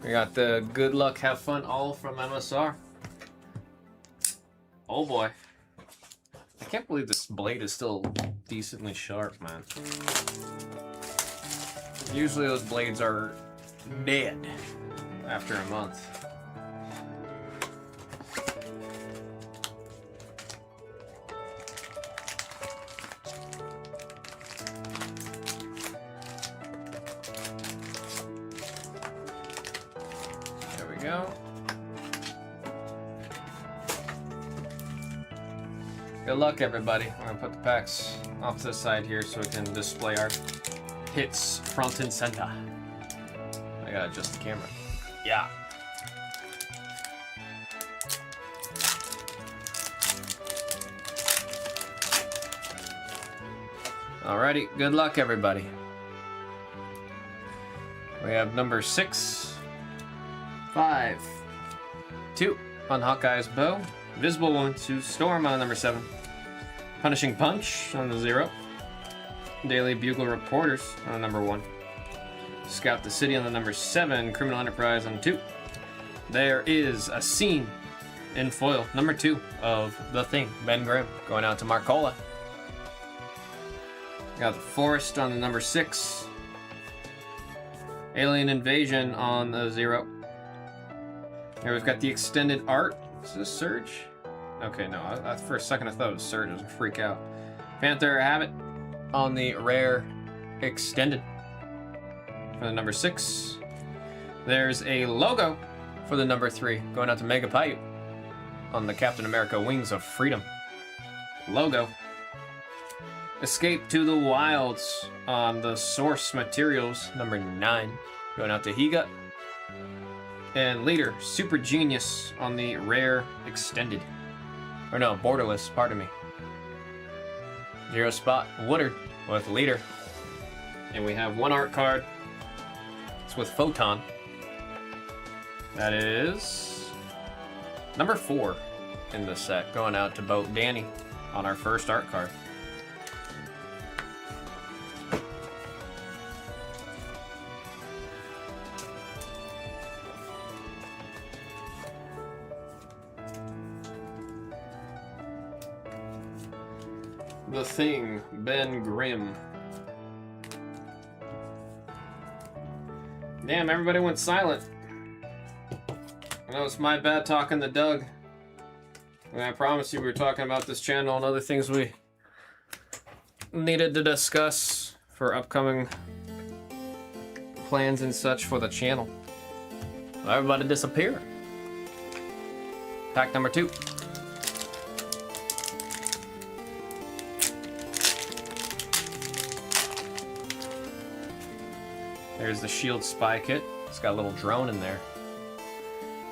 We got the good luck, have fun, all from MSR. Oh boy. I can't believe this blade is still decently sharp, man. Usually those blades are dead after a month. There we go. Good luck, everybody. I'm gonna put the packs off to the side here so we can display our hits front and center. I gotta adjust the camera. Yeah. Alrighty, good luck, everybody. We have number 6, 5, 2 on Hawkeye's bow. Visible Wound to Storm on number 7. Punishing Punch on the 0. Daily Bugle Reporters on number 1. Scout the City on the number 7. Criminal Enterprise on 2. There is a scene in foil, number 2 of The Thing, Ben Grimm, going out to Marcola. Got the Forest on the number 6. Alien Invasion on the 0. Here we've got the extended art. Is this Surge? Okay, no. For a second I thought it was Surge. I was gonna freak out. Panther Habit on the rare extended for the number 6. There's a logo for the number 3 going out to Mega Pipe on the Captain America Wings of Freedom logo. Escape to the Wilds on the Source Materials number 9 going out to Higa. And Leader, Super Genius on the rare extended. Or no, Borderless, pardon me. 0 spot, Woodard with Leader. And we have 1 art card. It's with Photon. That is number 4 in the set. Going out to Boat Danny on our first art card. The Thing, Ben Grimm. Damn, everybody went silent. I know it's my bad talking to Doug. And I promise you we were talking about this channel and other things we needed to discuss for upcoming plans and such for the channel. Everybody disappeared. Pack number 2. There's the Shield Spy Kit. It's got a little drone in there.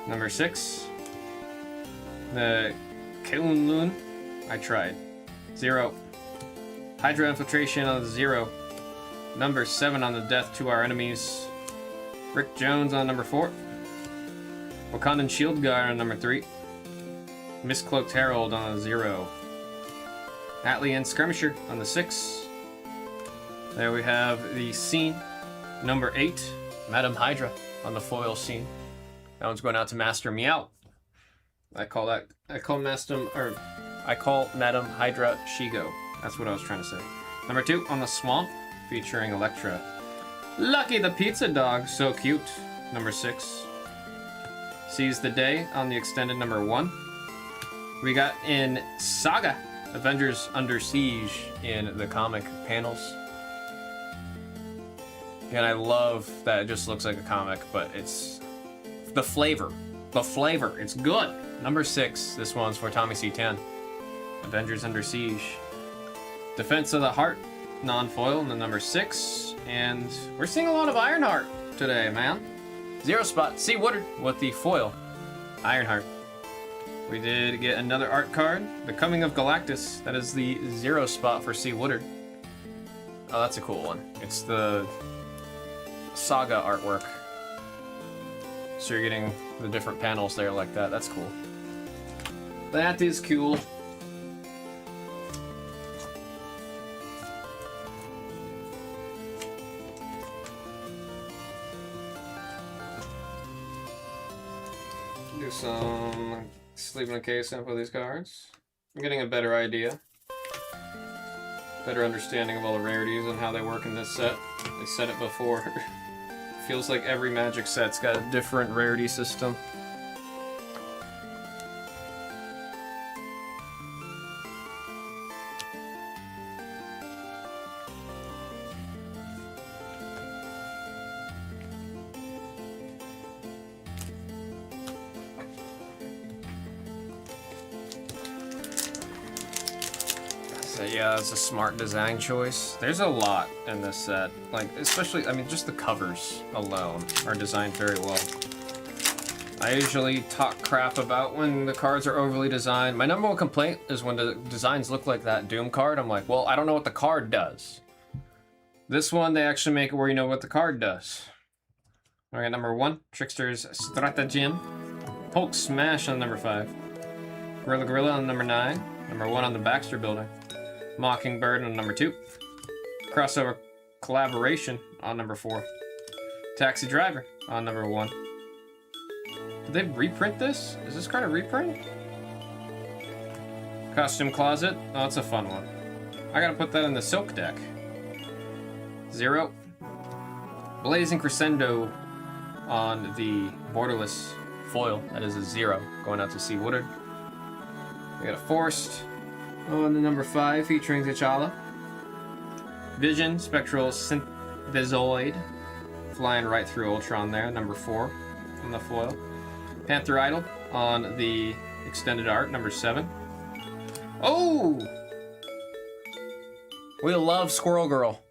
Number 6. The Keunlun. I tried. 0. Hydra Infiltration on the 0. Number 7 on the Death to Our Enemies. Rick Jones on number 4. Wakandan Shield Guard on number 3. Miscloaked Herald on the 0. Atlian Skirmisher on the 6. There we have the Scene. Number 8, Madam Hydra on the foil scene. That one's going out to Master Meow. I call Madam Hydra Shigo. That's what I was trying to say. Number 2 on the Swamp, featuring Electra. Lucky the Pizza Dog, so cute. Number 6. Seize the Day on the extended number 1. We got in Saga, Avengers Under Siege in the comic panels. And I love that it just looks like a comic, but it's the flavor. The flavor, it's good. Number 6, this one's for Tommy C10. Avengers Under Siege. Defense of the Heart, non-foil in the number 6. And we're seeing a lot of Ironheart today, man. 0 spot, C. Woodard with the foil, Ironheart. We did get another art card, The Coming of Galactus. That is the 0 spot for C. Woodard. Oh, that's a cool one. It's the Saga artwork. So you're getting the different panels there like that. That's cool. That is cool. Do some sleep in a case info of these cards. I'm getting a better idea. Better understanding of all the rarities and how they work in this set. I said it before. Feels like every Magic set's got a different rarity system. So yeah, it's a smart design choice. There's a lot in this set. Like, especially, I mean, just the covers alone are designed very well. I usually talk crap about when the cards are overly designed. My number one complaint is when the designs look like that Doom card. I'm like, well, I don't know what the card does. This one, they actually make it where you know what the card does. All right, number 1, Trickster's Stratagem. Hulk Smash on number 5. Gorilla on number 9. Number 1 on the Baxter Building. Mockingbird on number 2. Crossover Collaboration on number 4. Taxi Driver on number 1. Did they reprint this? Is this card a reprint? Costume Closet. Oh, that's a fun one. I gotta put that in the Silk deck. 0. Blazing Crescendo on the Borderless foil. That is a 0. Going out to C. Woodard. We got a Forced on the number 5, featuring T'Challa. Vision, Spectral Synthezoid, flying right through Ultron there, number 4 on the foil. Panther Idol on the extended art, number 7. Oh! We love Squirrel Girl.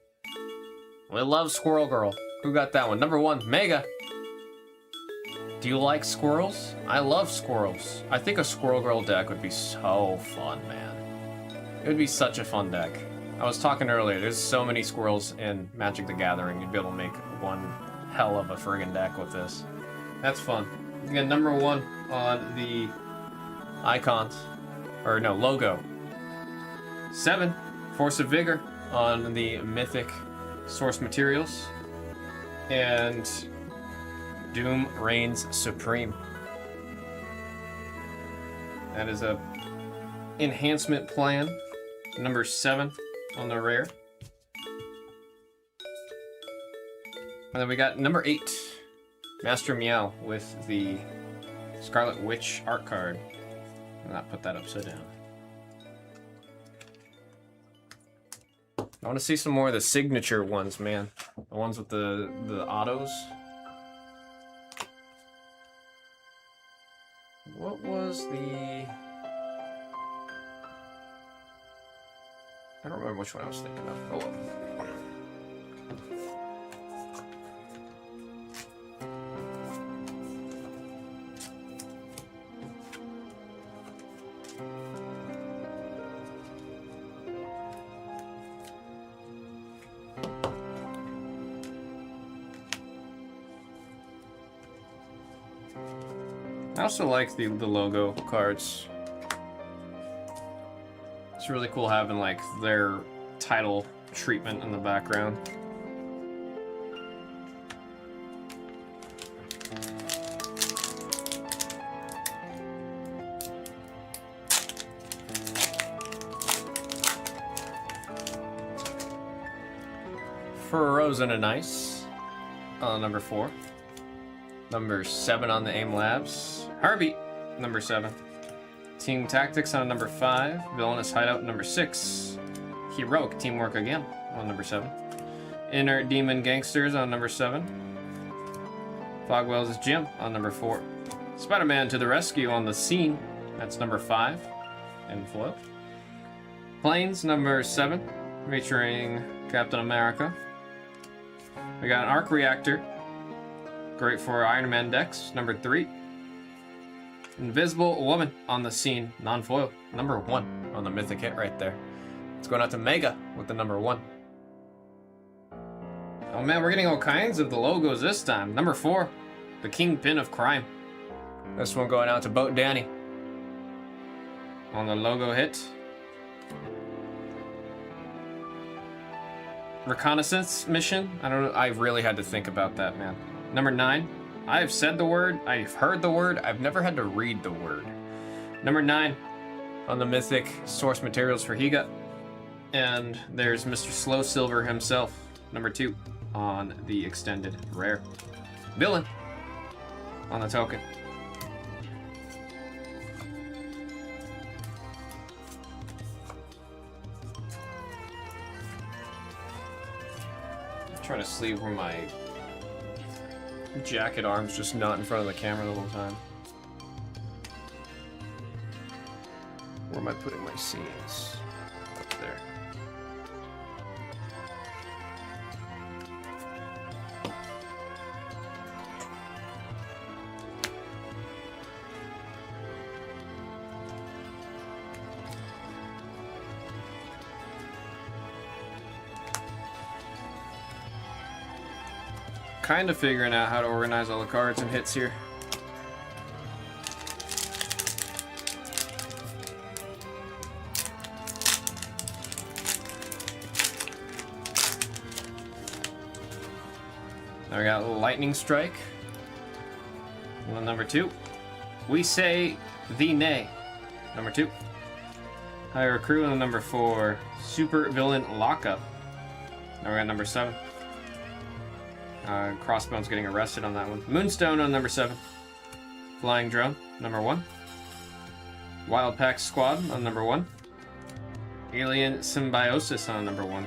We love Squirrel Girl. Who got that one? Number 1, Mega. Do you like squirrels? I love squirrels. I think a Squirrel Girl deck would be so fun, man. It would be such a fun deck. I was talking earlier, there's so many squirrels in Magic the Gathering, you'd be able to make one hell of a friggin' deck with this. That's fun. Again, number 1 on the icons, or no, logo. 7, Force of Vigor on the Mythic source materials. And Doom reigns supreme. That is a enhancement plan number 7 on the rare. And then we got number 8, Master Meow with the Scarlet Witch art card. I'll not put that upside down. I want to see some more of the signature ones, man. The ones with the autos. What was the... I don't remember which one I was thinking of. Oh well. I also like the logo cards. It's really cool having like their title treatment in the background. For Rose and a Nice on number 4. Number 7 on the AIM Labs. Heartbeat, number 7. Team Tactics on number 5. Villainous Hideout, number 6. Heroic Teamwork again on number 7. Inner Demon Gangsters on number 7. Fogwell's Gym on number 4. Spider-Man to the Rescue on the Scene. That's number 5 in foil. Planes, number 7, featuring Captain America. We got an Arc Reactor. Great for Iron Man decks, number 3. Invisible Woman on the Scene, non-foil, number 1 on the Mythic hit right there. It's going out to Mega with the number 1. Oh man, we're getting all kinds of the logos this time. Number 4, the Kingpin of Crime. This one going out to Boat Danny on the logo hit. Reconnaissance Mission. I don't know. I really had to think about that, man. Number 9. I've said the word. I've heard the word. I've never had to read the word. Number 9 on the Mythic source materials for Higa. And there's Mr. Slow Silver himself. Number 2 on the extended rare. Villain on the token. I'm trying to sleeve where my jacket arm's just not in front of the camera the whole time. Where am I putting my scenes? Up there. Kind of figuring out how to organize all the cards and hits here. Now we got Lightning Strike. And then number 2, We Say the Nay. Number 2. Hire a Crew. And then number 4, Super Villain Lockup. Now we got number 7. Crossbone's getting arrested on that one. Moonstone on number 7. Flying Drone, number 1. Wild Pack Squad on number 1. Alien Symbiosis on number 1.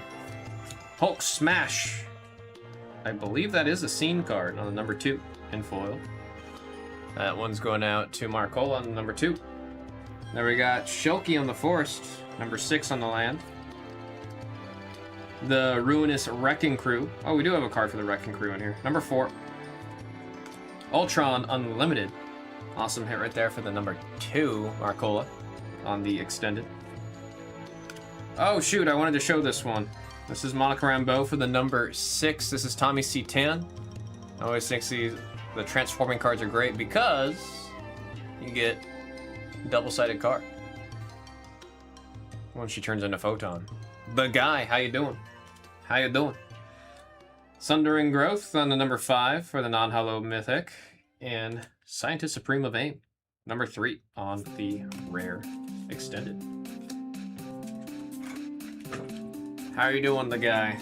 Hulk Smash. I believe that is a scene card on the number 2 in foil. That one's going out to Marcola on number 2. Then we got Shulky on the Forest, number 6 on the land. The Ruinous Wrecking Crew. Oh, we do have a card for the Wrecking Crew in here. Number 4. Ultron Unlimited. Awesome hit right there for the number 2 Marcola on the extended. Oh shoot, I wanted to show this one. This is Monica Rambeau for the number 6. This is Tommy C. Tan. I always think the transforming cards are great because you get double-sided card when she turns into Photon. The guy, how you doing? How you doing? Sundering Growth on the number 5 for the non-hollow Mythic. And Scientist Supreme of AIM, number 3 on the rare extended. How are you doing, the guy?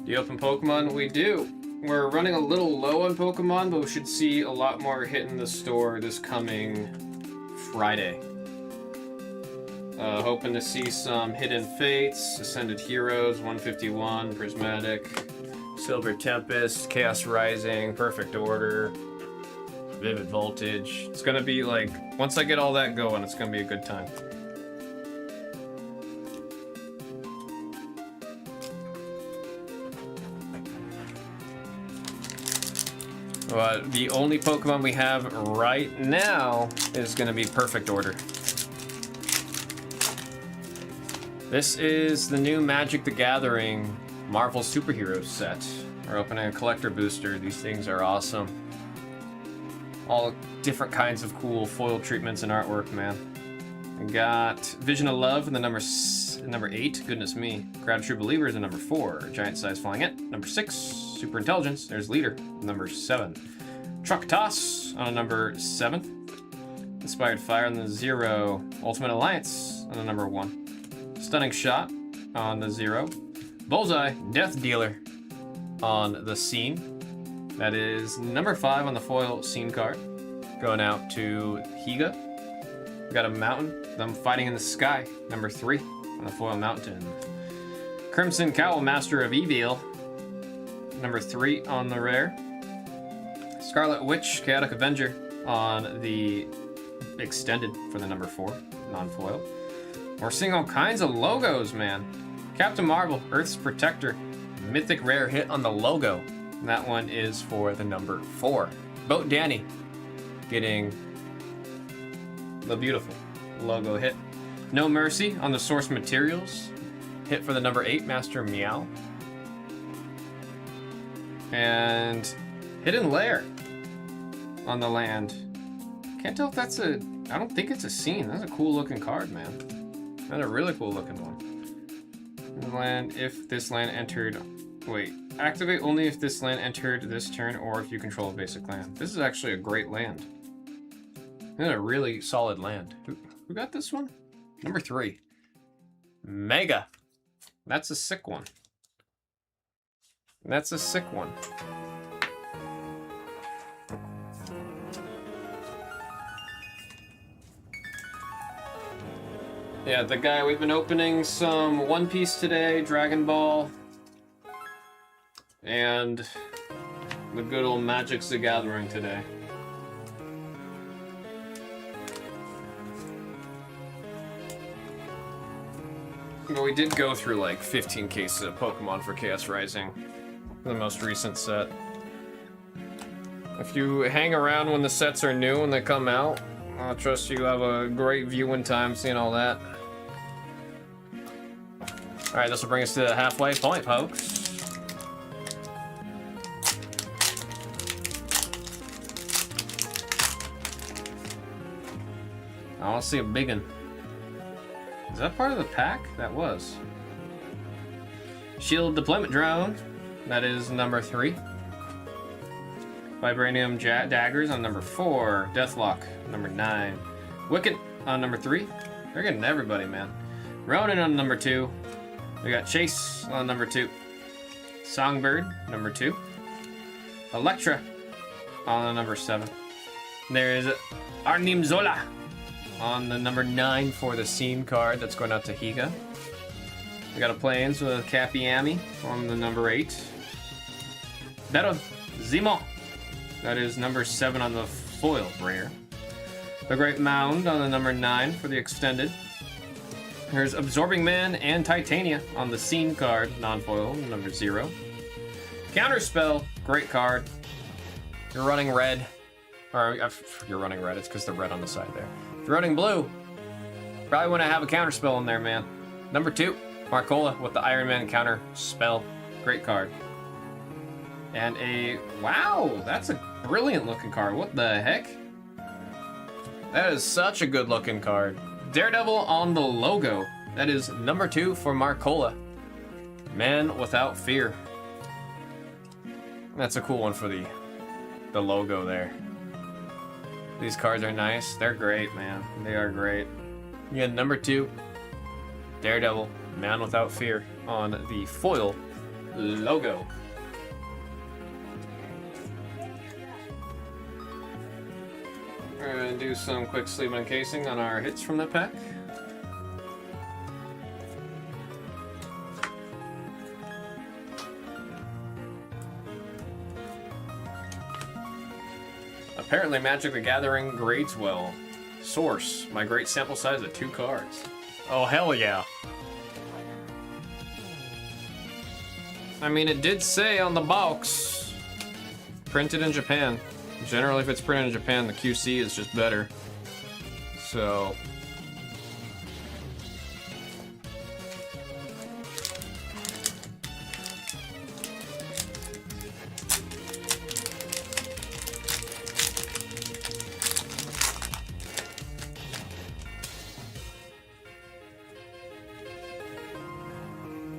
Do you open Pokemon? We do. We're running a little low on Pokemon, but we should see a lot more hitting the store this coming Friday. Hoping to see some Hidden Fates, Ascended Heroes, 151, Prismatic, Silver Tempest, Chaos Rising, Perfect Order, Vivid Voltage. It's gonna be like, once I get all that going, it's gonna be a good time. But the only Pokemon we have right now is gonna be Perfect Order. This is the new Magic the Gathering Marvel Superheroes set. We're opening a collector booster. These things are awesome. All different kinds of cool foil treatments and artwork, man. We got Vision of Love in the number 8. Goodness me. Crowd of True Believers in number 4. Giant Size Flying Ant. Number 6. Super Intelligence. There's Leader. Number 7. Truck Toss on a number 7. Inspired Fire on the 0. Ultimate Alliance on the number 1. Stunning Shot on the 0. Bullseye, Death Dealer on the Scene. That is number 5 on the foil Scene card. Going out to Higa. We got a Mountain, them fighting in the sky. Number 3 on the foil Mountain. Crimson Cowl, Master of Evil. Number 3 on the rare. Scarlet Witch, Chaotic Avenger on the extended for the number 4, non-foil. We're seeing all kinds of logos, man. Captain Marvel, Earth's Protector, mythic rare hit on the logo. And that one is for the number 4. Boat Danny getting the beautiful logo hit. No Mercy on the source materials. Hit for the number 8, Master Meow. And Hidden Lair on the land. Can't tell if that's a... I don't think it's a scene. That's a cool looking card, man. That's a really cool looking one. Land, if this land entered... Wait. Activate only if this land entered this turn or if you control a basic land. This is actually a great land. This is a really solid land. Who got this one? Number 3. Mega. That's a sick one. That's a sick one. Yeah, the guy, we've been opening some One Piece today, Dragon Ball, and the good old Magic the Gathering today. But we did go through like 15 cases of Pokemon for Chaos Rising, the most recent set. If you hang around when the sets are new, when they come out, I trust you have a great viewing time seeing all that. Alright, this will bring us to the halfway point, folks. I want to see a big one. Is that part of the pack? That was. Shield Deployment Drone. That is number 3. Vibranium Daggers on number 4. Deathlock, number 9. Wicket on number 3. They're getting everybody, man. Ronin on number 2. We got Chase on number 2. Songbird, number 2. Electra on number 7. There is Arnim Zola on the number 9 for the Scene card. That's going out to Higa. We got a Plains with Capiami on the number 8. Beto Zemo. That is number 7 on the foil rare. The Great Mound on the number 9 for the extended. There's Absorbing Man and Titania on the Scene card, non-foil, number 0. Counterspell, great card. You're running red. Or, you're running red, it's because the red on the side there. If you're running blue, probably want to have a counterspell in there, man. Number 2, Marcola with the Iron Man counter spell. Great card. And a... Wow, that's a brilliant looking card. What the heck? That is such a good looking card. Daredevil on the logo. That is number 2 for Marcola. Man Without Fear. That's a cool one for the logo there. These cards are nice. They're great, man. They are great. You got number 2, Daredevil, Man Without Fear, on the foil logo. We're gonna do some quick sleeve uncasing on our hits from that pack. Apparently Magic the Gathering grades well. Source, my great sample size of 2 cards. Oh, hell yeah. I mean, it did say on the box, printed in Japan. Generally, if it's printed in Japan, the QC is just better. So...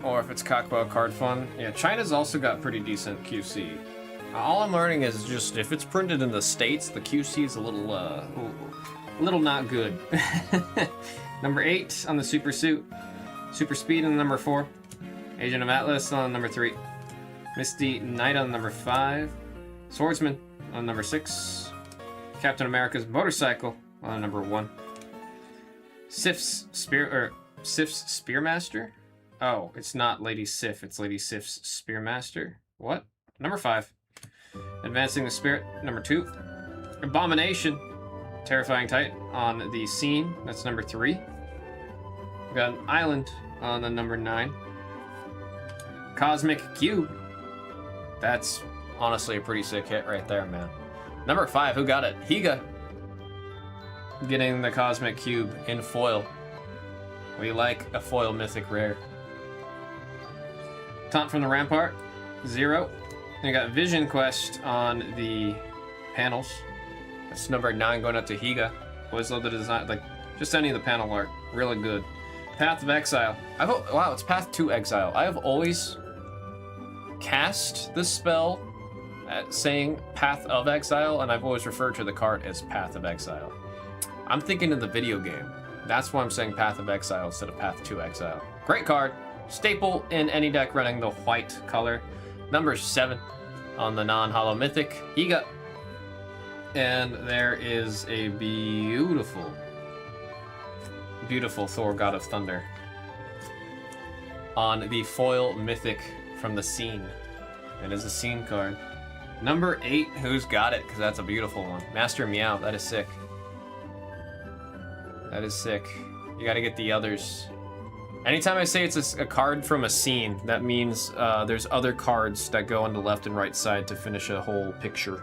or if it's Kakwa Card Fun. Yeah, China's also got pretty decent QC. All I'm learning is just if it's printed in the States, the QC is a little not good. Number 8 on the Super Suit. Super Speed on number 4. Agent of Atlas on number 3. Misty Knight on number 5. Swordsman on number 6. Captain America's Motorcycle on number 1. Sif's Spearmaster? Oh, it's not Lady Sif, it's Lady Sif's Spearmaster. What? Number 5. Advancing the Spirit, number 2. Abomination, Terrifying Titan on the Scene, that's number 3. We got an Island on the number 9. Cosmic Cube. That's honestly a pretty sick hit right there, man. Number 5, who got it? Higa. Getting the Cosmic Cube in foil. We like a foil mythic rare. Taunt from the Rampart, 0. And you got Vision Quest on the panels. That's number 9 going up to Higa. Always love the design, like just any of the panel art, really good. Path of Exile. Wow, it's Path to Exile. I have always cast this spell saying Path of Exile, and I've always referred to the card as Path of Exile. I'm thinking of the video game. That's why I'm saying Path of Exile instead of Path to Exile. Great card. Staple in any deck running the white color. Number 7 on the non-hollow mythic. Higa. And there is a beautiful, beautiful Thor, God of Thunder on the foil mythic from the Scene. It is a Scene card. Number 8, who's got it? Because that's a beautiful one. Master Meow, that is sick. That is sick. You gotta get the others. Anytime I say it's a card from a Scene, that means there's other cards that go on the left and right side to finish a whole picture.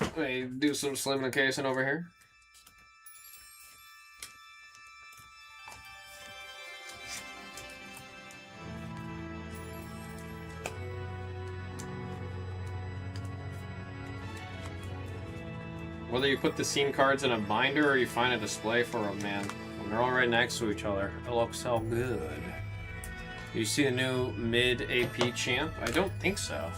Let me do some slim and casing over here. Whether you put the Scene cards in a binder or you find a display for them, man, when they're all right next to each other, it looks so good. You see the new mid AP champ? I don't think so.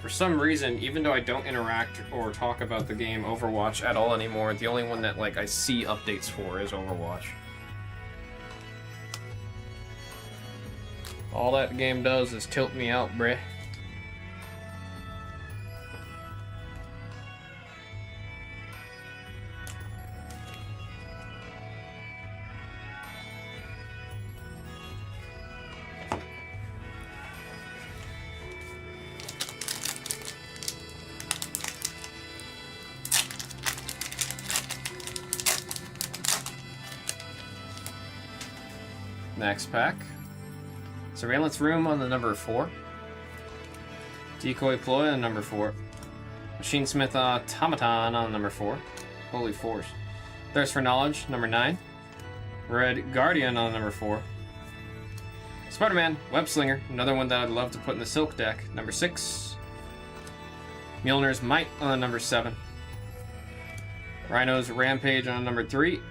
For some reason, even though I don't interact or talk about the game Overwatch at all anymore, the only one that like I see updates for is Overwatch. All that game does is tilt me out, bruh. Next pack. Surveillance Room on the number 4. Decoy Ploy on number 4. Machinesmith Automaton on number 4. Holy Force. Thirst for Knowledge, number 9. Red Guardian on number 4. Spider-Man, Webslinger, another one that I'd love to put in the Silk deck, number 6. Mjolnir's Might on number 7. Rhino's Rampage on number 3.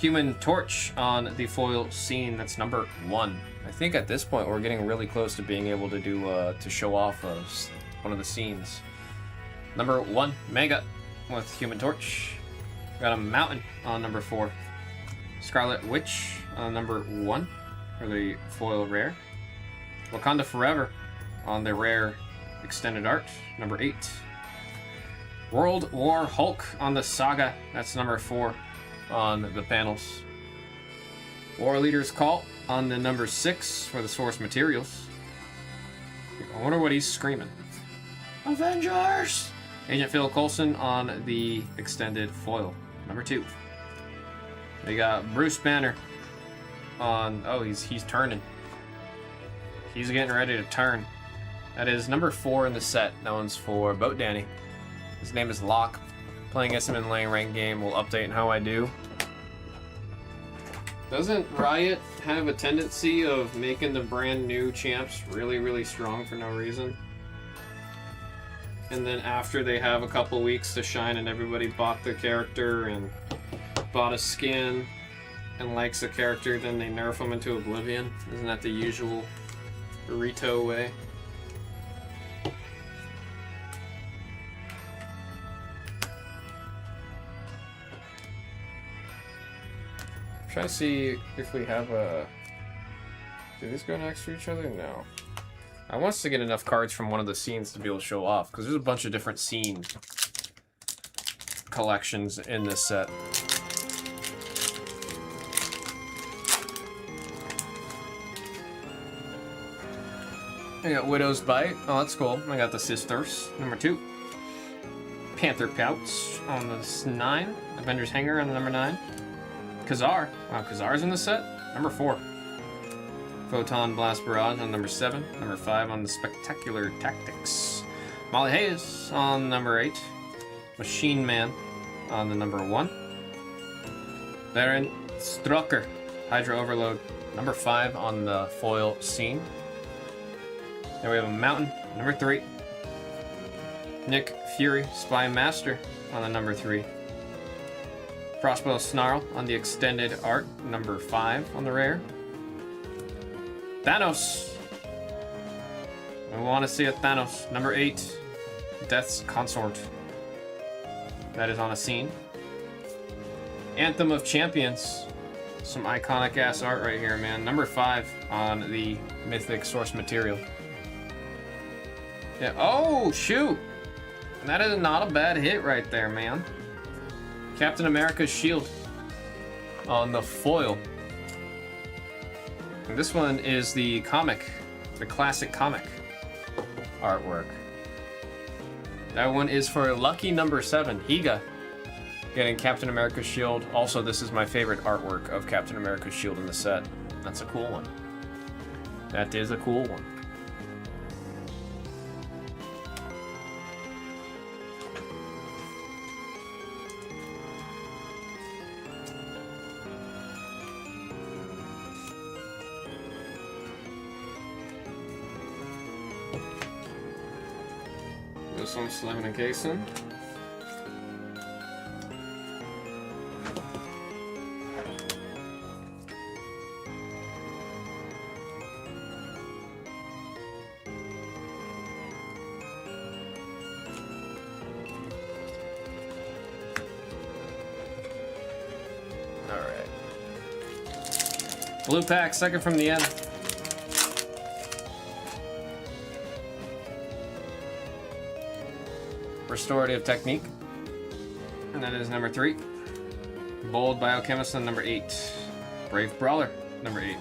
Human Torch on the foil scene. That's number 1. I think at this point we're getting really close to being able to do to show off one of the scenes. Number 1, Mega with Human Torch. Got a Mountain on number 4. Scarlet Witch on number 1 for the foil rare. Wakanda Forever on the rare extended art, number 8. World War Hulk on the Saga, that's number 4 on the panels. War Leader's Call on the number 6 for the source materials. I wonder what he's screaming. Avengers! Agent Phil Coulson on the extended foil, number 2. We got Bruce Banner on, oh, he's turning. He's getting ready to turn. That is number 4 in the set. That one's for Boat Danny. His name is Locke. Playing against him in lane rank game. We'll update on how I do. Doesn't Riot have a tendency of making the brand new champs really, really strong for no reason? And then after they have a couple weeks to shine and everybody bought the character and bought a skin and likes the character, then they nerf them into oblivion? Isn't that the usual Rito way? Try to see if we have a... Do these go next to each other? No. I want us to get enough cards from one of the scenes to be able to show off, because there's a bunch of different scene collections in this set. I got Widow's Bite. Oh, that's cool. I got the Sisters, number 2. Panther Pouts on the 9. Avengers Hanger on the number 9. Kazar. Wow, Kazar's in the set? Number 4. Photon Blast Barrage on number 7. Number 5 on the Spectacular Tactics. Molly Hayes on number 8. Machine Man on the number 1. Baron Strucker. Hydra Overload. Number 5 on the foil scene. There we have a Mountain. Number 3. Nick Fury. Spy Master on the number 3. Crossbow Snarl on the extended art, number 5 on the rare. Thanos. We want to see a Thanos. Number 8, Death's Consort. That is on a scene. Anthem of Champions. Some iconic ass art right here, man. Number 5 on the mythic source material. Yeah. Oh, shoot. That is not a bad hit right there, man. Captain America's shield on the foil. And this one is the comic, the classic comic artwork. That one is for lucky number 7, Higa, getting Captain America's shield. Also, this is my favorite artwork of Captain America's shield in the set. That's a cool one. That is a cool one. This one's slamming and casing. Alright. Blue pack, second from the end. Restorative Technique, and that is number 3. Bold Biochemist on number 8. Brave Brawler, number 8.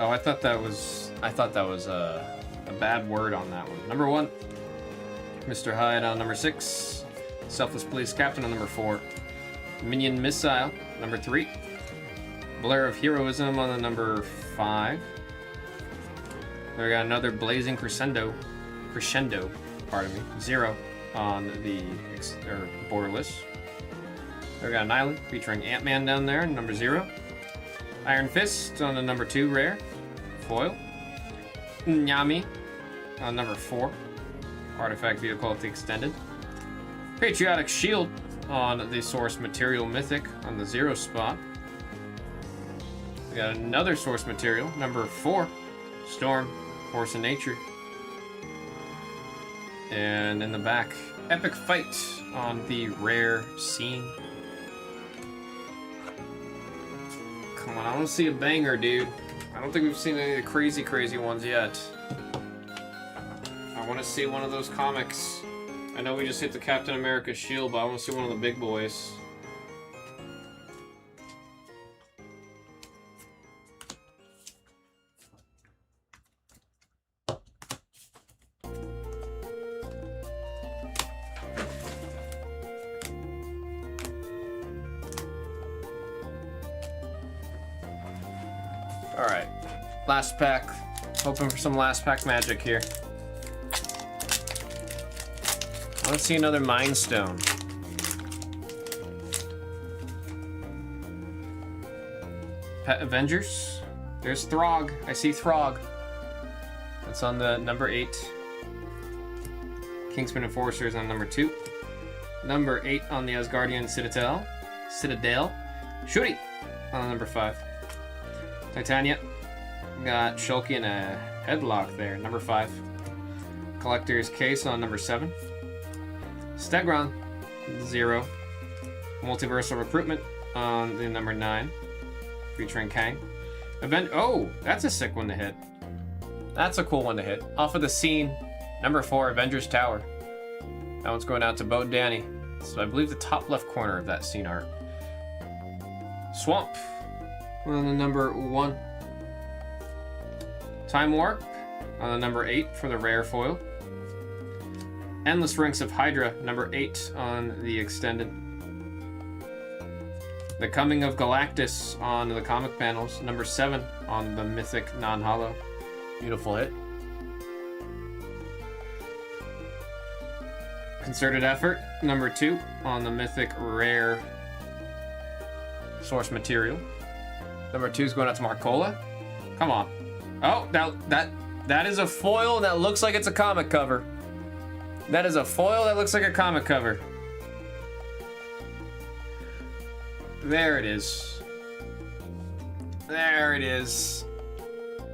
Oh, I thought that was a bad word on that one. Number 1, Mr. Hyde on number 6. Selfless Police Captain on number 4. Minion Missile, number 3. Blur of Heroism on the number 5. There we got another Blazing Crescendo, pardon me, 0 on the borderless. There we got an island featuring Ant-Man down there, number 0. Iron Fist on the number 2 rare, foil. Nyami on number 4, artifact vehicle at the extended. Patriotic Shield on the source material mythic on the 0 spot. We got another source material, number 4, Storm, Force of Nature. And in the back, Epic Fight on the rare scene. Come on, I want to see a banger, dude. I don't think we've seen any of the crazy ones yet. I want to see one of those comics. I know we just hit the Captain America shield, but I want to see one of the big boys. Alright, last pack. Hoping for some last pack magic here. Let's see another Mind Stone. Pet Avengers. There's Throg. I see Throg. That's on the number 8. Kingsman Enforcers on number 2. Number 8 on the Asgardian Citadel. Shuri on number 5. Titania. Got Shulky in a headlock there, number 5. Collector's Case on number 7. Stegron, 0. Multiversal Recruitment on the number 9, featuring Kang. Oh, that's a sick one to hit. That's a cool one to hit. Off of the scene, number 4, Avengers Tower. That one's going out to Bo Danny. So I believe the top left corner of that scene art. Swamp on the number 1. Time Warp on the number 8 for the rare foil. Endless Ranks of Hydra, number 8 on the extended. The Coming of Galactus on the comic panels, number 7 on the mythic non-holo. Beautiful hit. Concerted Effort, number 2 on the mythic rare source material. Number 2 is going out to Marcola. Come on. Oh, that is a foil that looks like it's a comic cover. That is a foil that looks like a comic cover. There it is. There it is.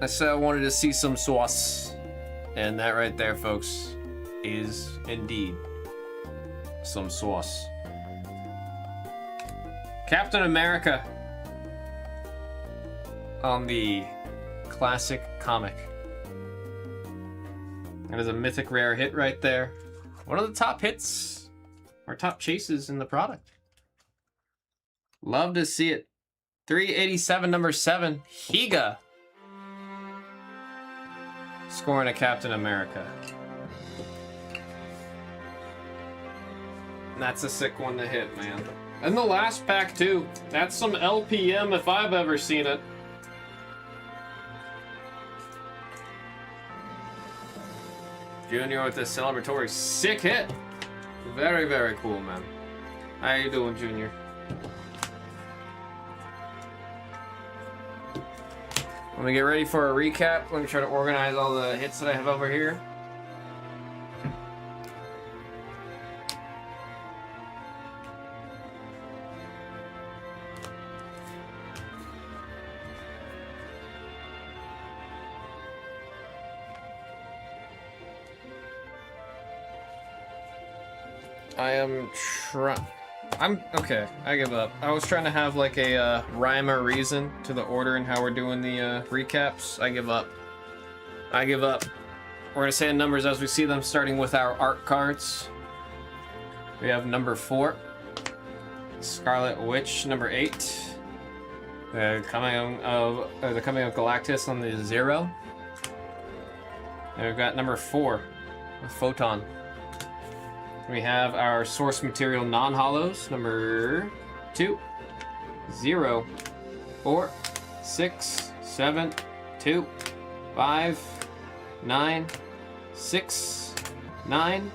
I said I wanted to see some sauce. And that right there, folks, is indeed some sauce. Captain America on the classic comic. That is a mythic rare hit right there. One of the top hits or top chases in the product. Love to see it. 387, number 7, Higa. Scoring a Captain America. That's a sick one to hit, man. And the last pack, too. That's some LPM if I've ever seen it. Junior with the celebratory sick hit. Very, very cool, man. How you doing, Junior? Let me get ready for a recap. Let me try to organize all the hits that I have over here. Okay, I give up. I was trying to have like a rhyme or reason to the order and how we're doing the recaps. I give up. I give up. We're gonna say the numbers as we see them, starting with our art cards. We have number 4, Scarlet Witch, number 8. The Coming of Galactus on the 0. And we've got number 4, Photon. We have our source material non-holos, number 2, 0, 4, 6, 7, 2, 5, 9, 6, 9.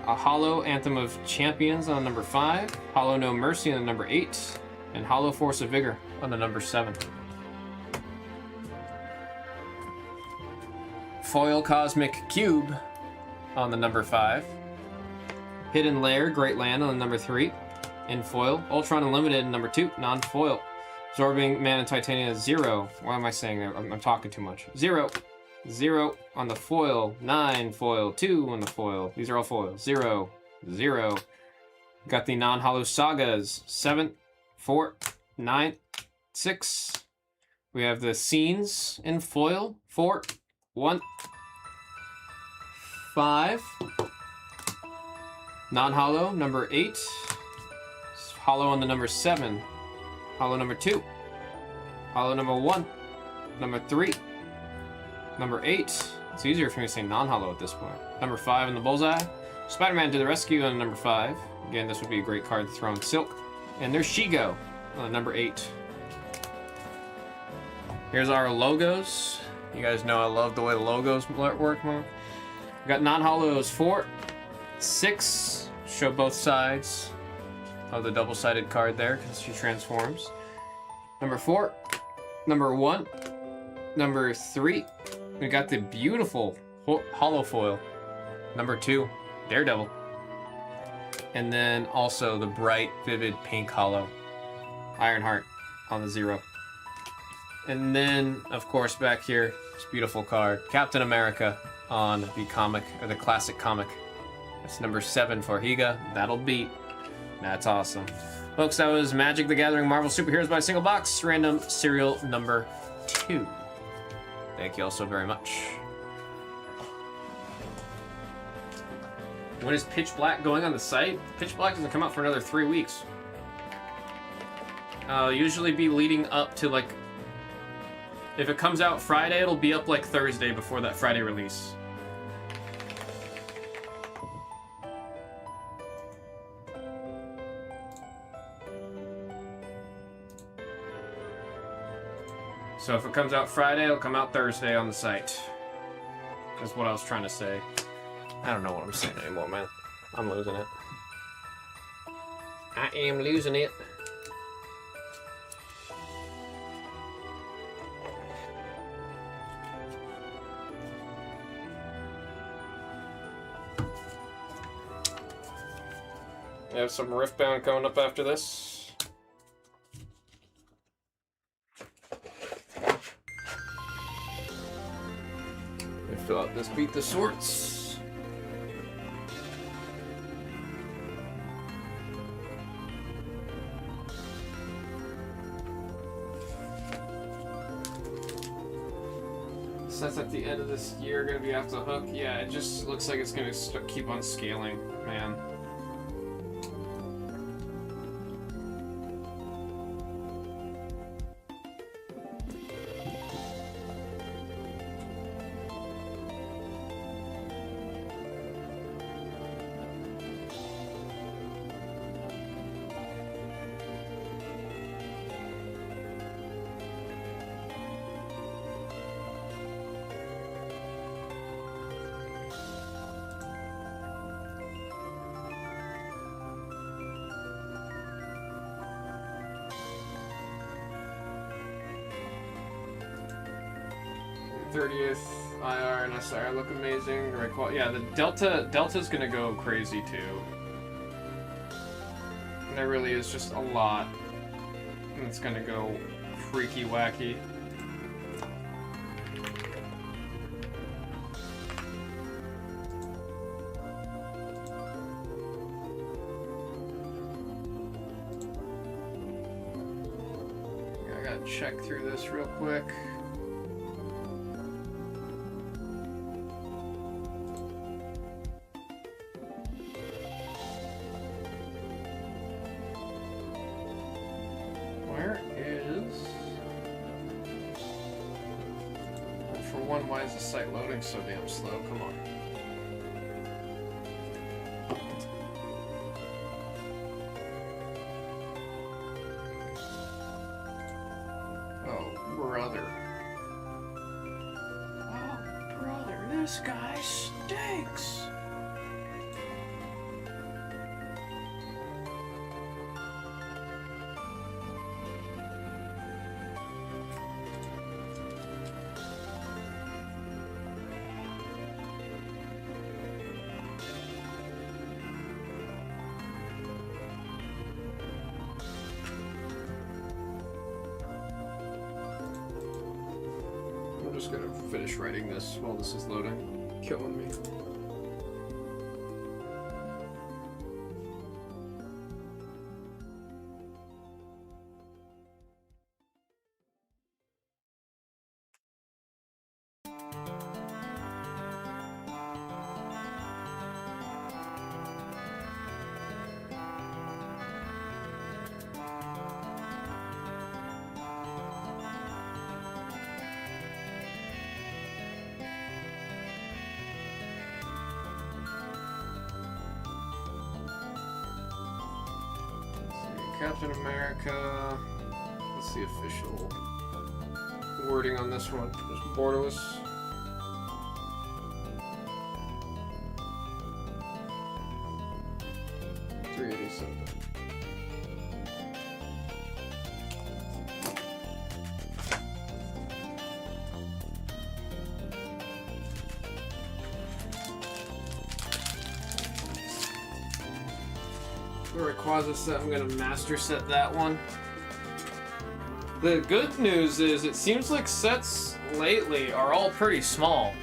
A holo Anthem of Champions on number 5, holo No Mercy on the number 8, and holo Force of Vigor on the number 7. Foil Cosmic Cube on the number 5. Hidden Lair, Great Land on number 3, in foil. Ultron Unlimited, number 2, non-foil. Absorbing Mana Titania, 0. Why am I saying that? I'm talking too much. 0. 0 on the foil. 9 foil. 2 on the foil. These are all foil. 0. 0. Got the non-hollow sagas. 7, 4, 9, 6. We have the scenes in foil. 4, 1, 5. Non-hollow, number 8. Hollow on the number 7. Hollow number 2. Hollow number 1. Number 3. Number 8. It's easier for me to say non-hollow at this point. Number 5 in the bullseye. Spider-Man to the rescue on number 5. Again, this would be a great card to throw in Silk. And there's Shigo on number 8. Here's our logos. You guys know I love the way the logos work, man. We got non-hollows 4, 6. Show both sides of the double-sided card there because she transforms. Number 4, number 1, number 3. We got the beautiful hollow foil. Number 2, Daredevil. And then also the bright, vivid pink hollow, Ironheart on the 0. And then, of course, back here, this beautiful card, Captain America on the comic, or the classic comic. That's number 7 for Higa. That'll beat. That's awesome. Folks, that was Magic the Gathering Marvel Superheroes by Single Box, random serial number 2. Thank you all so very much. When is Pitch Black going on the site? Pitch Black doesn't come out for another 3 weeks. Usually be leading up to, like, if it comes out Friday, it'll be up like Thursday before that Friday release. So if it comes out Friday, it'll come out Thursday on the site. That's what I was trying to say. I don't know what I'm saying anymore, man. I'm losing it. I am losing it. We have some Riftbound coming up after this. Fill out this Beat the Swords. Says at the end of this year, gonna be off the hook. Yeah, it just looks like it's gonna keep on scaling, man. IR and SR look amazing. Right quality. Yeah, the Delta's gonna go crazy too. And there really is just a lot. And it's gonna go freaky wacky. I gotta check through this real quick. Why is the site loading so damn slow? Come on. Oh, brother. Oh, brother, this guy stinks. just gonna finish writing this while this is loading. Killing me. Captain America. What's the official wording on this one? Just borderless. $387. Rayquaza set, I'm gonna master set that one. The good news is it seems like sets lately are all pretty small.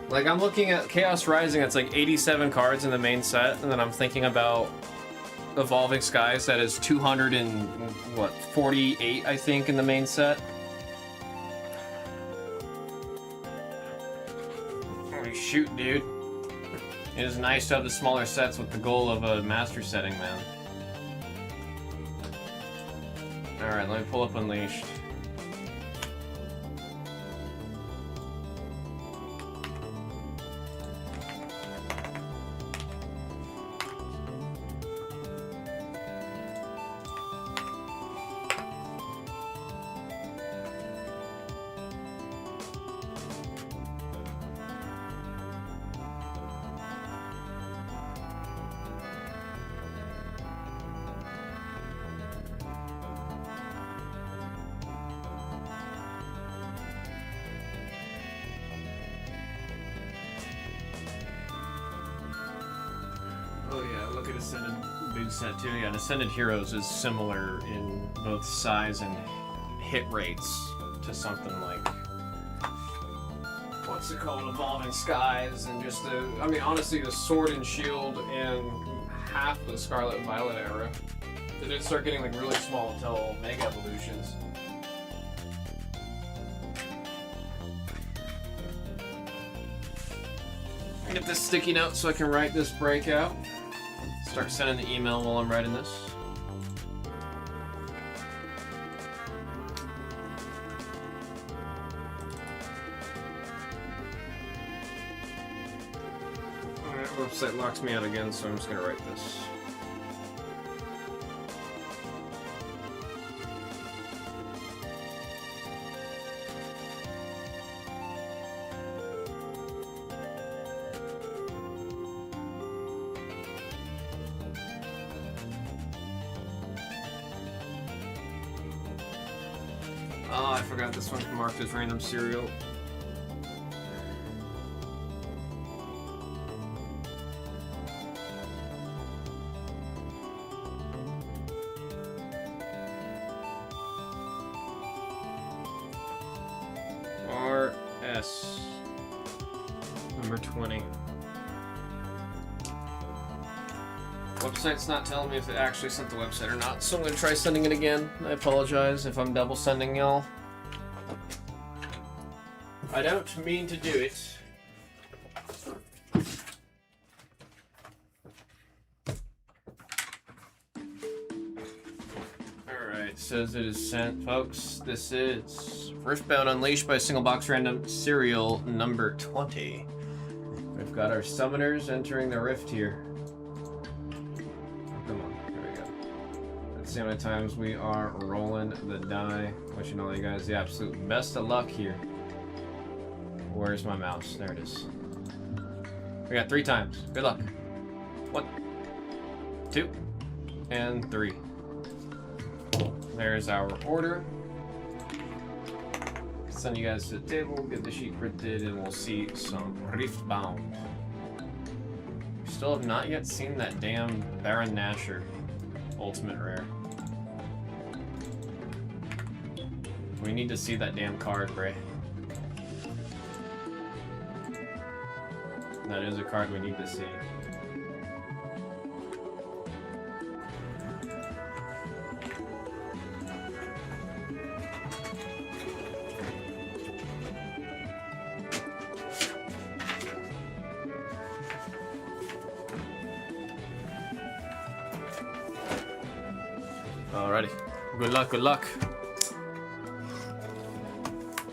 Like I'm looking at Chaos Rising, it's like 87 cards in the main set, and then I'm thinking about Evolving Skies that is 248 I think in the main set. Holy shoot, dude. It is nice to have the smaller sets with the goal of a master setting, man. Alright, let me pull up Unleashed. Oh yeah, look at Ascended big set too. Yeah, and Ascended Heroes is similar in both size and hit rates to something like what's it called, Evolving Skies, and just the, I mean honestly the Sword and Shield and half the Scarlet and Violet era. They didn't start getting like really small until Mega Evolutions. Get this sticky note so I can write this breakout. Start sending the email while I'm writing this. Alright, website locks me out again, so I'm just gonna write this. Oh, I forgot this one's marked as random serial. RS number 20. Website's not telling me if it actually sent the website or not, so I'm gonna try sending it again. I apologize if I'm double sending y'all. I don't mean to do it. Alright, says it is sent, folks. This is First Bound Unleashed by Single Box Random Serial number 20. We've got our summoners entering the rift here. Come on, there we go. Let's see how many times we are rolling the die. Wishing all you guys the absolute best of luck here. Where's my mouse? There it is. We got 3 times. Good luck. 1, 2, and 3. There's our order. Send you guys to the table, get the sheet printed, and we'll see some Riftbound. We still have not yet seen that damn Baron Nashor ultimate rare. We need to see that damn card, Bray. That is a card we need to see. Alrighty. Good luck, good luck.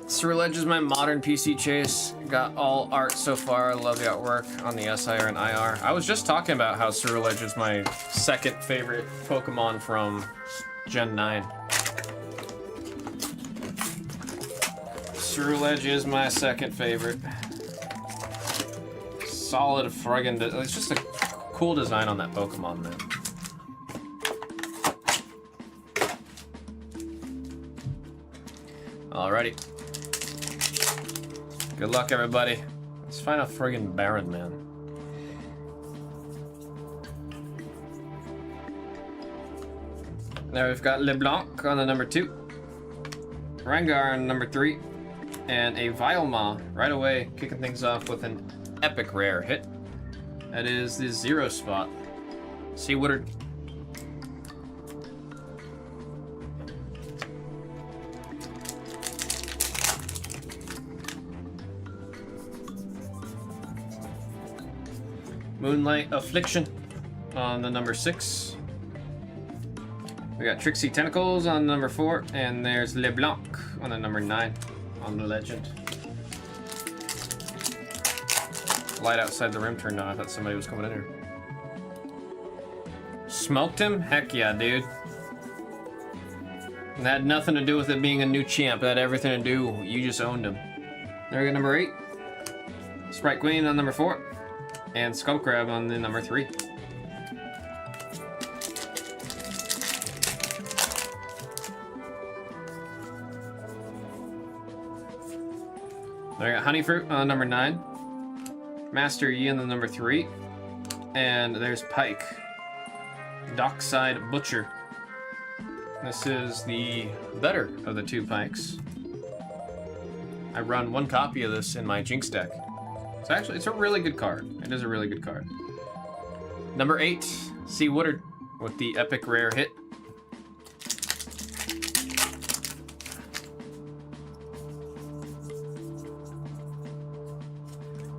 Cyril Edge is my modern PC chase. Got all art so far. I love the artwork on the SIR and IR. I was just talking about how Cyril Edge is my second favorite Pokemon from Gen 9. Cyril Edge is my second favorite. Solid friggin'. It's just a cool design on that Pokemon, man. Alrighty. Good luck, everybody. Let's find a friggin' Baron, man. There we've got LeBlanc on the number 2, Rengar on number 3, and a Violma right away, kicking things off with an epic rare hit. That is the 0 spot. See Woodard. Moonlight Affliction on the number 6. We got Trixie Tentacles on number 4, and there's LeBlanc on the number 9 on the Legend. Light outside the rim turned on. I thought somebody was coming in here. Smoked him? Heck yeah, dude. And that had nothing to do with it being a new champ. That had everything to do. You just owned him. There we go, number 8. Sprite Queen on number 4. And Skull Crab on the number 3. There we got Honey Fruit on number 9. Master Yi on the number 3. And there's Pike. Dockside Butcher. This is the better of the 2 Pikes. I run 1 copy of this in my Jinx deck. It's a really good card. It is a really good card. Number 8, C. Woodard with the epic rare hit.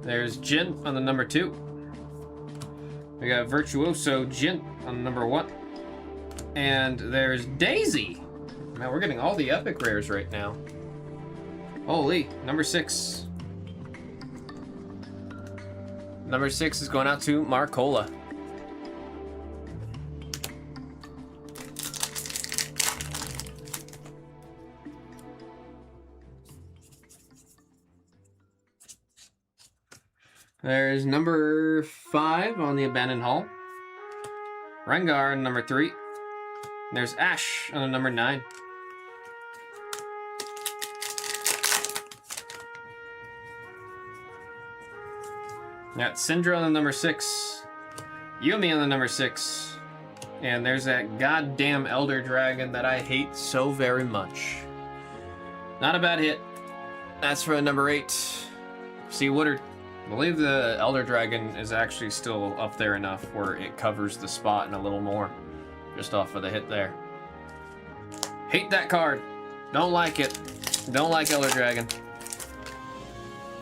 There's Jin on the number 2. We got Virtuoso Jin on the number 1. And there's Daisy. Man, we're getting all the epic rares right now. Holy, number 6. Number 6 is going out to Marcola. There's number 5 on the Abandoned Hall. Rengar on number 3. There's Ash on the number 9. Got Syndra on the number 6. Yumi on the number 6. And there's that goddamn Elder Dragon that I hate so very much. Not a bad hit. That's for number 8. C. Woodard. I believe the Elder Dragon is actually still up there enough where it covers the spot and a little more. Just off of the hit there. Hate that card. Don't like it. Don't like Elder Dragon.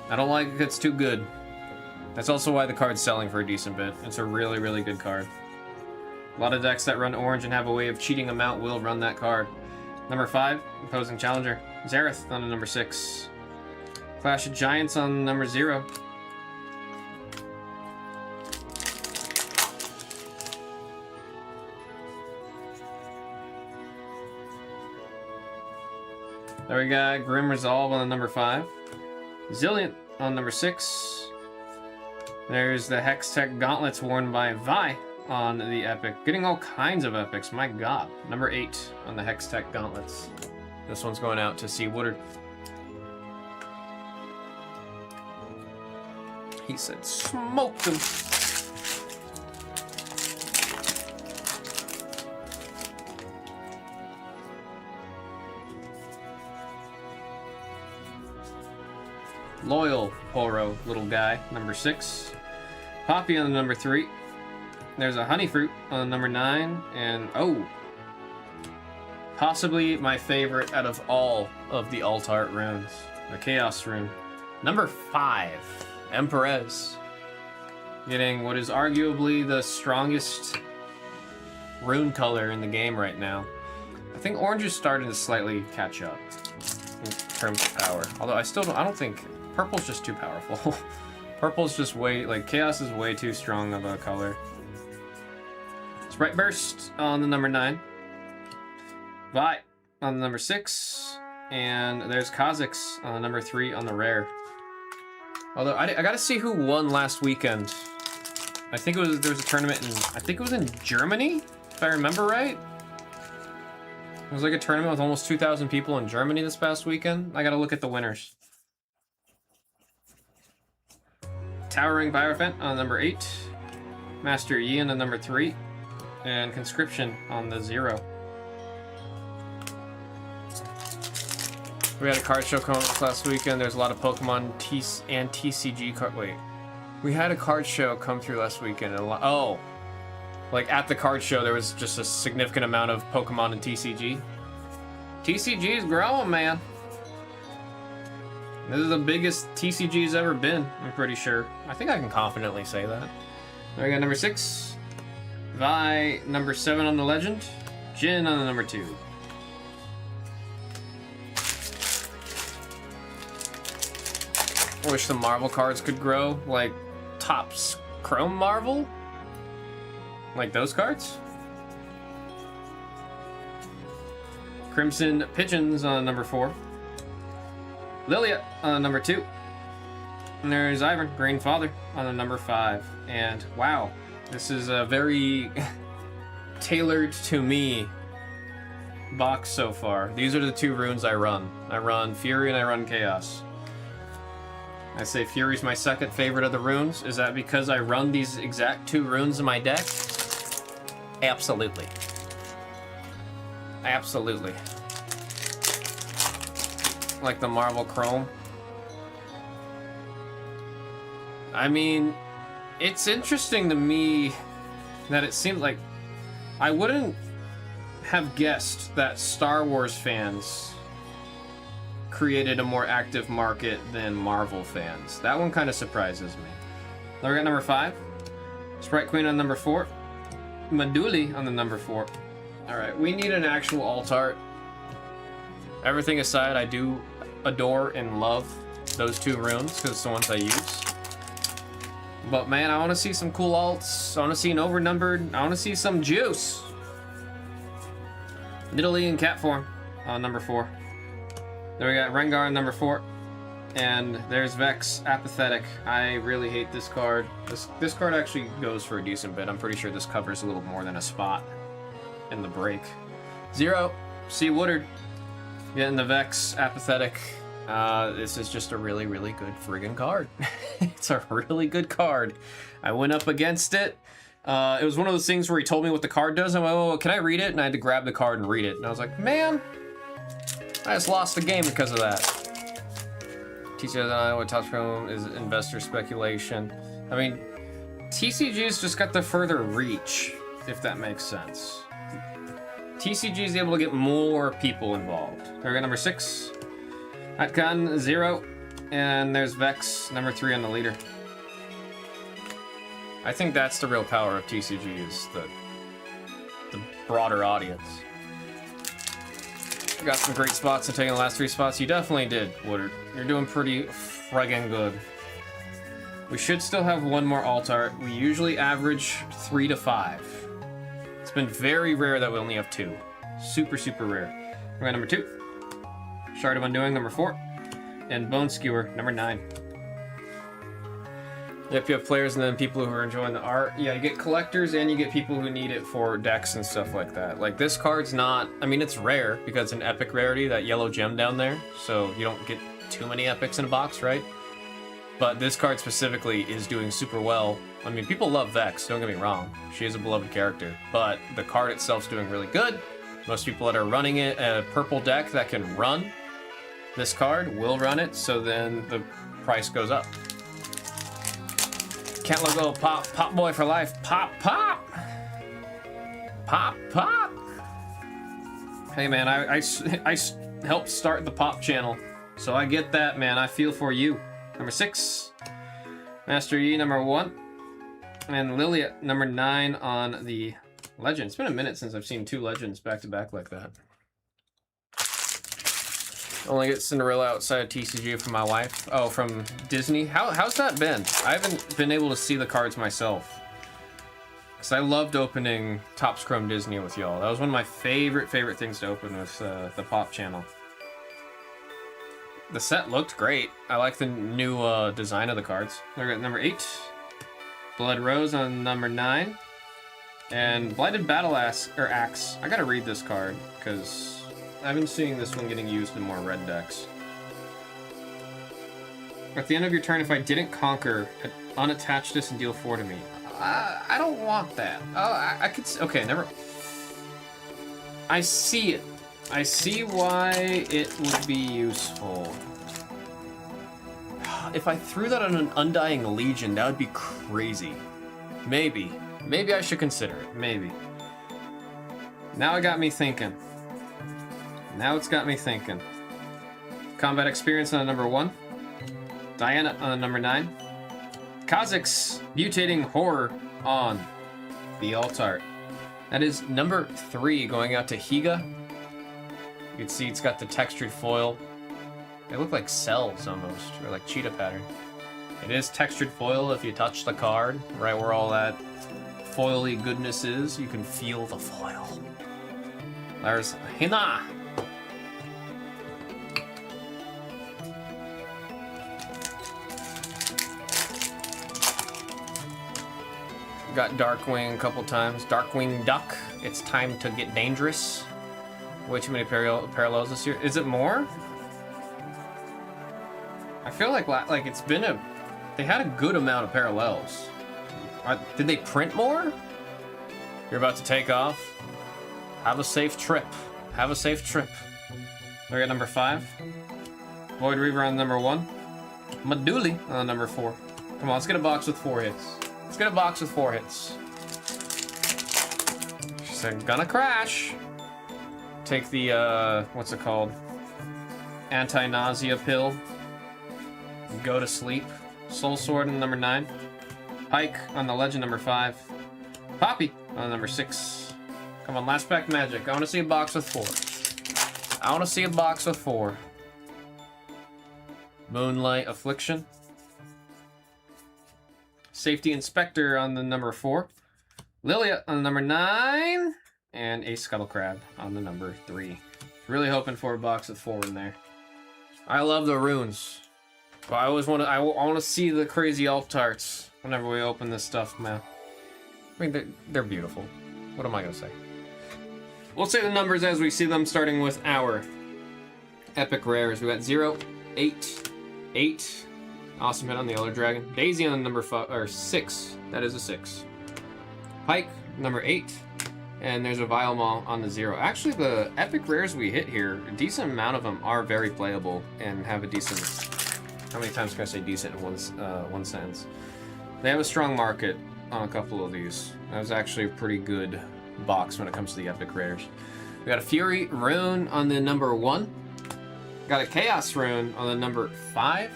I don't like it. It's too good. That's also why the card's selling for a decent bit. It's a really, really good card. A lot of decks that run orange and have a way of cheating them out will run that card. Number 5, Opposing Challenger. Zareth on the number 6. Clash of Giants on number 0. There we got Grim Resolve on the number 5. Zilliant on number 6. There's the Hextech Gauntlets worn by Vi on the Epic. Getting all kinds of epics, my god. Number 8 on the Hextech Gauntlets. This one's going out to C. Woodard. He said, smoke them. Loyal Poro, little guy, number 6. Poppy on the number 3. There's a Honey Fruit on the number 9. And, oh, possibly my favorite out of all of the alt art runes, the Chaos rune. Number 5, Emperez. Getting what is arguably the strongest rune color in the game right now. I think orange is starting to slightly catch up in terms of power. Although I don't think purple's just too powerful. Purple's just way, like, Chaos is way too strong of a color. Sprite Burst on the number 9. Vi on the number 6. And there's Kha'Zix on the number 3 on the rare. Although I gotta see who won last weekend. I think there was a tournament in, I think it was in Germany, if I remember right. It was like a tournament with almost 2,000 people in Germany this past weekend. I gotta look at the winners. Towering Hierophant on number 8. Master Yi on the number 3. And Conscription on the 0. We had a card show come up last weekend. There's a lot of Pokemon and TCG card. Wait. We had a card show come through last weekend. And oh. Like at the card show, there was just a significant amount of Pokemon and TCG. TCG is growing, man. This is the biggest TCG's ever been, I'm pretty sure. I think I can confidently say that. There we got number 6. Vi, number 7 on the legend. Jin on the number 2. I wish the Marvel cards could grow, like Topps Chrome Marvel? Like those cards? Crimson Pigeons on number 4. Lilia on number 2. And there's Ivan, Green Father, on the number 5. And wow, this is a very tailored to me box so far. These are the 2 runes I run. I run Fury and I run Chaos. I say Fury's my second favorite of the runes. Is that because I run these exact 2 runes in my deck? Absolutely. Absolutely. Like the Marvel Chrome. I mean, it's interesting to me that it seemed like I wouldn't have guessed that Star Wars fans created a more active market than Marvel fans. That one kind of surprises me. Then we got number 5. Sprite Queen on number 4. Maduli on the number 4. Alright, we need an actual alt art. Everything aside, I do adore and love those 2 runes, because it's the ones I use. But man, I want to see some cool alts. I want to see an overnumbered. I want to see some juice. Nidalee in cat form on number 4. Then we got Rengar on number 4. And there's Vex, Apathetic. I really hate this card. This card actually goes for a decent bit. I'm pretty sure this covers a little more than a spot in the break. 0, C. Woodard. Getting the Vex, Apathetic. This is just a really, really good friggin' card. It's a really good card. I went up against it. It was one of those things where he told me what the card does. I'm like, oh, can I read it? And I had to grab the card and read it. And I was like, man, I just lost the game because of that. TCG what Top Chrome is investor speculation. I mean, TCG's just got the further reach, if that makes sense. TCG is able to get more people involved. We got number 6. Atkan 0. And there's Vex, number 3 on the leader. I think that's the real power of TCG, is the broader audience. Got some great spots in taking the last 3 spots. You definitely did, Woodard. You're doing pretty friggin' good. We should still have 1 more alt art. We usually average 3 to 5. It's been very rare that we only have 2. Super, super rare. We got number 2. Shard of Undoing, number 4. And Bone Skewer, number 9. Yep, you have players and then people who are enjoying the art. Yeah, you get collectors and you get people who need it for decks and stuff like that. Like, this card's not... I mean, it's rare because it's an epic rarity, that yellow gem down there. So you don't get too many epics in a box, right? But this card specifically is doing super well. I mean, people love Vex, don't get me wrong. She is a beloved character. But the card itself's doing really good. Most people that are running it, a purple deck that can run this card will run it. So then the price goes up. Can't let go of pop boy for life. Pop. Hey man, I helped start the pop channel, so I get that, man. I feel for you. Number 6, Master Yi, number 1, and Lilia, number 9 on the Legend. It's been a minute since I've seen 2 Legends back to back like that. Only get Cinderella outside of TCG from my wife. Oh, from Disney. How's that been? I haven't been able to see the cards myself. Because I loved opening Topps Chrome Disney with y'all. That was one of my favorite things to open with the Pop channel. The set looked great. I like the new design of the cards. They're at number 8. Blood Rose on number 9. And Blighted Battle Axe. I gotta read this card, because I've been seeing this one getting used in more red decks. At the end of your turn, if I didn't conquer, unattach this and deal 4 to me. I don't want that. Oh, I could... Okay, never... I see it. I see why it would be useful. If I threw that on an Undying Legion, that would be crazy. Maybe. Maybe I should consider it. Maybe. Now it got me thinking. Now it's got me thinking. Combat experience on number 1. Diana on number 9. Kha'Zix Mutating Horror on the Alt-Art. That is number 3 going out to Higa. You can see it's got the textured foil. They look like cells almost, or like cheetah pattern. It is textured foil. If you touch the card, right where all that foily goodness is, you can feel the foil. There's Hina. Got Darkwing a couple times. Darkwing Duck. It's time to get dangerous. Way too many parallels this year. Is it more? I feel like it's been a... They had a good amount of parallels. Did they print more? You're about to take off. Have a safe trip. Have a safe trip. We're at number 5. Void Reaver on number 1. Maduli on number 4. Come on, let's get a box with 4 hits. Let's get a box with 4 hits. She said, gonna crash. Take the, what's it called? Anti-nausea pill. Go to sleep. Soul Sword on number 9. Pike on the Legend number 5. Poppy on number 6. Come on, last pack magic. I want to see a box with 4. I want to see a box with 4. Moonlight Affliction. Safety Inspector on the number 4. Lilia on the number 9. And a Scuttle Crab on the number 3. Really hoping for a box with 4 in there. I love the runes. But I always want to. I want to see the crazy alt-arts whenever we open this stuff, man. I mean, they're beautiful. What am I gonna say? We'll say the numbers as we see them, starting with our epic rares. We got 0, 8, 8. Awesome hit on the Elder Dragon. Daisy on number 5 or 6. That is a 6. Pike number 8. And there's a Vile Maw on the 0. Actually, the epic rares we hit here, a decent amount of them are very playable and have a decent... How many times can I say decent in one sentence? They have a strong market on a couple of these. That was actually a pretty good box when it comes to the epic rares. We got a Fury Rune on the number 1. Got a Chaos Rune on the number 5.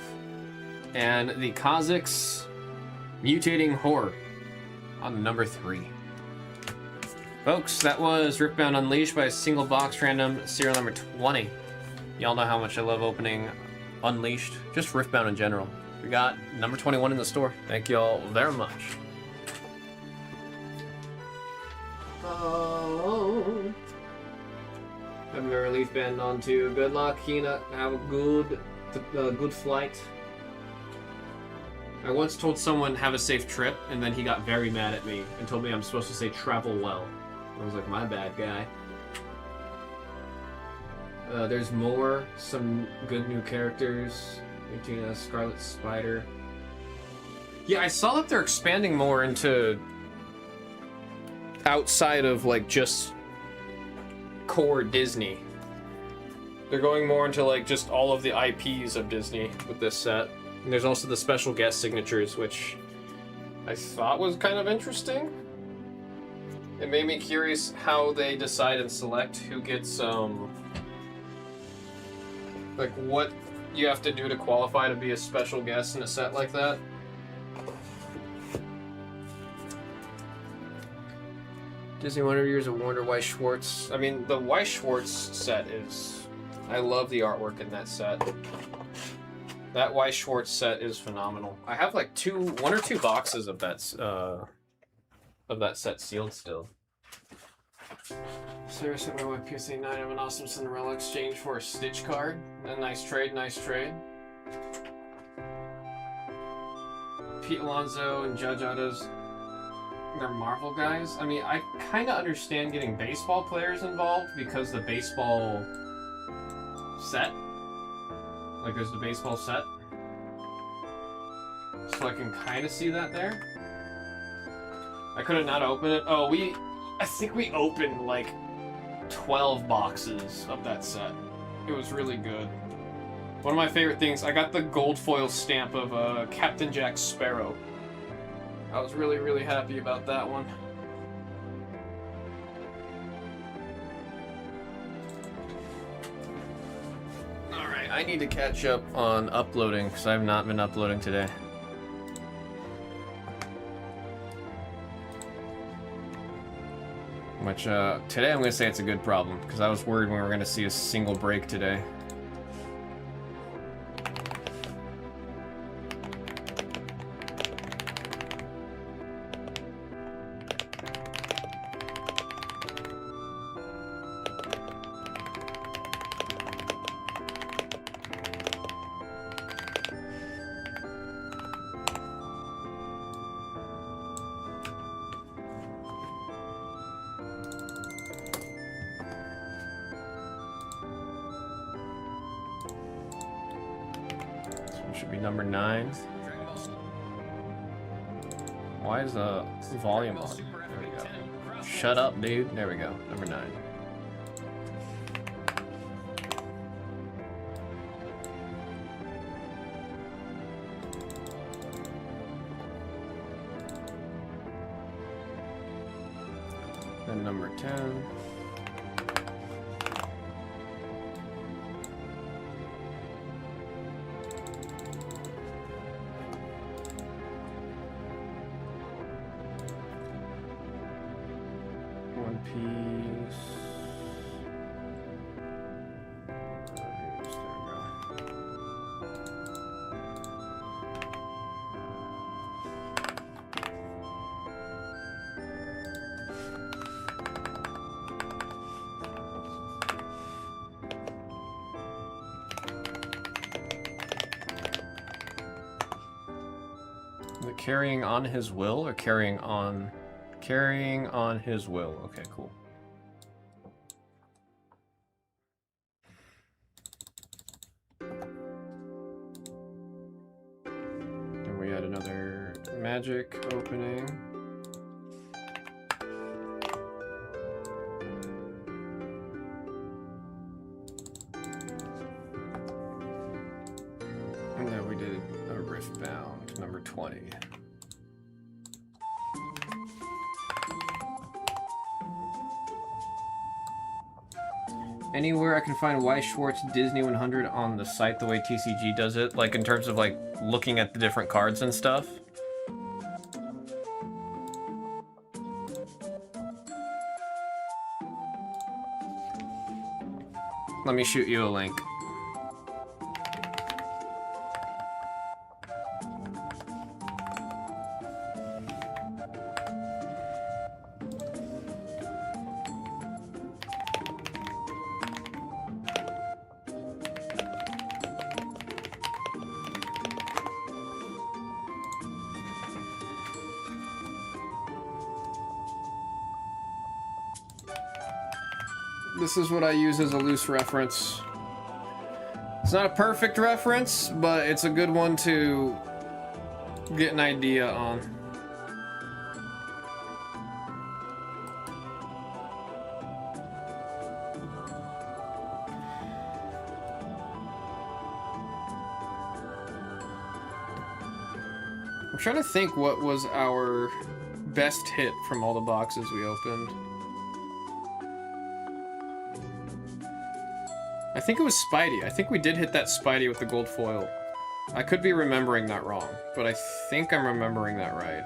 And the Kha'Zix Mutating Horror on the number 3. Folks, that was Riftbound Unleashed by a single box random serial number 20. Y'all know how much I love opening Unleashed, just Riftbound in general. We got number 21 in the store. Thank y'all very much. Oh. February Leaf Band on to. Good luck, Hina. Have a good flight. I once told someone have a safe trip, and then he got very mad at me and told me I'm supposed to say travel well. I was like, my bad, guy. There's more, some good new characters. Scarlet Spider. Yeah, I saw that they're expanding more into outside of like just core Disney. They're going more into like just all of the IPs of Disney with this set. And there's also the special guest signatures, which I thought was kind of interesting. It made me curious how they decide and select who gets, like what you have to do to qualify to be a special guest in a set like that. Disney Wonder Years of Wonder Weiss Schwartz. I mean, the Weiss Schwartz set is... I love the artwork in that set. That Weiss Schwartz set is phenomenal. I have like one or two boxes of that set sealed still. Sarah sent my wife PSA 9 of an awesome Cinderella exchange for a Stitch card. A nice trade, nice trade. Pete Alonso and Judge Otto's, they're Marvel guys. I mean, I kind of understand getting baseball players involved because the baseball set. Like, there's the baseball set. So I can kind of see that there. I couldn't not open it. Oh, I think we opened like 12 boxes of that set. It was really good. One of my favorite things, I got the gold foil stamp of Captain Jack Sparrow. I was really, really happy about that one. Alright, I need to catch up on uploading because I have not been uploading today. Which, today I'm going to say it's a good problem, because I was worried we were going to see a single break today. Should be number 9. Why is the volume on? There we go. Shut up, dude. There we go. Number 9. Then number 10. One Piece. There we go. Is it carrying on his will or carrying on? Carrying on his will. Okay, cool. Then we had another magic opening. And then we did a Riftbound, number 20. Anywhere I can find Weiss Schwartz Disney 100 on the site the way TCG does it, like in terms of like looking at the different cards and stuff. Let me shoot you a link. This is what I use as a loose reference. It's not a perfect reference, but it's a good one to get an idea on. I'm trying to think what was our best hit from all the boxes we opened. I think it was Spidey. I think we did hit that Spidey with the gold foil. I could be remembering that wrong, but I think I'm remembering that right.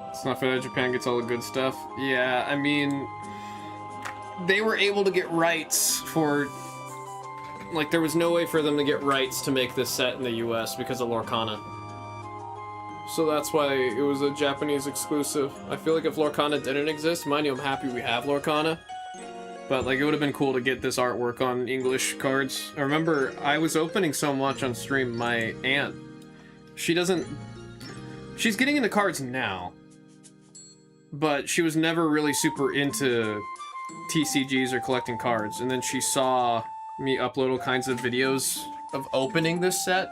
It's not fair that Japan gets all the good stuff. Yeah, I mean, they were able to get rights for... Like, there was no way for them to get rights to make this set in the US because of Lorcana. So that's why it was a Japanese exclusive. I feel like if Lorcana didn't exist, mind you, I'm happy we have Lorcana. But, like, it would have been cool to get this artwork on English cards. I remember I was opening so much on stream, my aunt, she's getting into cards now. But she was never really super into TCGs or collecting cards. And then she saw me upload all kinds of videos of opening this set.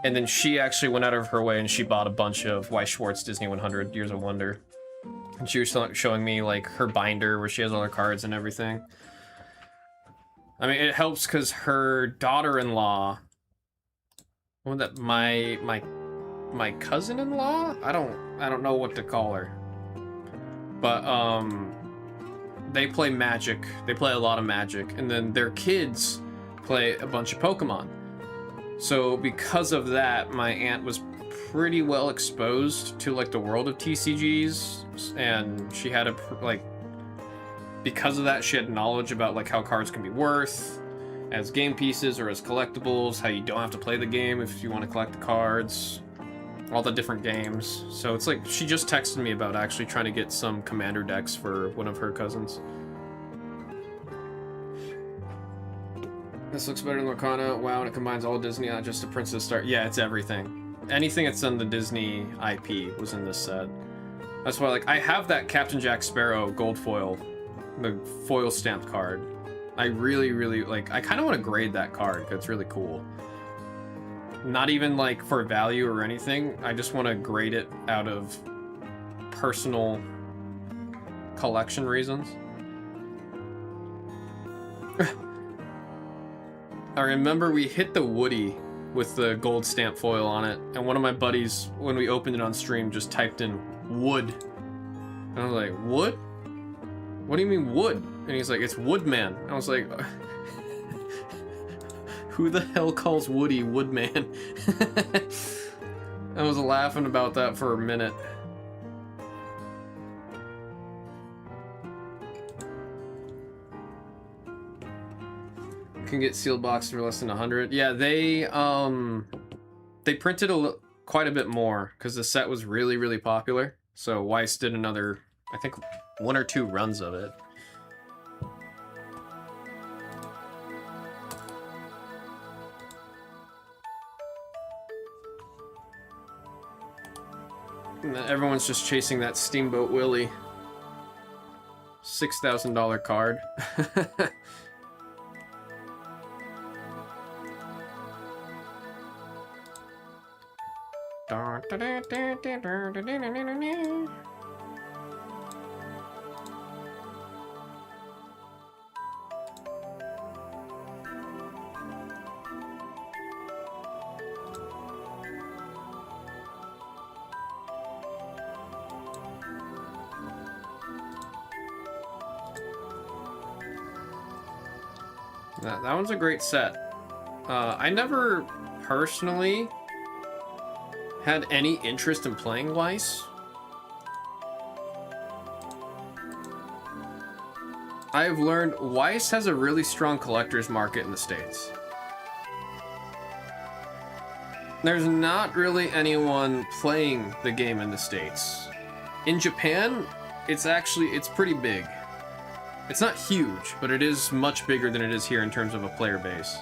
And then she actually went out of her way and she bought a bunch of Weiss Schwarz Disney 100 Years of Wonder. And she was showing me, like, her binder where she has all her cards and everything. I mean, it helps because her daughter-in-law... What was that? My cousin-in-law? I don't know what to call her. But, they play Magic. They play a lot of Magic. And then their kids play a bunch of Pokemon. So because of that, my aunt was pretty well exposed to, like, the world of TCGs, and she had because of that, she had knowledge about, like, how cards can be worth as game pieces or as collectibles, how you don't have to play the game if you want to collect the cards, all the different games. So it's like, she just texted me about actually trying to get some Commander decks for one of her cousins. This looks better than Lorcana. Wow, and it combines all Disney, not just the Princess Star. Yeah, it's everything. Anything that's in the Disney IP was in this set. That's why, like, I have that Captain Jack Sparrow gold foil, the foil stamped card. I really, really, like, I kind of want to grade that card because it's really cool. Not even, like, for value or anything. I just want to grade it out of personal collection reasons. I remember we hit the Woody with the gold stamp foil on it, and one of my buddies, when we opened it on stream, just typed in wood. And I was like, wood? What do you mean wood? And he's like, it's Woodman. And I was like, who the hell calls Woody Woodman? I was laughing about that for a minute. Can get sealed boxes for less than 100. Yeah, they printed quite a bit more because the set was really, really popular. So Weiss did another, I think, 1 or 2 runs of it. And then everyone's just chasing that Steamboat Willie $6,000 card. That one's a great set. I never personally had any interest in playing Weiss. I've learned Weiss has a really strong collector's market in the States. There's not really anyone playing the game in the States. In Japan, it's pretty big. It's not huge, but it is much bigger than it is here in terms of a player base.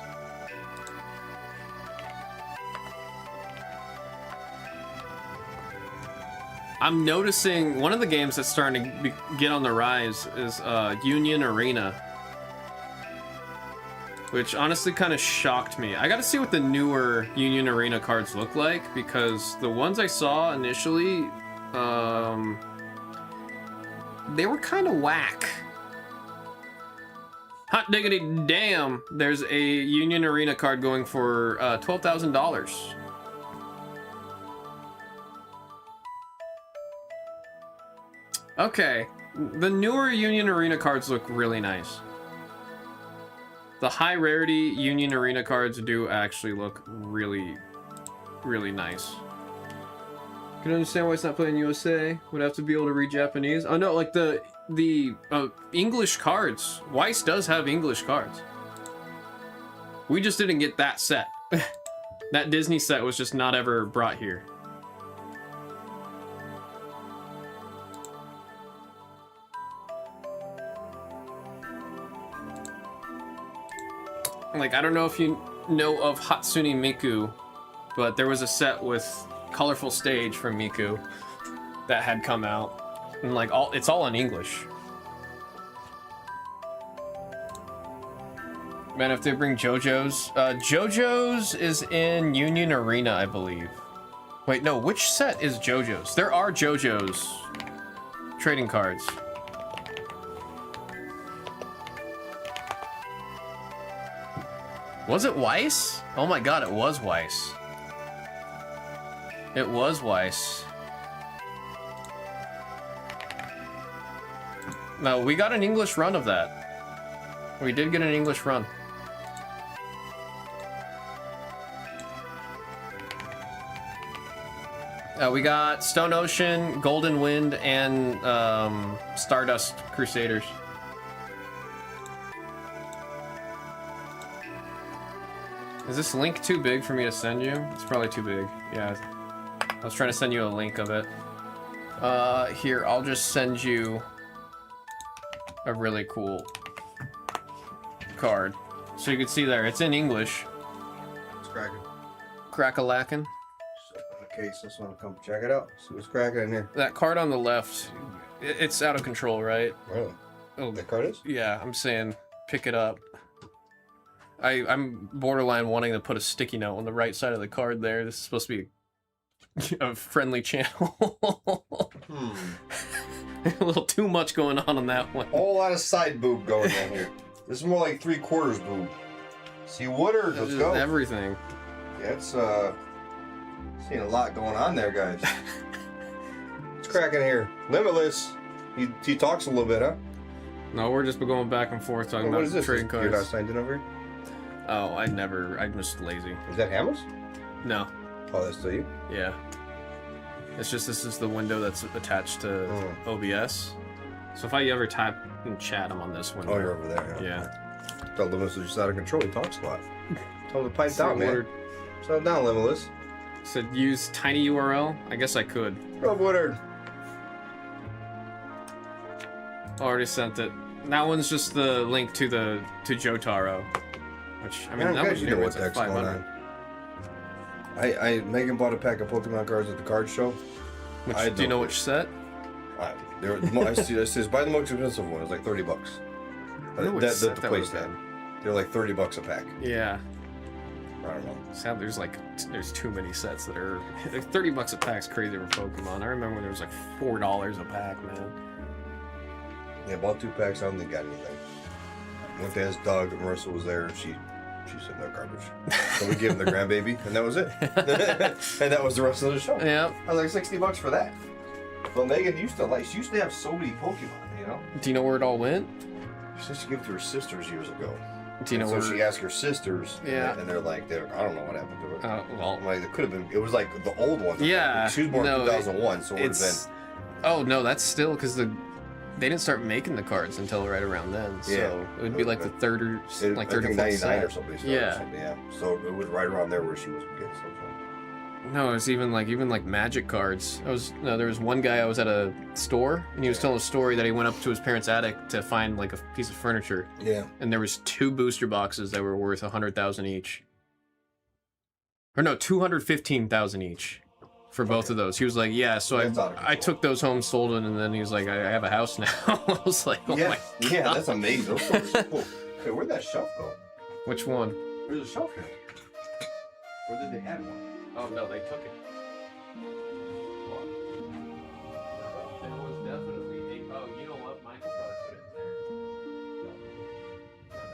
I'm noticing one of the games that's starting to get on the rise is Union Arena, which honestly kind of shocked me. I gotta see what the newer Union Arena cards look like, because the ones I saw initially, they were kind of whack. Hot diggity damn! There's a Union Arena card going for $12,000. Okay, the newer Union Arena cards look really nice. The high rarity Union Arena cards do actually look really, really nice. Can understand why it's not playing USA. Would have to be able to read Japanese. Oh no, like the English cards. Weiss does have English cards. We just didn't get that set. That Disney set was just not ever brought here. Like, I don't know if you know of Hatsune Miku, but there was a set with colorful stage from Miku that had come out. And like it's all in English. Man, if they bring JoJo's, JoJo's is in Union Arena, I believe. Wait, no, which set is JoJo's? There are JoJo's trading cards. Was it Weiss? Oh my god, it was Weiss. It was Weiss. No, we got an English run of that. We did get an English run. We got Stone Ocean, Golden Wind, and Stardust Crusaders. Is this link too big for me to send you? It's probably too big. Yeah. I was trying to send you a link of it. Here, I'll just send you a really cool card. So you can see there, it's in English. It's cracking. Crack-a-lackin'. Okay, so I want to come check it out. See what's cracking in here. That card on the left, it's out of control, right? Really? Oh, That card is? yeah, I'm saying pick it up. I'm borderline wanting to put a sticky note on the right side of the card there. This is supposed to be a friendly channel. A little too much going on that one. Whole lot of side boob going on here. This is more like 3/4 boob. See Woodard, let's go. Everything. Yeah, it's seeing a lot going on there, guys. It's cracking here. Limitless. He talks a little bit, huh? No, we're just going back and forth talking What is about this? trading cards. You're not signed in over here? Oh, I'm just lazy. Is that Hamels? No. Oh, that's still you? Yeah. It's just this is the window that's attached to OBS. So if I ever type in chat, I'm on this window. Oh, you're over there. Yeah. Thought Limitless was just out of control. He talks a lot. Tell him to pipe So down, man. Woodard Settle down, Limitless. said use tiny URL. I guess I could. Rob Woodard. Already sent it. That one's just the link to Jotaro. Which, I mean, that was you new. know what It's the like heck's going 500. on. Megan bought a pack of Pokemon cards at the card show. Which, do you know which set? I says buy the most expensive one. It's like $30. I know which That's set the that place would've then. They're like $30 a pack. Yeah. I don't know. Sad there's too many sets that are like $30 a pack's crazy for Pokemon. I remember when there was like $4 a pack, man. Yeah, bought 2 packs. I don't think got anything. Went to ask Doug. Marissa was there. She said no garbage. So we gave him the grandbaby, and that was it. And that was the rest of the show. Yeah. I was like $60 for that. But Megan used to have so many Pokemon, you know. Do you know where it all went? She used to give it to her sisters years ago. Do you know so where? she asked her sisters, Yeah. and they're like, I don't know what happened to it. Well, I'm like, it could have been. It was like the old one. Yeah, She was born in no, 2001, so it would have it's. been. Oh no, that's still because they didn't start making the cards until right around then. So Yeah. it would be like the third or like I third or think fourth 99 set. or something. Yeah. Yeah. So it was right around there where she was getting something. No, it's even like magic cards. There was one guy I was at a store and he was telling a story that he went up to his parents' attic to find like a piece of furniture, Yeah. and there was 2 booster boxes that were worth 100,000 each. Or no, 215,000 each for both of those. He was like, yeah. So That's out of I control. took those home, sold it, and then he was like, I have a house now. I was like, oh yeah. my Yeah, God. that's amazing. Those stores are cool. Okay, where'd that shelf go? Which one? There's a shelf here. Or did they add one? Oh no, they took it. It was definitely oh, you know what? Michael probably put it in there.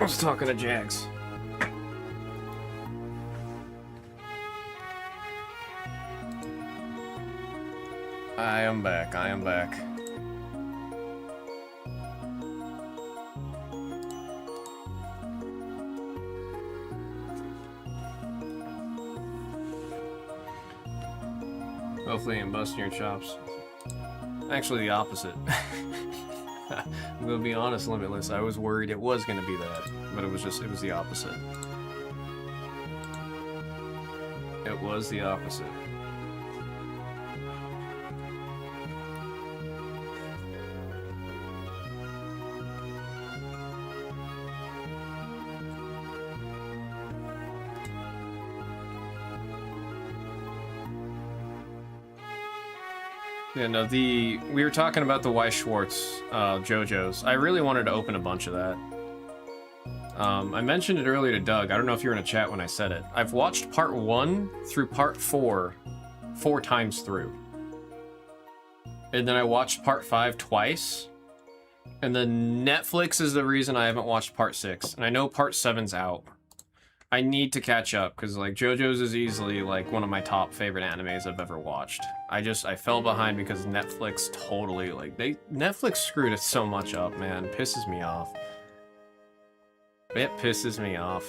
I was talking to Jags. I am back. I am back. Hopefully you ain't busting your chops. Actually, the opposite. I'm gonna be honest, Limitless. I was worried it was gonna be that, but it was the opposite. It was the opposite. Yeah, no, we were talking about the Weiss Schwartz JoJo's. I really wanted to open a bunch of that. I mentioned it earlier to Doug. I don't know if you were in a chat when I said it. I've watched part 1 through part 4 times through. And then I watched part 5 twice. And then Netflix is the reason I haven't watched part 6. And I know part 7's out. I need to catch up, because like JoJo's is easily like one of my top favorite animes I've ever watched. I fell behind because Netflix totally, like, Netflix screwed it so much up, man. Pisses me off. It pisses me off.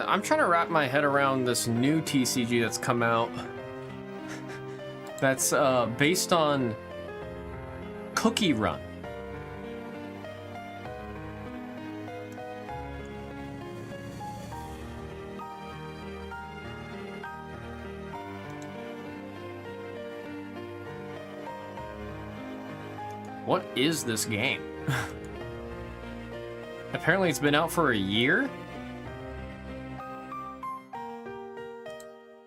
I'm trying to wrap my head around this new TCG that's come out. That's based on Cookie Run. What is this game? Apparently it's been out for a year?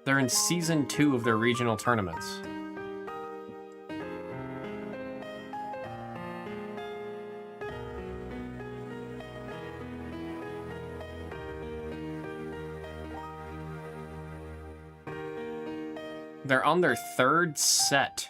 They're in Season 2 of their regional tournaments. They're on their 3rd set.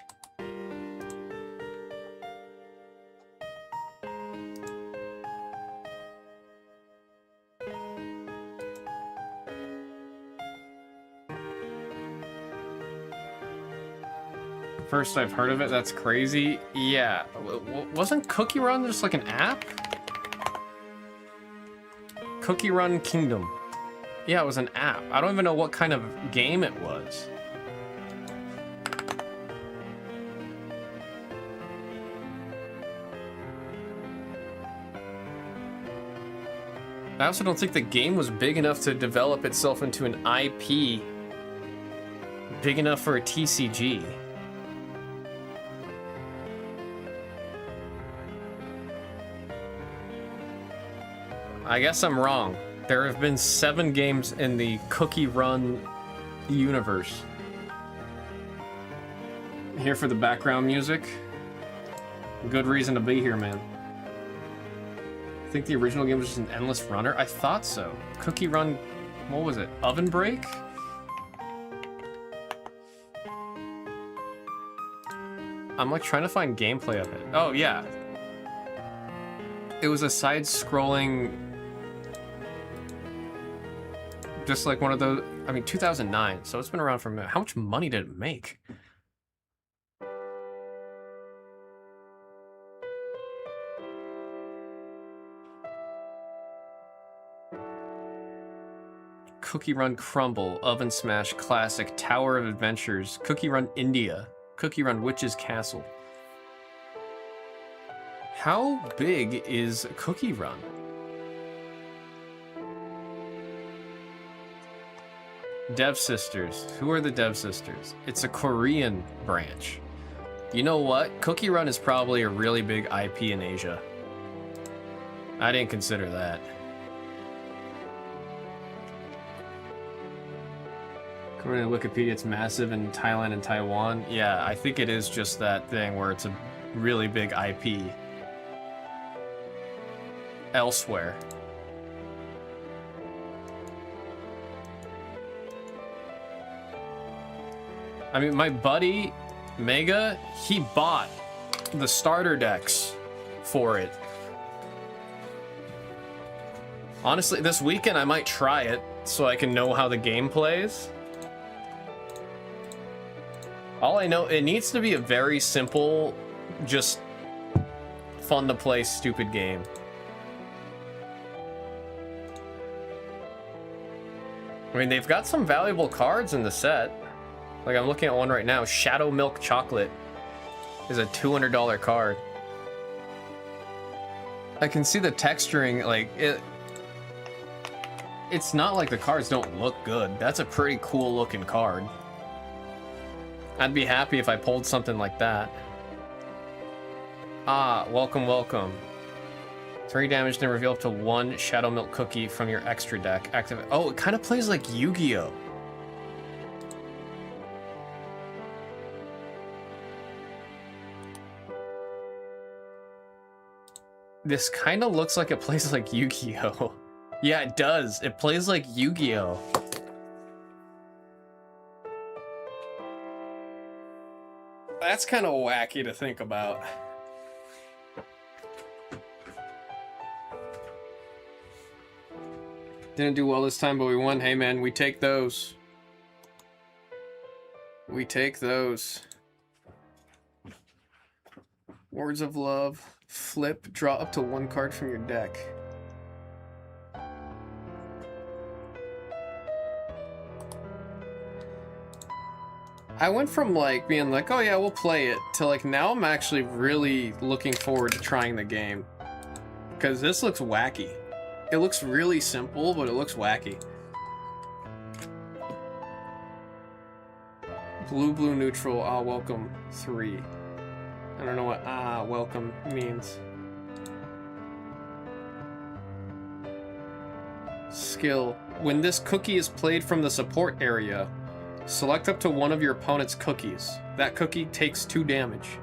First I've heard of it, that's crazy. Yeah, wasn't Cookie Run just like an app? Cookie Run Kingdom. Yeah, it was an app. I don't even know what kind of game it was. I also don't think the game was big enough to develop itself into an IP big enough for a TCG. I guess I'm wrong. There have been 7 games in the Cookie Run universe. Here for the background music. Good reason to be here, man. I think the original game was just an endless runner. I thought so. Cookie Run, what was it? Oven Break? I'm like trying to find gameplay of it. Oh yeah. It was a side-scrolling, just like one of those, I mean, 2009, so it's been around for a minute. How much money did it make? Cookie Run Crumble, Oven Smash Classic, Tower of Adventures, Cookie Run India, Cookie Run Witch's Castle. How big is Cookie Run? Dev Sisters. Who are the Dev Sisters? It's a Korean branch. You know what? Cookie Run is probably a really big IP in Asia. I didn't consider that. According to Wikipedia, it's massive in Thailand and Taiwan. Yeah, I think it is just that thing where it's a really big IP elsewhere. I mean, my buddy, Mega, he bought the starter decks for it. Honestly, this weekend I might try it so I can know how the game plays. All I know, it needs to be a very simple, just fun to play stupid game. I mean, they've got some valuable cards in the set. Like, I'm looking at one right now. Shadow Milk Chocolate is a $200 card. I can see the texturing, like, it's not like the cards don't look good. That's a pretty cool looking card. I'd be happy if I pulled something like that. Ah, welcome, welcome. 3 damage, then reveal up to 1 Shadow Milk Cookie from your extra deck. Activate. Oh, it kind of plays like Yu-Gi-Oh! This kind of looks like it plays like Yu-Gi-Oh! Yeah, it does. It plays like Yu-Gi-Oh! That's kind of wacky to think about. Didn't do well this time, but we won. Hey man, we take those. We take those. Words of Love. Flip, draw up to 1 card from your deck. I went from like being like, oh yeah, we'll play it, to like now I'm actually really looking forward to trying the game. Because this looks wacky. It looks really simple, but it looks wacky. Blue, blue, neutral, ah, welcome, 3. I don't know what ah, welcome means. Skill. When this cookie is played from the support area, select up to 1 of your opponent's cookies. That cookie takes 2 damage.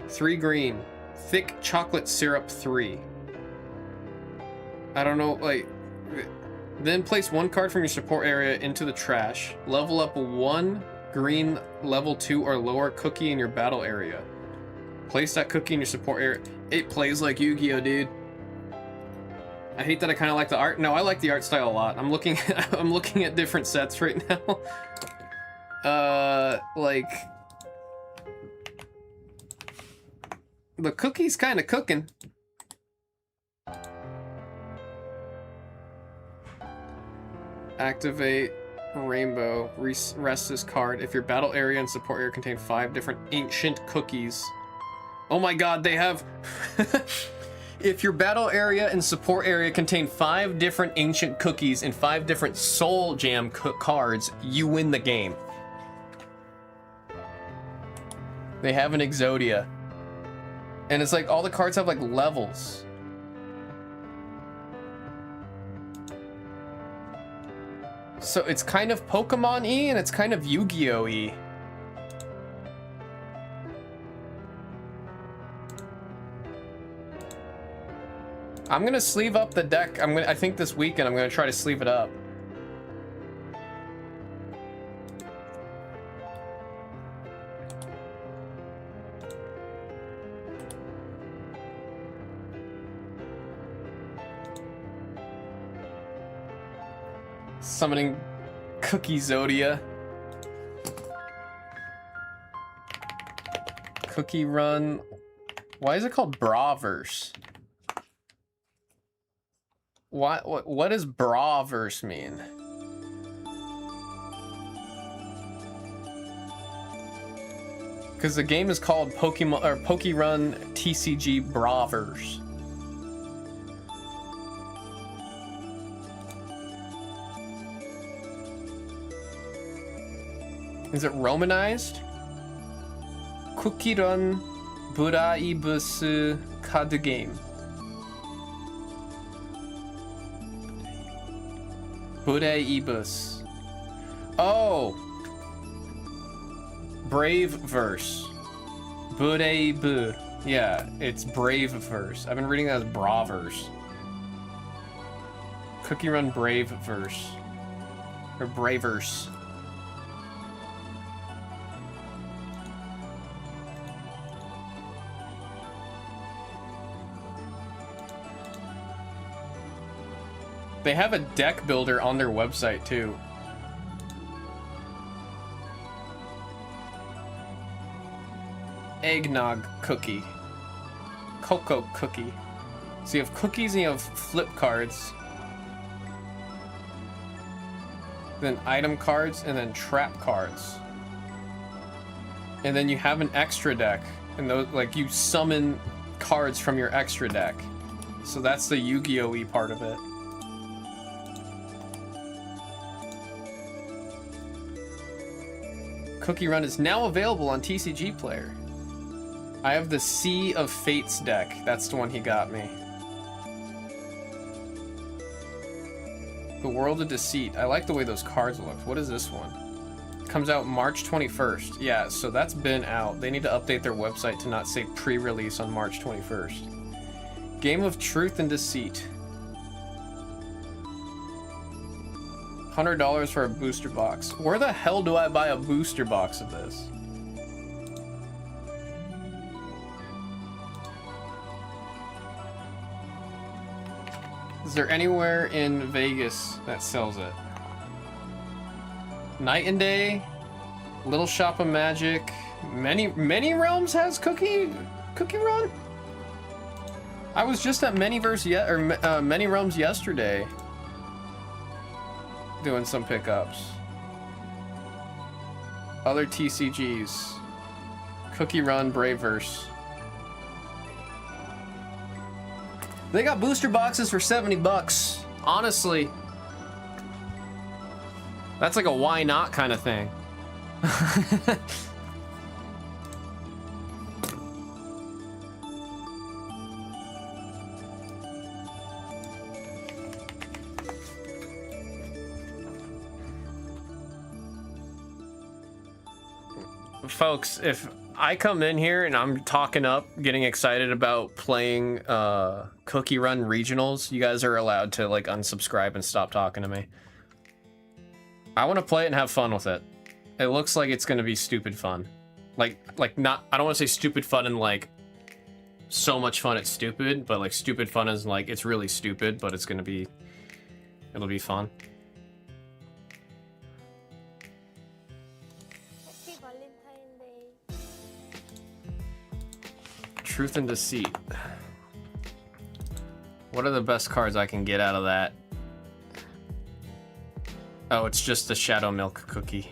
3 green. Thick chocolate syrup 3. I don't know, like... Then place 1 card from your support area into the trash. Level up 1 green level 2 or lower cookie in your battle area. Place that cookie in your support area. It plays like Yu-Gi-Oh, dude. I hate that I kind of like the art. No, I like the art style a lot. I'm looking at different sets right now. Like the cookie's kind of cooking. Activate Rainbow. Rest this card. If your battle area and support area contain 5 different ancient cookies. Oh my god, they have... If your battle area and support area contain 5 different ancient cookies and 5 different Soul Jam cards, you win the game. They have an Exodia. And it's like all the cards have like levels. So it's kind of Pokemon-y and it's kind of Yu-Gi-Oh-y. I'm gonna sleeve up the deck. I think this weekend I'm gonna try to sleeve it up. Summoning Cookie Zodia. Cookie Run. Why is it called Braverse? What does Braverse mean? Because the game is called Pokemon or Pokérun TCG Braverse. Is it Romanized? Cookie Run Buraibus Card Game. Bude Ibis. Oh! Brave Verse. Bude Bu. Yeah, it's Brave Verse. I've been reading that as Braverse. Cookie Run Brave Verse. Or Braverse. They have a deck builder on their website too. Eggnog cookie. Cocoa cookie. So you have cookies and you have flip cards. Then item cards and then trap cards. And then you have an extra deck. And those, like, you summon cards from your extra deck. So that's the Yu-Gi-Oh-y part of it. Cookie Run is now available on TCG Player. I have the Sea of Fates deck. That's the one he got me. The World of Deceit. I like the way those cards look. What is this one? Comes out March 21st. Yeah, so that's been out. They need to update their website to not say pre-release on March 21st. Game of Truth and Deceit. $100 for a booster box. Where the hell do I buy a booster box of this? Is there anywhere in Vegas that sells it? Night and Day, Little Shop of Magic, Many Realms has Cookie Run. I was just at Many Realms yesterday, doing some pickups. Other TCGs, Cookie Run, Braveverse. They got booster boxes for 70 bucks. Honestly, that's like a why not kind of thing. Folks, if I come in here and I'm talking up, getting excited about playing Cookie Run Regionals, you guys are allowed to like unsubscribe and stop talking to me. I want to play it and have fun with it. It looks like it's gonna be stupid fun. Like not, I don't want to say stupid fun and like so much fun it's stupid, but like stupid fun is like it's really stupid, but it'll be fun. Truth and Deceit. What are the best cards I can get out of that? Oh, it's just the Shadow Milk Cookie.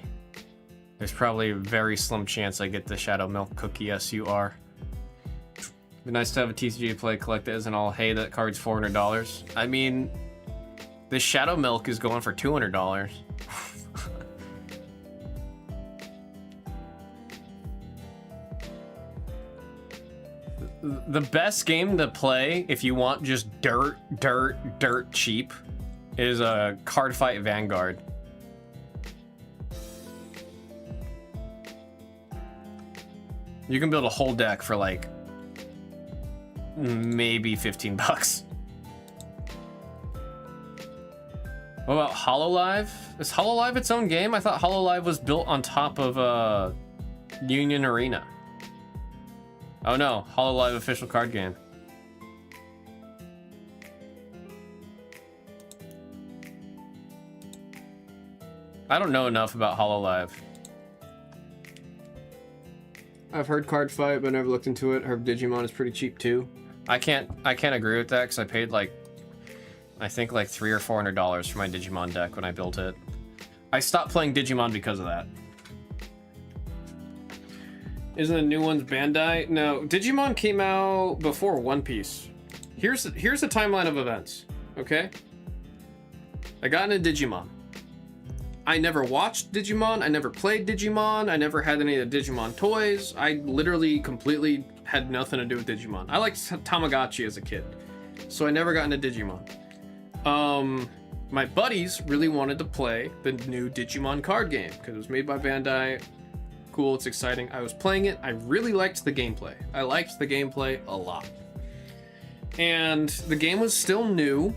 There's probably a very slim chance I get the Shadow Milk Cookie SUR. Be nice to have a TCG play collect that isn't all, hey, that card's $400. I mean, this Shadow Milk is going for $200. The best game to play if you want just dirt cheap is a Card Fight Vanguard. You can build a whole deck for like maybe 15 bucks. What about HoloLive? Is HoloLive its own game? I thought HoloLive was built on top of Union Arena. Oh no, HoloLive official card game. I don't know enough about HoloLive. I've heard Card Fight, but never looked into it. Heard Digimon is pretty cheap too. I can't agree with that because I paid like, I think like $300 or $400 for my Digimon deck when I built it. I stopped playing Digimon because of that. Isn't the new one's Bandai? No, Digimon came out before One Piece. Here's the timeline of events, okay? I got into Digimon. I never watched Digimon, I never played Digimon, I never had any of the Digimon toys. I literally completely had nothing to do with Digimon. I liked Tamagotchi as a kid, so I never got into Digimon. my buddies really wanted to play the new Digimon card game because it was made by Bandai. Cool, it's exciting. I was playing it. I really liked the gameplay. I liked the gameplay a lot. And the game was still new.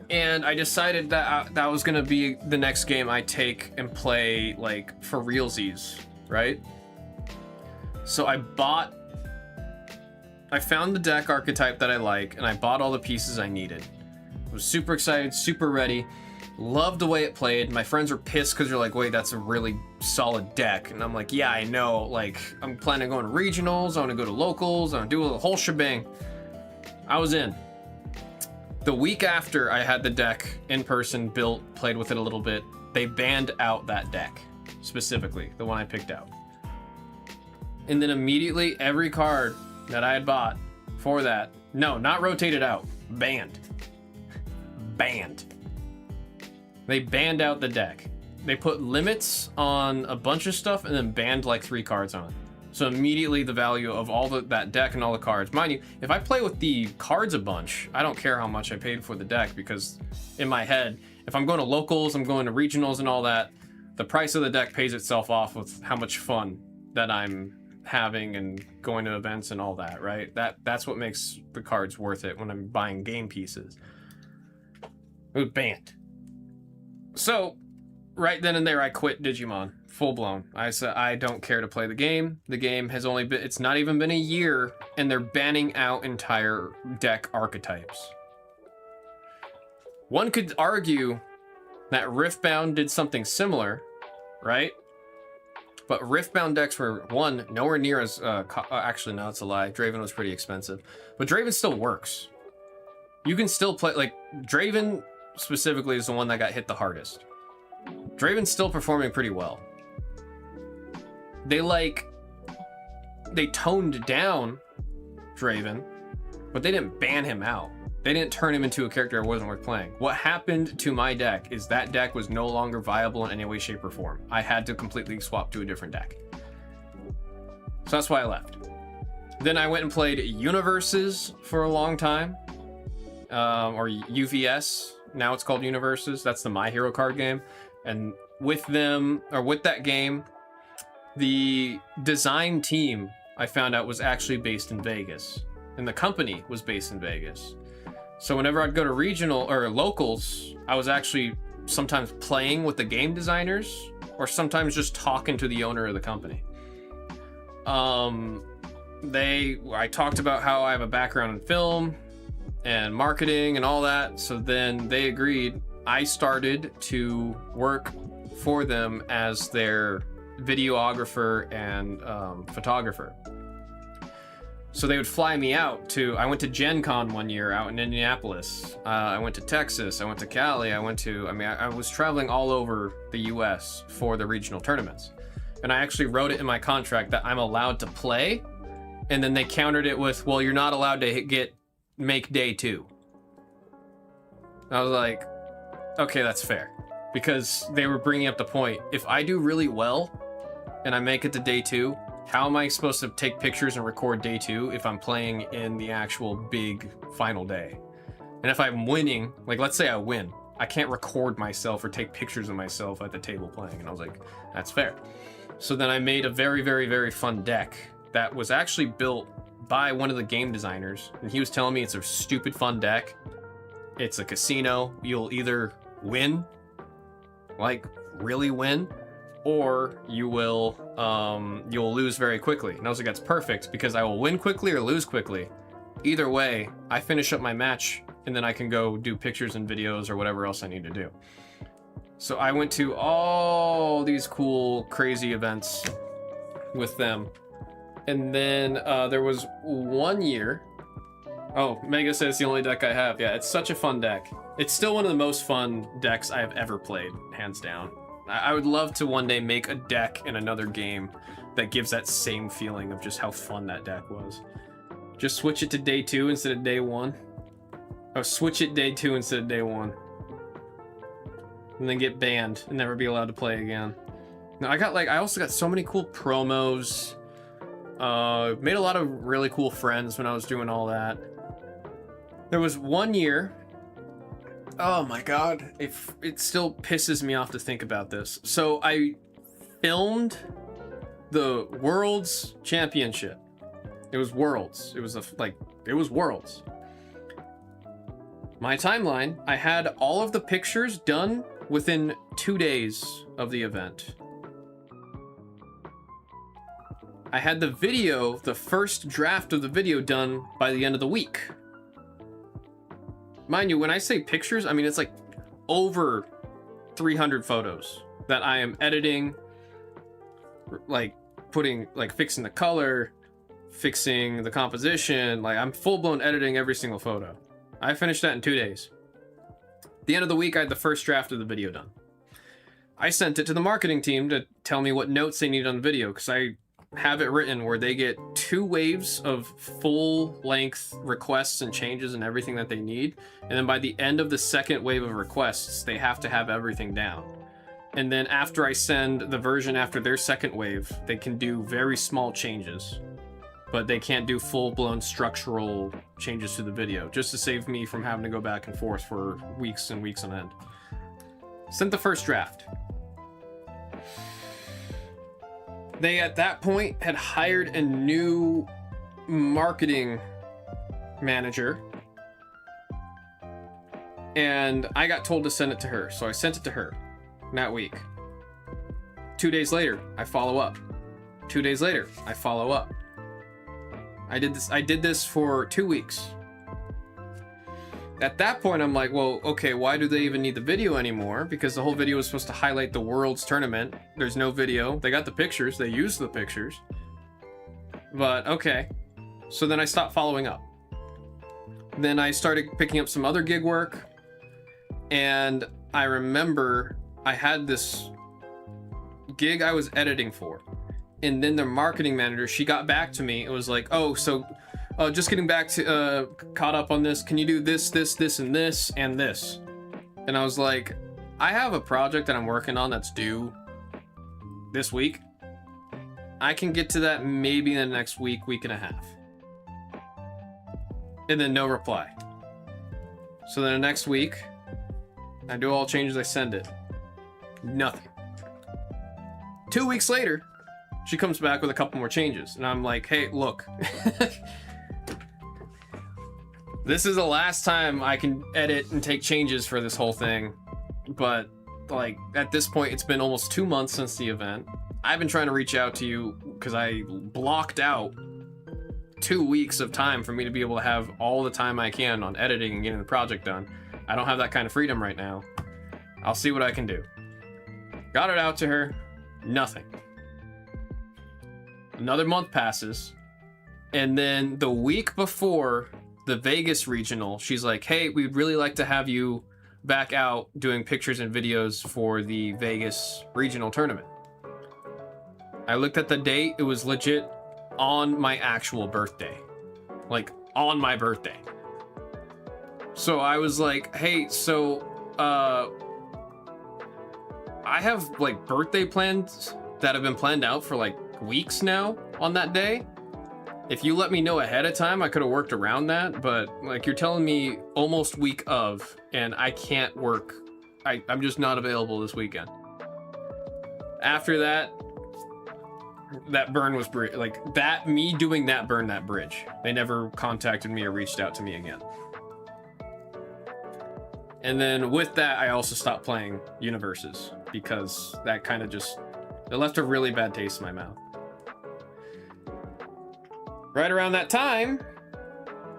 And I decided that that was gonna be the next game I take and play, like, for realsies, right? So I found the deck archetype that I like, and I bought all the pieces I needed. I was super excited, super ready. Loved the way it played. My friends were pissed because they're like, wait, that's a really solid deck. And I'm like, yeah, I know. Like, I'm planning on going to regionals. I want to go to locals. I want to do the whole shebang. I was in. The week after I had the deck in person, built, played with it a little bit, they banned out that deck. Specifically, the one I picked out. And then immediately, every card that I had bought for that, no, not rotated out, banned. Banned. They banned out the deck. They put limits on a bunch of stuff and then banned like 3 cards on it. So immediately the value of all that deck and all the cards. Mind you, if I play with the cards a bunch, I don't care how much I paid for the deck because in my head, if I'm going to locals, I'm going to regionals and all that, the price of the deck pays itself off with how much fun that I'm having and going to events and all that, right? That's what makes the cards worth it when I'm buying game pieces. It was banned. So, right then and there, I quit Digimon, full blown. I said, I don't care to play the game. The game has only been, it's not even been a year, and they're banning out entire deck archetypes. One could argue that Riftbound did something similar, right? But Riftbound decks were, one, nowhere near as, actually, no, it's a lie. Draven was pretty expensive. But Draven still works. You can still play, like, Draven specifically is the one that got hit the hardest. Draven's still performing pretty well. They toned down Draven, but they didn't ban him out. They didn't turn him into a character that wasn't worth playing. What happened to my deck is that deck was no longer viable in any way, shape, or form. I had to completely swap to a different deck. So that's why I left. Then I went and played Universes for a long time, or UVS. Now it's called Universes. That's the My Hero card game. And with them, or with that game, the design team I found out was actually based in Vegas. And the company was based in Vegas. So whenever I'd go to regional or locals, I was actually sometimes playing with the game designers or sometimes just talking to the owner of the company. I talked about how I have a background in film and marketing and all that. So then they agreed. I started to work for them as their videographer and photographer. So they would fly me out to, I went to Gen Con one year out in Indianapolis. I went to Texas, I went to Cali, I was traveling all over the US for the regional tournaments. And I actually wrote it in my contract that I'm allowed to play. And then they countered it with, well, you're not allowed to make day 2. I was like, okay, that's fair. Because they were bringing up the point, if I do really well and I make it to day 2, how am I supposed to take pictures and record day 2 if I'm playing in the actual big final day? And if I'm winning, like let's say I win, I can't record myself or take pictures of myself at the table playing. And I was like, that's fair. So then I made a very, very, very fun deck that was actually built by one of the game designers. And he was telling me it's a stupid fun deck. It's a casino. You'll either win, like really win, or you'll lose very quickly. And I was like, that's perfect because I will win quickly or lose quickly. Either way, I finish up my match and then I can go do pictures and videos or whatever else I need to do. So I went to all these cool, crazy events with them. And then there was one year. Oh, Mega says it's the only deck I have. Yeah, it's such a fun deck. It's still one of the most fun decks I have ever played, hands down. I would love to one day make a deck in another game that gives that same feeling of just how fun that deck was. Just switch it to day 2 instead of day 1. Oh, switch it day 2 instead of day 1. And then get banned and never be allowed to play again. Now I also got so many cool promos. Made a lot of really cool friends when I was doing all that. There was one year, oh my god, it still pisses me off to think about this. So I filmed the Worlds Championship. It was Worlds. It was it was Worlds. My timeline, I had all of the pictures done within 2 days of the event. I had the video, the first draft of the video done by the end of the week. Mind you, when I say pictures, I mean it's like over 300 photos that I am editing, like putting, like fixing the color, fixing the composition. Like I'm full-blown editing every single photo. I finished that in 2 days. At the end of the week, I had the first draft of the video done. I sent it to the marketing team to tell me what notes they need on the video, because I have it written where they get 2 waves of full-length requests and changes and everything that they need, and then by the end of the second wave of requests, they have to have everything down. And then after I send the version after their second wave, they can do very small changes, but they can't do full-blown structural changes to the video, just to save me from having to go back and forth for weeks and weeks on end. Sent the first draft. They, at that point, had hired a new marketing manager, and I got told to send it to her, so I sent it to her that week. 2 days later, I follow up. 2 days later, I follow up. I did this for 2 weeks. At that point, I'm like, well, okay, why do they even need the video anymore? Because the whole video was supposed to highlight the Worlds tournament. There's no video. They got the pictures. They used the pictures. But, okay. So then I stopped following up. Then I started picking up some other gig work. And I remember I had this gig I was editing for. And then the marketing manager, she got back to me. It was like, oh, so just getting back to, caught up on this. Can you do this, this, this, and this, and this? And I was like, I have a project that I'm working on that's due this week. I can get to that maybe in the next week, week and a half. And then no reply. So then the next week, I do all changes, I send it. Nothing. 2 weeks later, she comes back with a couple more changes. And I'm like, hey, look. This is the last time I can edit and take changes for this whole thing. But, like, at this point, it's been almost 2 months since the event. I've been trying to reach out to you because I blocked out 2 weeks of time for me to be able to have all the time I can on editing and getting the project done. I don't have that kind of freedom right now. I'll see what I can do. Got it out to her. Nothing. Another month passes. And then the week before the Vegas regional, she's like, hey, we'd really like to have you back out doing pictures and videos for the Vegas regional tournament. I looked at the date. It was legit on my actual birthday. Like, on my birthday. So I was like, hey, so, I have, like, birthday plans that have been planned out for, like, weeks now on that day. If you let me know ahead of time, I could have worked around that, but, like, you're telling me almost week of, and I can't work. I'm just not available this weekend. After that, that burn was, like, that, me doing that burned that bridge. They never contacted me or reached out to me again. And then with that, I also stopped playing Universes, because that kind of just, it left a really bad taste in my mouth. Right around that time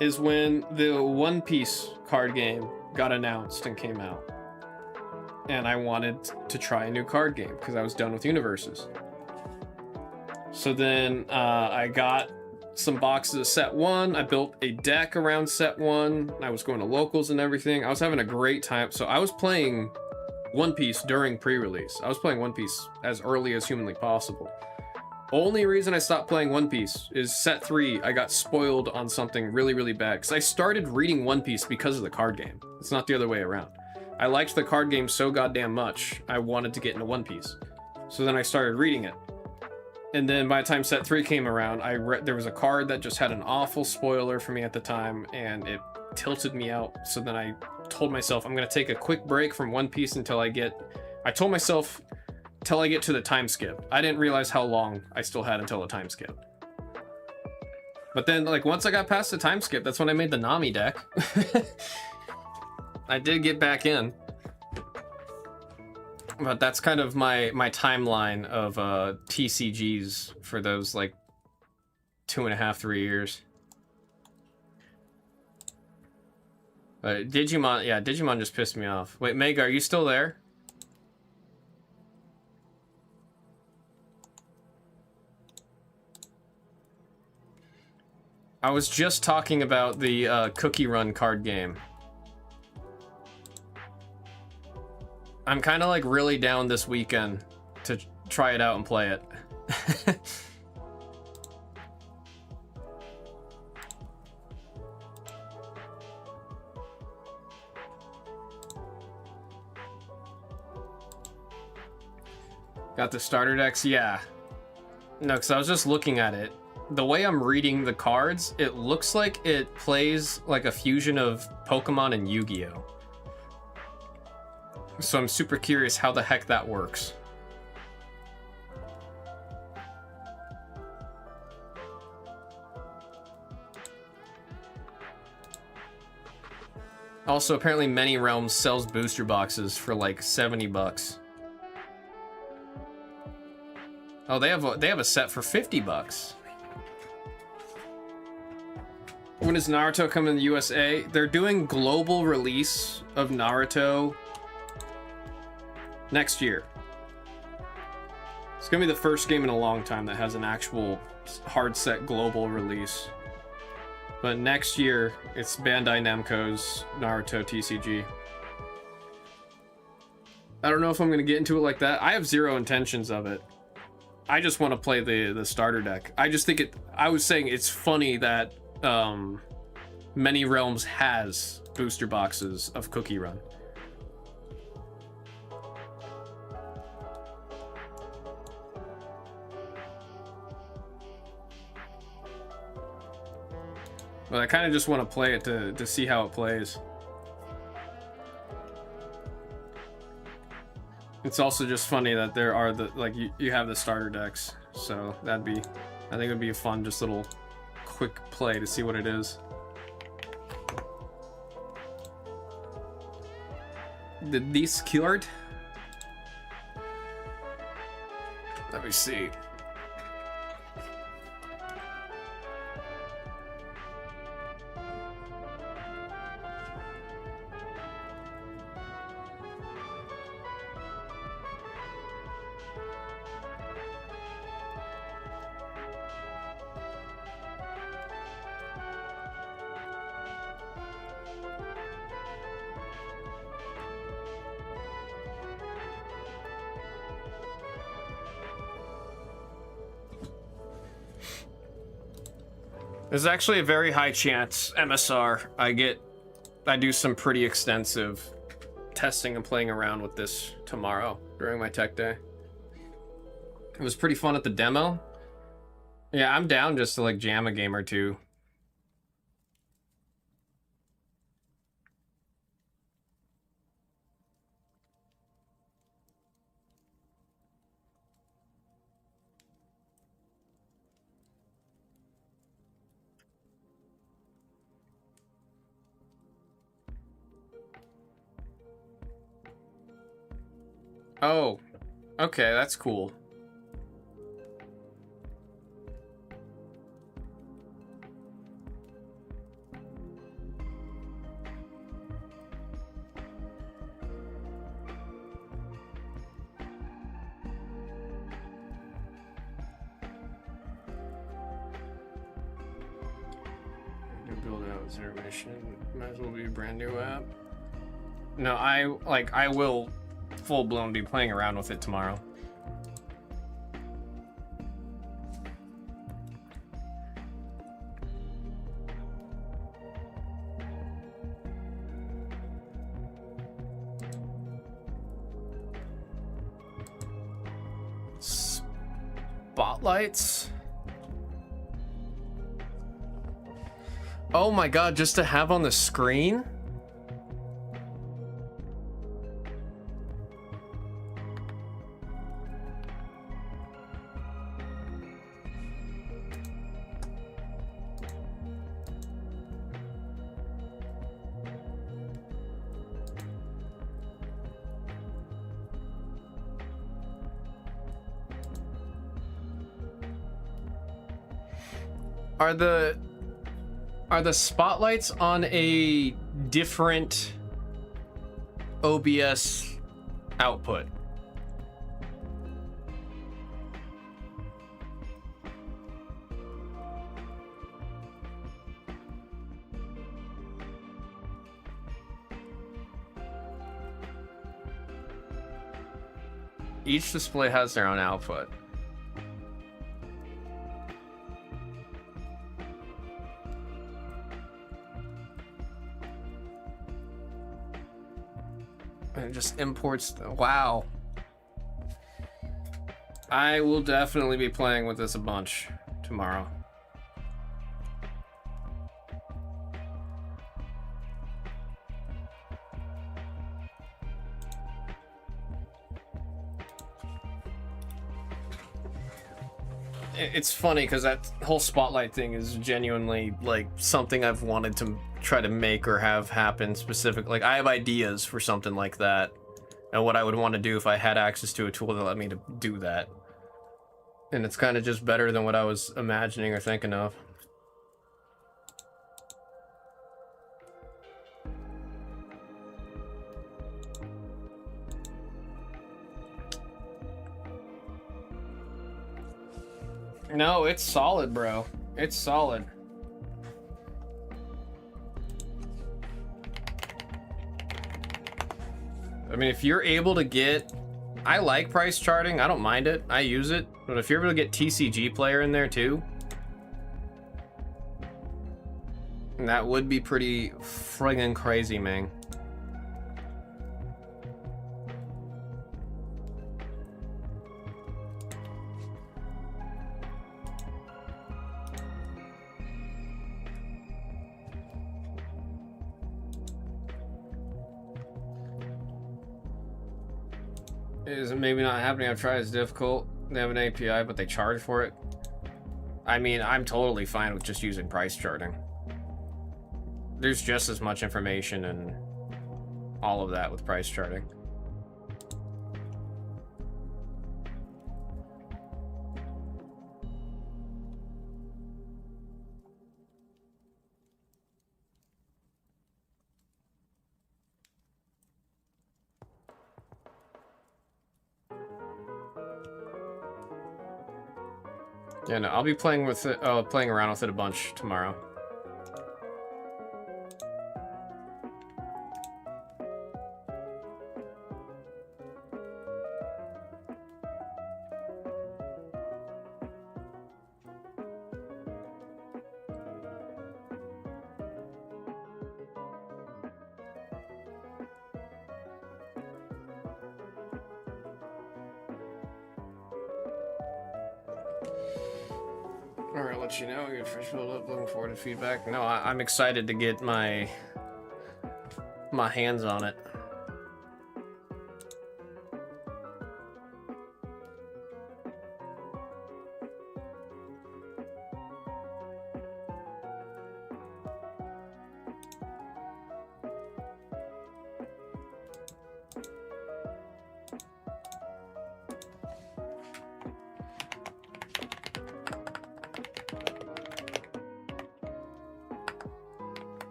is when the One Piece card game got announced and came out. And I wanted to try a new card game because I was done with Universes. So then I got some boxes of set 1. I built a deck around set 1. I was going to locals and everything. I was having a great time. So I was playing One Piece during pre-release. I was playing One Piece as early as humanly possible. Only reason I stopped playing One Piece is set 3, I got spoiled on something really, really bad. Because I started reading One Piece because of the card game. It's not the other way around. I liked the card game so goddamn much, I wanted to get into One Piece. So then I started reading it. And then by the time set 3 came around, there was a card that just had an awful spoiler for me at the time, and it tilted me out. So then I told myself I'm gonna take a quick break from One Piece until I told myself till I get to the time skip. I didn't realize how long I still had until the time skip. But then, like, once I got past the time skip, that's when I made the Nami deck. I did get back in. But that's kind of my timeline of TCGs for those, like, 2.5, 3 years. Digimon, yeah, Digimon just pissed me off. Wait, Mega, are you still there? I was just talking about the Cookie Run card game. I'm kind of like really down this weekend to try it out and play it. Got the starter decks? Yeah. No, because I was just looking at it. The way I'm reading the cards, it looks like it plays like a fusion of Pokemon and Yu-Gi-Oh! So I'm super curious how the heck that works. Also, apparently Many Realms sells booster boxes for like $70. Oh, they have a set for $50. When does Naruto come in the USA? They're doing global release of Naruto next year. It's gonna be the first game in a long time that has an actual hard set global release. But next year, it's Bandai Namco's Naruto TCG. I don't know if I'm gonna get into it like that. I have zero intentions of it. I just want to play the starter deck. I just think I was saying it's funny that Many Realms has booster boxes of Cookie Run. But I kind of just want to play it to see how it plays. It's also just funny that there are you have the starter decks, so I think it'd be a fun just little quick play to see what it is. The Discord? Let me see. There's actually a very high chance MSR I do some pretty extensive testing and playing around with this tomorrow during my tech day. It was pretty fun at the demo. Yeah, I'm down just to like jam a game or two. Oh, okay, that's cool. New build out reservation. Might as well be a brand new app. No, I will full-blown be playing around with it tomorrow. Spotlights? Oh my god, just to have on the screen? Are the spotlights on a different OBS output? Each display has their own output. And it just imports. Wow. I will definitely be playing with this a bunch tomorrow. It's funny because that whole spotlight thing is genuinely like something I've wanted to try to make or have happen specific. Like I have ideas for something like that and what I would want to do if I had access to a tool that let me to do that. And it's kind of just better than what I was imagining or thinking of. No, it's solid, bro. It's solid. I mean, if you're able to get... I like price charting. I don't mind it. I use it. But if you're able to get TCG player in there too, that would be pretty friggin' crazy, man. Is it maybe not happening? I've tried. It's difficult. They have an API, but they charge for it. I mean, I'm totally fine with just using price charting. There's just as much information and all of that with price charting. Yeah, no, I'll be playing with it, playing around with it a bunch tomorrow. Alright, let you know. Get fresh build up. Looking forward to feedback. No, I'm excited to get my hands on it.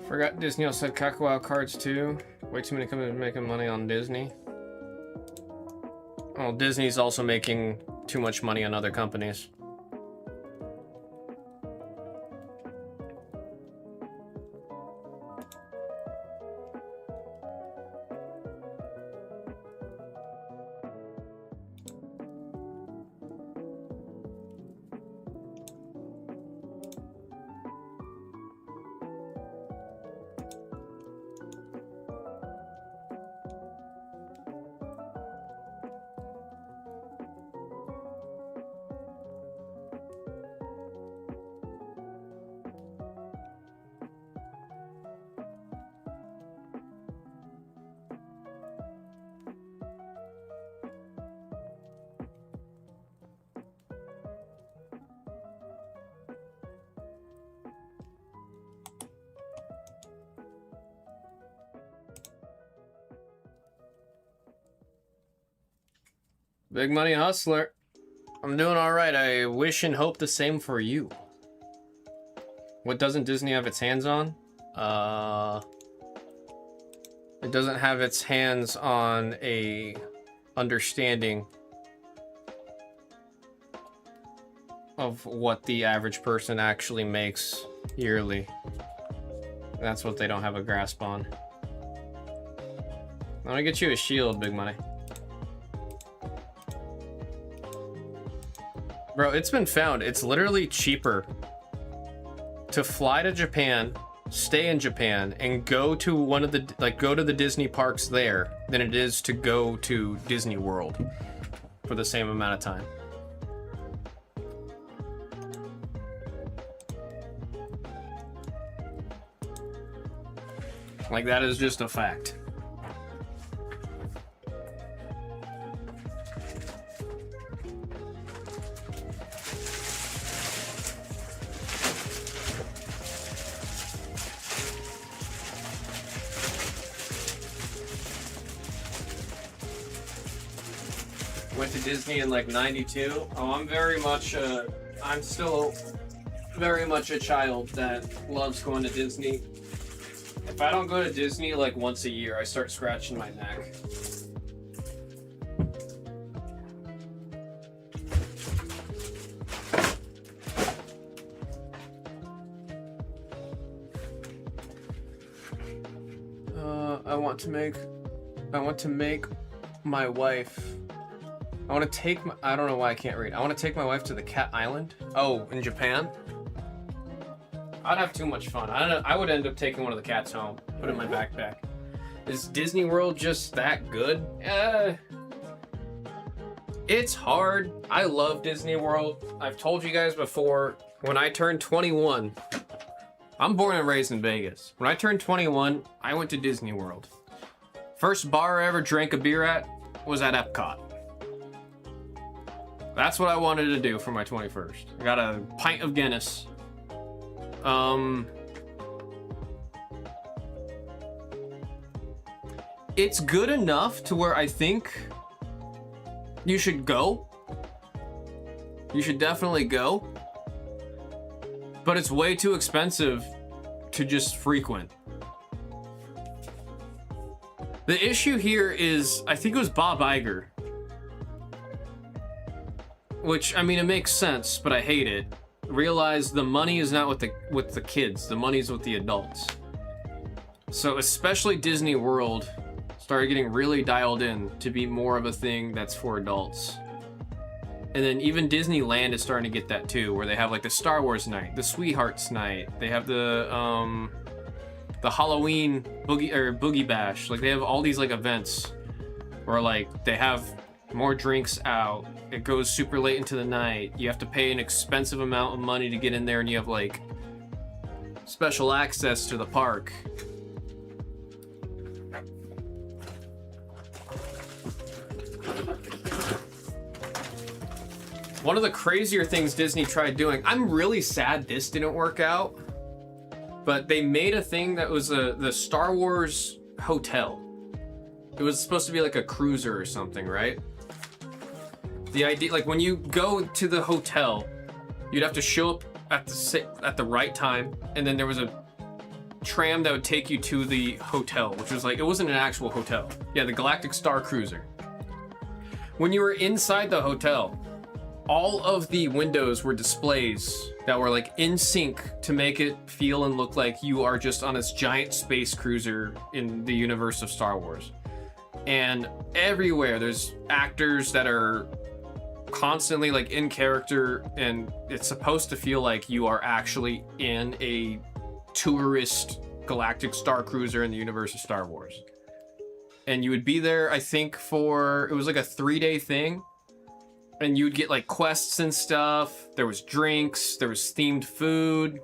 Forgot Disney also had Kakao cards too. Way too many companies making money on Disney. Well, Disney's also making too much money on other companies. Big money hustler. I'm doing all right. I wish and hope the same for you. What doesn't Disney have its hands on? It doesn't have its hands on a understanding of what the average person actually makes yearly. That's what they don't have a grasp on. I'm gonna get you a shield, Big Money. Bro, it's been found. It's literally cheaper to fly to Japan, stay in Japan, and go to one of the, like, go to the Disney parks there than it is to go to Disney World for the same amount of time. Like, that is just a fact. Went to Disney in like '92. Oh, I'm very much I'm still very much a child that loves going to Disney. If I don't go to Disney like once a year, I start scratching my neck. I want to make my wife. I want to take my. I don't know why I can't read. I want to take my wife to the Cat Island. Oh, in Japan. I'd have too much fun. I would end up taking one of the cats home, put it in my backpack. Is Disney World just that good? It's hard. I love Disney World. I've told you guys before, when I turned 21, I'm born and raised in Vegas. When I turned 21, I went to Disney World. First bar I ever drank a beer at was at Epcot. That's what I wanted to do for my 21st. I got a pint of Guinness. It's good enough to where I think you should go. You should definitely go. But it's way too expensive to just frequent. The issue here is, I think it was Bob Iger. Which, I mean, it makes sense, but I hate it. Realize the money is not with the kids, the money's with the adults. So especially Disney World started getting really dialed in to be more of a thing that's for adults. And then even Disneyland is starting to get that too, where they have like the Star Wars night, the Sweethearts night, they have the Halloween Boogie Bash. Like, they have all these like events where like they have more drinks out. It goes super late into the night. You have to pay an expensive amount of money to get in there, and you have like special access to the park. One of the crazier things Disney tried doing, I'm really sad this didn't work out, but they made a thing that was the Star Wars hotel. It was supposed to be like a cruiser or something, right? The idea, like when you go to the hotel, you'd have to show up at the right time, and then there was a tram that would take you to the hotel, which was like, it wasn't an actual hotel. Yeah, the Galactic Star Cruiser. When you were inside the hotel, all of the windows were displays that were like in sync to make it feel and look like you are just on this giant space cruiser in the universe of Star Wars. And everywhere there's actors that are constantly like in character, and it's supposed to feel like you are actually in a tourist galactic star cruiser in the universe of Star Wars. And you would be there, I think, for, it was like a 3-day thing, and you'd get like quests and stuff. There was drinks, there was themed food,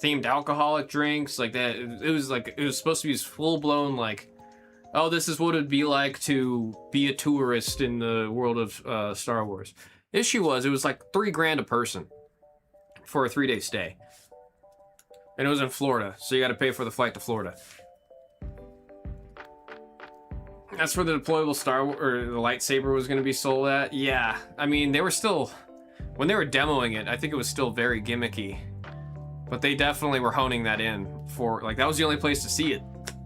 themed alcoholic drinks, like that. It was like, it was supposed to be this full-blown like, oh, this is what it'd be like to be a tourist in the world of Star Wars. Issue was, it was like $3,000 a person for a 3-day stay. And it was in Florida, so you gotta pay for the flight to Florida. That's where the deployable or the lightsaber was going to be sold at. Yeah, I mean, they were still, when they were demoing it, I think it was still very gimmicky. But they definitely were honing that in for, like, that was the only place to see it,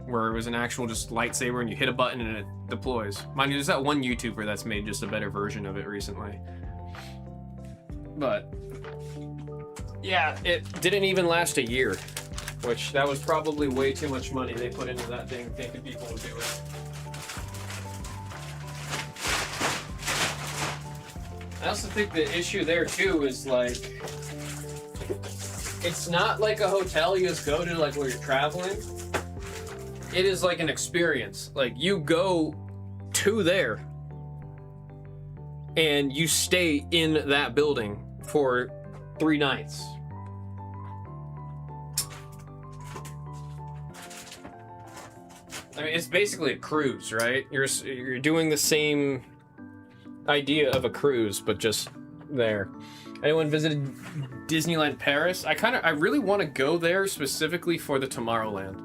where it was an actual just lightsaber and you hit a button and it deploys. Mind you, there's that one YouTuber that's made just a better version of it recently. But yeah, it didn't even last a year, which that was probably way too much money they put into that thing thinking people would do it. I also think the issue there too is like, it's not like a hotel you just go to like where you're traveling. It is like an experience. Like you go to there and you stay in that building for 3 nights. I mean, it's basically a cruise, right? You're doing the same idea of a cruise, but just there. Anyone visited Disneyland Paris? I really want to go there specifically for the Tomorrowland.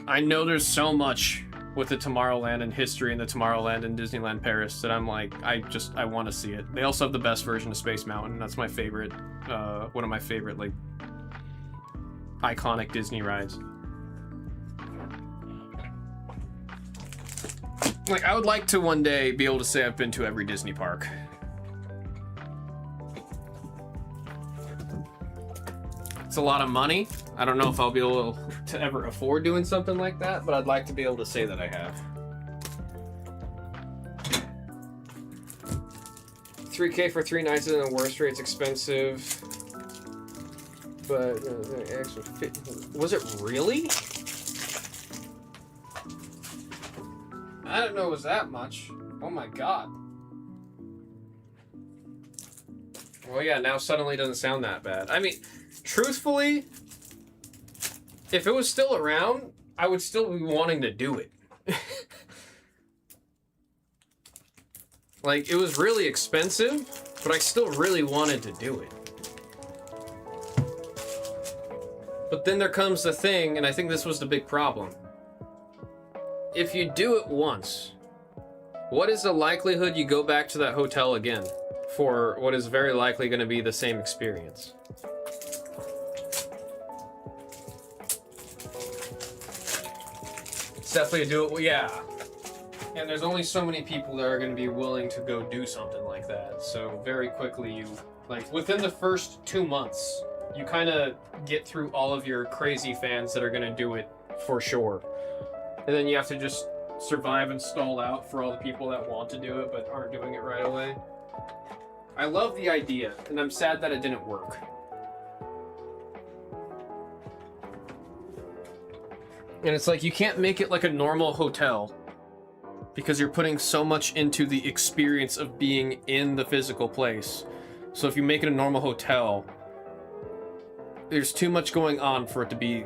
I know there's so much with the Tomorrowland and history in the Tomorrowland and Disneyland Paris that I'm like, I want to see it. They also have the best version of Space Mountain. That's my favorite, one of my favorite, like, iconic Disney rides. Like, I would like to one day be able to say I've been to every Disney park. It's a lot of money. I don't know if I'll be able to ever afford doing something like that, but I'd like to be able to say that I have. $3K for 3 nights isn't the worst rate. It's expensive. But extra fit. Was it really? I didn't know it was that much. Oh my god. Well, yeah, now suddenly it doesn't sound that bad. I mean, truthfully, if it was still around, I would still be wanting to do it. Like, it was really expensive, but I still really wanted to do it. But then there comes the thing, and I think this was the big problem. If you do it once, what is the likelihood you go back to that hotel again for what is very likely going to be the same experience? It's definitely a do it, yeah. And there's only so many people that are going to be willing to go do something like that. So very quickly you, like within the first 2 months, you kind of get through all of your crazy fans that are going to do it for sure. And then you have to just survive and stall out for all the people that want to do it but aren't doing it right away. I love the idea, and I'm sad that it didn't work. And it's like, you can't make it like a normal hotel because you're putting so much into the experience of being in the physical place. So if you make it a normal hotel, there's too much going on for it to be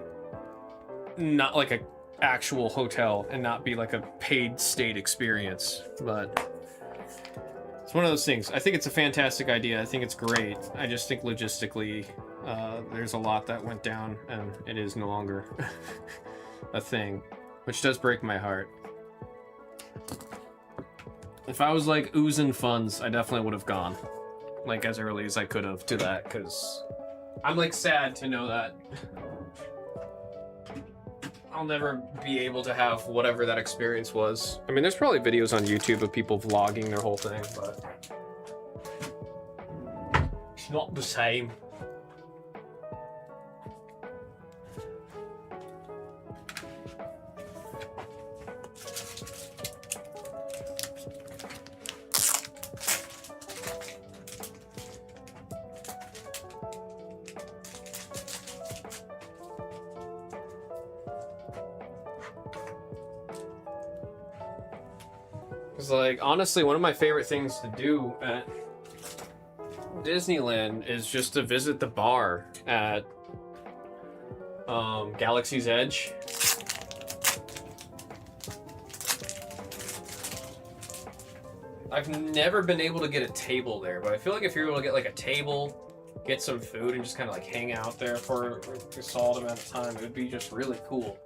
not like a actual hotel and not be like a paid state experience. But it's one of those things. I think it's a fantastic idea. I think it's great. I just think logistically there's a lot that went down and it is no longer a thing, which does break my heart. If I was like oozing funds, I definitely would have gone like as early as I could have to that, because I'm like sad to know that I'll never be able to have whatever that experience was. I mean, there's probably videos on YouTube of people vlogging their whole thing, but it's not the same. Like, honestly, one of my favorite things to do at Disneyland is just to visit the bar at Galaxy's Edge. I've never been able to get a table there, but I feel like if you're able to get like a table, get some food, and just kind of like hang out there for a solid amount of time, it would be just really cool.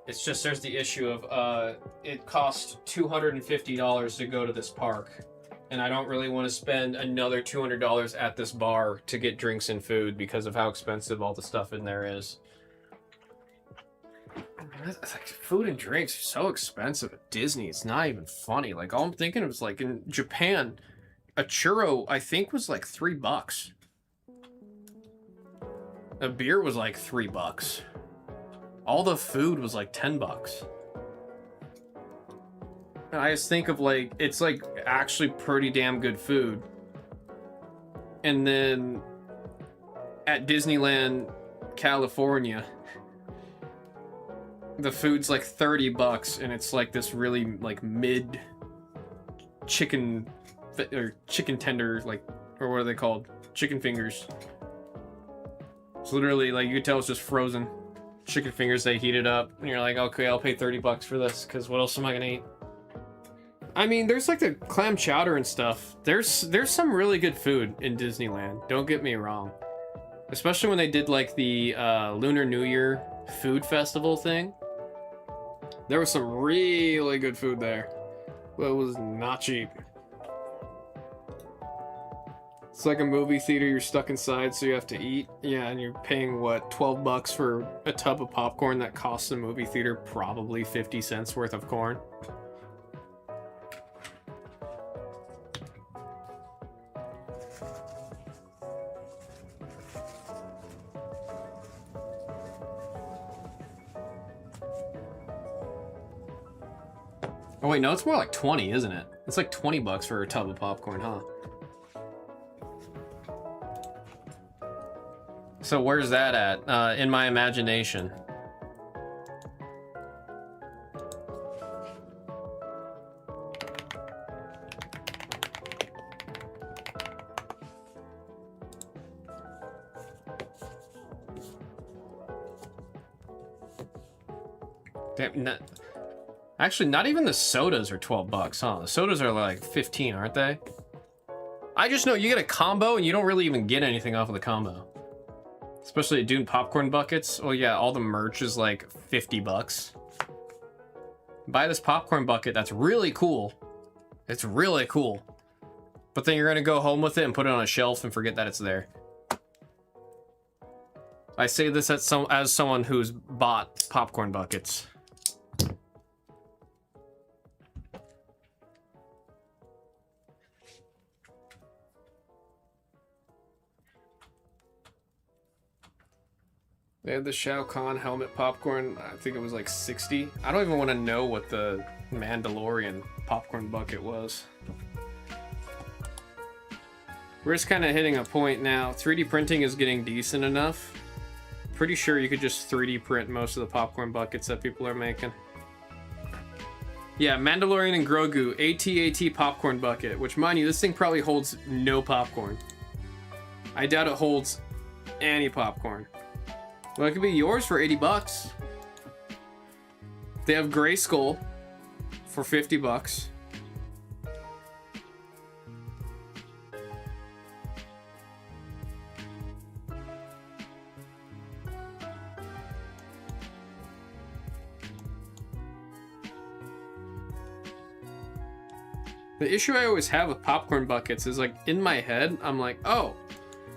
It's just there's the issue of it costs $250 to go to this park, and I don't really want to spend another $200 at this bar to get drinks and food because of how expensive all the stuff in there is. Like, food and drinks are so expensive at Disney. It's not even funny. Like, all I'm thinking of is, like, in Japan, a churro I think was like $3. A beer was like $3. All the food was like $10. And I just think of, like, it's like actually pretty damn good food. And then at Disneyland, California, the food's like $30 and it's like this really like mid chicken or chicken tender, like, or what are they called? Chicken fingers. It's literally like, you could tell it's just frozen chicken fingers. They heat it up and you're like, okay, I'll pay $30 for this because what else am I gonna eat? I mean, there's like the clam chowder and stuff. There's some really good food in Disneyland. Don't get me wrong. Especially when they did like the Lunar New Year food festival thing. There was some really good food there. Well, it was not cheap. It's like a movie theater, you're stuck inside, so you have to eat. Yeah, and you're paying, what, $12 for a tub of popcorn that costs the movie theater probably 50 cents worth of corn? Oh wait, no, it's more like 20, isn't it? It's like $20 for a tub of popcorn, huh? So where's that at? In my imagination. Damn, actually, not even the sodas are $12, huh? The sodas are like 15, aren't they? I just know you get a combo and you don't really even get anything off of the combo. Especially at Dune popcorn buckets. Oh yeah, all the merch is like $50. Buy this popcorn bucket, that's really cool. It's really cool. But then you're gonna go home with it and put it on a shelf and forget that it's there. I say this as someone who's bought popcorn buckets. They had the Shao Kahn helmet popcorn. I think it was like 60. I don't even want to know what the Mandalorian popcorn bucket was. We're just kind of hitting a point now. 3D printing is getting decent enough. Pretty sure you could just 3D print most of the popcorn buckets that people are making. Yeah, Mandalorian and Grogu, AT-AT popcorn bucket, which, mind you, this thing probably holds no popcorn. I doubt it holds any popcorn. Well, it could be yours for $80. They have Gray Skull for $50. The issue I always have with popcorn buckets is, like, in my head, I'm like, oh,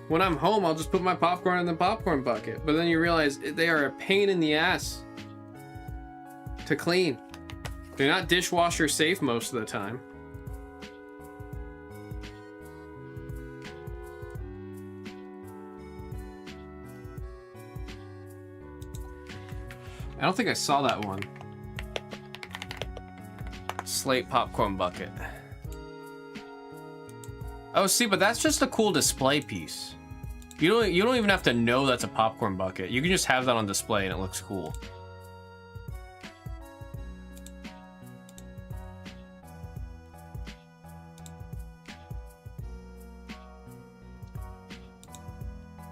when I'm home, I'll just put my popcorn in the popcorn bucket. But then you realize they are a pain in the ass to clean. They're not dishwasher safe most of the time. I don't think I saw that one. Slate popcorn bucket. Oh, see, but that's just a cool display piece. You don't even have to know that's a popcorn bucket. You can just have that on display and it looks cool.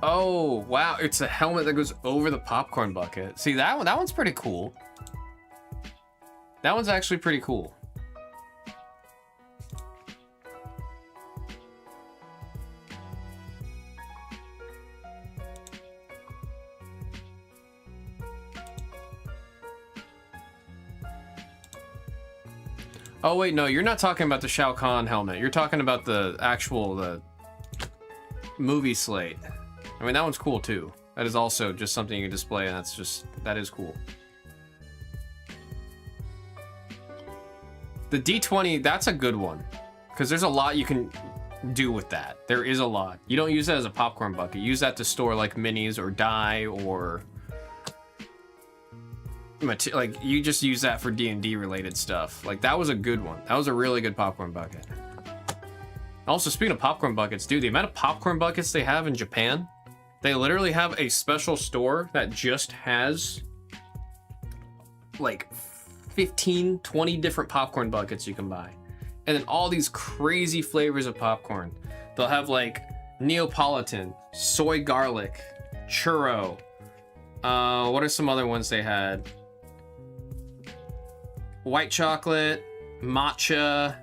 Oh, wow, it's a helmet that goes over the popcorn bucket. See, that one's pretty cool. That one's actually pretty cool. Oh wait, no, you're not talking about the Shao Kahn helmet. You're talking about the actual the movie slate. I mean, that one's cool too. That is also just something you can display, and that is cool. The D20, that's a good one, because there's a lot you can do with that. There is a lot. You don't use that as a popcorn bucket. You use that to store like minis or dye or like you just use that for D&D related stuff. Like that was a good one. That was a really good popcorn bucket. Also, speaking of popcorn buckets, dude, the amount of popcorn buckets they have in Japan, they literally have a special store that just has like 15, 20 different popcorn buckets you can buy. And then all these crazy flavors of popcorn. They'll have like Neapolitan, soy garlic, churro. What are some other ones they had? White chocolate, matcha.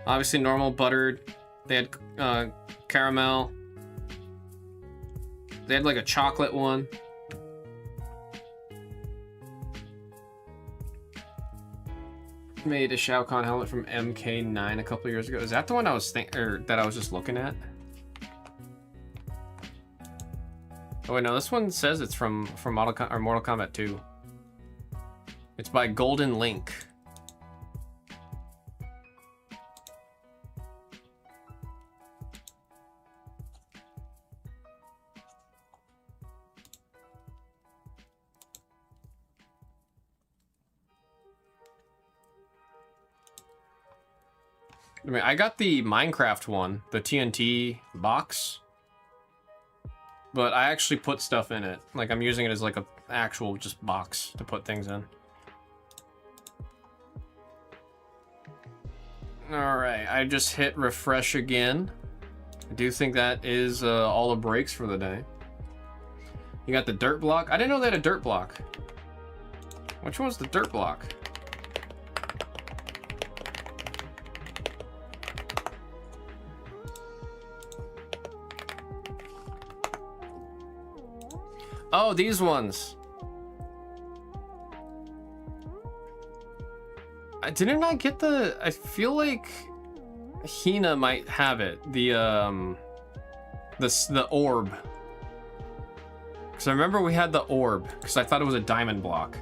Obviously normal buttered. They had caramel. They had like a chocolate one. Made a Shao Kahn helmet from MK9 a couple years ago. Is that the one I was that I was just looking at? Oh wait, no, this one says it's from Mortal Kombat 2. It's by Golden Link. I mean, I got the Minecraft one, the TNT box, but I actually put stuff in it. Like, I'm using it as like a actual just box to put things in. All right, I just hit refresh again. I do think that is all the breaks for the day. You got the dirt block. I didn't know they had a dirt block. Which one's the dirt block? Oh, these ones. Didn't I get the... I feel like Hina might have it. The orb. Because I remember we had the orb. Because I thought it was a diamond block.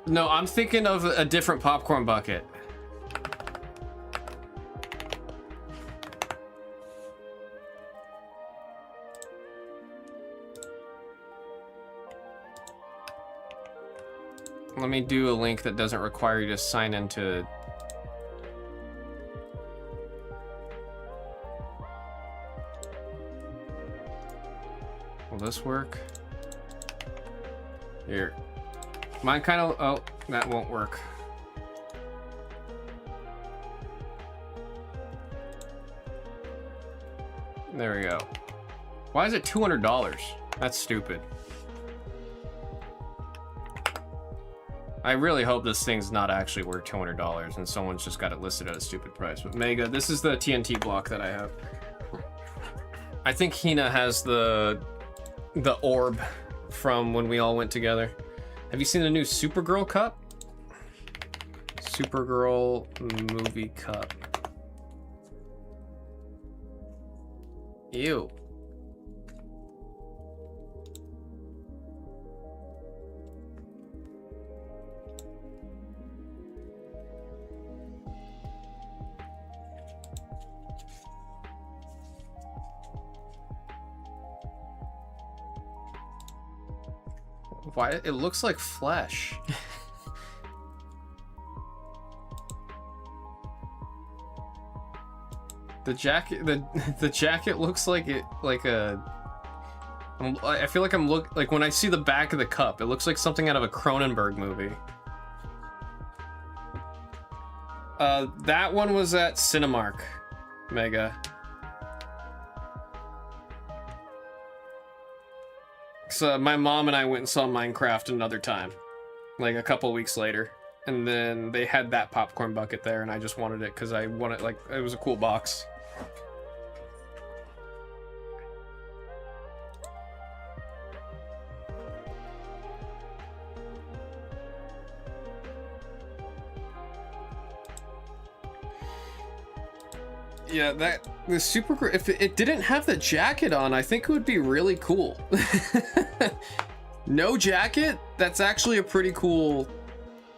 No, I'm thinking of a different popcorn bucket. Let me do a link that doesn't require you to sign into... Will this work? Here. Mine kind of... Oh, that won't work. There we go. Why is it $200? That's stupid. I really hope this thing's not actually worth $200 and someone's just got it listed at a stupid price. But Mega, this is the TNT block that I have. I think Hina has the orb from when we all went together. Have you seen the new Supergirl cup? Supergirl movie cup. Ew. Why? It looks like flesh. The jacket, the jacket looks like it, like a. I feel like I'm like when I see the back of the cup, it looks like something out of a Cronenberg movie. That one was at Cinemark, Mega. So my mom and I went and saw Minecraft another time, like a couple weeks later, and then they had that popcorn bucket there, and I just wanted it because I wanted, like, it was a cool box. Yeah, the super. If it didn't have the jacket on, I think it would be really cool. No jacket? That's actually a pretty cool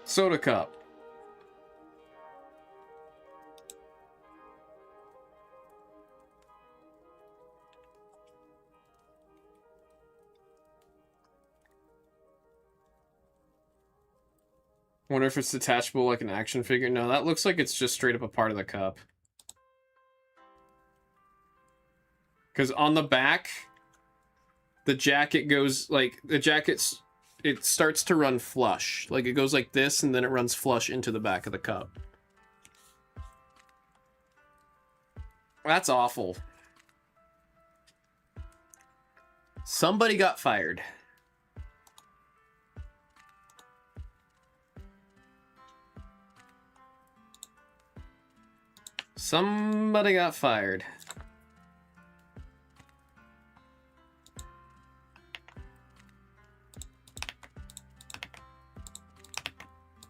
soda cup. Wonder if it's detachable like an action figure. No, that looks like it's just straight up a part of the cup. Because on the back, the jacket goes like it starts to run flush. Like it goes like this and then it runs flush into the back of the cup. That's awful. Somebody got fired. Somebody got fired.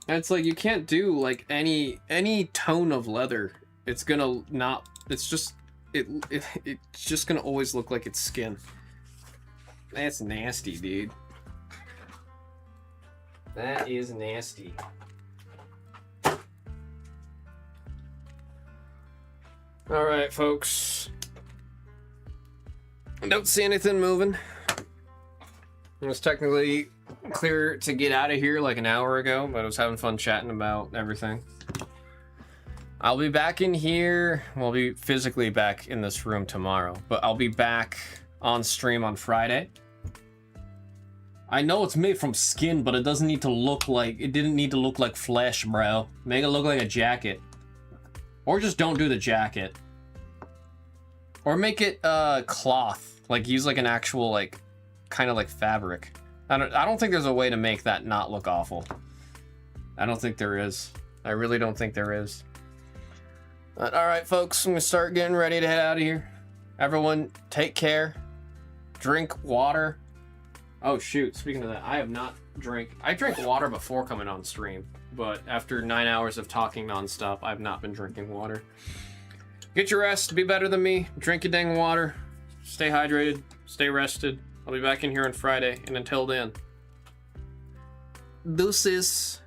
And it's like you can't do like any tone of leather. It's gonna not. It's just it's just gonna always look like it's skin. That's nasty, dude. That is nasty. All right, folks. I don't see anything moving. It was technically clear to get out of here like an hour ago, but I was having fun chatting about everything. I'll be back in here. Well, I'll be physically back in this room tomorrow, but I'll be back on stream on Friday. I know it's made from skin, but it doesn't need to look like, it didn't need to look like flesh, bro. Make it look like a jacket. Or just don't do the jacket. Or make it cloth. Like use like an actual like kind of like fabric. I don't think there's a way to make that not look awful. I don't think there is. I really don't think there is. But, all right, folks, I'm gonna start getting ready to head out of here. Everyone, take care. Drink water. Oh shoot! Speaking of that, I have not drank. I drank water before coming on stream, but after 9 hours of talking nonstop, I've not been drinking water. Get your rest. Be better than me. Drink your dang water. Stay hydrated. Stay rested. I'll be back in here on Friday, and until then, deuces.